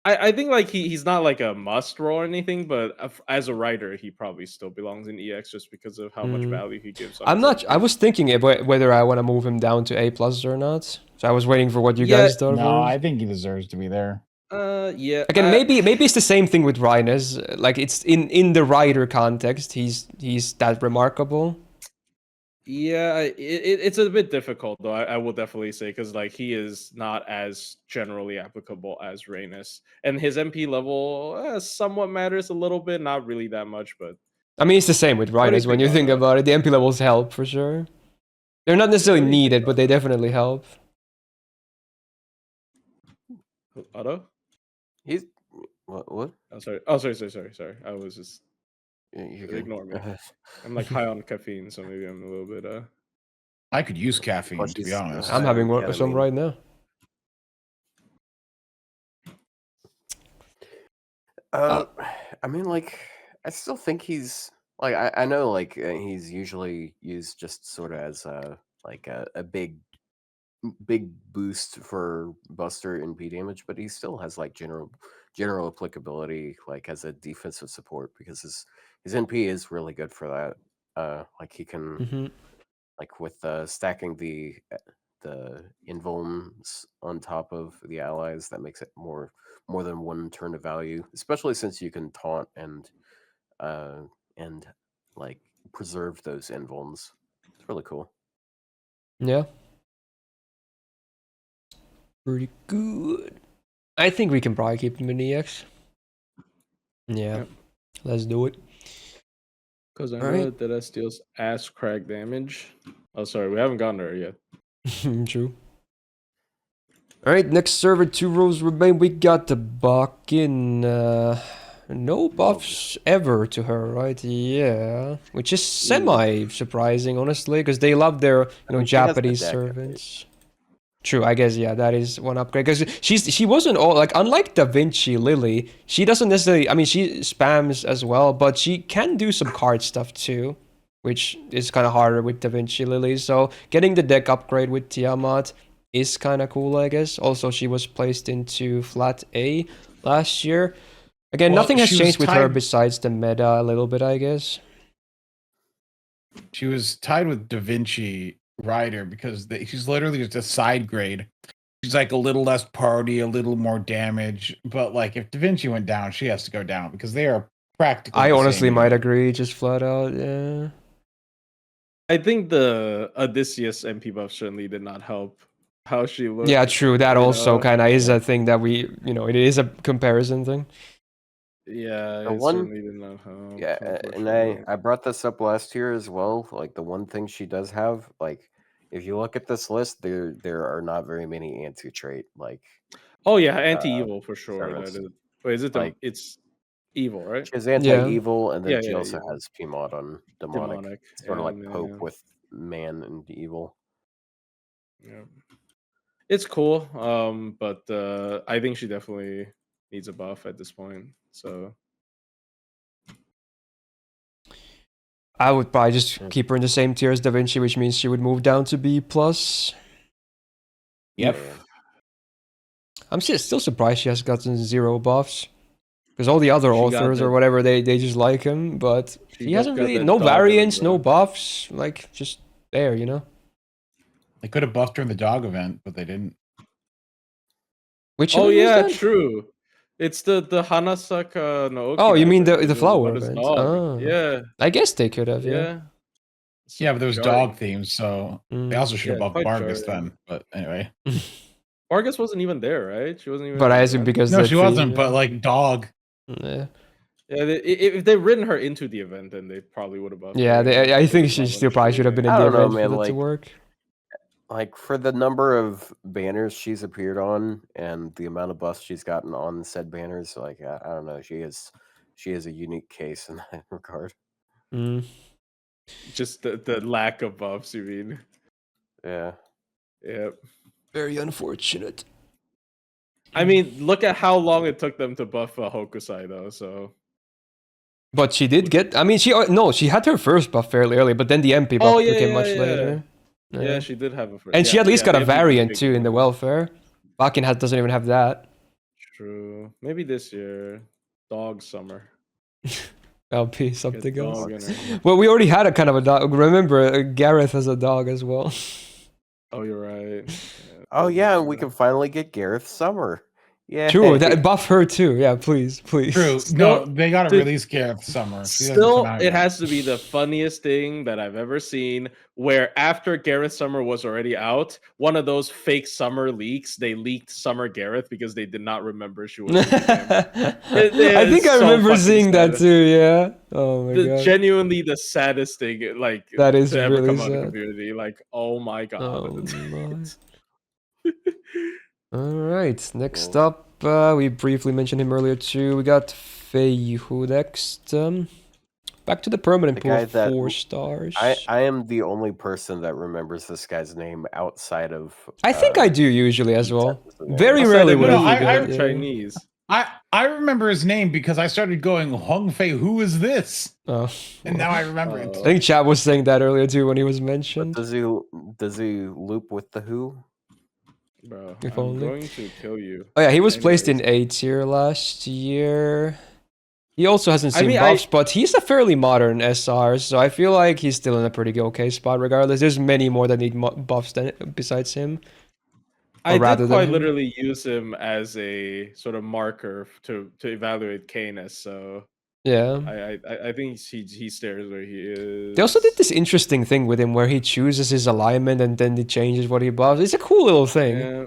Speaker 2: I think like he's not like a must roll or anything, but as a rider, he probably still belongs in EX just because of how much value he gives.
Speaker 1: I'm not. I was thinking whether I want to move him down to A+ or not. So I was waiting for what you guys thought.
Speaker 3: No, I think he deserves to be there.
Speaker 2: Yeah.
Speaker 1: Again, maybe it's the same thing with Reines. Like it's in the rider context, he's that remarkable.
Speaker 2: Yeah, it's a bit difficult though. I will definitely say because like he is not as generally applicable as Reines, and his MP level somewhat matters a little bit, not really that much, but
Speaker 1: I mean, it's the same with
Speaker 2: what do you
Speaker 1: Reines when you
Speaker 2: think,
Speaker 1: think
Speaker 2: Otto?
Speaker 1: about it. The MP levels help for sure. They're not necessarily
Speaker 2: What do you think,
Speaker 1: needed, but they
Speaker 2: Otto?
Speaker 1: definitely help.
Speaker 2: Otto?
Speaker 4: He's what?
Speaker 2: Oh, sorry. Oh, sorry. I was just
Speaker 4: You can
Speaker 2: ignore me. I'm like high on caffeine, so maybe I'm a little bit.
Speaker 3: I could use caffeine,
Speaker 4: Plus
Speaker 3: to be
Speaker 4: he's
Speaker 3: honest.
Speaker 1: I'm
Speaker 4: high
Speaker 1: having
Speaker 4: on
Speaker 1: some
Speaker 4: ketamine.
Speaker 1: right now.
Speaker 4: I mean, like, I still think he's like I know like he's usually used just sort of as a big boost for Buster and P damage, but he still has like general applicability like as a defensive support because his NP is really good for that. Like he can
Speaker 1: Mm-hmm.
Speaker 4: like with stacking the invulns on top of the allies, that makes it more than one turn of value, especially since you can taunt and like preserve those invulns. It's really cool.
Speaker 1: Yeah. Pretty good. I think we can probably keep him in EX. Yeah.
Speaker 2: Yep.
Speaker 1: Let's do it.
Speaker 2: Because I
Speaker 1: All
Speaker 2: know
Speaker 1: right.
Speaker 2: that that deals ass crack damage. Oh, sorry, we haven't gotten there yet.
Speaker 1: True. All right, next server, 2 rows remain. We got the Bakin. No buffs ever to her, right? Yeah, which is semi-surprising, honestly, because they love their
Speaker 4: I mean, she has the
Speaker 1: Japanese
Speaker 4: deck, right?
Speaker 1: servants. True, I guess yeah, that is one upgrade because she wasn't all like unlike the Vinci Lily. She doesn't necessarily. I mean, she spams as well, but she can do some card stuff too, which is kind of harder with Da Vinci Lily. So getting the deck upgrade with Tiamat is kind of cool, I guess. Also, she was placed into flat A last year. Again,
Speaker 3: Well,
Speaker 1: nothing has
Speaker 3: she was
Speaker 1: changed with her
Speaker 3: tied-
Speaker 1: besides the meta a little bit, I guess.
Speaker 3: She was tied with Da Vinci Rider because she's literally just a side grade. She's like a little less party, a little more damage. But like if Da Vinci went down, she has to go down because they are practically.
Speaker 1: I
Speaker 3: the
Speaker 1: honestly
Speaker 3: same
Speaker 1: might
Speaker 3: unit.
Speaker 1: agree, just flat out. Yeah.
Speaker 2: I think the Odysseus MP buff certainly did not help how she looked.
Speaker 1: Yeah, true. That
Speaker 2: you
Speaker 1: also
Speaker 2: know?
Speaker 1: kind of is
Speaker 2: Yeah.
Speaker 1: a thing that we, it is a comparison thing.
Speaker 2: Yeah,
Speaker 4: The
Speaker 2: it
Speaker 4: one-
Speaker 2: certainly did not help.
Speaker 4: Yeah, and
Speaker 2: unfortunately.
Speaker 4: I brought this up last year as well. Like the one thing she does have, like if you look at this list, there are not very many anti-trait like
Speaker 2: Oh yeah, anti-evil for sure.
Speaker 4: servants.
Speaker 2: That is. Wait, is it
Speaker 4: Like-
Speaker 2: it's evil, right?
Speaker 4: she has anti-evil, and then
Speaker 2: Yeah,
Speaker 4: she
Speaker 2: yeah,
Speaker 4: also
Speaker 2: evil.
Speaker 4: has PMOD on demonic.
Speaker 2: Demonic.
Speaker 4: Sort of like
Speaker 2: and,
Speaker 4: Pope with man and evil.
Speaker 2: Yeah. It's cool. But I think she definitely needs a buff at this point. So
Speaker 1: I would probably just keep her in the same tier as Da Vinci, which means she would move down to B+.
Speaker 3: Yep.
Speaker 4: Yeah.
Speaker 1: I'm still surprised she has gotten 0 buffs. Because all the other
Speaker 2: She got
Speaker 1: authors or
Speaker 2: that-
Speaker 1: whatever, they just like him, but
Speaker 2: She
Speaker 1: he
Speaker 2: just
Speaker 1: hasn't
Speaker 2: got
Speaker 1: really,
Speaker 2: that
Speaker 1: no
Speaker 2: dog in her
Speaker 1: variants, no
Speaker 2: blood.
Speaker 1: buffs, like, just there,
Speaker 3: They could have buffed her in the dog event, but they didn't.
Speaker 1: Which
Speaker 2: Oh
Speaker 1: event was
Speaker 2: yeah,
Speaker 1: that?
Speaker 2: true. It's the Hanasaka no.
Speaker 1: Oh, you mean the
Speaker 2: the
Speaker 1: flower
Speaker 2: what is
Speaker 1: event?
Speaker 2: dog.
Speaker 1: Oh.
Speaker 2: Yeah,
Speaker 1: I guess they could have, yeah.
Speaker 2: yeah.
Speaker 3: Yeah, but there was
Speaker 2: Jarring.
Speaker 3: dog themes, so they
Speaker 1: Mm.
Speaker 3: also should have
Speaker 2: Yeah,
Speaker 3: buffed
Speaker 2: quite
Speaker 3: Vargas
Speaker 2: jarring.
Speaker 3: then. But anyway,
Speaker 2: Vargas wasn't even there, right? She wasn't even.
Speaker 1: But
Speaker 2: in
Speaker 1: I
Speaker 2: the
Speaker 1: assume
Speaker 2: event?
Speaker 1: because
Speaker 3: no,
Speaker 1: the
Speaker 3: she
Speaker 1: theme,
Speaker 3: wasn't. But like dog.
Speaker 1: yeah.
Speaker 2: Yeah, if they'd written her into the event, then they probably would have buffed.
Speaker 1: Yeah,
Speaker 2: her.
Speaker 1: I think
Speaker 2: It's
Speaker 1: she
Speaker 2: not
Speaker 1: still probably should have been in
Speaker 4: I
Speaker 1: the
Speaker 4: don't know,
Speaker 1: event
Speaker 4: man,
Speaker 1: for that to
Speaker 4: like-
Speaker 1: work.
Speaker 4: Like for the number of banners she's appeared on and the amount of buffs she's gotten on said banners, like I don't know, she is a unique case in that regard.
Speaker 1: Mm.
Speaker 2: Just the lack of buffs. You mean?
Speaker 4: Yeah.
Speaker 2: Yep.
Speaker 1: Very unfortunate.
Speaker 2: I mean, look at how long it took them to buff Hokusai, though. So.
Speaker 1: But she did get, I mean, she had her first buff fairly early, but then the MP buff
Speaker 2: Oh, yeah,
Speaker 1: became
Speaker 2: yeah,
Speaker 1: much
Speaker 2: yeah.
Speaker 1: later.
Speaker 2: Yeah, she did have a first.
Speaker 1: And she at least got a variant too in the
Speaker 2: well.
Speaker 1: welfare. Bakin doesn't even have that.
Speaker 2: True. Maybe this year. Dog Summer.
Speaker 1: That'll be
Speaker 2: Get
Speaker 1: something else.
Speaker 2: dog in her.
Speaker 1: Well, we already had a kind of a dog. Remember, Gareth has a dog as well.
Speaker 2: Oh, you're right.
Speaker 4: Oh yeah, and we can finally get Gareth Summer. Yeah.
Speaker 1: True, that buff her too. Yeah, please.
Speaker 3: True.
Speaker 2: Still-
Speaker 3: No, they gotta
Speaker 2: dude,
Speaker 3: release Gareth Summer. She hasn't
Speaker 2: Still,
Speaker 3: come out
Speaker 2: it
Speaker 3: yet.
Speaker 2: has to be the funniest thing that I've ever seen. Where after Gareth Summer was already out, one of those fake Summer leaks, they leaked Summer Gareth because they did not remember she was in the game.
Speaker 1: I think I
Speaker 2: so
Speaker 1: remember
Speaker 2: fucking
Speaker 1: seeing that
Speaker 2: sad.
Speaker 1: too. Yeah. Oh my god.
Speaker 2: Genuinely the saddest thing, like
Speaker 1: That is
Speaker 2: to ever
Speaker 1: really
Speaker 2: come out of the
Speaker 1: sad.
Speaker 2: community. Like, oh my god.
Speaker 1: Oh my. All right. Next
Speaker 4: Well,
Speaker 1: up, we briefly mentioned him earlier too. We got Feihu next. Back to the permanent
Speaker 4: The
Speaker 1: pool
Speaker 4: guy
Speaker 1: of
Speaker 4: that
Speaker 1: 4 stars.
Speaker 4: I am the only person that remembers this guy's name outside of.
Speaker 1: I think I do usually as well.
Speaker 4: Outside of-
Speaker 1: Very
Speaker 2: Outside
Speaker 1: rarely
Speaker 2: of
Speaker 1: would
Speaker 3: No,
Speaker 1: I
Speaker 3: I-
Speaker 1: forget.
Speaker 3: I-
Speaker 1: yeah.
Speaker 2: Chinese.
Speaker 3: I remember his name because I started going, Huang Feihu, who is this?
Speaker 1: Oh,
Speaker 3: And now I remember
Speaker 1: I
Speaker 3: it.
Speaker 1: think Chad was saying that earlier too when he was
Speaker 4: But
Speaker 1: mentioned.
Speaker 4: does he loop with the who?
Speaker 2: Bro,
Speaker 1: If
Speaker 2: I'm
Speaker 1: only.
Speaker 2: going to kill you.
Speaker 1: Oh yeah, he was placed in
Speaker 2: Anyways.
Speaker 1: A tier last year. He also hasn't
Speaker 2: I
Speaker 1: seen
Speaker 2: mean,
Speaker 1: buffs, but he's a fairly modern SR, so I feel like he's still in a pretty okay spot regardless. There's many more that need buffs than besides him.
Speaker 2: I
Speaker 1: rather
Speaker 2: did
Speaker 1: than
Speaker 2: quite
Speaker 1: him.
Speaker 2: literally use him as a sort of marker to evaluate Canis, so
Speaker 1: Yeah.
Speaker 2: I think he stares where he is.
Speaker 1: They also did this interesting thing with him where he chooses his alignment and then he changes what he buffs. It's a cool little thing.
Speaker 2: Yeah.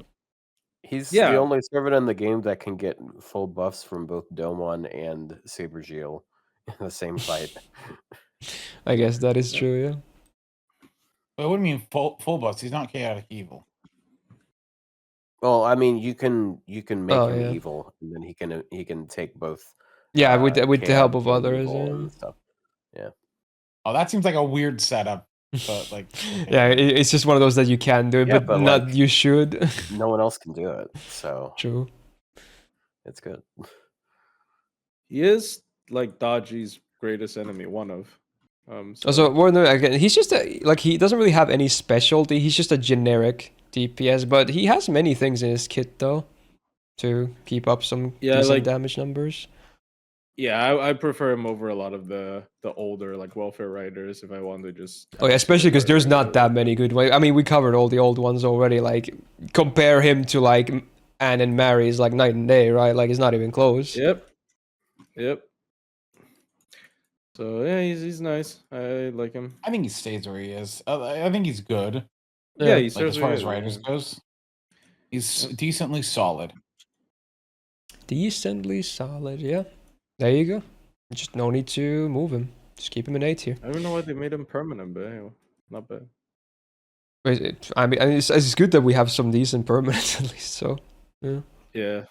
Speaker 4: He's
Speaker 2: Yeah.
Speaker 4: the only servant in the game that can get full buffs from both Domon and Sabergil in the same fight.
Speaker 1: I guess that is true, yeah.
Speaker 3: But what do you mean full buffs? He's not chaotic evil.
Speaker 4: Well, I mean, you can make him
Speaker 1: yeah.
Speaker 4: evil, and then he can take both.
Speaker 1: Yeah, with the help
Speaker 4: chaotic
Speaker 1: of
Speaker 4: and
Speaker 1: others,
Speaker 4: evil
Speaker 1: yeah.
Speaker 4: and stuff.
Speaker 3: Oh, that seems like a weird setup. But like,
Speaker 1: Yeah, it's just one of those that you can do,
Speaker 4: Yeah,
Speaker 1: but
Speaker 4: but,
Speaker 1: not
Speaker 4: like-
Speaker 1: you should.
Speaker 4: No one else can do it, so
Speaker 1: True.
Speaker 4: it's good.
Speaker 2: He is like Dodgy's greatest enemy, one of.
Speaker 1: Also, well, no, again, he's just like he doesn't really have any specialty. He's just a generic DPS, but he has many things in his kit though to keep up some
Speaker 2: Yeah,
Speaker 1: decent
Speaker 2: like-
Speaker 1: damage numbers.
Speaker 2: Yeah, I prefer him over a lot of the older like welfare riders if I want to just.
Speaker 1: Oh yeah, especially because there's not that many good ones. I mean, we covered all the old ones already. Like compare him to like Anne and Mary's like night and day, right? Like it's not even close.
Speaker 2: Yep. So yeah, he's nice. I like him.
Speaker 3: I think he stays where he is. I think he's good.
Speaker 2: Yeah,
Speaker 1: Yeah,
Speaker 2: he's
Speaker 3: Like as far as riders goes, he's decently solid.
Speaker 1: Decently solid, yeah. There you go. Just no need to move him. Just keep him in A tier.
Speaker 2: I don't know why they made him permanent, but anyway, not bad.
Speaker 1: I mean, it's good that we have some decent permanents at least. So, yeah,
Speaker 2: Yeah.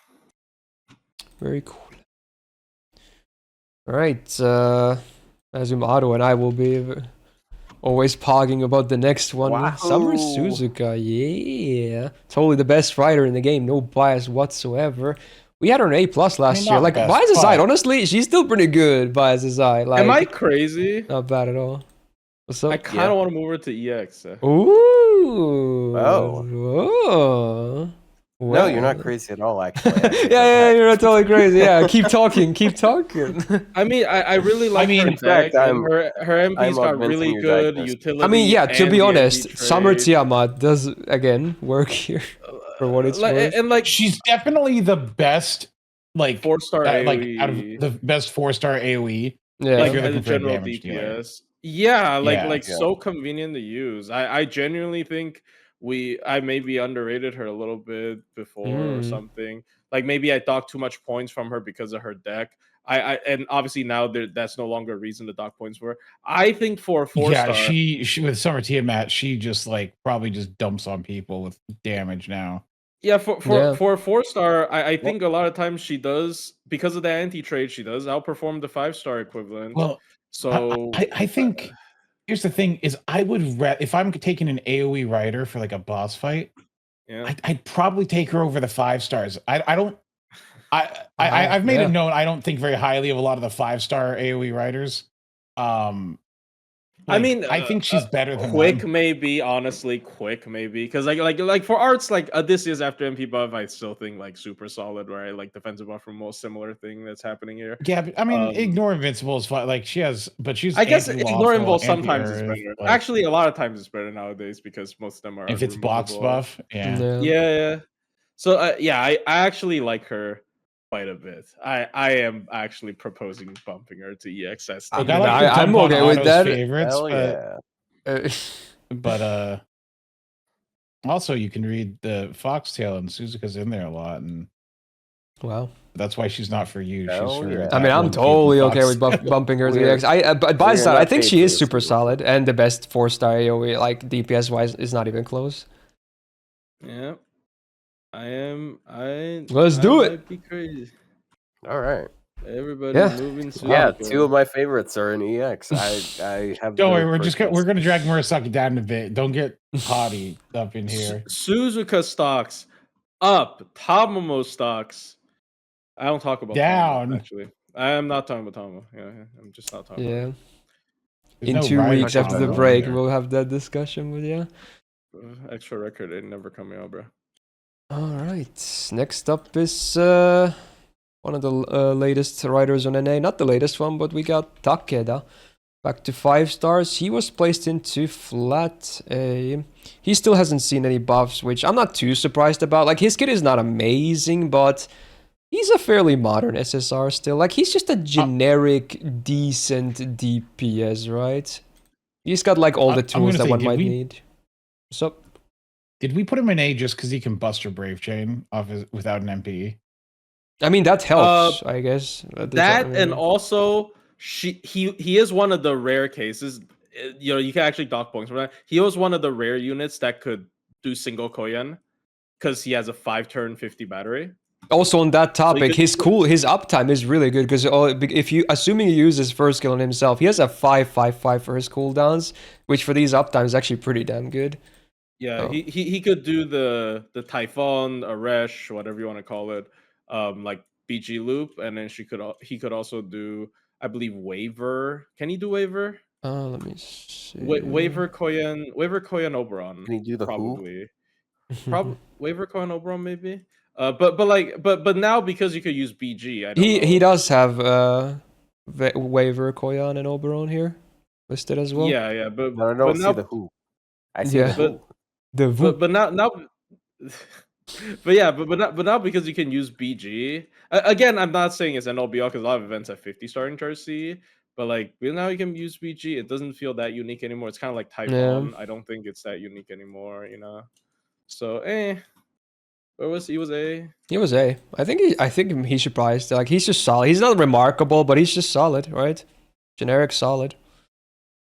Speaker 1: very cool. All right, Azumato and I will be always pogging about the next one. Summer
Speaker 4: Wahoo!
Speaker 1: Suzuka, yeah, totally the best rider in the game, no bias whatsoever. We had her an A+ last year.
Speaker 3: not
Speaker 1: Like
Speaker 3: best,
Speaker 1: bias aside,
Speaker 3: but-
Speaker 1: honestly, she's still pretty good. Bias aside, like
Speaker 2: Am I crazy?
Speaker 1: not bad at all. What's up?
Speaker 2: I kind of want to move her to EX.
Speaker 1: Ooh.
Speaker 4: Oh.
Speaker 1: Whoa.
Speaker 4: No, you're not
Speaker 1: Well.
Speaker 4: crazy at all. Actually,
Speaker 1: yeah, you're not totally crazy. Yeah, keep talking, keep talking.
Speaker 2: I mean, I really like
Speaker 3: mean,
Speaker 2: her
Speaker 3: in
Speaker 2: deck.
Speaker 4: fact,
Speaker 2: and her MP's got
Speaker 4: augmenting
Speaker 2: really
Speaker 4: your
Speaker 2: good
Speaker 4: digest.
Speaker 2: utility.
Speaker 1: I mean, yeah, to
Speaker 2: and
Speaker 1: be
Speaker 2: the
Speaker 1: honest,
Speaker 2: NP
Speaker 1: Summer
Speaker 2: trade.
Speaker 1: Tiamat does, again, work here for what it's
Speaker 2: like,
Speaker 1: worth.
Speaker 2: and like
Speaker 3: She's definitely the best, like
Speaker 2: 4-star
Speaker 3: like
Speaker 2: AoE,
Speaker 3: out of the best 4-star AoE.
Speaker 1: Yeah.
Speaker 2: like
Speaker 3: you're
Speaker 2: as a
Speaker 3: looking for
Speaker 2: general
Speaker 3: damage dealer.
Speaker 2: DPS. Yeah,
Speaker 3: Yeah.
Speaker 2: like
Speaker 4: Yeah.
Speaker 2: so convenient to use. I genuinely think I maybe underrated her a little bit before or
Speaker 1: Mm.
Speaker 2: something. Like maybe I docked too much points from her because of her deck. I and obviously now that's no longer a reason to dock points for her. I think for a 4-star,
Speaker 3: Yeah, she with Summer Tiamat, she just like probably just dumps on people with damage now.
Speaker 2: yeah,
Speaker 1: Yeah.
Speaker 2: for a 4-star, I think a lot of times she does, because of the anti-trade, she does outperform the 5-star equivalent.
Speaker 3: Well,
Speaker 2: So
Speaker 3: I think here's the thing: is I would if I'm taking an AOE rider for like a boss fight,
Speaker 2: yeah.
Speaker 3: I'd probably take her over the 5 stars. I don't. I've made
Speaker 1: yeah.
Speaker 3: it known I don't think very highly of a lot of the 5-star AOE riders.
Speaker 2: I mean,
Speaker 3: I think she's better than
Speaker 2: Quick
Speaker 3: them.
Speaker 2: maybe, honestly, Quick maybe, because like for arts like Odysseus after MP buff, I still think like super solid, right? Like defensive buff from most similar thing that's happening here.
Speaker 3: Yeah, but, I mean, ignore Invincible is fine. Like she has, but she's.
Speaker 2: I guess
Speaker 3: anti-lawful,
Speaker 2: ignore Invul sometimes is
Speaker 3: anti-earth,
Speaker 2: better.
Speaker 3: like,
Speaker 2: Actually, a lot of times it's better nowadays because most of them are
Speaker 3: if it's box
Speaker 2: removable.
Speaker 3: buff, yeah.
Speaker 1: Yeah.
Speaker 2: Yeah. So yeah, I actually like her quite a bit. I am actually proposing bumping her to EXS.
Speaker 3: Look,
Speaker 1: mean,
Speaker 3: I like to
Speaker 1: I'm
Speaker 3: dump on
Speaker 1: okay with
Speaker 3: Otto's
Speaker 1: that.
Speaker 3: favorites,
Speaker 4: Hell yeah.
Speaker 3: but also you can read the Foxtail and Suzuka's in there a lot, and
Speaker 1: Wow.
Speaker 3: that's why she's not for you.
Speaker 4: Hell
Speaker 3: She's for
Speaker 4: yeah.
Speaker 1: I mean,
Speaker 3: that
Speaker 1: I'm
Speaker 3: one kid in
Speaker 1: totally okay with
Speaker 3: Foxtail.
Speaker 1: bumping her to
Speaker 4: We're-
Speaker 1: EX. But besides
Speaker 4: we're
Speaker 1: that, I
Speaker 4: not
Speaker 1: think
Speaker 4: paid
Speaker 1: she
Speaker 4: for
Speaker 1: is
Speaker 4: this,
Speaker 1: super
Speaker 4: Suzuka.
Speaker 1: solid and the best 4-star AoE. Like DPS wise, is not even close.
Speaker 2: Yeah, I am.
Speaker 1: Let's
Speaker 2: I
Speaker 1: do it.
Speaker 2: might be crazy.
Speaker 4: All right.
Speaker 2: Everybody
Speaker 1: Yeah.
Speaker 2: moving soon.
Speaker 4: Yeah, two of my favorites are in EX. I have.
Speaker 3: Don't worry,
Speaker 4: no
Speaker 3: we're
Speaker 4: preference.
Speaker 3: gonna drag Murasaki down a bit. Don't get haughty up in here.
Speaker 2: Suzuka stocks up. Tamamo stocks. I don't talk about
Speaker 3: Down.
Speaker 2: Tama, actually. I am not talking about Tama. Yeah, I'm just not talking
Speaker 1: Yeah.
Speaker 2: about it.
Speaker 3: There's
Speaker 1: In
Speaker 3: no
Speaker 1: 2
Speaker 3: rider
Speaker 1: weeks after the
Speaker 3: combo
Speaker 1: break,
Speaker 3: either.
Speaker 1: we'll have that discussion with you.
Speaker 2: Extra record ain't never coming out, bro.
Speaker 1: All right. Next up is one of the latest riders on NA. Not the latest one, but we got Takeda. Back to 5 stars. He was placed into flat A. He still hasn't seen any buffs, which I'm not too surprised about. Like, his kit is not amazing, but he's a fairly modern SSR still. Like, he's just a generic, decent DPS, right? He's got, like, all the
Speaker 3: I'm
Speaker 1: tools
Speaker 3: gonna
Speaker 1: that
Speaker 3: say,
Speaker 1: one
Speaker 3: did
Speaker 1: might
Speaker 3: we-
Speaker 1: need. What's up?
Speaker 3: Did we put him in A just because he can Buster Brave Chain off his, without an MP?
Speaker 1: I mean, that helps, I guess.
Speaker 2: That and also he is one of the rare cases. You know, you can actually dock points for that. He was one of the rare units that could do single Koyan because he has a 5-turn 50 battery.
Speaker 1: Also on that topic,
Speaker 2: could-
Speaker 1: his uptime is really good because if you assuming he uses first skill on himself, he has a 5/5/5 for his cooldowns, which for these uptimes is actually pretty damn good.
Speaker 2: Yeah,
Speaker 1: Oh.
Speaker 2: he could do the Typhon, Aresh, whatever you want to call it, like BG loop, and then he could also do, I believe, Waver. Can he do Waver?
Speaker 1: Let me see.
Speaker 2: Waver Koyan Oberon.
Speaker 4: Can he do the
Speaker 2: probably? Probably Waver Koyan Oberon maybe. But now because you could use BG, I don't know.
Speaker 1: He does have Waver, Koyan, and Oberon here listed as well.
Speaker 2: Yeah, but
Speaker 4: No, I
Speaker 2: but
Speaker 4: don't
Speaker 2: now,
Speaker 4: see the who. I see
Speaker 1: Yeah.
Speaker 4: the who.
Speaker 1: The
Speaker 2: but now but now because you can use BG again. I'm not saying it's NLBL because a lot of events have 50 starting charge C, but like now you can use BG. It doesn't feel that unique anymore. It's kind of like Typhon.
Speaker 1: Yeah.
Speaker 2: I don't think it's that unique anymore, you know. So where was he? Was A?
Speaker 1: He was A. I think he surprised. Like, he's just solid. He's not remarkable, but he's just solid, right? Generic solid.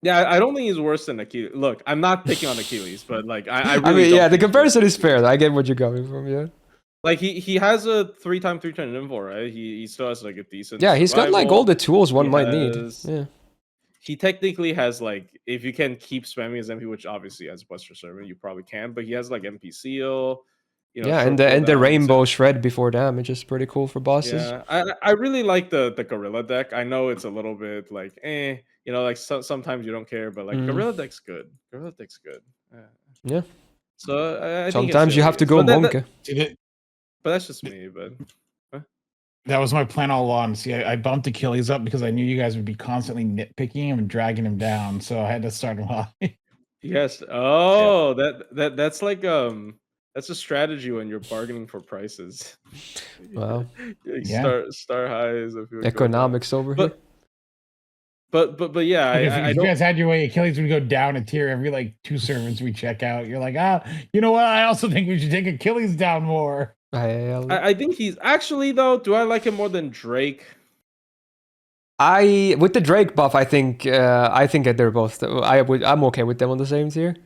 Speaker 2: Yeah, I don't think he's worse than Achilles. Look, I'm not picking on Achilles, but like I really
Speaker 1: I mean,
Speaker 2: don't
Speaker 1: yeah, the
Speaker 2: think he's worse
Speaker 1: comparison
Speaker 2: than
Speaker 1: is fair.
Speaker 2: Achilles.
Speaker 1: I get what you're coming from, yeah.
Speaker 2: Like he has a 3x 3-turn info, right? He still has like a decent.
Speaker 1: Yeah, he's got like
Speaker 2: survival.
Speaker 1: all the tools one
Speaker 2: He
Speaker 1: might need.
Speaker 2: has-
Speaker 1: Yeah.
Speaker 2: He technically has like, if you can keep spamming his MP, which obviously as Buster Server you probably can, but he has like MP seal. You know,
Speaker 1: Yeah,
Speaker 2: short
Speaker 1: and the
Speaker 2: cooldowns.
Speaker 1: rainbow shred before damage is pretty cool for bosses.
Speaker 2: Yeah, I really like the Gorilla deck. I know it's a little bit like you know, like sometimes you don't care, but like Gorilla deck's good. Gorilla deck's good.
Speaker 1: Yeah.
Speaker 2: So I think
Speaker 1: Sometimes
Speaker 2: it's
Speaker 1: you have to go
Speaker 2: but
Speaker 1: monkey.
Speaker 2: but that's just me. But
Speaker 3: That was my plan all along. See, I bumped Achilles up because I knew you guys would be constantly nitpicking him and dragging him down, so I had to start him high.
Speaker 2: yes, oh, that's like that's a strategy when you're bargaining for prices.
Speaker 1: Wow.
Speaker 2: Like
Speaker 3: Yeah.
Speaker 2: Star highs. If you would go down.
Speaker 1: Economics over here.
Speaker 2: But yeah,
Speaker 3: Like, if
Speaker 2: I
Speaker 3: you
Speaker 2: don't.
Speaker 3: guys had your way, Achilles would go down a tier every like 2 servants we check out. You're like, you know what? I also think we should take Achilles down more.
Speaker 2: I think he's actually though. Do I like him more than Drake?
Speaker 1: With the Drake buff, I think that they're both. I'm okay with them on the same tier.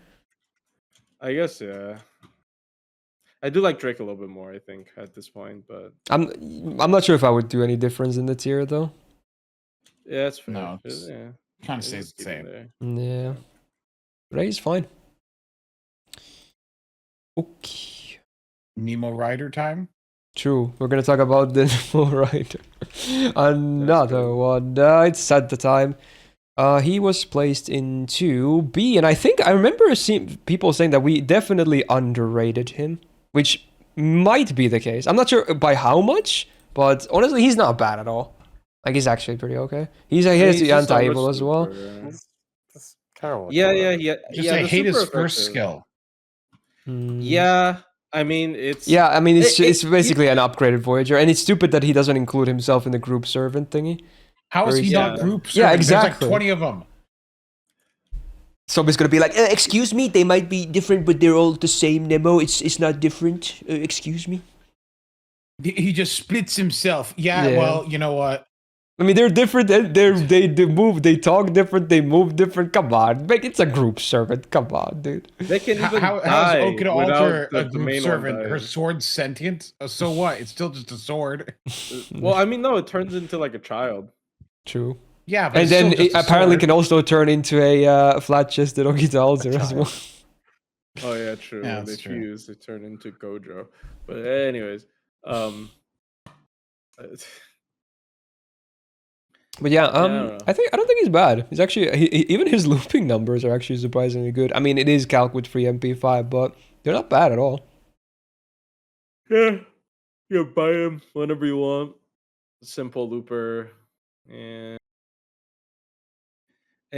Speaker 2: I guess yeah. I do like Drake a little bit more. I think at this point, but
Speaker 1: I'm not sure if I would do any difference in the tier though.
Speaker 2: yeah, it's fair.
Speaker 3: No, it's
Speaker 2: yeah,
Speaker 3: kind of
Speaker 2: it's
Speaker 3: stays
Speaker 2: just
Speaker 3: the
Speaker 2: keeping
Speaker 3: same.
Speaker 2: there.
Speaker 1: Yeah. Ray's fine. Okay.
Speaker 3: Nemo Rider time.
Speaker 1: True. We're gonna talk about the Nemo Rider. Another one. It's at the time. He was placed into B, and I think I remember seeing people saying that we definitely underrated him, which might be the case. I'm not sure by how much, but honestly, he's not bad at all. Like, he's actually pretty okay. He has the
Speaker 2: just
Speaker 1: anti-evil as well.
Speaker 4: That's kind of
Speaker 2: Yeah.
Speaker 3: Just I hate his
Speaker 2: super
Speaker 3: first
Speaker 2: effective.
Speaker 3: skill.
Speaker 1: Mm,
Speaker 2: Yeah, I mean, it's
Speaker 1: it's basically an upgraded Voyager, and it's stupid that he doesn't include himself in the group servant thingy.
Speaker 3: How is
Speaker 1: Very
Speaker 3: he not
Speaker 2: Yeah.
Speaker 3: group servant?
Speaker 1: Yeah, exactly.
Speaker 3: There's like 20 of them.
Speaker 1: Somebody's gonna be like, "Excuse me, they might be different, but they're all the same. Nemo, it's not different. Excuse me."
Speaker 3: He just splits himself. Yeah,
Speaker 1: Yeah.
Speaker 3: well, you know what?
Speaker 1: I mean, they're different. They move. They talk different. They move different. Come on, it's a group servant. Come on, dude.
Speaker 2: They can even
Speaker 3: How is
Speaker 2: die
Speaker 3: Okada
Speaker 2: without
Speaker 3: Alter
Speaker 2: the
Speaker 3: a group
Speaker 2: main one
Speaker 3: servant? Her
Speaker 2: dying.
Speaker 3: sword's sentient? So what? It's still just a sword.
Speaker 2: Well, I mean, no, it turns into like a child.
Speaker 1: True.
Speaker 3: Yeah, but
Speaker 1: And
Speaker 3: it's
Speaker 1: then
Speaker 3: still just
Speaker 1: it
Speaker 3: a
Speaker 1: apparently
Speaker 3: sword.
Speaker 1: can also turn into a flat-chested Okada Alter as well.
Speaker 2: Oh yeah, true.
Speaker 3: Yeah,
Speaker 2: When they
Speaker 3: that's true.
Speaker 2: fuse, they turn into Gojo. But anyways,
Speaker 1: But yeah,
Speaker 2: I don't know.
Speaker 1: I don't think he's bad. He's actually even his looping numbers are actually surprisingly good. I mean, it is calc with free MP5, but they're not bad at all.
Speaker 2: Yeah, you buy him whenever you want. Simple looper, and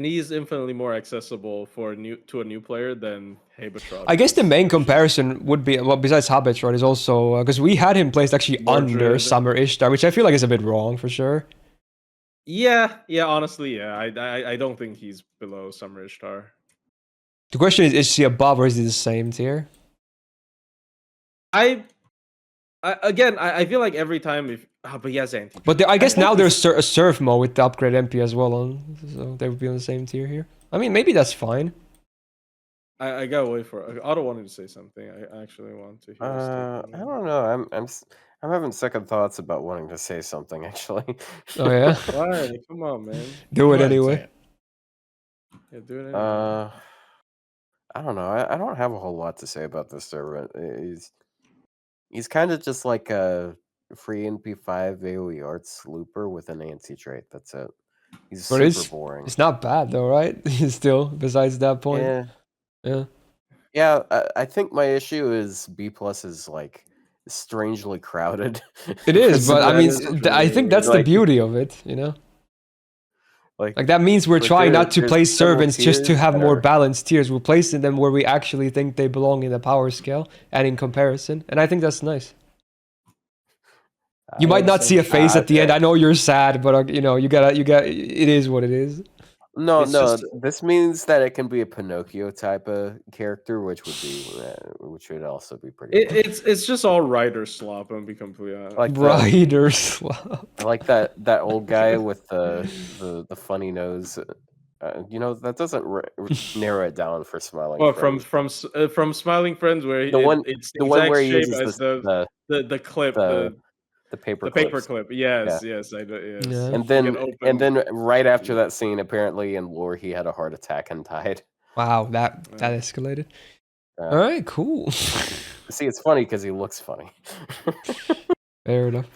Speaker 2: he's infinitely more accessible for a new player than Habetrot.
Speaker 1: I guess the
Speaker 2: is,
Speaker 1: main
Speaker 2: which is
Speaker 1: comparison would be, well, besides Habetrot, is also because we had him placed actually under
Speaker 2: Mordred.
Speaker 1: Summer Ishtar, which I feel like is a bit wrong for sure.
Speaker 2: Yeah. Honestly, yeah. I don't think he's below Summer Ishtar.
Speaker 1: The question is he above or is he the same tier?
Speaker 2: I feel like every time but he has anti.
Speaker 1: But I guess
Speaker 2: think
Speaker 1: now
Speaker 2: he's-
Speaker 1: there's a surf mode with the upgrade MP as well on, so they would be on the same tier here. I mean, maybe that's fine.
Speaker 2: I gotta wait for it. Otto wanted to say something. I actually want to hear his take on
Speaker 4: I
Speaker 2: that.
Speaker 4: don't know. I'm having second thoughts about wanting to say something. Actually.
Speaker 1: Oh yeah,
Speaker 2: Why? Come on, man.
Speaker 1: do
Speaker 3: Go
Speaker 1: it
Speaker 3: ahead and
Speaker 1: anyway.
Speaker 3: say it.
Speaker 2: Yeah, do it anyway.
Speaker 4: I don't know. I don't have a whole lot to say about this servant. He's kind of just like a free NP5 AoE arts looper with an anti trait. That's it. He's
Speaker 1: But
Speaker 4: super boring.
Speaker 1: it's not bad though, right? Still, besides that point.
Speaker 4: Yeah.
Speaker 1: Yeah.
Speaker 4: Yeah, I think my issue is B plus is like strangely crowded.
Speaker 1: It is, but I
Speaker 2: that
Speaker 1: mean,
Speaker 2: is
Speaker 1: I think that's the
Speaker 4: Like-
Speaker 1: beauty of it, you know? Like that means we're
Speaker 4: Like,
Speaker 1: trying not to
Speaker 4: there's
Speaker 1: place
Speaker 4: several
Speaker 1: servants just to
Speaker 4: tiers
Speaker 1: have
Speaker 4: that
Speaker 1: more
Speaker 4: are-
Speaker 1: balanced tiers. We're placing them where we actually think they belong in the power scale and in comparison. And I think that's nice. You might not see a face at the end. I know you're sad, but you know, you got it is what it is.
Speaker 4: No,
Speaker 2: It's
Speaker 4: no.
Speaker 2: just-
Speaker 4: This means that it can be a Pinocchio type of character, which would also be pretty. cool.
Speaker 2: It's just all rider slop and be completely honest.
Speaker 4: Like the,
Speaker 1: Rider swap.
Speaker 4: like that old guy with the funny nose. You know, that doesn't narrow it down for Smiling.
Speaker 2: Well,
Speaker 4: Friends.
Speaker 2: from Smiling Friends, where
Speaker 4: The one-
Speaker 2: it's
Speaker 4: the one
Speaker 2: exact
Speaker 4: where he
Speaker 2: shape
Speaker 4: uses
Speaker 2: as
Speaker 4: the
Speaker 2: the clip,
Speaker 4: paper
Speaker 2: the paper
Speaker 4: clips.
Speaker 2: clip. Yes, I know. Yes.
Speaker 1: Yeah.
Speaker 4: And
Speaker 2: You can
Speaker 4: then
Speaker 2: open-
Speaker 4: right after that scene, apparently in lore, he had a heart attack and died.
Speaker 1: Wow, that escalated.
Speaker 4: Yeah.
Speaker 1: All right, cool.
Speaker 4: See, it's funny because he looks funny.
Speaker 1: Fair enough.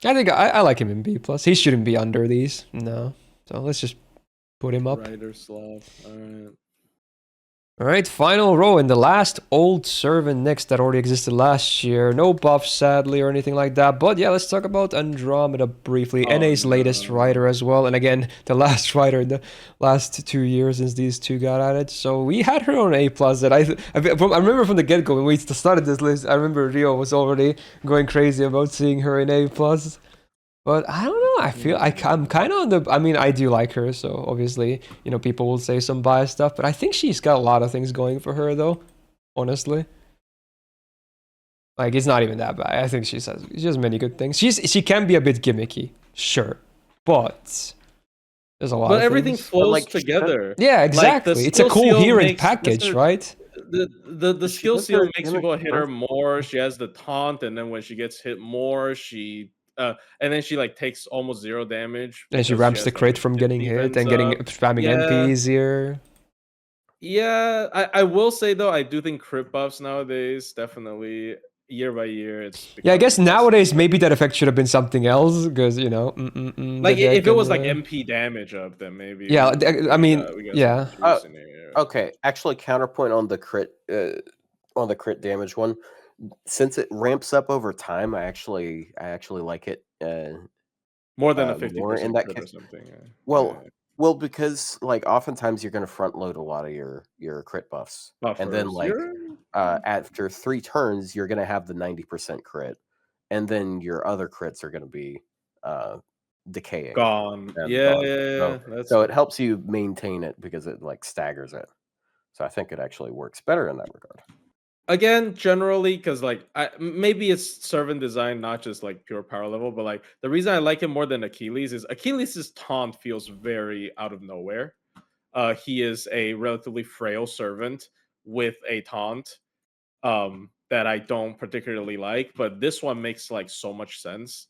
Speaker 1: I think I like him in B plus. He shouldn't be under these. No. So let's just put him up.
Speaker 2: rider slop. All right.
Speaker 1: All right, final row in the last old servant next that already existed last year. No buffs, sadly, or anything like that. But yeah, let's talk about Andromeda briefly.
Speaker 2: Oh,
Speaker 1: NA's latest
Speaker 2: no.
Speaker 1: rider as well. And again, the last rider in the last 2 years since these two got added. So we had her on A+. That I remember from the get-go when we started this list, I remember Rio was already going crazy about seeing her in A+. But I don't know. I feel I'm kind of on the. I mean, I do like her, so obviously, you know, people will say some biased stuff. But I think she's got a lot of things going for her, though. Honestly, like it's not even that bad. I think she has many good things. She can be a bit gimmicky, sure, but there's a lot.
Speaker 2: But
Speaker 1: of
Speaker 2: everything
Speaker 1: things.
Speaker 2: flows
Speaker 4: like,
Speaker 2: together.
Speaker 1: Yeah,
Speaker 2: like, the
Speaker 1: exactly. It's a
Speaker 2: skill seal
Speaker 1: coherent
Speaker 2: makes-
Speaker 1: package,
Speaker 2: that's
Speaker 1: right?
Speaker 2: The
Speaker 4: She
Speaker 2: skill
Speaker 4: does
Speaker 2: seal
Speaker 4: her
Speaker 2: makes
Speaker 4: gimmick
Speaker 2: people hit her
Speaker 4: first.
Speaker 2: more. She has the taunt, and then when she gets hit more, she and then she like takes almost 0 damage.
Speaker 1: And she
Speaker 2: because
Speaker 1: ramps
Speaker 2: has,
Speaker 1: the
Speaker 2: like,
Speaker 1: crit from getting hit
Speaker 2: defense
Speaker 1: and getting
Speaker 2: up.
Speaker 1: spamming
Speaker 2: Yeah.
Speaker 1: MP easier.
Speaker 2: Yeah, I will say though, I do think crit buffs nowadays definitely year by year it's.
Speaker 1: Yeah, I guess
Speaker 2: becoming less
Speaker 1: nowadays
Speaker 2: and
Speaker 1: maybe that effect should have been something else because you know,
Speaker 2: like
Speaker 1: the
Speaker 2: if
Speaker 1: deck
Speaker 2: it was
Speaker 1: and,
Speaker 2: like MP damage up, then maybe.
Speaker 1: Yeah, I mean,
Speaker 2: we got
Speaker 1: yeah.
Speaker 2: some juice in here.
Speaker 4: Okay, actually, counterpoint on the crit damage one. Since it ramps up over time, I actually like it.
Speaker 2: More than a
Speaker 4: more
Speaker 2: 50%
Speaker 4: in that
Speaker 2: crit or
Speaker 4: case.
Speaker 2: something. Yeah.
Speaker 4: Well, Well, because like oftentimes you're going to front load a lot of your crit buffs, and then
Speaker 2: Buffers.
Speaker 4: like after 3 turns, you're going to have the 90% crit, and then your other crits are going to be decaying.
Speaker 2: Gone.
Speaker 4: And
Speaker 2: Yeah,
Speaker 4: gone.
Speaker 2: yeah. That's
Speaker 4: So it helps you maintain it because it like staggers it. So I think it actually works better in that regard.
Speaker 2: again, generally, because like maybe it's servant design, not just like pure power level, but like the reason I like him more than Achilles is Achilles' taunt feels very out of nowhere. He is a relatively frail servant with a taunt that I don't particularly like, but this one makes like so much sense.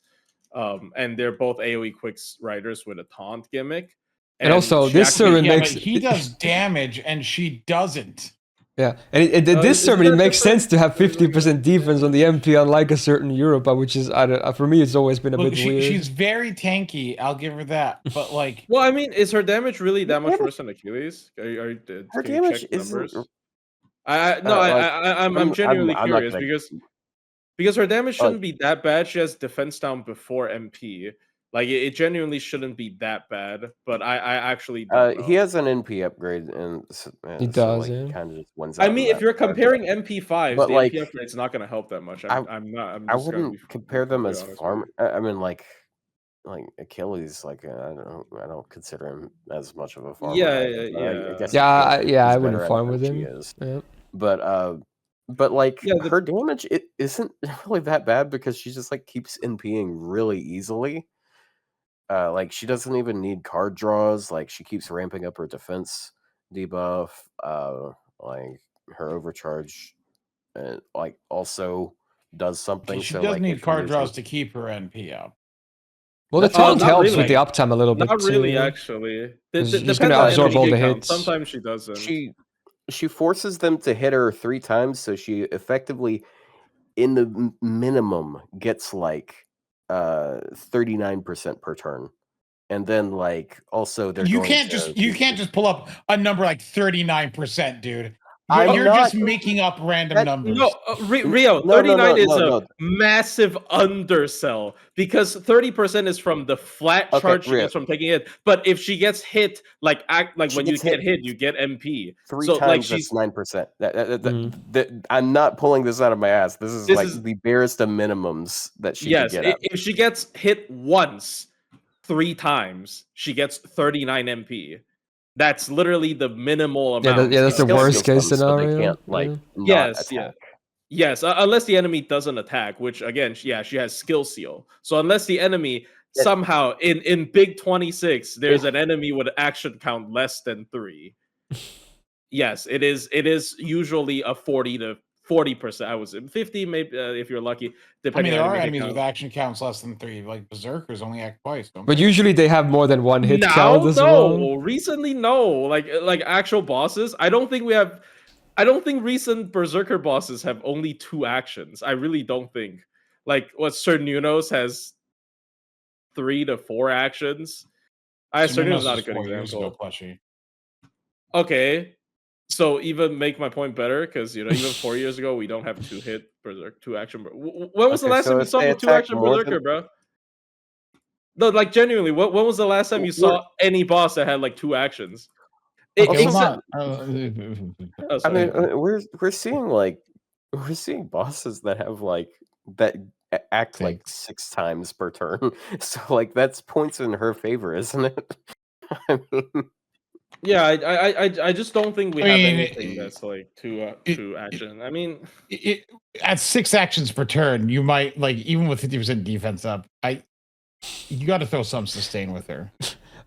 Speaker 2: And they're both AoE quick riders with a taunt gimmick.
Speaker 1: And also,
Speaker 2: she
Speaker 1: this
Speaker 2: actually-
Speaker 1: servant
Speaker 3: Yeah,
Speaker 1: makes
Speaker 3: but he does damage and she doesn't.
Speaker 1: yeah, and this
Speaker 2: isn't
Speaker 1: servant it
Speaker 2: that
Speaker 1: makes
Speaker 2: different?
Speaker 1: sense to have 50% defense on the MP, unlike a certain Europa, which is for me it's always been a
Speaker 3: Look,
Speaker 1: bit weird.
Speaker 3: she's very tanky. I'll give her that. But like,
Speaker 2: Well, I mean, is her damage really that much
Speaker 4: damage-
Speaker 2: worse than Achilles?
Speaker 4: Her
Speaker 2: Can you
Speaker 4: damage
Speaker 2: check
Speaker 4: isn't.
Speaker 2: numbers?
Speaker 4: like,
Speaker 2: I'm genuinely
Speaker 4: I'm not
Speaker 2: curious
Speaker 4: gonna-
Speaker 2: because her damage
Speaker 4: Like-
Speaker 2: shouldn't be that bad. She has defense down before MP. Like it genuinely shouldn't be that bad. But I actually don't know.
Speaker 4: He has an NP upgrade, and
Speaker 1: He
Speaker 4: so,
Speaker 1: does,
Speaker 4: like,
Speaker 1: yeah.
Speaker 4: kind of just wins.
Speaker 2: I
Speaker 4: out in
Speaker 2: mean, if
Speaker 4: that
Speaker 2: you're
Speaker 4: regard,
Speaker 2: comparing MP5s,
Speaker 4: but,
Speaker 2: the
Speaker 4: like,
Speaker 2: MP upgrade's not going to help that much. I'm not. I'm
Speaker 4: I
Speaker 2: just gonna
Speaker 4: wouldn't
Speaker 2: be
Speaker 4: compare them
Speaker 2: completely
Speaker 4: as
Speaker 2: honest with
Speaker 4: farm.
Speaker 2: you.
Speaker 4: I mean, like Achilles, like I don't consider him as much of a farmer.
Speaker 2: Yeah,
Speaker 4: either, but I
Speaker 2: yeah.
Speaker 4: guess
Speaker 1: Yeah,
Speaker 4: he's
Speaker 1: I
Speaker 4: better
Speaker 1: wouldn't
Speaker 4: at it
Speaker 1: farm
Speaker 4: than
Speaker 1: with
Speaker 4: she
Speaker 1: him.
Speaker 4: is.
Speaker 1: Yeah.
Speaker 4: But like
Speaker 2: Yeah,
Speaker 4: her damage, it isn't really that bad because she just like keeps NPing really easily. Like she doesn't even need card draws. Like she keeps ramping up her defense debuff. Like her overcharge, like also does something.
Speaker 3: she
Speaker 4: so
Speaker 3: does
Speaker 4: like
Speaker 3: need
Speaker 4: if you're
Speaker 3: card draws
Speaker 4: using-
Speaker 3: to keep her NP up.
Speaker 1: Well, the
Speaker 4: That's
Speaker 1: taunt
Speaker 2: not
Speaker 1: helps with
Speaker 2: really.
Speaker 1: the uptime a little bit
Speaker 2: Not really,
Speaker 1: too.
Speaker 2: actually.
Speaker 1: 'Cause she's
Speaker 2: Depends
Speaker 1: gonna
Speaker 2: on
Speaker 1: absorb
Speaker 2: enemy
Speaker 1: all the
Speaker 2: hit count.
Speaker 1: hits.
Speaker 2: Sometimes she doesn't.
Speaker 4: she forces them to hit her 3 times, so she effectively, in the minimum, gets like 39% per turn. And then like also they're
Speaker 3: You
Speaker 4: going
Speaker 3: can't just pull up a number like 39%, dude. You're just making up random numbers.
Speaker 2: No, Rio,
Speaker 4: No,
Speaker 2: 39 is
Speaker 4: no.
Speaker 2: a massive undersell because 30% is from the flat
Speaker 4: Okay,
Speaker 2: charge she
Speaker 4: Rio.
Speaker 2: gets from taking it. But if she gets hit, like
Speaker 4: She
Speaker 2: when you
Speaker 4: gets
Speaker 2: get
Speaker 4: hit
Speaker 2: hit, you get MP.
Speaker 4: 3
Speaker 2: So
Speaker 4: times,
Speaker 2: like
Speaker 4: that's
Speaker 2: she's
Speaker 4: 9%. I'm not pulling this out of my ass. This is the barest of minimums that she could get at.
Speaker 2: if she gets hit once 3 times, she gets 39 MP. That's literally the minimal amount.
Speaker 1: Yeah, that's the
Speaker 4: Skill
Speaker 1: worst case
Speaker 4: systems, so they
Speaker 1: scenario.
Speaker 4: can't like
Speaker 1: yeah.
Speaker 4: not
Speaker 2: Yes,
Speaker 4: attack.
Speaker 2: Yes, unless the enemy doesn't attack, which again, she has skill seal. So unless the enemy somehow in Big 26, there's an enemy with action count less than 3. Yes, it is usually a 40 to 40%. I was 50, maybe if you're lucky.
Speaker 3: I
Speaker 2: Depending
Speaker 3: mean, there
Speaker 2: on
Speaker 3: are
Speaker 2: enemy
Speaker 3: enemies
Speaker 2: count.
Speaker 3: with action counts less than 3. Like Berserkers only act twice, don't
Speaker 1: But
Speaker 3: they?
Speaker 1: usually they have more than one hit
Speaker 2: Now,
Speaker 1: count as
Speaker 2: no.
Speaker 1: well.
Speaker 2: Recently, no. Like actual bosses, I don't think recent Berserker bosses have only 2 actions. I really don't think. Like what Sir Nunos has 3 to 4 actions. Sir Nunos is not a good
Speaker 3: 4 years ago,
Speaker 2: example.
Speaker 3: plushie.
Speaker 2: Okay. So even make my point better, because even 4 years ago we don't have 2-hit Berserker, 2 action. When was the last time you saw a 2 action Berserker, bro? No, like genuinely, when was the last time you saw any boss that had like 2 actions?
Speaker 3: I
Speaker 2: Oh,
Speaker 3: mean,
Speaker 2: sorry.
Speaker 4: we're seeing bosses that have like that act like 6 times per turn. So like that's points in her favor, isn't it? I mean,
Speaker 2: Yeah, I just don't think we have anything that's like 2 action. I mean,
Speaker 3: at 6 actions per turn, you might like even with 50% defense up. You got to throw some sustain with her.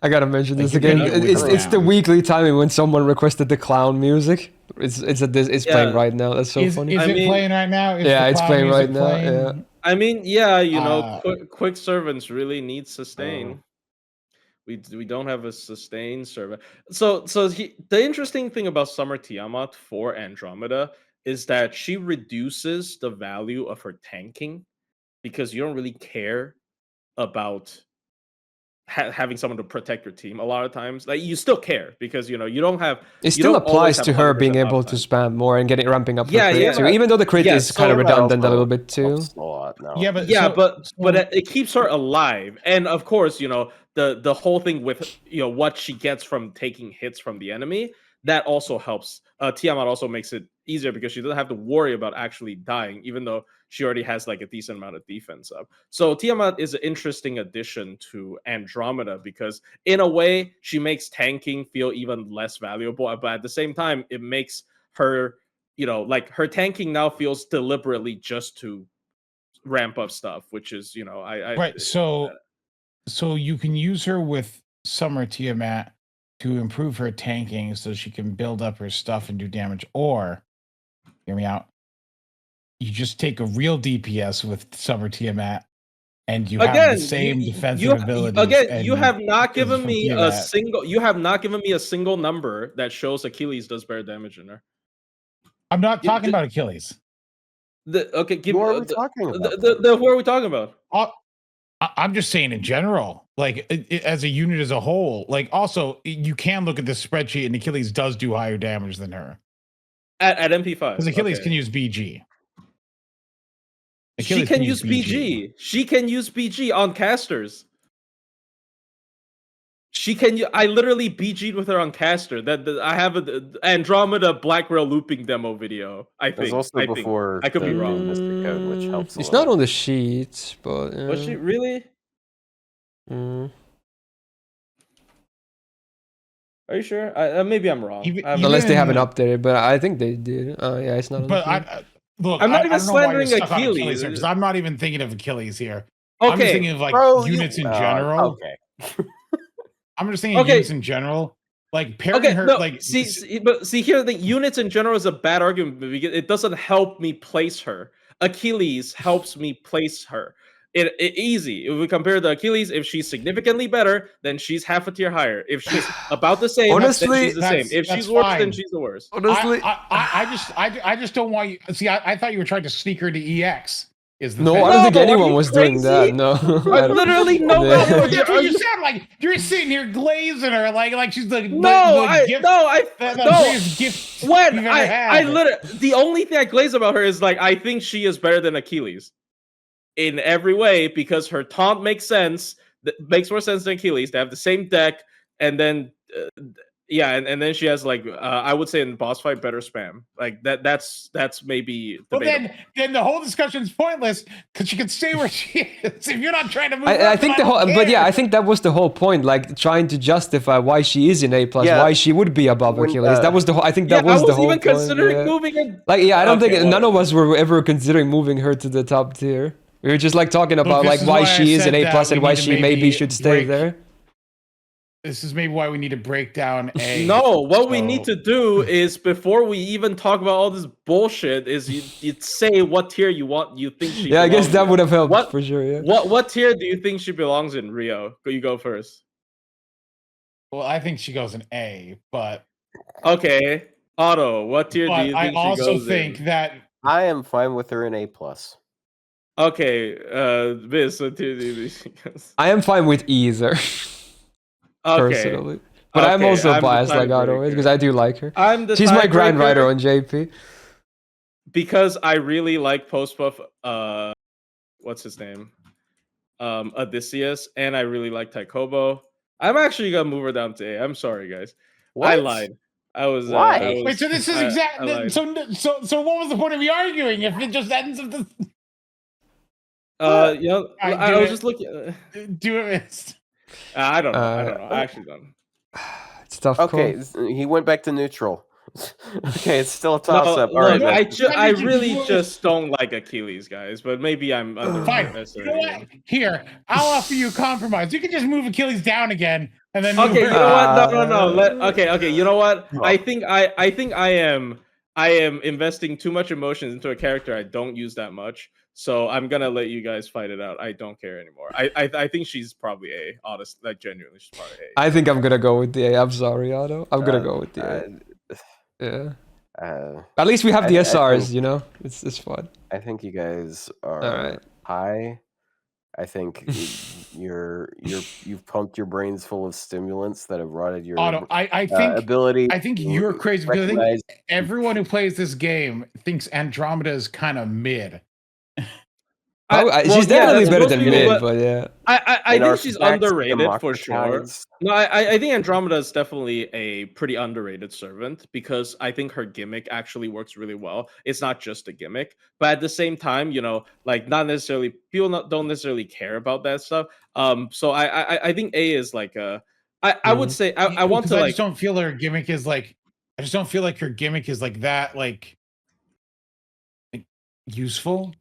Speaker 1: I gotta mention
Speaker 3: Like,
Speaker 1: this
Speaker 3: you
Speaker 1: again.
Speaker 3: gotta whittle
Speaker 1: It's
Speaker 3: down.
Speaker 1: the weekly timing when someone requested the clown music. It's playing
Speaker 2: Yeah.
Speaker 1: right now. That's so funny.
Speaker 3: Is
Speaker 2: I
Speaker 3: it
Speaker 2: mean-
Speaker 3: playing right now? Is
Speaker 1: Yeah,
Speaker 3: the
Speaker 1: it's
Speaker 3: clown
Speaker 1: playing
Speaker 3: music
Speaker 1: right now, yeah.
Speaker 2: I mean, yeah, quick servants really need sustain. We don't have a sustain servant. So the interesting thing about Summer Tiamat for Andromeda is that she reduces the value of her tanking because you don't really care about having someone to protect your team a lot of times. Like you still care because you don't have.
Speaker 1: It still applies to her being
Speaker 2: 100%
Speaker 1: able to spam more and ramping up her
Speaker 2: Yeah,
Speaker 1: crit
Speaker 2: yeah.
Speaker 1: too. Even though the crit is kind of redundant a little bit too.
Speaker 4: A lot now.
Speaker 3: Yeah, but
Speaker 2: but it keeps her alive, and of course, the whole thing with what she gets from taking hits from the enemy, that also helps. Tiamat also makes it easier because she doesn't have to worry about actually dying, even though she already has like a decent amount of defense up. So Tiamat is an interesting addition to Andromeda because in a way she makes tanking feel even less valuable, but at the same time it makes her, like her tanking now feels deliberately just to ramp up stuff, which is
Speaker 3: right. So you can use her with Summer Tiamat to improve her tanking so she can build up her stuff and do damage, or hear me out, you just take a real DPS with Summer Tiamat and you have the same defensive abilities.
Speaker 2: Again, you have not given me a single number that shows Achilles does better damage in her.
Speaker 3: I'm not talking about Achilles.
Speaker 4: Who are we talking about?
Speaker 2: Who are we talking about?
Speaker 3: I'm just saying in general, like as a unit as a whole. Like also, you can look at the spreadsheet, and Achilles does do higher damage than her
Speaker 2: at MP5.
Speaker 3: Because Achilles can use BG.
Speaker 2: She can use BG. She can use BG on casters. She can. I literally BG'd with her on caster. I have an Andromeda Black Rail looping demo video. I think.
Speaker 4: It was also before
Speaker 2: I could be wrong.
Speaker 4: Mystic Code, which helps.
Speaker 1: It's not on the sheet, but
Speaker 2: was she really?
Speaker 1: Mm.
Speaker 2: Are you sure? Maybe I'm wrong.
Speaker 1: Unless they haven't updated, but I think they did. Oh yeah, it's not on the sheet.
Speaker 3: Look,
Speaker 2: I'm not even slandering Achilles.
Speaker 3: Because I'm not even thinking of Achilles here.
Speaker 2: Okay.
Speaker 3: I'm just thinking of like units in general.
Speaker 4: Okay.
Speaker 3: I'm just thinking units in general. Like pairing her, like
Speaker 2: see here the units in general is a bad argument because it doesn't help me place her. Achilles helps me place her. It easy. If we compare the Achilles, if she's significantly better, then she's half a tier higher. If she's about the same,
Speaker 1: honestly,
Speaker 2: then she's the same. If she's worse, then she's the worst.
Speaker 1: Honestly,
Speaker 3: I just don't want you. See, I thought you were trying to sneak her to EX.
Speaker 1: No, I don't think anyone was doing that. No,
Speaker 2: I literally no.
Speaker 3: That's what you sound like. You're sitting here glazing her like she's the biggest gift you've ever had.
Speaker 2: I literally the only thing I glaze about her is like I think she is better than Achilles in every way because her taunt makes sense. That makes more sense than Achilles. They have the same deck, and then and then she has like I would say in boss fight better spam. Like that's maybe debatable.
Speaker 3: Well, then the whole discussion's pointless because she can stay where she is. If you're not trying to move,
Speaker 1: I think I think that was the whole point. Like trying to justify why she is in A+, why she would be above Achilles. That was the whole. I think that was the whole point. I was even considering
Speaker 2: moving her.
Speaker 1: Like I don't think none of us were ever considering moving her to the top tier. We were just like talking about like why she is in A+ and why she maybe should stay there.
Speaker 3: This is maybe why we need to break down A.
Speaker 2: No, what we need to do is before we even talk about all this bullshit, is you say what tier you think she.
Speaker 1: Yeah, I guess that would have helped for sure. Yeah.
Speaker 2: What tier do you think she belongs in, Rio? You go first.
Speaker 3: Well, I think she goes in A, but
Speaker 2: okay, Otto, what tier do you think she goes in? I also think
Speaker 3: that
Speaker 4: I am fine with her in A+.
Speaker 2: Okay, Viz, what tier do you think she goes?
Speaker 1: I am fine with either. Personally, but I'm also biased like Otto is because I do like her. She's my Grand Rider on JP
Speaker 2: because I really like post buff. What's his name? Odysseus, and I really like Taikoubou. I'm actually gonna move her down to A. I'm sorry, guys.
Speaker 4: What?
Speaker 2: I lied. I was.
Speaker 4: Why?
Speaker 3: Wait, so this is exactly. So what was the point of me arguing if it just ends with the?
Speaker 2: I was just looking.
Speaker 3: Do it.
Speaker 2: I don't know. I actually don't.
Speaker 1: It's tough.
Speaker 4: Okay, he went back to neutral. Okay, it's still a toss-up.
Speaker 2: I really just don't like Achilles, guys. But maybe I'm
Speaker 3: underestimating. You know what? Here, I'll offer you a compromise. You can just move Achilles down again, and then.
Speaker 2: Okay, you know what? No. Okay. You know what? I think I am investing too much emotions into a character I don't use that much. So I'm gonna let you guys fight it out. I don't care anymore. I think she's probably A. Honest, like genuinely, she's probably A.
Speaker 1: I think I'm gonna go with the A. I'm sorry, Otto. I'm gonna go with the A. Yeah. At least we have the SRs. It's fun.
Speaker 4: I think you guys are high. I think you've pumped your brains full of stimulants that have rotted your
Speaker 3: Otto,
Speaker 4: ability.
Speaker 3: I think
Speaker 4: to
Speaker 3: you're crazy because I
Speaker 4: recognize.
Speaker 3: think everyone who plays this game thinks Andromeda is kind of mid.
Speaker 1: She's definitely better than
Speaker 2: people,
Speaker 1: mid, but yeah.
Speaker 2: I
Speaker 4: In our
Speaker 2: think she's
Speaker 4: facts,
Speaker 2: underrated for sure.
Speaker 4: democratize.
Speaker 2: No, I think Andromeda is definitely a pretty underrated servant because I think her gimmick actually works really well. It's not just a gimmick, but at the same time, you know, like not necessarily people don't necessarily care about that stuff. So I think A is like a. I would say I want to
Speaker 3: I
Speaker 2: like.
Speaker 3: just don't feel her gimmick is like. I just don't feel like her gimmick is like that like useful.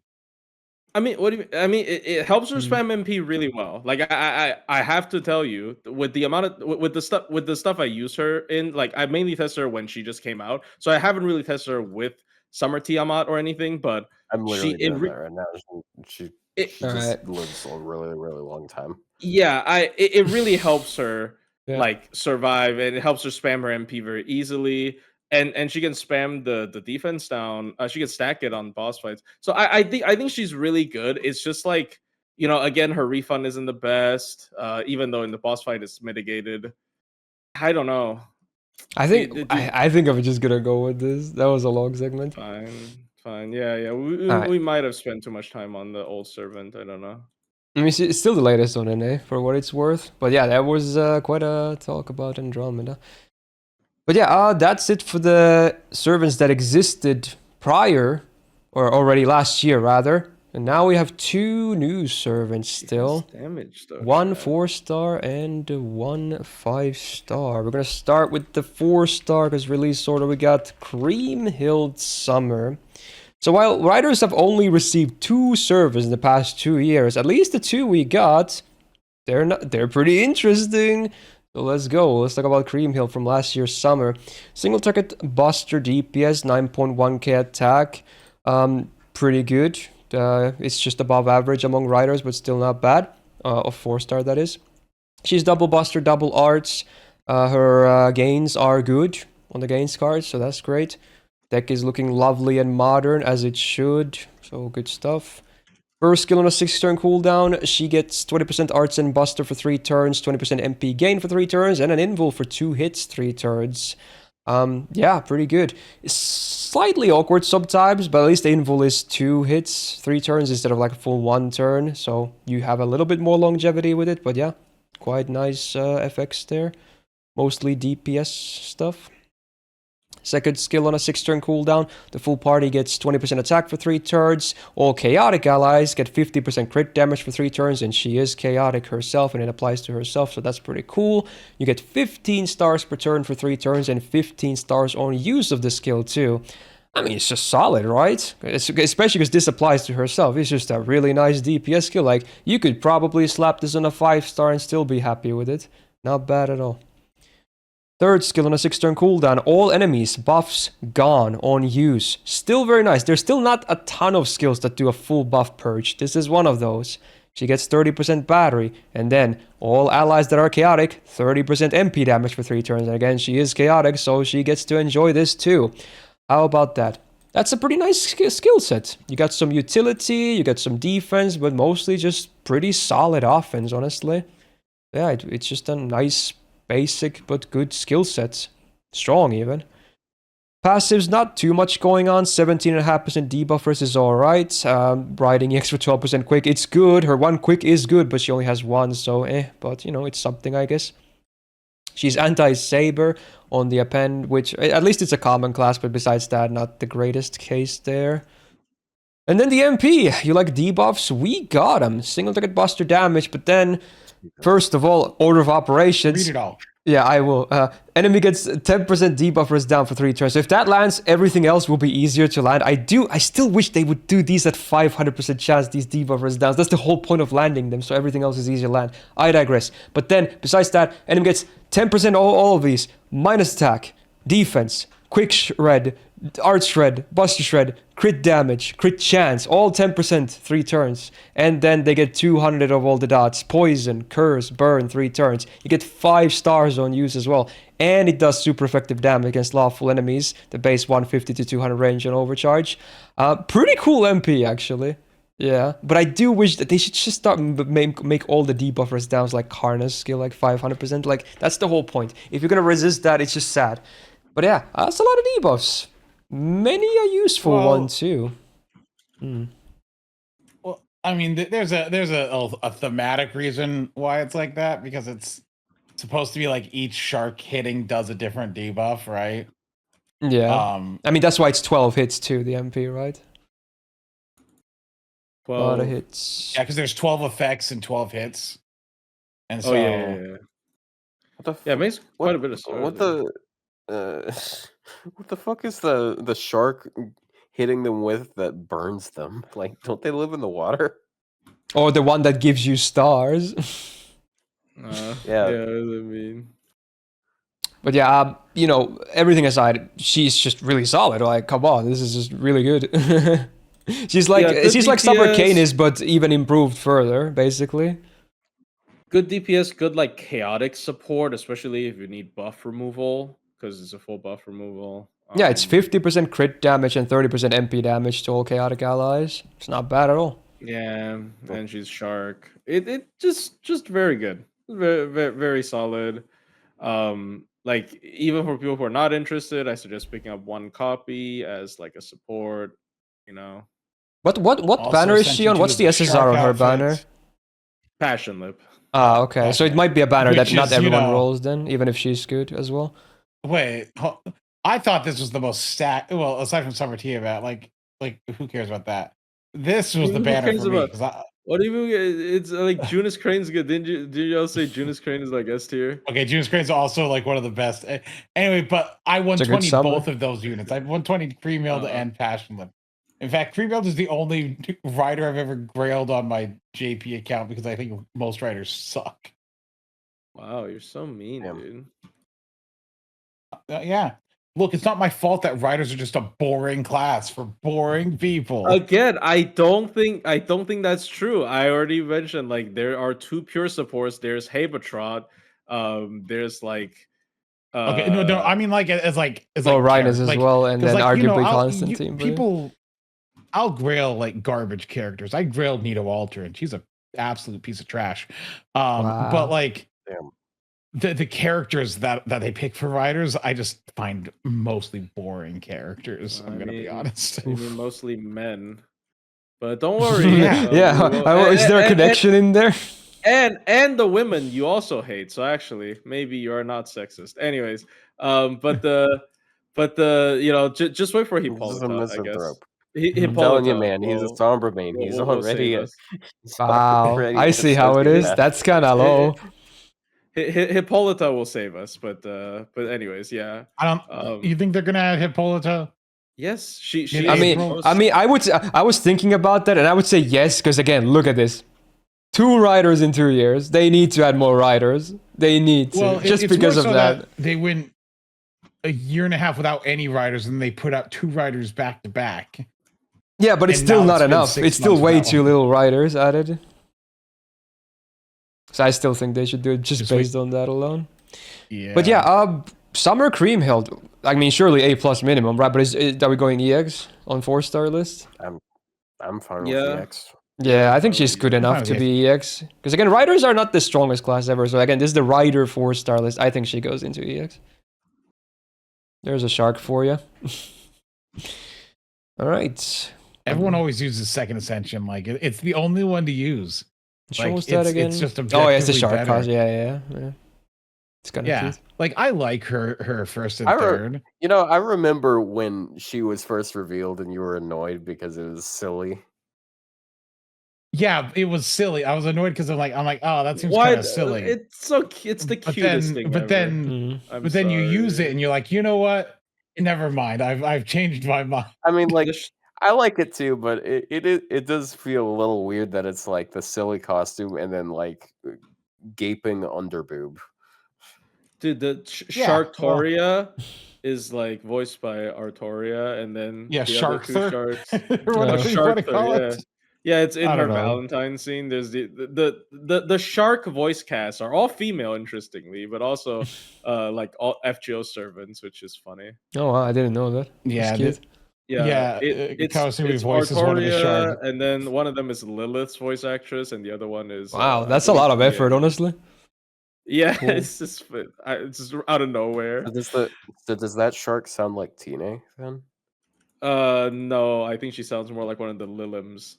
Speaker 2: I mean, what do you? I mean, it helps her spam MP really well. Like I have to tell you, with the amount of with the stuff I use her in, like I mainly tested her when she just came out, so I haven't really tested her with Summer Tiamat or anything. But
Speaker 4: I'm literally doing that right now. She just lives a really, really long time.
Speaker 2: Yeah, it really helps her
Speaker 1: Yeah.
Speaker 2: like survive, and it helps her spam her MP very easily. And she can spam the defense down. She can stack it on boss fights. So I think she's really good. It's just like, you know, again, her refund isn't the best. Even though in the boss fight it's mitigated. I don't know.
Speaker 1: I think I'm just gonna go with this. That was a long segment.
Speaker 2: Fine. Yeah. We might have spent too much time on the old servant. I don't know.
Speaker 1: I mean, it's still the latest on NA for what it's worth. But yeah, that was quite a talk about Andromeda. But yeah, that's it for the servants that existed prior, or already last year rather. And now we have 2 new servants still.
Speaker 2: Damage, though,
Speaker 1: 1 4-star and 1 5-star. We're gonna start with the 4-star because release order we got Kriemhild Summer. So while riders have only received 2 servants in the past 2 years, at least the 2 we got, they're pretty interesting. So let's go. Let's talk about Kriemhild from last year's summer. Single target buster DPS, 9.1k attack. Pretty good. It's just above average among riders, but still not bad. Of 4-star, that is. She's double buster, double arts. Her gains are good on the gains card, so that's great. Deck is looking lovely and modern, as it should. So good stuff. First skill on a 6-turn cooldown, she gets 20% arts and buster for 3 turns, 20% MP gain for 3 turns, and an invul for 2 hits 3 turns. Yeah, pretty good. It's slightly awkward sometimes, but at least the invul is 2 hits 3 turns instead of like a full 1 turn, so you have a little bit more longevity with it, but yeah, quite nice FX there. Mostly DPS stuff. Second skill on a 6-turn cooldown, the full party gets 20% attack for 3 turns. All chaotic allies get 50% crit damage for 3 turns, and she is chaotic herself, and it applies to herself, so that's pretty cool. You get 15 stars per turn for 3 turns, and 15 stars on use of the skill too. I mean, it's just solid, right? Especially because this applies to herself. It's just a really nice DPS skill. Like, you could probably slap this on a 5-star and still be happy with it. Not bad at all. Third skill on a 6-turn cooldown, all enemies, buffs, gone, on use. Still very nice. There's still not a ton of skills that do a full buff purge. This is one of those. She gets 30% battery, and then all allies that are chaotic, 30% MP damage for 3 turns. And again, she is chaotic, so she gets to enjoy this too. How about that? That's a pretty nice skill set. You got some utility, you got some defense, but mostly just pretty solid offense, honestly. Yeah, it's just a nice basic but good skill sets. Strong even. Passives, not too much going on. 17.5% debuffers is alright. Riding EX for 12% quick, it's good. Her 1 quick is good, but she only has 1, so but you know, it's something, I guess. She's anti-saber on the append, which at least it's a common class, but besides that, not the greatest case there. And then the MP, you like debuffs? We got them. Single target buster damage, but then first of all, order of operations.
Speaker 3: Read it all.
Speaker 1: Yeah, I will. Enemy gets 10% debuffers down for 3 turns. So if that lands, everything else will be easier to land. I still wish they would do these at 500% chance, these debuffers down. That's the whole point of landing them, so everything else is easier to land. I digress. But then, besides that, enemy gets 10% all of these. Minus attack, defense, quick shred, art shred, buster shred, crit damage, crit chance, all 10%, 3 turns. And then they get 200 of all the dots. Poison, curse, burn, 3 turns. You get 5 stars on use as well. And it does super effective damage against lawful enemies. The base 150 to 200 range on overcharge. Pretty cool MP, actually. Yeah, but I do wish that they should just start make all the debuffers down to like Karna's skill like 500%. Like that's the whole point. If you're gonna resist that, it's just sad. But yeah, that's a lot of debuffs. Many a useful one too.
Speaker 3: Well, I mean, there's a thematic reason why it's like that, because it's supposed to be like each shark hitting does a different debuff, right?
Speaker 1: Yeah. I mean, that's why it's 12 hits too, the MP, right?
Speaker 2: 12.
Speaker 1: A lot of hits.
Speaker 3: Yeah, because there's 12 effects and 12 hits. And so
Speaker 2: yeah. It makes quite a bit of sense.
Speaker 4: What the fuck is the shark hitting them with that burns them? Like, don't they live in the water?
Speaker 1: Or the one that gives you stars.
Speaker 2: Yeah, I mean.
Speaker 1: But yeah, you know, everything aside, she's just really solid. Like, come on, this is just really good. she's like Summer Caenis, but even improved further, basically.
Speaker 2: Good DPS, good like chaotic support, especially if you need buff removal, because it's a full buff removal.
Speaker 1: Yeah, it's 50% crit damage and 30% MP damage to all chaotic allies. It's not bad at all.
Speaker 2: Yeah, and she's shark. It just very good, very solid. Like even for people who are not interested, I suggest picking up one copy as like a support. You know.
Speaker 1: What banner is she on? What's the SSR on her banner?
Speaker 2: Passion Lip.
Speaker 1: Ah, okay. So it might be a banner that not everyone rolls then, even if she's good as well.
Speaker 3: Wait, I thought this was the most stat. Well, aside from Summer Tiamat, like who cares about that? This was the banner for me.
Speaker 2: What do you mean? It's like Junus Crane's good. Did you all say Junus Crane is like S tier?
Speaker 3: Okay, Junus Crane's also like one of the best. Anyway, but I 120 both of those units. I 120 Kriemhild and Passion Lip. In fact, Kriemhild is the only rider I've ever grailed on my JP account because I think most riders suck.
Speaker 2: Wow, you're so mean, dude.
Speaker 3: Yeah. Look, it's not my fault that riders are just a boring class for boring people.
Speaker 2: Again, I don't think that's true. I already mentioned like there are two pure supports. There's Habetrot. There's like
Speaker 3: okay, no, I mean like it's like
Speaker 1: Reines as well, and then arguably Constantine.
Speaker 3: People, I'll grail like garbage characters. I grailed Maid Alter, and she's an absolute piece of trash. But like. Damn. The characters that they pick for riders, I just find mostly boring characters. I'm gonna be honest.
Speaker 2: I mean, mostly men, but don't worry.
Speaker 1: Is there a connection in there?
Speaker 2: And the women you also hate. So actually, maybe you are not sexist. Anyways, but the you know just wait for Hippolyta. I guess.
Speaker 4: I'm telling you, man, he's a somber main. He's already.
Speaker 1: Wow, I see how it is. That's kind of low.
Speaker 2: Hippolyta will save us, but anyways, yeah.
Speaker 3: I don't. You think they're gonna add Hippolyta?
Speaker 2: Yes, she.
Speaker 1: I mean, I was thinking about that, and I would say yes, because again, look at this. 2 riders in 2 years. They need to add more riders. They need to, well, just because of that.
Speaker 3: They went a year and a half without any riders, and they put out 2 riders back to back.
Speaker 1: Yeah, but it's still not enough. It's still way too little riders added. So I still think they should do it just based on that alone.
Speaker 3: Yeah.
Speaker 1: But yeah, Summer Kriemhild. I mean, surely A+ minimum, right? But are we going EX on 4-star list?
Speaker 4: I'm fine with EX.
Speaker 1: Yeah, I think she's good enough to be EX. Because again, riders are not the strongest class ever. So again, this is the rider 4-star list. I think she goes into EX. There's a shark for you. All right.
Speaker 3: Everyone always uses Second Ascension. Like it's the only one to use.
Speaker 1: Show us that again.
Speaker 3: It's just
Speaker 1: it's the shark cost. Yeah. It's kind of cute.
Speaker 3: Like I like her first and third.
Speaker 4: You know, I remember when she was first revealed, and you were annoyed because it was silly.
Speaker 3: Yeah, it was silly. I was annoyed because I'm like, oh, that seems kind of silly.
Speaker 2: It's so it's the cutest thing.
Speaker 3: But then you use it, and you're like, you know what? Never mind. I've changed my mind.
Speaker 4: I mean, like. I like it too, but it does feel a little weird that it's like the silly costume and then like gaping underboob.
Speaker 2: Dude, the Sharktoria is like voiced by Artoria, and then the
Speaker 3: Shark
Speaker 2: other 2 sharks. Yeah, it's in her Valentine scene. There's the shark voice casts are all female, interestingly, but also like all FGO servants, which is funny.
Speaker 1: Oh, wow, I didn't know that.
Speaker 3: Yeah, Yeah,
Speaker 2: it's
Speaker 3: Kawasumi voices one of the
Speaker 2: Artoria,
Speaker 3: sharks.
Speaker 2: and then one of them is Lilith's voice actress, and the other one is
Speaker 1: Wow,
Speaker 2: I
Speaker 1: that's a
Speaker 2: believe
Speaker 1: lot of effort,
Speaker 2: Mia.
Speaker 1: honestly.
Speaker 2: Yeah,
Speaker 1: Cool.
Speaker 2: it's just out of nowhere.
Speaker 4: So does that shark sound like Tine then?
Speaker 2: No, I think she sounds more like one of the Lilims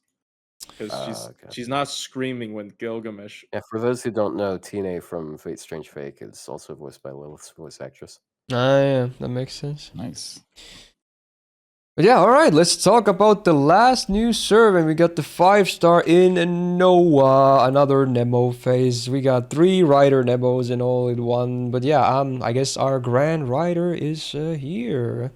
Speaker 2: because
Speaker 4: Okay.
Speaker 2: she's not screaming when Gilgamesh.
Speaker 4: Yeah, for those who don't know, Tine from Fate Strange Fake is also voiced by Lilith's voice actress.
Speaker 1: Ah, yeah, that makes sense.
Speaker 3: Nice.
Speaker 1: But yeah, all right, let's talk about the last new serve, and we got the 5-star in Noah, another Nemo phase. We got 3 Rider Nemos in all in one. But yeah, I guess our Grand Rider is here.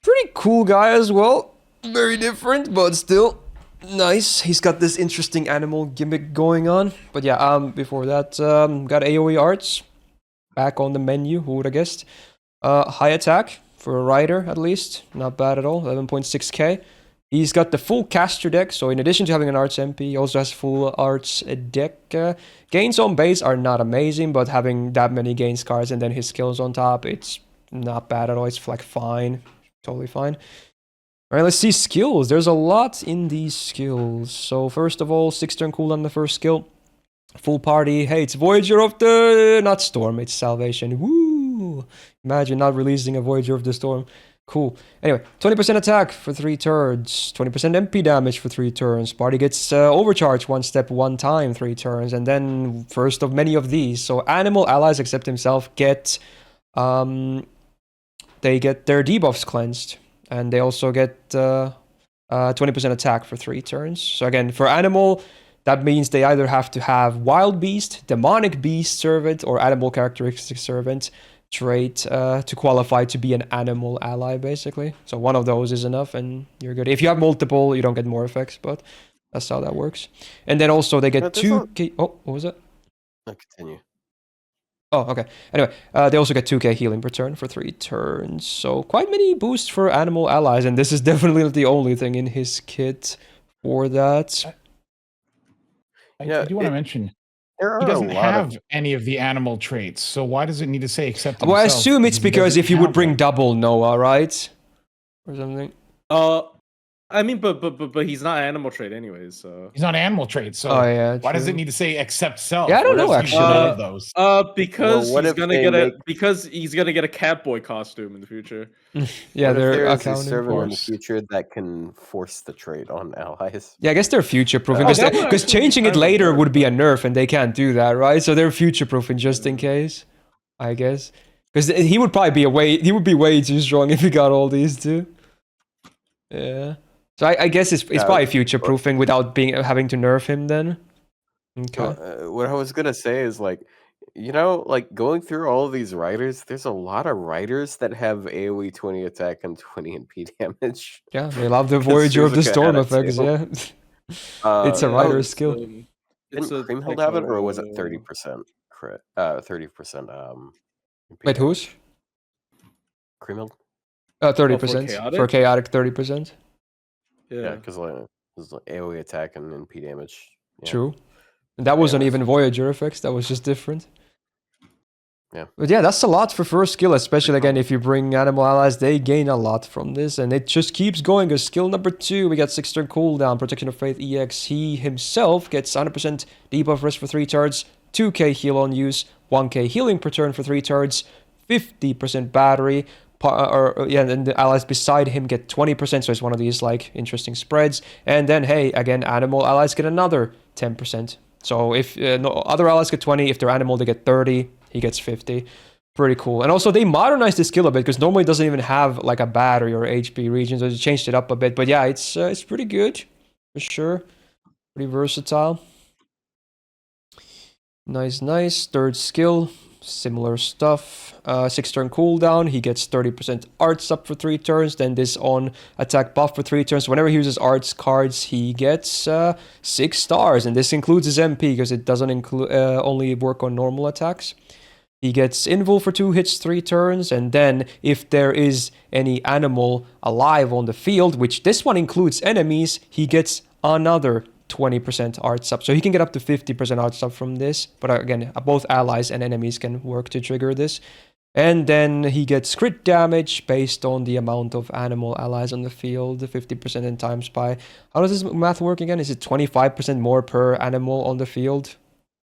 Speaker 1: Pretty cool guy as well. Very different, but still nice. He's got this interesting animal gimmick going on. But yeah, before that, got AoE arts back on the menu. Who would have guessed? High attack for a rider, at least. Not bad at all. 11.6k. He's got the full caster deck, so in addition to having an arts MP, he also has full arts deck. Gains on base are not amazing, but having that many gains cards and then his skills on top, it's not bad at all. It's like fine. Totally fine. All right, let's see skills. There's a lot in these skills. So first of all, 6-turn cooldown the first skill. Full party. Hey, it's Voyager of the... Not Storm, it's Salvation. Woo! Imagine not releasing a Voyager of the Storm. Cool. Anyway, 20% attack for 3 turns. 20% MP damage for 3 turns. Party gets overcharged 1 step 1 time, 3 turns. And then first of many of these. So animal allies except himself get... they get their debuffs cleansed. And they also get 20% attack for 3 turns. So again, for animal... That means they either have to have Wild Beast, Demonic Beast Servant, or Animal Characteristic Servant trait to qualify to be an animal ally, basically. So one of those is enough, and you're good. If you have multiple, you don't get more effects, but that's how that works. And then also they get 2k... Oh, what was that?
Speaker 4: I'll continue.
Speaker 1: Oh, okay. Anyway, they also get 2k healing per turn for 3 turns. So quite many boosts for animal allies, and this is definitely not the only thing in his kit for that.
Speaker 3: I do want to mention, he doesn't have any of the animal traits, so why does it need to say except himself?
Speaker 1: Well, I assume it's because if you would bring double Noah, right? Or something.
Speaker 2: I mean, but he's not animal trait anyways, so
Speaker 3: he's not animal trait. So why does it need to say except self?
Speaker 1: Yeah, I don't know actually.
Speaker 3: Those?
Speaker 2: Because he's gonna get a Catboy costume in the future.
Speaker 1: Yeah, they're
Speaker 4: accounting server in the future that can force the trait on allies.
Speaker 1: Yeah, I guess they're future proofing because changing it later would be a nerf, and they can't do that, right? So they're future proofing just in case, I guess. Because he would probably be way too strong if he got all these too. Yeah. So I guess it's probably future proofing without having to nerf him then. Okay.
Speaker 4: What I was gonna say is like going through all of these riders, there's a lot of riders that have AoE 20 attack and 20 MP damage.
Speaker 1: Yeah, they love the Voyager of the Storm effects. Yeah. It's a rider skill.
Speaker 4: Didn't Kriemhild have it, or was it 30% crit? 30%.
Speaker 1: Wait, who's?
Speaker 4: Kriemhild.
Speaker 1: 30% for chaotic 30%.
Speaker 4: Yeah, because AoE attack and MP damage. Yeah.
Speaker 1: True. And that wasn't even Voyager effects, that was just different.
Speaker 4: Yeah.
Speaker 1: But yeah, that's a lot for first skill, especially again if you bring animal allies, they gain a lot from this, and it just keeps going. Because skill number 2, we got 6-turn cooldown, Protection of Faith EX. He himself gets 100% debuff rest for 3 turns, 2k heal on use, 1k healing per turn for 3 turns, 50% battery. And the allies beside him get 20%, so it's one of these like interesting spreads. And then hey, again, animal allies get another 10%. So if other allies get 20, if they're animal they get 30, he gets 50. Pretty cool. And also they modernized the skill a bit because normally it doesn't even have like a battery or HP region, so they changed it up a bit. But yeah, it's pretty good for sure. Pretty versatile. Nice. 3rd skill. Similar stuff. 6-turn cooldown. He gets 30% arts up for 3 turns. Then this on attack buff for 3 turns. Whenever he uses arts cards, he gets 6 stars. And this includes his MP because it doesn't include only work on normal attacks. He gets invul for 2 hits, 3 turns. And then if there is any animal alive on the field, which this one includes enemies, he gets another 20% arts up. So he can get up to 50% arts up from this. But again, both allies and enemies can work to trigger this. And then he gets crit damage based on the amount of animal allies on the field, 50% and times by... How does this math work again? Is it 25% more per animal on the field? Is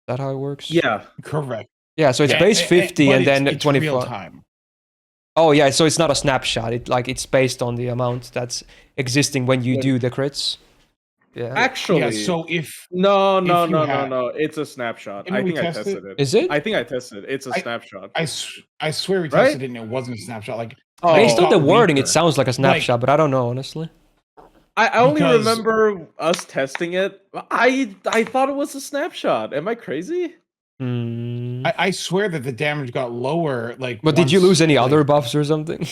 Speaker 1: that how it works?
Speaker 2: Yeah.
Speaker 3: Correct.
Speaker 1: Yeah, so it's base 50
Speaker 3: but
Speaker 1: and then
Speaker 3: it's
Speaker 1: 25.
Speaker 3: real time.
Speaker 1: Oh yeah, so it's not a snapshot. It's based on the amount that's existing when you do the crits. Yeah.
Speaker 2: Actually,
Speaker 3: Yeah, so if
Speaker 2: no,
Speaker 3: have-
Speaker 2: it's a snapshot.
Speaker 3: Didn't
Speaker 2: I
Speaker 3: we
Speaker 2: think I
Speaker 3: test
Speaker 2: tested
Speaker 3: it?
Speaker 2: it.
Speaker 1: Is it?
Speaker 2: I think I tested it. It's a snapshot.
Speaker 3: I swear we
Speaker 2: Right?
Speaker 3: tested it and it wasn't a snapshot. Like
Speaker 2: Oh,
Speaker 1: Based on
Speaker 3: got
Speaker 1: the wording,
Speaker 3: weaker.
Speaker 1: it sounds like a snapshot, but I don't know, honestly.
Speaker 2: I only
Speaker 3: Because-
Speaker 2: remember us testing it. I thought it was a snapshot. Am I crazy?
Speaker 1: Hmm.
Speaker 3: I swear that the damage got lower. Like,
Speaker 1: But did you
Speaker 3: once,
Speaker 1: lose any
Speaker 3: like-
Speaker 1: other buffs or something?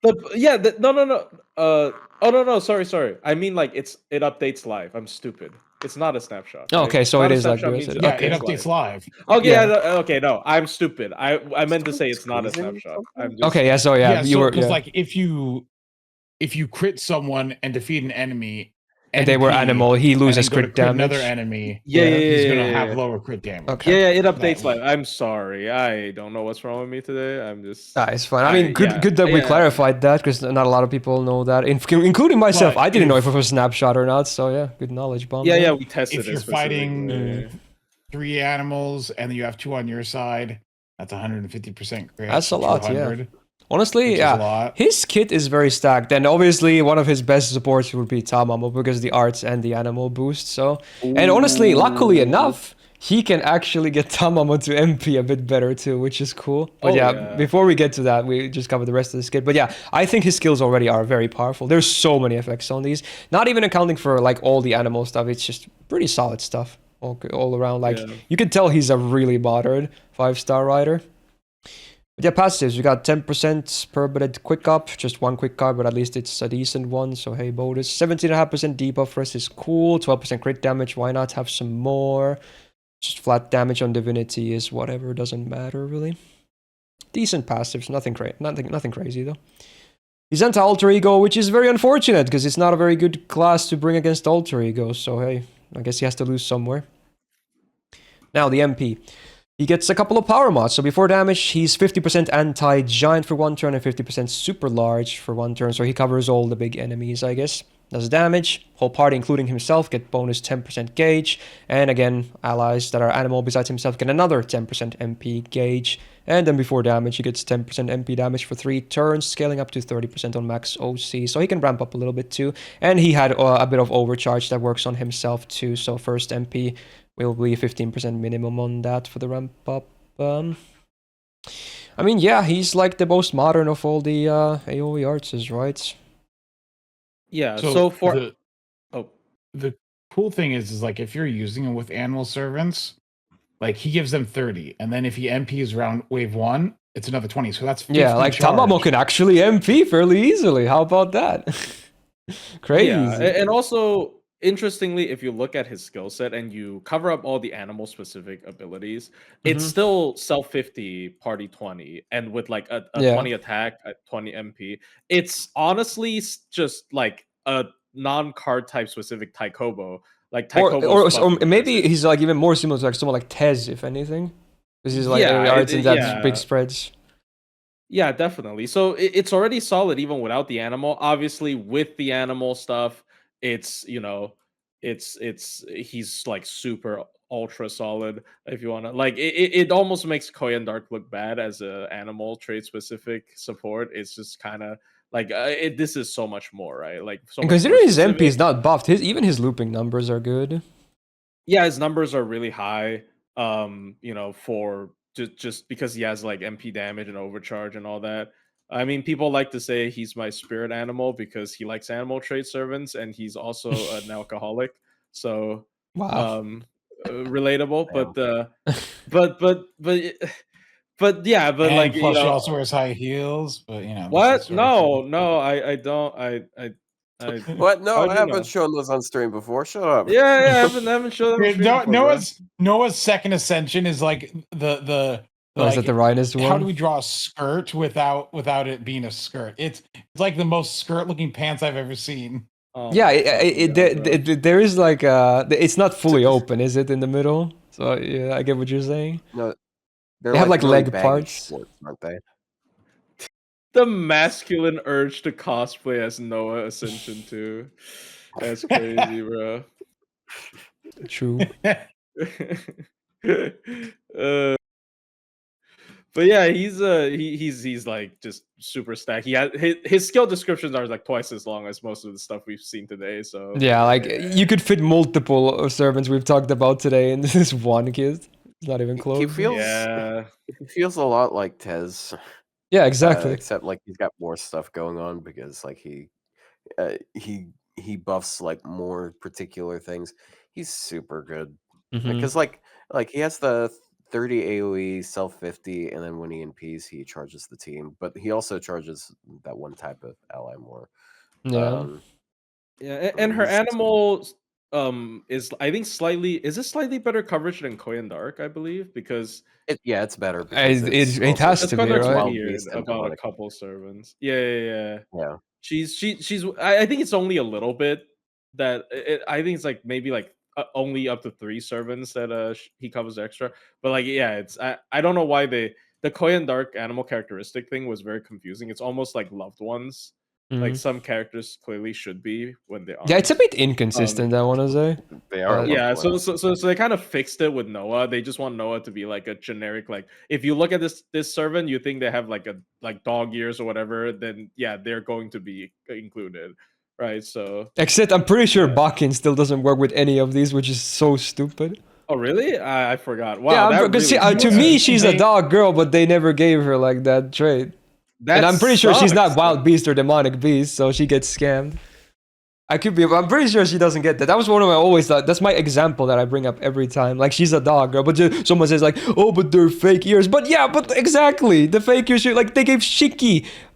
Speaker 2: But yeah, no. Oh no, sorry. I mean, like it updates live. I'm stupid. It's not a snapshot.
Speaker 1: Oh,
Speaker 2: right?
Speaker 1: okay, so
Speaker 2: Not
Speaker 1: it
Speaker 2: a
Speaker 1: is like
Speaker 2: snapshot
Speaker 1: this.
Speaker 2: means
Speaker 3: Yeah,
Speaker 1: Okay.
Speaker 3: it updates live.
Speaker 2: Okay,
Speaker 1: Yeah.
Speaker 2: okay, no, I'm stupid. I meant to say it's not a
Speaker 4: Squeezing
Speaker 2: snapshot. I'm just
Speaker 1: Okay, yeah, so yeah, you
Speaker 3: so
Speaker 1: were...
Speaker 3: because
Speaker 1: Yeah.
Speaker 3: like if you crit someone and defeat an enemy,
Speaker 1: And they were
Speaker 3: NP,
Speaker 1: animal, he
Speaker 3: and
Speaker 1: loses
Speaker 3: then go to
Speaker 1: crit damage.
Speaker 3: another enemy,
Speaker 2: Yeah.
Speaker 3: he's gonna have lower crit damage.
Speaker 1: Okay.
Speaker 2: Yeah, it updates
Speaker 3: That
Speaker 2: live. I'm sorry. I don't know what's wrong with me today. I'm just
Speaker 1: Ah, it's fine. I mean, good that we
Speaker 2: yeah.
Speaker 1: clarified that, because not a lot of people know that, including myself.
Speaker 3: But
Speaker 1: I didn't know
Speaker 3: if-
Speaker 1: if it was a snapshot or not, so yeah, good knowledge bomb.
Speaker 2: Yeah,
Speaker 1: there.
Speaker 2: we tested
Speaker 3: If
Speaker 2: it
Speaker 3: you're fighting-
Speaker 2: specifically.
Speaker 3: 3 animals and then you have 2 on your side, that's 150% crit.
Speaker 1: That's a lot, yeah.
Speaker 3: 200,
Speaker 1: Honestly,
Speaker 3: which is
Speaker 1: yeah.
Speaker 3: a lot.
Speaker 1: His kit is very stacked, and obviously one of his best supports would be Tamamo because the arts and the animal boost. So, and honestly, luckily enough, he can actually get Tamamo to MP a bit better too, which is cool. But
Speaker 2: Oh,
Speaker 1: yeah,
Speaker 2: yeah.
Speaker 1: before we get to that, we just cover the rest of this kit. But yeah, I think his skills already are very powerful. There's so many effects on these, not even accounting for like all the animal stuff. It's just pretty solid stuff all around. Like
Speaker 2: Yeah.
Speaker 1: you can tell he's a really modern 5-star rider. But yeah, passives, we got 10% permanent quick up, just one quick card, but at least it's a decent one, so hey, bonus. 17.5% debuff rest is cool, 12% crit damage, why not have some more? Just flat damage on divinity is whatever, doesn't matter really. Decent passives, nothing crazy though. He's anti-alter ego, which is very unfortunate, because it's not a very good class to bring against alter ego, so hey, I guess he has to lose somewhere. Now, the MP. He gets a couple of power mods. So before damage, he's 50% anti-giant for 1 turn and 50% super large for 1 turn. So he covers all the big enemies, I guess. Does damage. Whole party, including himself, get bonus 10% gauge. And again, allies that are animal besides himself get another 10% MP gauge. And then before damage, he gets 10% MP damage for 3 turns, scaling up to 30% on max OC. So he can ramp up a little bit too. And he had a bit of overcharge that works on himself too. So first MP will be 15% minimum on that for the ramp up. I mean, yeah, he's like the most modern of all the AoE arts, right?
Speaker 2: Yeah. So for
Speaker 3: the cool thing is like if you're using him with animal servants, like he gives them 30, and then if he MPs around wave 1, it's another 20. So that's 50
Speaker 1: yeah, like
Speaker 3: charge.
Speaker 1: Tamamo can actually MP fairly easily. How about that? Crazy.
Speaker 2: Yeah, and also interestingly, if you look at his skill set and you cover up all the animal specific abilities, it's still self 50, party 20, and with like a 20 attack, a 20 MP. It's honestly just like a non-card type specific Taikoubou. Like Taikoubou's
Speaker 1: or
Speaker 2: buff
Speaker 1: maybe
Speaker 2: versus-
Speaker 1: he's like even more similar to like someone like Tez, if anything. Because he's like arts and that's big spreads.
Speaker 2: Yeah, definitely. So it's already solid even without the animal. Obviously, with the animal stuff, it's he's like super ultra solid. If you want to like, it almost makes Koyan Dark look bad as a animal trait specific support. It's just kind of like this is so much more, right? Like, so
Speaker 1: And
Speaker 2: much
Speaker 1: considering
Speaker 2: more
Speaker 1: his MP is
Speaker 2: specific.
Speaker 1: not buffed, even his looping numbers are good.
Speaker 2: Yeah, his numbers are really high. For just because he has like MP damage and overcharge and all that. I mean, people like to say he's my spirit animal because he likes animal trade servants and he's also an alcoholic. So
Speaker 1: Wow.
Speaker 2: relatable, but yeah, but
Speaker 3: And
Speaker 2: like
Speaker 3: plus he also wears high heels, but you know
Speaker 2: what? No, I don't. I
Speaker 4: What? No,
Speaker 2: how'd
Speaker 4: I
Speaker 2: you
Speaker 4: haven't
Speaker 2: know?
Speaker 4: shown those on stream before. Shut up.
Speaker 2: Yeah, I haven't shown them.
Speaker 3: Noah's second ascension is like the
Speaker 1: Oh, is that the Reines one?
Speaker 3: how do we draw a skirt without it being a skirt? It's like the most skirt looking pants I've ever seen.
Speaker 2: Oh
Speaker 1: Yeah,
Speaker 2: my fucking God, bro.
Speaker 1: there is like it's not fully open, is it, in the middle? So yeah, I get what you're saying.
Speaker 4: No,
Speaker 1: They have like
Speaker 4: really
Speaker 1: leg
Speaker 4: baggy
Speaker 1: parts.
Speaker 4: shorts, aren't they?
Speaker 2: The masculine urge to cosplay as Noah Ascension 2. That's crazy, bro.
Speaker 1: True.
Speaker 2: But yeah, he's like just super stacked. He had his skill descriptions are like twice as long as most of the stuff we've seen today. So
Speaker 1: Yeah, like you could fit multiple servants we've talked about today in this one kid. It's not even close.
Speaker 4: He feels
Speaker 2: yeah.
Speaker 4: he feels a lot like Tez,
Speaker 1: Yeah, exactly.
Speaker 4: except like he's got more stuff going on because like he buffs like more particular things. He's super good because like he has the 30 AoE, self 50, and then when he NPs, he charges the team. But he also charges that one type of ally more.
Speaker 1: Yeah.
Speaker 2: Yeah, and her animal is I think slightly better coverage than Koyan Dark, I believe, because
Speaker 4: it's better. Because
Speaker 1: It has to be, right?
Speaker 2: Weird about a couple servants. Yeah.
Speaker 4: Yeah.
Speaker 2: She's. I think it's only a little bit that I think it's like maybe like only up to 3 servants that he covers extra. But like yeah, it's I don't know why the Koyan Dark animal characteristic thing was very confusing. It's almost like loved ones. Like some characters clearly should be when they are.
Speaker 1: Yeah, it's a bit inconsistent. I want to say
Speaker 4: they are.
Speaker 2: Yeah, so they kind of fixed it with Noah. They just want Noah to be like a generic. Like if you look at this servant, you think they have like dog ears or whatever. Then yeah, they're going to be included, right? So
Speaker 1: except I'm pretty sure Bakin still doesn't work with any of these, which is so stupid.
Speaker 2: Oh really? I forgot. Wow.
Speaker 1: Yeah, because to me she's a dog girl, but they never gave her like that trait. And I'm pretty sure she's not wild beast or demonic beast, so she gets scammed. I could be, but I'm pretty sure she doesn't get that. That was one of my always thought. That's my example that I bring up every time. Like she's a dog girl, but someone says like, oh, but they're fake ears. But yeah, but exactly the fake ears. Like they gave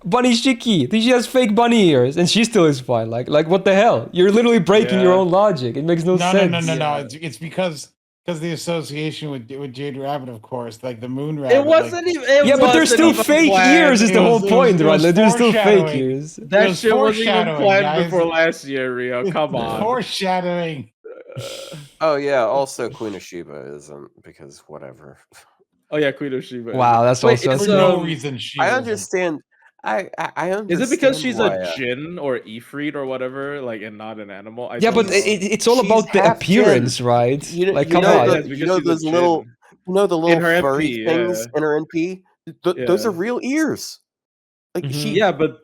Speaker 1: Bunny Shiki. She has fake bunny ears, and she still is fine. Like what the hell? You're literally breaking your own logic. It makes no sense.
Speaker 3: No. It's because the association with Jade Rabbit, of course, like the Moon Rabbit.
Speaker 2: It wasn't even.
Speaker 1: Yeah, but they're still fake ears. Is the whole point, right? They're still fake ears.
Speaker 2: That shit wasn't even planned before last year, Rio. Come on.
Speaker 3: Foreshadowing.
Speaker 4: Oh yeah. Also, Queen of Sheba isn't because whatever.
Speaker 2: Oh yeah, Queen of Sheba.
Speaker 1: Wow, that's also
Speaker 3: for no reason.
Speaker 4: I understand. I understand.
Speaker 2: Is it because she's a djinn or Ifrit or whatever, like, and not an animal?
Speaker 1: Yeah, but it's all about the appearance, right?
Speaker 4: Like, come on. You know those little, the little furry things in her NP. Those are real ears. Like
Speaker 2: yeah, but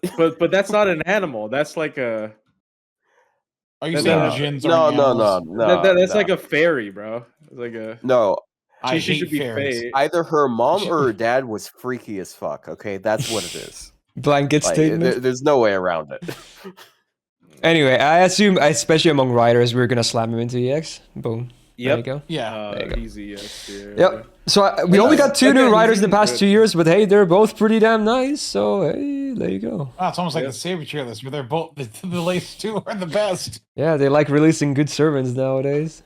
Speaker 2: that's not an animal. That's like a.
Speaker 3: Are you saying djinns
Speaker 4: are
Speaker 3: No.
Speaker 2: That's like a fairy, bro. It's like a
Speaker 4: no.
Speaker 2: She should be fairy.
Speaker 4: Either her mom or her dad was freaky as fuck. Okay, that's what it is.
Speaker 1: Blanket statement.
Speaker 4: There's no way around it.
Speaker 1: Anyway, I assume, especially among writers, we're gonna slam him into EX. Boom.
Speaker 2: Yep.
Speaker 1: There you go.
Speaker 3: Yeah.
Speaker 1: There you go.
Speaker 2: Easy. Yes.
Speaker 1: Yep. So we only got 2 new writers in the past 2 years, but hey, they're both pretty damn nice. So hey, there you go.
Speaker 3: Oh, it's almost like the Saber tier list, where they're both the latest 2 are the best.
Speaker 1: Yeah, they like releasing good servants nowadays.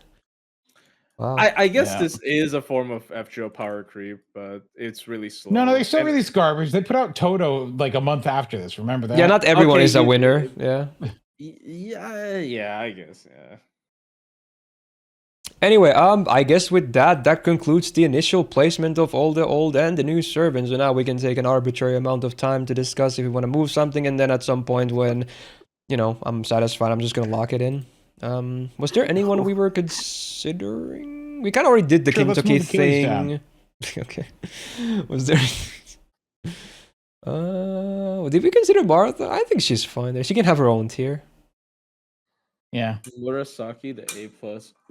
Speaker 1: Wow.
Speaker 2: I guess this is a form of FGO power creep, but it's really slow.
Speaker 3: No, they still release garbage. They put out Toto like a month after this. Remember that?
Speaker 1: Yeah, not everyone is a winner. Yeah.
Speaker 2: Yeah, I guess. Yeah.
Speaker 1: Anyway, I guess with that concludes the initial placement of all the old and the new servants. So now we can take an arbitrary amount of time to discuss if we want to move something, and then at some point when, I'm satisfied, I'm just gonna lock it in. Was there anyone we were considering? We kind of already did the Kintoki thing. Okay. Was there? Did we consider Martha? I think she's fine there. She can have her own tier.
Speaker 3: Yeah.
Speaker 2: Murasaki, the A+.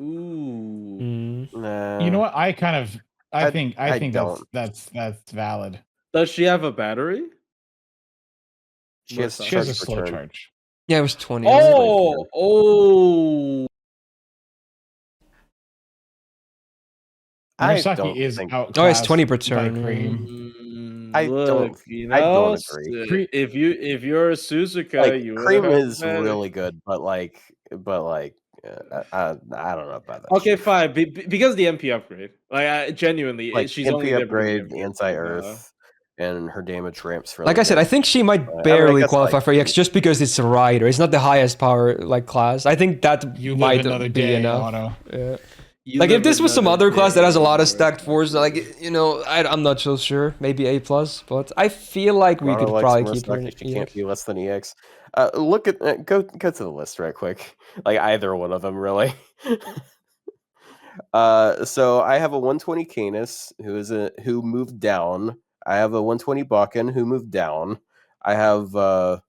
Speaker 2: Ooh.
Speaker 4: Nah.
Speaker 3: You know what? I think that's valid.
Speaker 2: Does she have a battery?
Speaker 4: She has
Speaker 3: a slow charge.
Speaker 1: Yeah, it was 20.
Speaker 2: Oh.
Speaker 3: Murasaki is out.
Speaker 1: Oh, it's 20 per turn.
Speaker 4: I don't agree.
Speaker 2: If you're a Suzuka, you
Speaker 4: Cream is really good, but I don't know about that.
Speaker 2: Okay, fine. Because the MP upgrade, genuinely, she's
Speaker 4: MP
Speaker 2: only
Speaker 4: upgrade, anti-earth, and her damage ramps.
Speaker 1: Like I said, I think she might barely qualify for EX just because it's a rider. It's not the highest power class. I think that
Speaker 3: you
Speaker 1: might
Speaker 3: another
Speaker 1: be
Speaker 3: day,
Speaker 1: enough.
Speaker 3: Auto.
Speaker 1: Yeah.
Speaker 2: You
Speaker 1: Like if
Speaker 2: live
Speaker 1: this was
Speaker 2: another
Speaker 1: some other class that has a
Speaker 2: day,
Speaker 1: lot of
Speaker 2: Murasaki.
Speaker 1: stacked force, like I'm not so sure. Maybe A+, but I feel like we
Speaker 4: Rana
Speaker 1: could
Speaker 4: likes
Speaker 1: probably keep her in
Speaker 4: Murasaki. She can't
Speaker 1: EX.
Speaker 4: be less than EX. Look at go to the list right quick. Like either one of them, really. So I have a 120 Canis who moved down. I have a 120 Bakin who moved down. I have a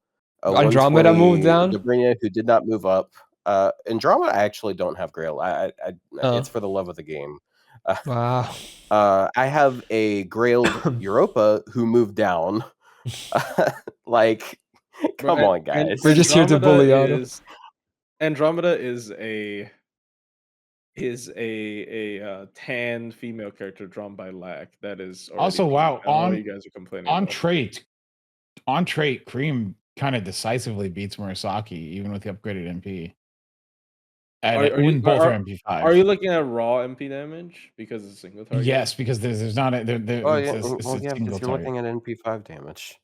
Speaker 1: Andromeda
Speaker 4: 120
Speaker 1: moved down.
Speaker 4: Dobrynya who did not move up. Andromeda I actually don't have Grail.
Speaker 1: Oh.
Speaker 4: It's for the love of the game.
Speaker 1: Wow.
Speaker 4: I have a Grailed Europa who moved down. Like, come on, guys.
Speaker 1: We're just here to bully Otto.
Speaker 2: Andromeda is a tan female character drawn by Lack. That is
Speaker 3: Also,
Speaker 2: already
Speaker 3: wow,
Speaker 2: peak. I don't know what you guys are complaining
Speaker 3: on
Speaker 2: about.
Speaker 3: trait, Cream kind of decisively beats Murasaki, even with the upgraded MP. Both are MP5.
Speaker 2: Are you looking at raw MP damage because it's single target?
Speaker 3: Yes, because there's not a
Speaker 4: Oh
Speaker 3: it's
Speaker 4: yeah,
Speaker 3: a
Speaker 4: well yeah,
Speaker 3: single
Speaker 4: because you're
Speaker 3: target.
Speaker 4: looking at NP5 damage.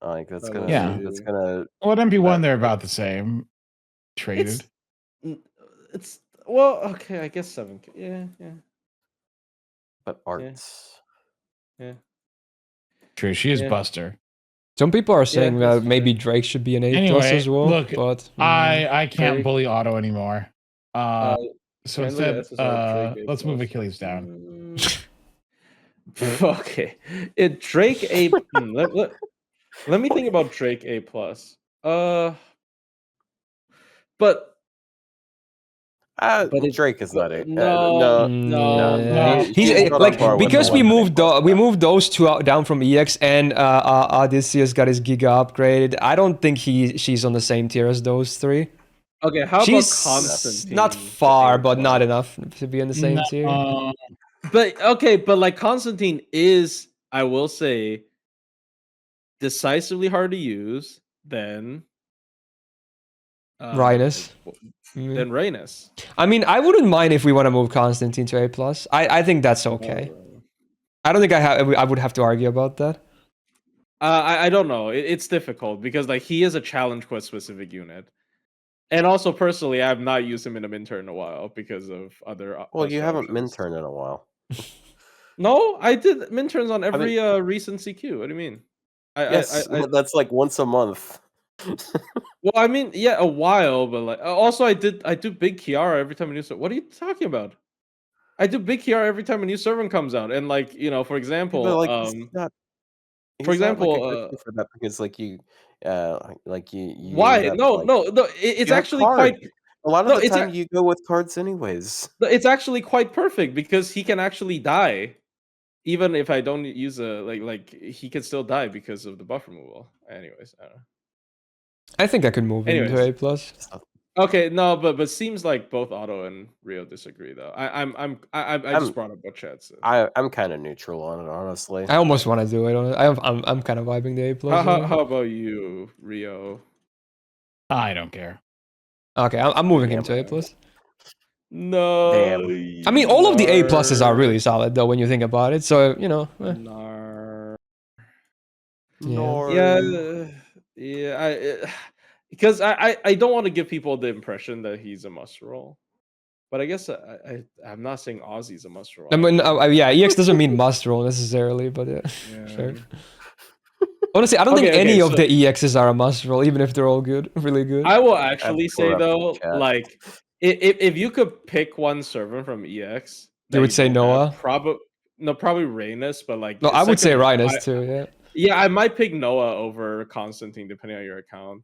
Speaker 4: Like that's
Speaker 2: That
Speaker 4: gonna,
Speaker 3: Yeah.
Speaker 4: that's gonna.
Speaker 3: Well, at MP1 they're about the same. Traded.
Speaker 2: It's well, okay, I guess 7. Yeah.
Speaker 4: But arts.
Speaker 2: Yeah.
Speaker 3: True, she is
Speaker 2: Yeah.
Speaker 3: Buster.
Speaker 1: Some people are saying
Speaker 2: that's
Speaker 1: that maybe
Speaker 2: true.
Speaker 1: Drake should be an A+
Speaker 3: Anyway,
Speaker 1: as well.
Speaker 3: look,
Speaker 1: but
Speaker 3: I can't
Speaker 2: Drake.
Speaker 3: bully Otto anymore. So
Speaker 2: Can I look at
Speaker 3: instead,
Speaker 2: SSR Drake A+?
Speaker 3: let's move Achilles down.
Speaker 2: Okay, Drake A. let me think about Drake A+. But
Speaker 4: Drake is not a
Speaker 2: no.
Speaker 1: He's
Speaker 4: not on
Speaker 1: like
Speaker 4: par with
Speaker 1: because
Speaker 4: the
Speaker 1: we
Speaker 4: one that
Speaker 1: moved moved those two down from EX, and Odysseus got his Giga upgraded. I don't think she's on the same tier as those three.
Speaker 2: Okay, how
Speaker 1: She's
Speaker 2: about Constantine?
Speaker 1: not far, but not enough to be in the same tier.
Speaker 2: But okay, but like Constantine is, I will say, decisively hard to use than
Speaker 1: Reines.
Speaker 2: Than Reines.
Speaker 1: I mean, I wouldn't mind if we want to move Constantine to A+. I think that's okay. I don't think I would have to argue about that.
Speaker 2: I don't know. It's difficult because like he is a challenge quest specific unit. And also, personally, I have not used him in a Minturn in a while because of other.
Speaker 4: Well, you haven't Minturn in a while.
Speaker 2: No, I did Minturns on every recent CQ. What do you mean?
Speaker 4: Yes, that's like once a month.
Speaker 2: Well, I mean, yeah, a while, but like also I do Big Kiara every time a new. What are you talking about? I do Big Kiara every time a new servant comes out, and like for example,
Speaker 4: But, like, for that because like you.
Speaker 2: Why? No. It's actually quite.
Speaker 4: A lot of the time you go with cards anyways.
Speaker 2: It's actually quite perfect because he can actually die, even if I don't use like he can still die because of the buff removal. Anyways, I don't know.
Speaker 1: I think I could move him to A+.
Speaker 2: Okay, no, but seems like both Otto and Rio disagree though. I just brought up what chat said.
Speaker 4: I'm kind of neutral on it, honestly.
Speaker 1: I almost want to do it. I'm kind of vibing the A+.
Speaker 2: How about you, Rio?
Speaker 3: I don't care.
Speaker 1: Okay, I'm moving him to A+.
Speaker 2: No.
Speaker 1: Damn. I mean, all of the A+s are really solid though when you think about it. So
Speaker 2: Yeah. Because I don't want to give people the impression that he's a must roll, but I guess I'm not saying Ozzy's a must roll.
Speaker 1: I mean, EX doesn't mean must roll necessarily, but yeah. Sure. Honestly, I don't think any of the EXs are a must roll, even if they're all good, really good.
Speaker 2: I will actually say though, like if you could pick one servant from EX,
Speaker 1: you would say Noah.
Speaker 2: Probably Reines, but like
Speaker 1: no, I would say Reines too. Yeah.
Speaker 2: Yeah, I might pick Noah over Constantine depending on your account.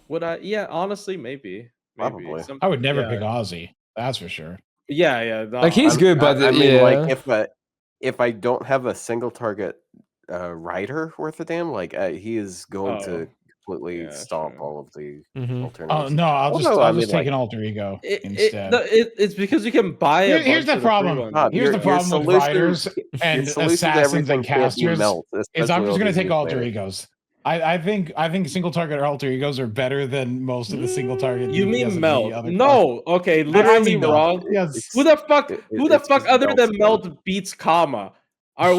Speaker 2: Would I? Yeah, honestly, maybe.
Speaker 4: Probably.
Speaker 3: I would never pick Ozzy. That's for sure.
Speaker 2: Yeah. No,
Speaker 1: like he's good, but
Speaker 4: I mean, like if I don't have a single target rider worth a damn, like he is going to completely stomp all of the alternatives.
Speaker 3: Oh no, I'll just take an alter ego instead.
Speaker 2: It's because you can buy it.
Speaker 3: Here's the problem. Here's the problem with riders and assassins and casters is I'm just going to take alter egos. I think single target alter egos are better than most of the single target.
Speaker 2: You mean Meld? No, okay, literally wrong.
Speaker 3: Yes.
Speaker 2: Who the fuck other than Meld beats Kama? Are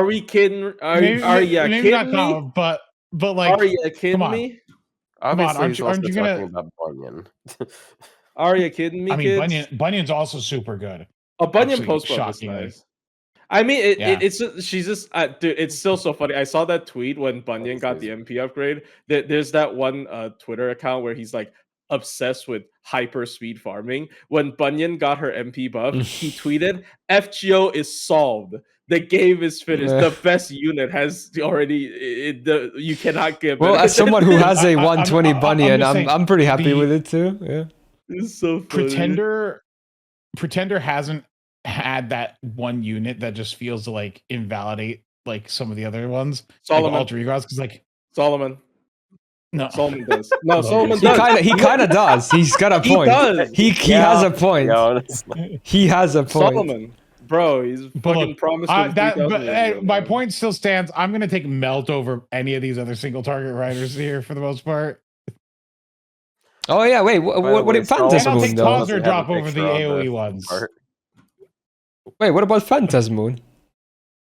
Speaker 2: we kidding? Are you kidding me?
Speaker 3: But like,
Speaker 2: are you kidding me?
Speaker 4: Obviously,
Speaker 3: aren't you gonna?
Speaker 4: About Bunyan.
Speaker 2: Are you kidding me,
Speaker 3: I mean,
Speaker 2: kids?
Speaker 3: Bunyan's also super good.
Speaker 2: A Bunyan
Speaker 3: Actually,
Speaker 2: post is
Speaker 3: shockingly.
Speaker 2: nice. I mean,
Speaker 3: Yeah.
Speaker 2: it's just, she's just, dude. It's still so funny. I saw that tweet when Bunyan got the MP upgrade. There's that one Twitter account where he's like obsessed with hyper speed farming. When Bunyan got her MP buff, he tweeted, "FGO is solved. The game is finished. The best unit has already. You cannot give
Speaker 1: Well,
Speaker 2: it."
Speaker 1: as someone who has a 120
Speaker 3: I'm
Speaker 1: Bunyan,
Speaker 3: just saying,
Speaker 1: I'm pretty happy with it too. Yeah.
Speaker 2: It's so funny.
Speaker 3: Pretender hasn't had that one unit that just feels to like invalidate like some of the other ones.
Speaker 2: Solomon.
Speaker 3: Like alter egos, because like
Speaker 2: Solomon.
Speaker 3: No,
Speaker 2: Solomon does. No, Solomon
Speaker 1: He
Speaker 2: does.
Speaker 1: kind of does. He's got a
Speaker 2: He
Speaker 1: point.
Speaker 2: does.
Speaker 1: He has a point.
Speaker 4: Yeah, honestly.
Speaker 1: He has a point.
Speaker 2: Solomon, bro, he's fucking promised.
Speaker 3: My point still stands. I'm gonna take Melt over any of these other single target riders here for the most part.
Speaker 1: Oh yeah, wait. What did
Speaker 3: And I'll
Speaker 1: Phantasmoon
Speaker 3: take
Speaker 1: though?
Speaker 3: Tawser drop over the AOE ones.
Speaker 1: Wait, what about Phantasmoon?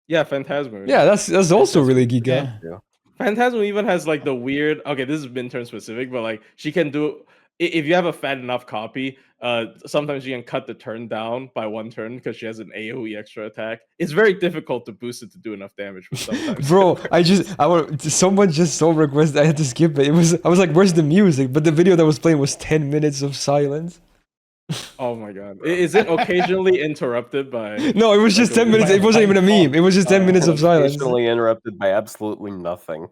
Speaker 2: Yeah, Phantasmoon.
Speaker 1: Yeah, that's also really giga.
Speaker 3: Yeah.
Speaker 2: Phantasmoon even has like the weird. Okay, this is midterm specific, but like she can do. If you have a fat enough copy, sometimes you can cut the turn down by 1 turn because she has an AOE extra attack. It's very difficult to boost it to do enough damage. But sometimes,
Speaker 1: Bro, someone just so requested I had to skip it. I was like, where's the music? But the video that was playing was 10 minutes of silence.
Speaker 2: Oh my god, is it occasionally interrupted by?
Speaker 1: No, it was just 10 minutes. It wasn't even a meme. It was just 10 minutes of silence.
Speaker 4: Occasionally interrupted by absolutely nothing.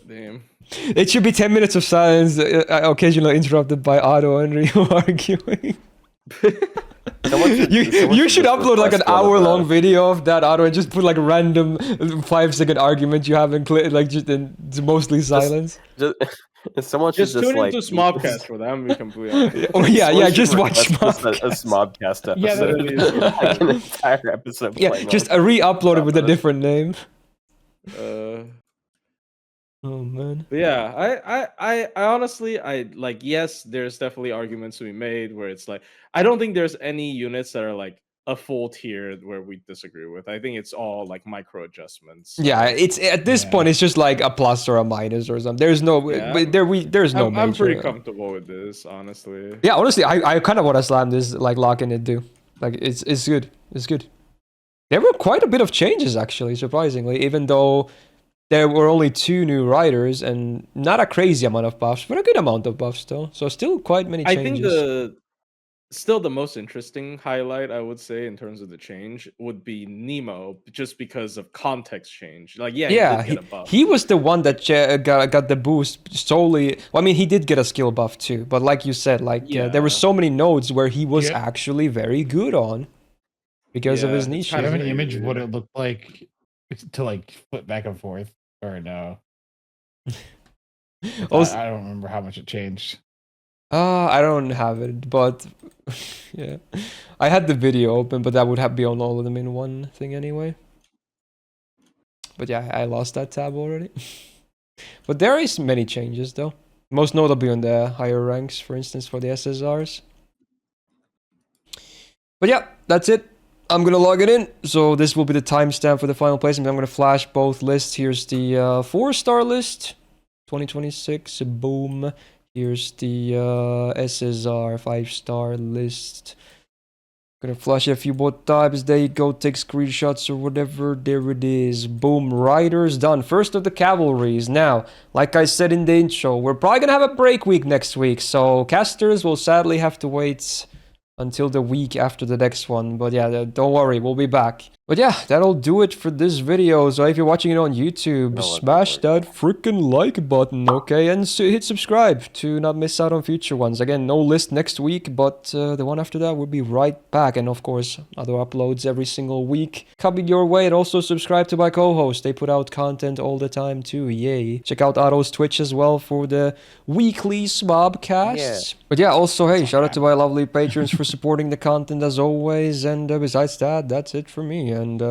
Speaker 2: Damn.
Speaker 1: It should be 10 minutes of silence, occasionally interrupted by Otto and Rio arguing. You should upload like an hour-long video of that, Otto, and just put like a random 5-second argument you have like just in mostly silence.
Speaker 4: Someone
Speaker 2: just
Speaker 4: should
Speaker 2: tune
Speaker 4: like,
Speaker 2: into Smobcast for them. We completely.
Speaker 1: Oh yeah, just watch
Speaker 4: Smobcast. A Smobcast episode.
Speaker 2: Yeah,
Speaker 4: like an entire episode.
Speaker 1: Yeah, just re-upload it with a different name. Oh man.
Speaker 2: But yeah, I honestly, I like, yes, there's definitely arguments to be made where it's like, I don't think there's any units that are like a full tier where we disagree with. I think it's all like micro adjustments.
Speaker 1: Yeah, it's at this point it's just like a plus or a minus or something. There's no there's no
Speaker 2: I'm
Speaker 1: major.
Speaker 2: pretty comfortable with this, honestly.
Speaker 1: Yeah, honestly, I kind of want to slam this like locking it too. Like it's good. It's good. There were quite a bit of changes actually, surprisingly, even though there were only 2 new riders and not a crazy amount of buffs, but a good amount of buffs still. So still quite many changes.
Speaker 2: I think still the most interesting highlight, I would say, in terms of the change would be Nemo, just because of context change. Like, he did get a buff.
Speaker 1: He was the one that got the boost solely. Well, I mean, he did get a skill buff too, but like you said, there were so many nodes where he was actually very good on because of his niche.
Speaker 3: Do you have an image of what it looked like to like flip back and forth, or no? I don't remember how much it changed.
Speaker 1: I don't have it, but yeah, I had the video open, but that would be on all of them in one thing anyway. But yeah, I lost that tab already. But there is many changes though, most notably on the higher ranks, for instance, for the SSRs. But yeah, that's it. I'm gonna log it in, so this will be the timestamp for the final placement. I'm gonna flash both lists. Here's the 4-star list, 2026. Boom. Here's the SSR 5-star list. Gonna flash it a few more times. There you go. Take screenshots or whatever. There it is. Boom. Riders done. First of the cavalries. Now, like I said in the intro, we're probably gonna have a break week next week, so casters will sadly have to wait until the week after the next one. But yeah, don't worry, we'll be back. But yeah, that'll do it for this video. So if you're watching it on YouTube, smash that freaking like button, okay? And hit subscribe to not miss out on future ones. Again, no list next week, but the one after that will be right back. And of course, other uploads every single week coming your way. And also subscribe to my co-host. They put out content all the time too, yay. Check out Otto's Twitch as well for the weekly Smobcasts. Yeah. But yeah, also, hey, shout out to my lovely patrons for supporting the content as always. And besides that, that's it for me. And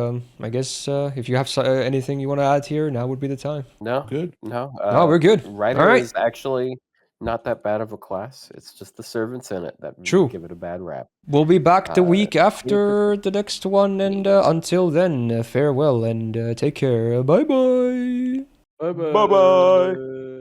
Speaker 1: I guess if you have anything you want to add here, now would be the time.
Speaker 4: No,
Speaker 3: good.
Speaker 4: No,
Speaker 1: no, we're good.
Speaker 4: Rider is actually not that bad of a class. It's just the servants in it that give it a bad rap.
Speaker 1: We'll be back the week after the next one, and until then, farewell and take care. Bye bye.
Speaker 2: Bye bye.
Speaker 4: Bye bye.